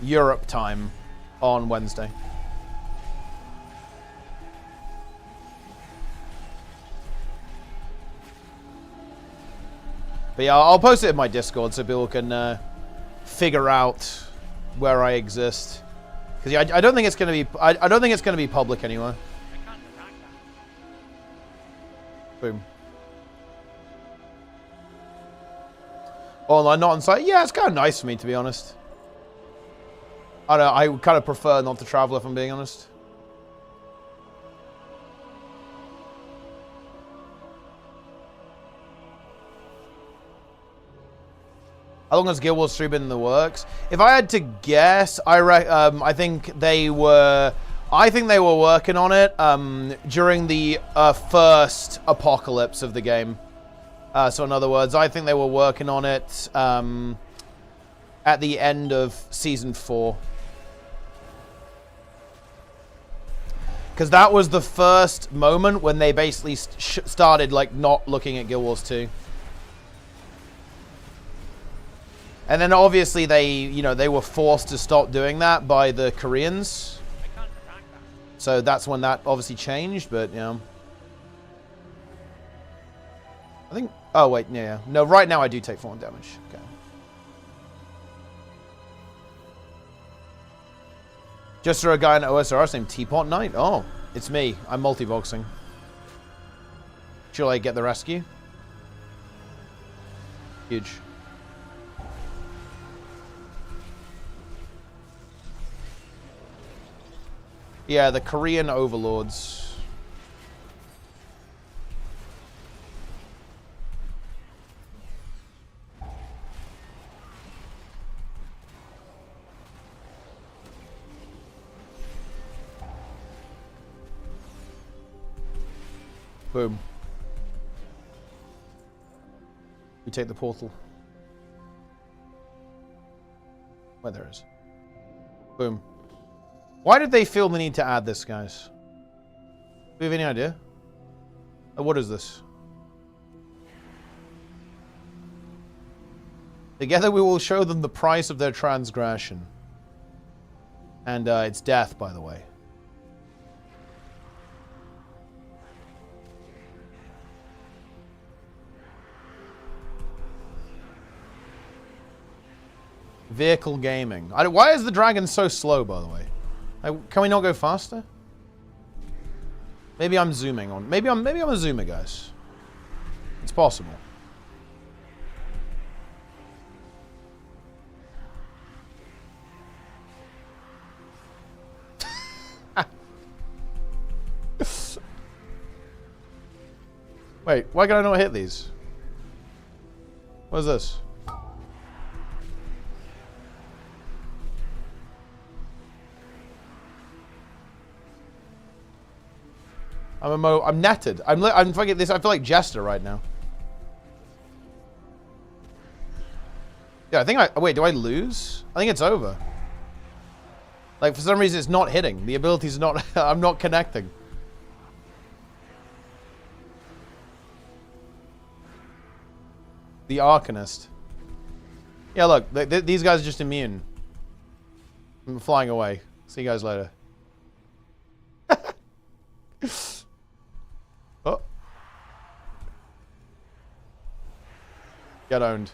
Europe time on Wednesday. But yeah, I'll post it in my Discord so people can figure out where I exist, because yeah, I don't think it's gonna be. I don't think it's gonna be public anywhere. Boom. Online, not on site. Yeah, it's kind of nice for me, to be honest. I don't know. I kind of prefer not to travel, if I'm being honest. How long has Guild Wars 3 been in the works? If I had to guess, I think they were working on it during the first apocalypse of the game. So in other words, I think they were working on it at the end of Season 4. Because that was the first moment when they basically started like not looking at Guild Wars 2. And then obviously they, you know, they were forced to stop doing that by the Koreans. So that's when that obviously changed, but, you know. I think, oh wait, yeah. No, right now I do take 4 damage. Okay. Just for a guy in OSRS named Teapot Knight? Oh, it's me. I'm multivoxing. Shall I get the rescue? Huge. Yeah, the Korean overlords. Boom. We take the portal. Where there is. Boom. Why did they feel the need to add this, guys? Do we have any idea? What is this? Together we will show them the price of their transgression. And it's death, by the way. Vehicle gaming. Why is the dragon so slow, by the way? Can we not go faster? Maybe I'm zooming on. Maybe I'm a zoomer, guys. It's possible. Wait, why can I not hit these? What is this? I'm netted. I'm fucking this. I feel like Jester right now. Yeah, I think wait, do I lose? I think it's over. Like, for some reason, it's not hitting. The ability's not... I'm not connecting. The Arcanist. Yeah, look. These guys are just immune. I'm flying away. See you guys later. Oh. Get owned.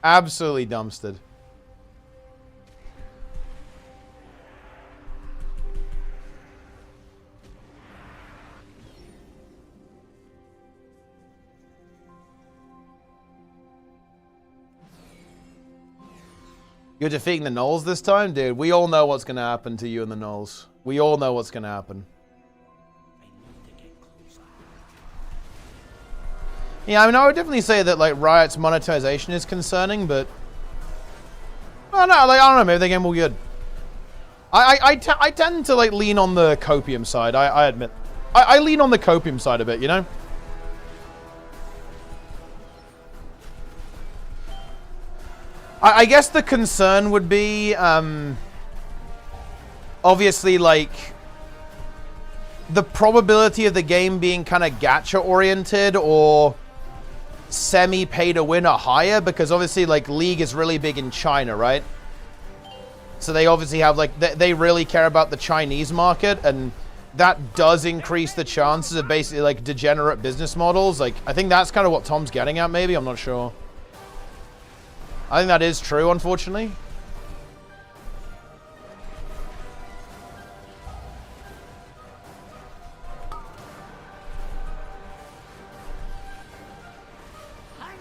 Absolutely dumpstered. You're defeating the Gnolls this time? Dude, we all know what's going to happen to you and the Gnolls. We all know what's going to happen. Yeah, I mean, I would definitely say that, like, Riot's monetization is concerning, but... I don't know, like, I don't know, maybe the game will be good. I tend to, like, lean on the copium side, I admit. I lean on the copium side a bit, you know? I guess the concern would be, obviously, like, the probability of the game being kind of gacha-oriented or semi-pay-to-win are higher, because obviously, like, League is really big in China, right? So they obviously have, like, they really care about the Chinese market, and that does increase the chances of basically, like, degenerate business models. Like, I think that's kind of what Tom's getting at, maybe? I'm not sure. I think that is true, unfortunately.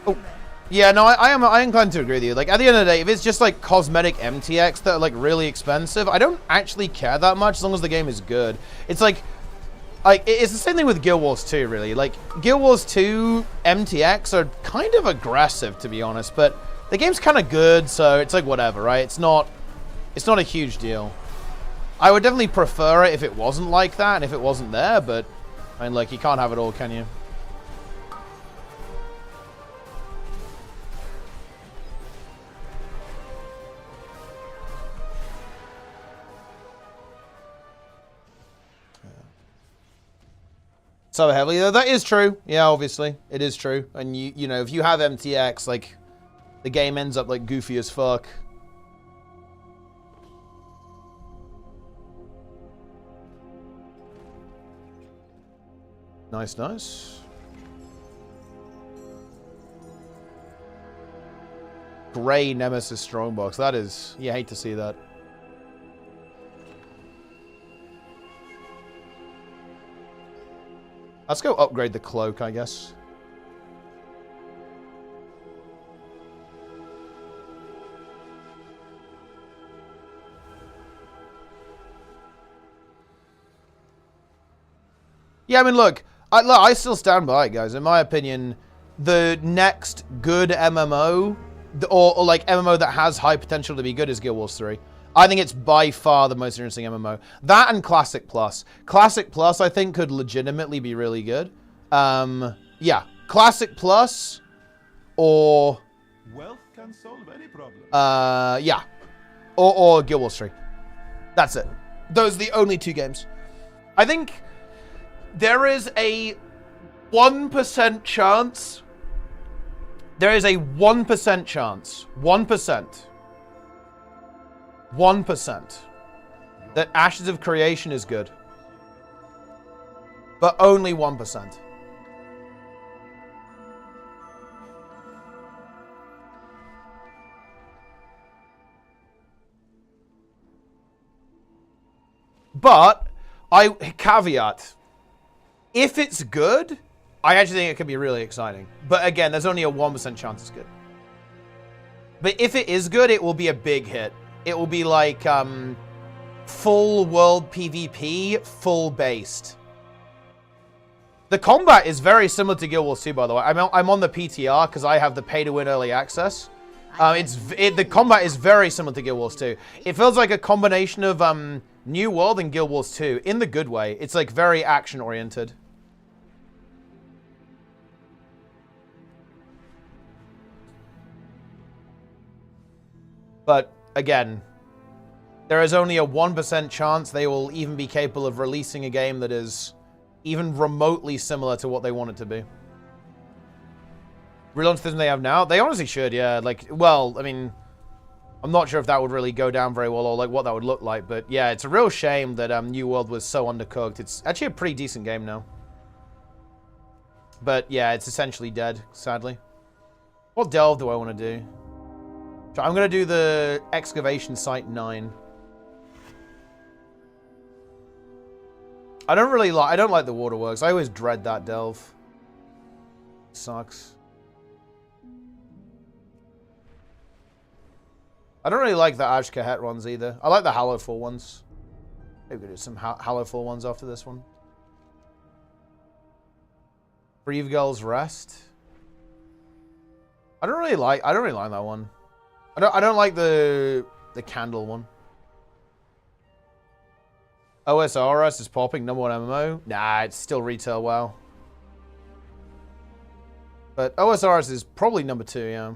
Oh. Yeah, no, I am inclined to agree with you. Like, at the end of the day, if it's just, like, cosmetic MTX that are, like, really expensive, I don't actually care that much as long as the game is good. It's like it's the same thing with Guild Wars 2, really. Like, Guild Wars 2 MTX are kind of aggressive, to be honest, but the game's kind of good, so it's like whatever, right? It's not a huge deal. I would definitely prefer it if it wasn't like that and if it wasn't there, but I mean, like, you can't have it all, can you? So heavily, though, that is true. Yeah, obviously, it is true. And you know, if you have MTX, like, the game ends up like goofy as fuck. Nice, nice. Gray Nemesis Strongbox. That is... You hate to see that. Let's go upgrade the cloak, I guess. Yeah, I mean, look, I still stand by it, guys. In my opinion, the next good MMO, or like MMO that has high potential to be good, is Guild Wars 3. I think it's by far the most interesting MMO. That and Classic Plus. Classic Plus, I think, could legitimately be really good. Yeah, Classic Plus, or... Wealth can solve any problem. Yeah. Or Guild Wars 3. That's it. Those are the only two games. I think there is a 1% chance. There is a 1% chance. 1%. 1% that Ashes of Creation is good. But only 1%. But, caveat, if it's good, I actually think it could be really exciting. But again, there's only a 1% chance it's good. But if it is good, it will be a big hit. It will be like, full world PvP, full based. The combat is very similar to Guild Wars 2, by the way. I'm on the PTR because I have the pay-to-win early access. The combat is very similar to Guild Wars 2. It feels like a combination of New World and Guild Wars 2 in the good way. It's like very action-oriented. But again, there is only a 1% chance they will even be capable of releasing a game that is even remotely similar to what they want it to be. Relaunch the system they have now? They honestly should, yeah. Like, well, I mean, I'm not sure if that would really go down very well or like what that would look like, but yeah, it's a real shame that New World was so undercooked. It's actually a pretty decent game now. But yeah, it's essentially dead, sadly. What delve do I want to do? I'm going to do the excavation site 9. I don't like the waterworks. I always dread that delve. Sucks. I don't really like the Ashkahet ones either. I like the Hallowfall ones. Maybe we could do some Hallowfall ones after this one. Brave Girl's Rest. I don't really like that one. I don't like the candle one. OSRS is popping, #1 MMO. Nah, it's still retail WoW. But OSRS is probably #2, yeah.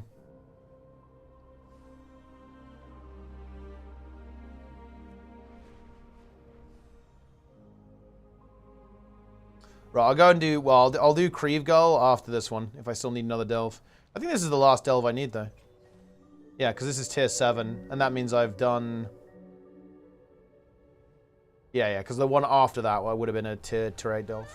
Right, I'll go and do, well, I'll do Creve Gull after this one, if I still need another delve. I think this is the last delve I need, though. Yeah, because this is tier 7, and that means I've done... Yeah, because the one after that would have been a tier 8 delve.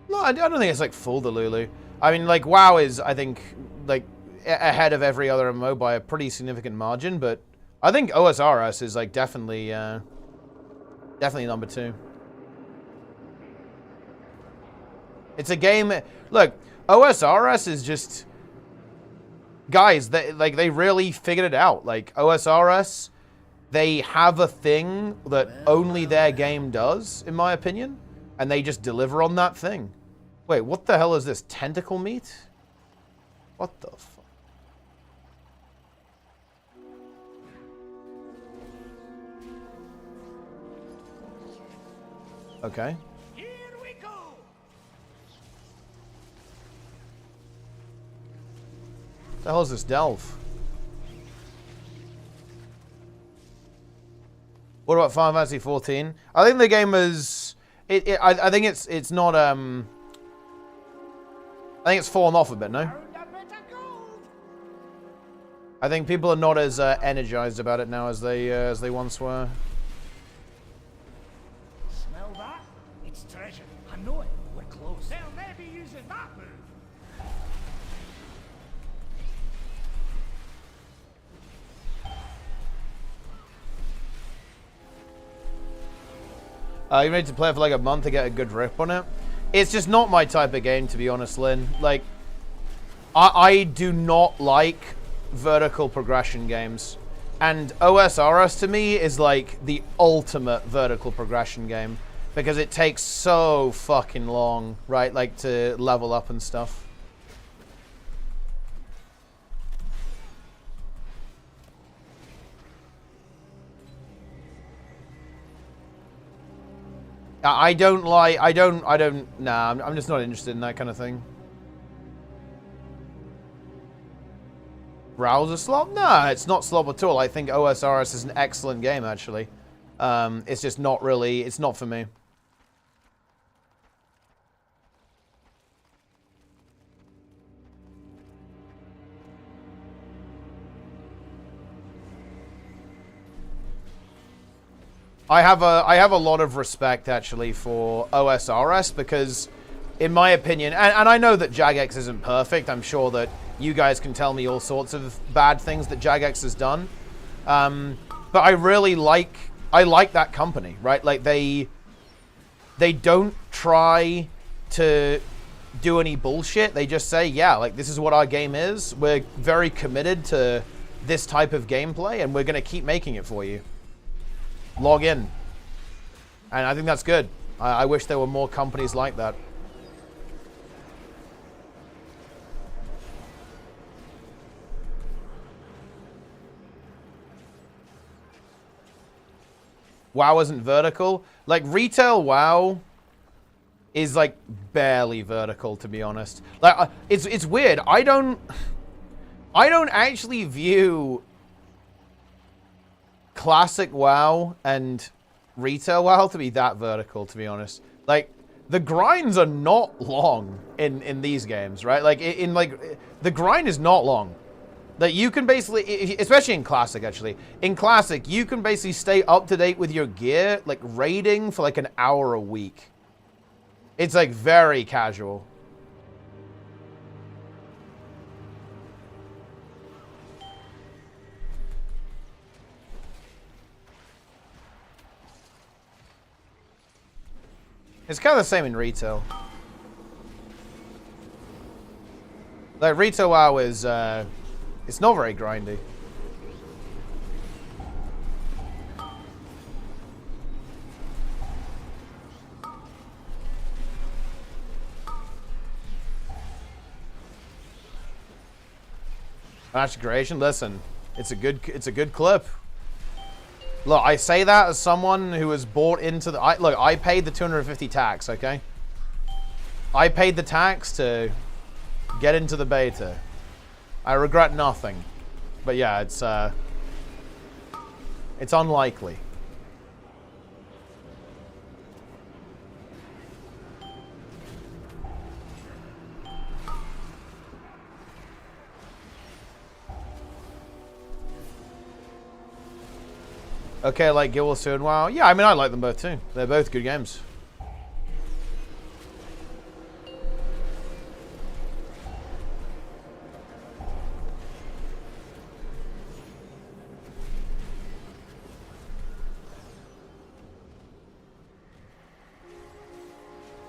No, I don't think it's like full Delulu. I mean, like, WoW is, I think, like, ahead of every other MMO by a pretty significant margin, but I think OSRS is, like, definitely #2. It's a game... Look, OSRS is just... Guys, they really figured it out. Like, OSRS, they have a thing that only their game does, in my opinion. And they just deliver on that thing. Wait, what the hell is this? Tentacle meat? What the fuck? Okay. The hell is this delve? What about Final Fantasy 14? I think the game is I think it's not I think it's fallen off a bit, no? I think people are not as energized about it now as they once were. Smell that? It's treasure. I know it. We're close. They'll never be using that move. You need to play for like a month to get a good grip on it. It's just not my type of game, to be honest, Lynn. Like, I do not like vertical progression games. And OSRS to me is like the ultimate vertical progression game. Because it takes so fucking long, right? Like, to level up and stuff. Nah, I'm just not interested in that kind of thing. Browser slop? No, it's not slop at all. I think OSRS is an excellent game, actually. It's just not really, it's not for me. I have a lot of respect actually for OSRS because, in my opinion, and I know that Jagex isn't perfect. I'm sure that you guys can tell me all sorts of bad things that Jagex has done, but I really like that company, right? Like they don't try to do any bullshit. They just say, yeah, like this is what our game is. We're very committed to this type of gameplay, and we're gonna keep making it for you. Log in. And I think that's good. I wish there were more companies like that. WoW isn't vertical. Like, retail WoW is, like, barely vertical, to be honest. Like, it's weird. I don't actually view classic WoW and retail WoW to be that vertical, to be honest. Like, the grinds are not long in these games, right? Like, the grind is not long. Like, you can basically, especially in Classic, actually. In Classic, you can basically stay up to date with your gear, like, raiding for, like, an hour a week. It's, like, very casual. It's kind of the same in retail. Like, retail WoW is, it's not very grindy. Match creation, listen, it's a good clip. Look, I say that as someone who has bought into the... Look, I paid the 250 tax, okay? I paid the tax to get into the beta. I regret nothing. But yeah, it's unlikely. Okay, like gw2 and WoW. Yeah, I mean, I like them both too. They're both good games.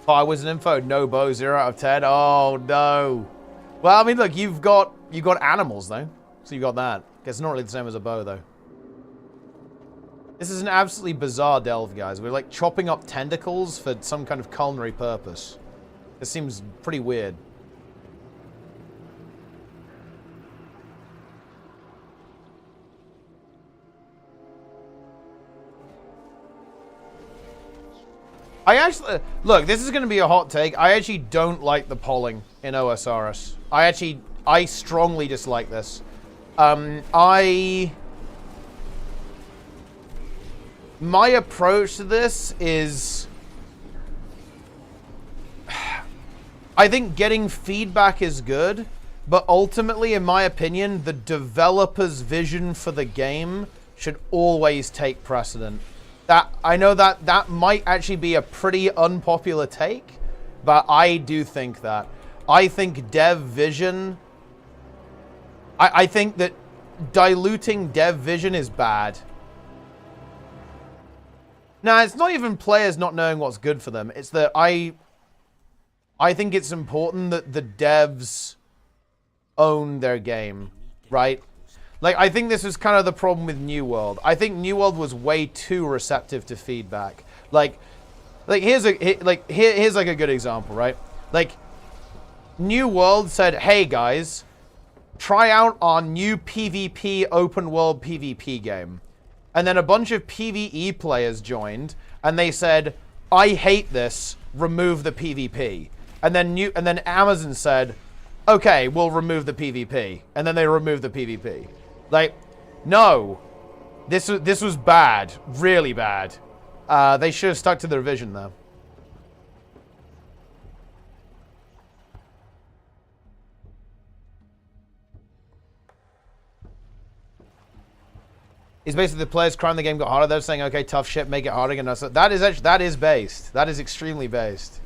Oh, I was an info. No bow, 0 out of 10. Oh no. Well, I mean, look, you've got animals though, so you got that. It's not really the same as a bow though. This is an absolutely bizarre delve, guys. We're like chopping up tentacles for some kind of culinary purpose. This seems pretty weird. I actually... Look, this is going to be a hot take. I actually don't like the polling in OSRS. I strongly dislike this. My approach to this is I think getting feedback is good, but ultimately, in my opinion, the developer's vision for the game should always take precedent. I know that might actually be a pretty unpopular take, but I do think that. I think dev vision... I think that diluting dev vision is bad. Nah, it's not even players not knowing what's good for them. It's that I think it's important that the devs own their game, right? Like, I think this is kind of the problem with New World. I think New World was way too receptive to feedback. Like here's like a good example, right? Like, New World said, "Hey guys, try out our new PvP open world PvP game." And then a bunch of PvE players joined, and they said, "I hate this. Remove the PvP." And then Amazon said, "Okay, we'll remove the PvP." And then they removed the PvP. Like, no, this was bad, really bad. They should have stuck to their vision, though. It's basically the players crying the game got harder. They're saying, "Okay, tough shit, make it harder again." That is actually, that is based. That is extremely based.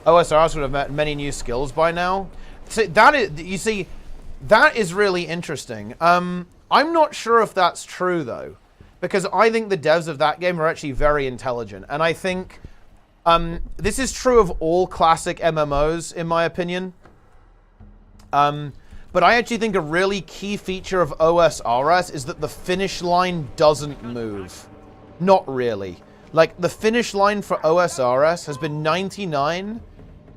OSRs would have met many new skills by now. So that is really interesting. I'm not sure if that's true though, because I think the devs of that game are actually very intelligent, and I think this is true of all classic MMOs, in my opinion. But I actually think a really key feature of OSRS is that the finish line doesn't move. Not really. Like, the finish line for OSRS has been 99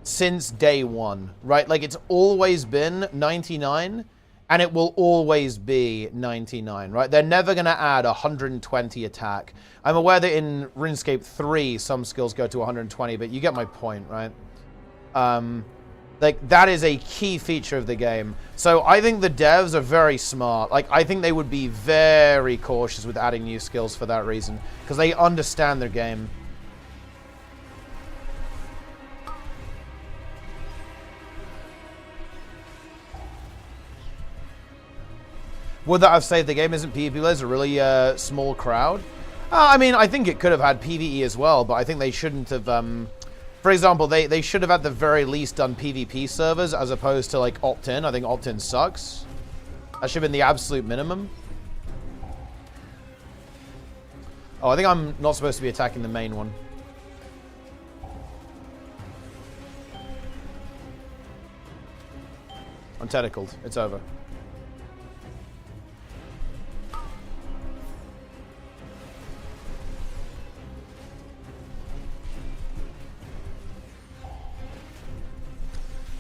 since day one, right? Like, it's always been 99, and it will always be 99, right? They're never going to add 120 attack. I'm aware that in RuneScape 3, some skills go to 120, but you get my point, right? Like, that is a key feature of the game. So I think the devs are very smart. Like, I think they would be very cautious with adding new skills for that reason, because they understand their game. Would that have saved the game? Isn't PvP players a really small crowd? I mean, I think it could have had PvE as well, but I think they shouldn't have... For example, they should have at the very least done PvP servers as opposed to, like, opt-in. I think opt-in sucks. That should have been the absolute minimum. Oh, I think I'm not supposed to be attacking the main one. I'm tentacled. It's over.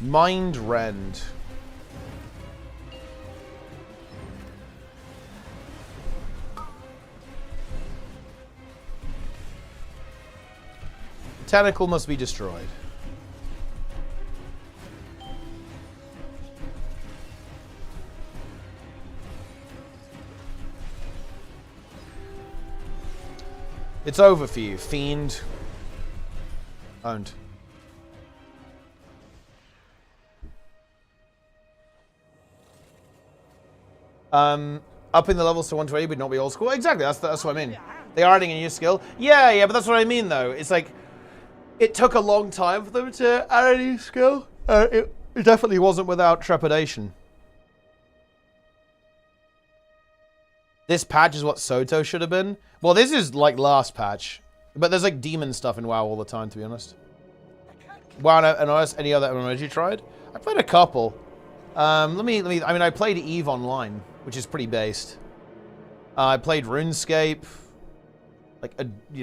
Mind Rend. Tentacle must be destroyed. It's over for you, fiend. Owned. Upping the levels to 120 but not be old school. Exactly, that's what I mean. They are adding a new skill. Yeah, but that's what I mean though. It's like, it took a long time for them to add a new skill. It definitely wasn't without trepidation. This patch is what Soto should have been. Well, this is like last patch. But there's like demon stuff in WoW all the time, to be honest. WoW and OS, any other MMOs you tried? I played a couple. I mean, I played EVE Online, which is pretty based. I played RuneScape. Like,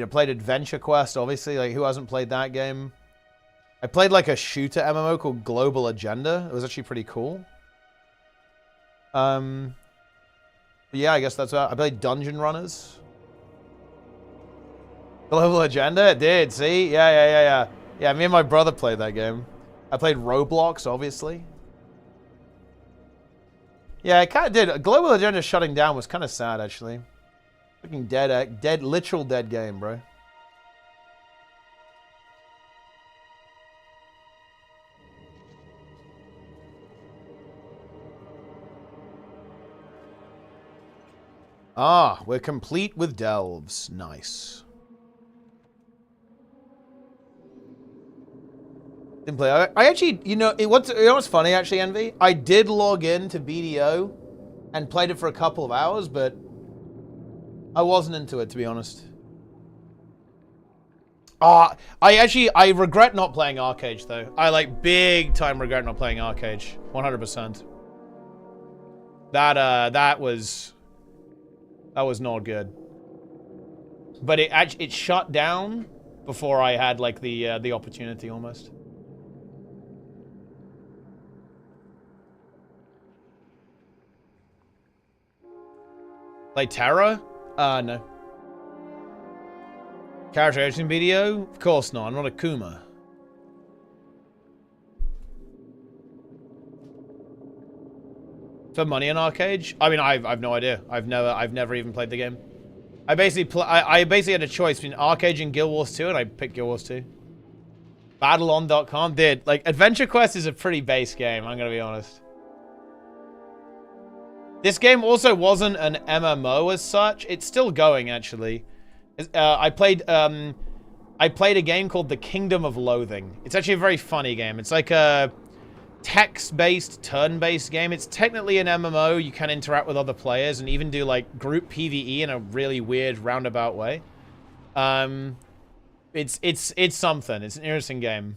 played Adventure Quest, obviously. Like, who hasn't played that game? I played, like, a shooter MMO called Global Agenda. It was actually pretty cool. But yeah, I guess that's what I played Dungeon Runners. Global Agenda? It did, see? Yeah. Yeah, me and my brother played that game. I played Roblox, obviously. Yeah, it kind of did. Global Agenda shutting down was kind of sad, actually. Fucking literal dead game, bro. Ah, we're complete with delves. Nice. Didn't play. I actually, you know what's funny actually, Envy? I did log in to BDO and played it for a couple of hours, but I wasn't into it, to be honest. I regret not playing Arcade though. I like big time regret not playing Arcade. 100%. That was not good. But it shut down before I had like the opportunity almost. Play Terra? No. Characterization video? Of course not. I'm not a Kuma. For money in Arcade? I mean, I've no idea. I've never even played the game. I basically had a choice between Arcade and Guild Wars 2, and I picked Guild Wars 2. Battleon.com did. Like, Adventure Quest is a pretty base game, I'm gonna be honest. This game also wasn't an MMO as such. It's still going, actually. I played a game called The Kingdom of Loathing. It's actually a very funny game. It's like a text-based, turn-based game. It's technically an MMO. You can interact with other players and even do like group PvE in a really weird roundabout way. It's something. It's an interesting game.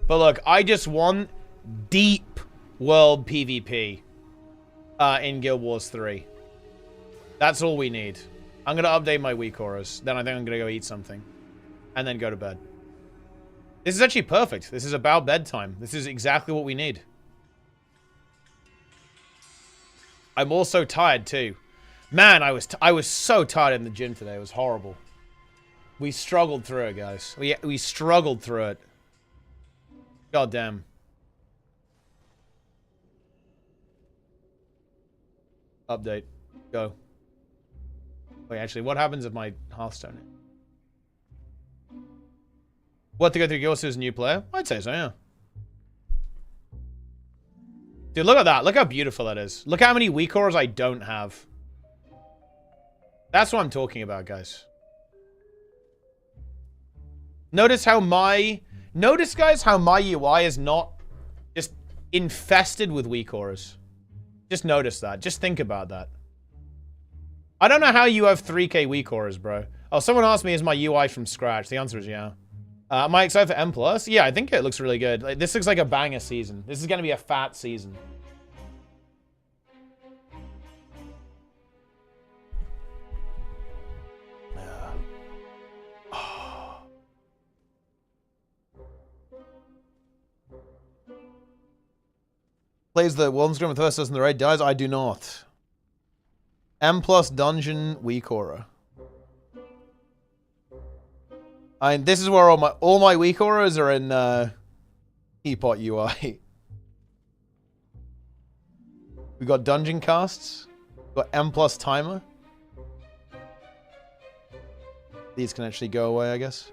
But look, I just want deep world PvP in Guild Wars 3. That's all we need. I'm going to update my week auras. Then I think I'm going to go eat something. And then go to bed. This is actually perfect. This is about bedtime. This is exactly what we need. I'm also tired too. Man, I was so tired in the gym today. It was horrible. We struggled through it, guys. We struggled through it. God damn. Update. Go. Wait, actually, what happens if my Hearthstone? What, to go through Guild as a new player? I'd say so, yeah. Dude, look at that. Look how beautiful that is. Look how many weak auras I don't have. That's what I'm talking about, guys. Notice how my... Notice, guys, how my UI is not just infested with weak auras. Just notice that. Just think about that. I don't know how you have 3k weak auras, bro. Oh, someone asked me, is my UI from scratch? The answer is yeah. Am I excited for M+? Yeah, I think it looks really good. Like, this looks like a banger season. This is going to be a fat season. Plays the World Scrim with first person the raid dies. I do not. M+ dungeon weak aura. This is where all my weak auras are in Teapot UI. We got dungeon casts. We got M+ timer. These can actually go away, I guess.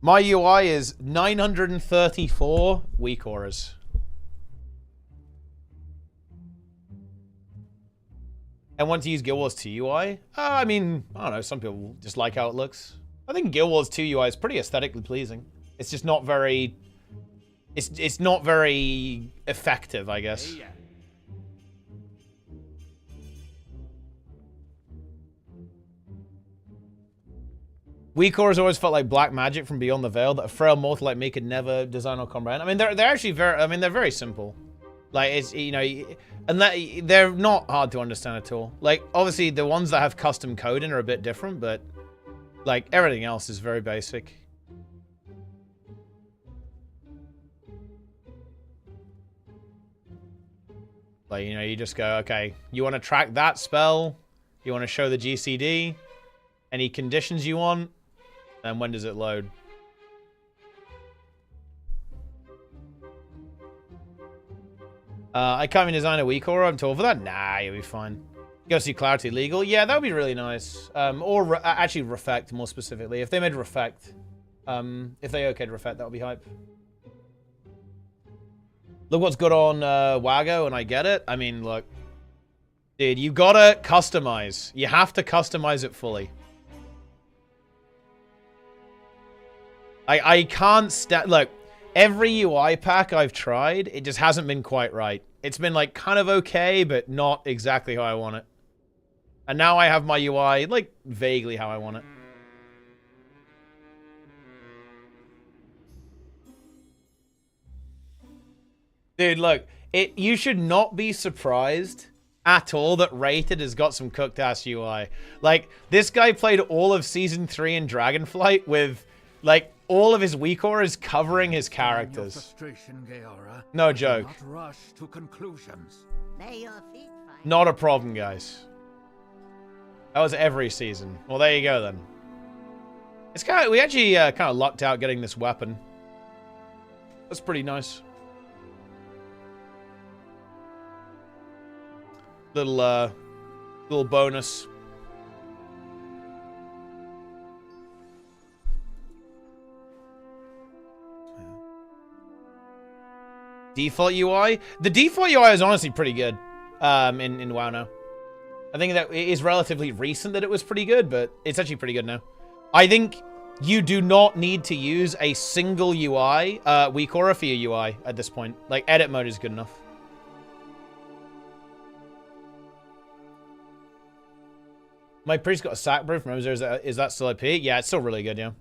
My UI is 934 weak auras. And want to use Guild Wars 2 UI? I mean, I don't know. Some people just like how it looks. I think Guild Wars 2 UI is pretty aesthetically pleasing. It's just not very... It's not very effective, I guess. Weak auras always felt like black magic from beyond the veil that a frail mortal like me could never design or comprehend. I mean, they're actually very... I mean, they're very simple. Like, it's, you know... And that, they're not hard to understand at all. Like, obviously, the ones that have custom coding are a bit different, but... Like, everything else is very basic. Like, you know, you just go, okay, you want to track that spell? You want to show the GCD? Any conditions you want? And when does it load? I can't even design a weak aura. I'm told for that. Nah, you'll be fine. Go see Clarity Legal. Yeah, that would be really nice. Or actually Refect, more specifically. If they made Refect, if they okayed Refect, that would be hype. Look what's good on Wago, and I get it. I mean, look. Dude, you gotta customize. You have to customize it fully. I can't stand... Look, every UI pack I've tried, it just hasn't been quite right. It's been, like, kind of okay, but not exactly how I want it. And now I have my UI, like, vaguely how I want it. Dude, look, you should not be surprised at all that Rated has got some cooked-ass UI. Like, this guy played all of Season 3 in Dragonflight with, like, all of his weak auras covering his characters. No joke. Not rush to conclusions. Not a problem, guys. That was every season. Well, there you go, then. It's kind of... We actually kind of lucked out getting this weapon. That's pretty nice. Little bonus. Default UI? The default UI is honestly pretty good in WoW now. I think that it is relatively recent that it was pretty good, but it's actually pretty good now. I think you do not need to use a single UI, weak aura for your UI at this point. Like, edit mode is good enough. My priest got a sack brew from Ozer. Is that still OP? Yeah, it's still really good, yeah.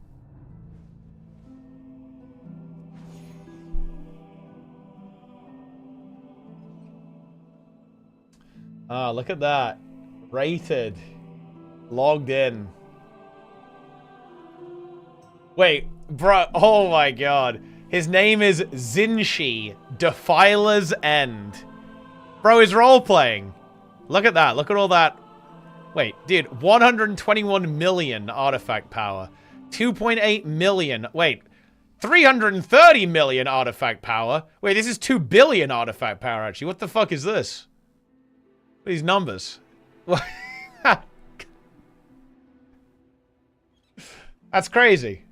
Ah, look at that. Rated. Logged in. Wait, bro. Oh my god. His name is Zinshi. Defiler's End. Bro, he's role-playing. Look at that. Look at all that. Wait, dude. 121 million artifact power. 2.8 million. Wait. 330 million artifact power. Wait, this is 2 billion artifact power, actually. What the fuck is this? These numbers. That's crazy.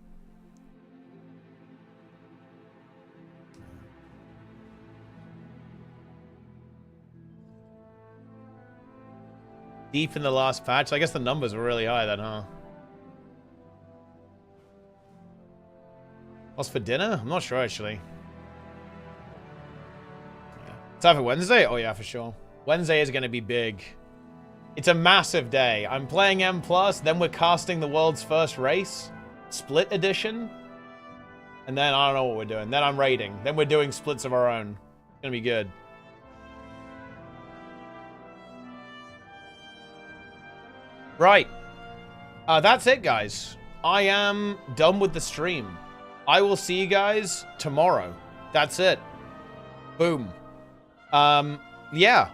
Deep in the last patch. I guess the numbers were really high then, huh? What's for dinner? I'm not sure, actually. Yeah. Is that for Wednesday? Oh, yeah, for sure. Wednesday is going to be big. It's a massive day. I'm playing M+, then we're casting the world's first race. Split edition. And then I don't know what we're doing. Then I'm raiding. Then we're doing splits of our own. It's going to be good. Right. That's it, guys. I am done with the stream. I will see you guys tomorrow. That's it. Boom. Yeah.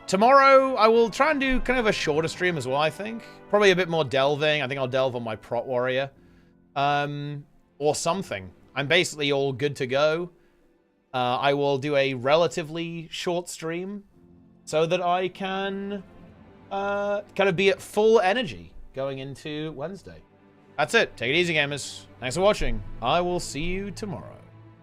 Tomorrow, I will try and do kind of a shorter stream as well, I think. Probably a bit more delving. I think I'll delve on my Prot Warrior. Or something. I'm basically all good to go. I will do a relatively short stream so that I can kind of be at full energy going into Wednesday. That's it. Take it easy, gamers. Thanks for watching. I will see you tomorrow.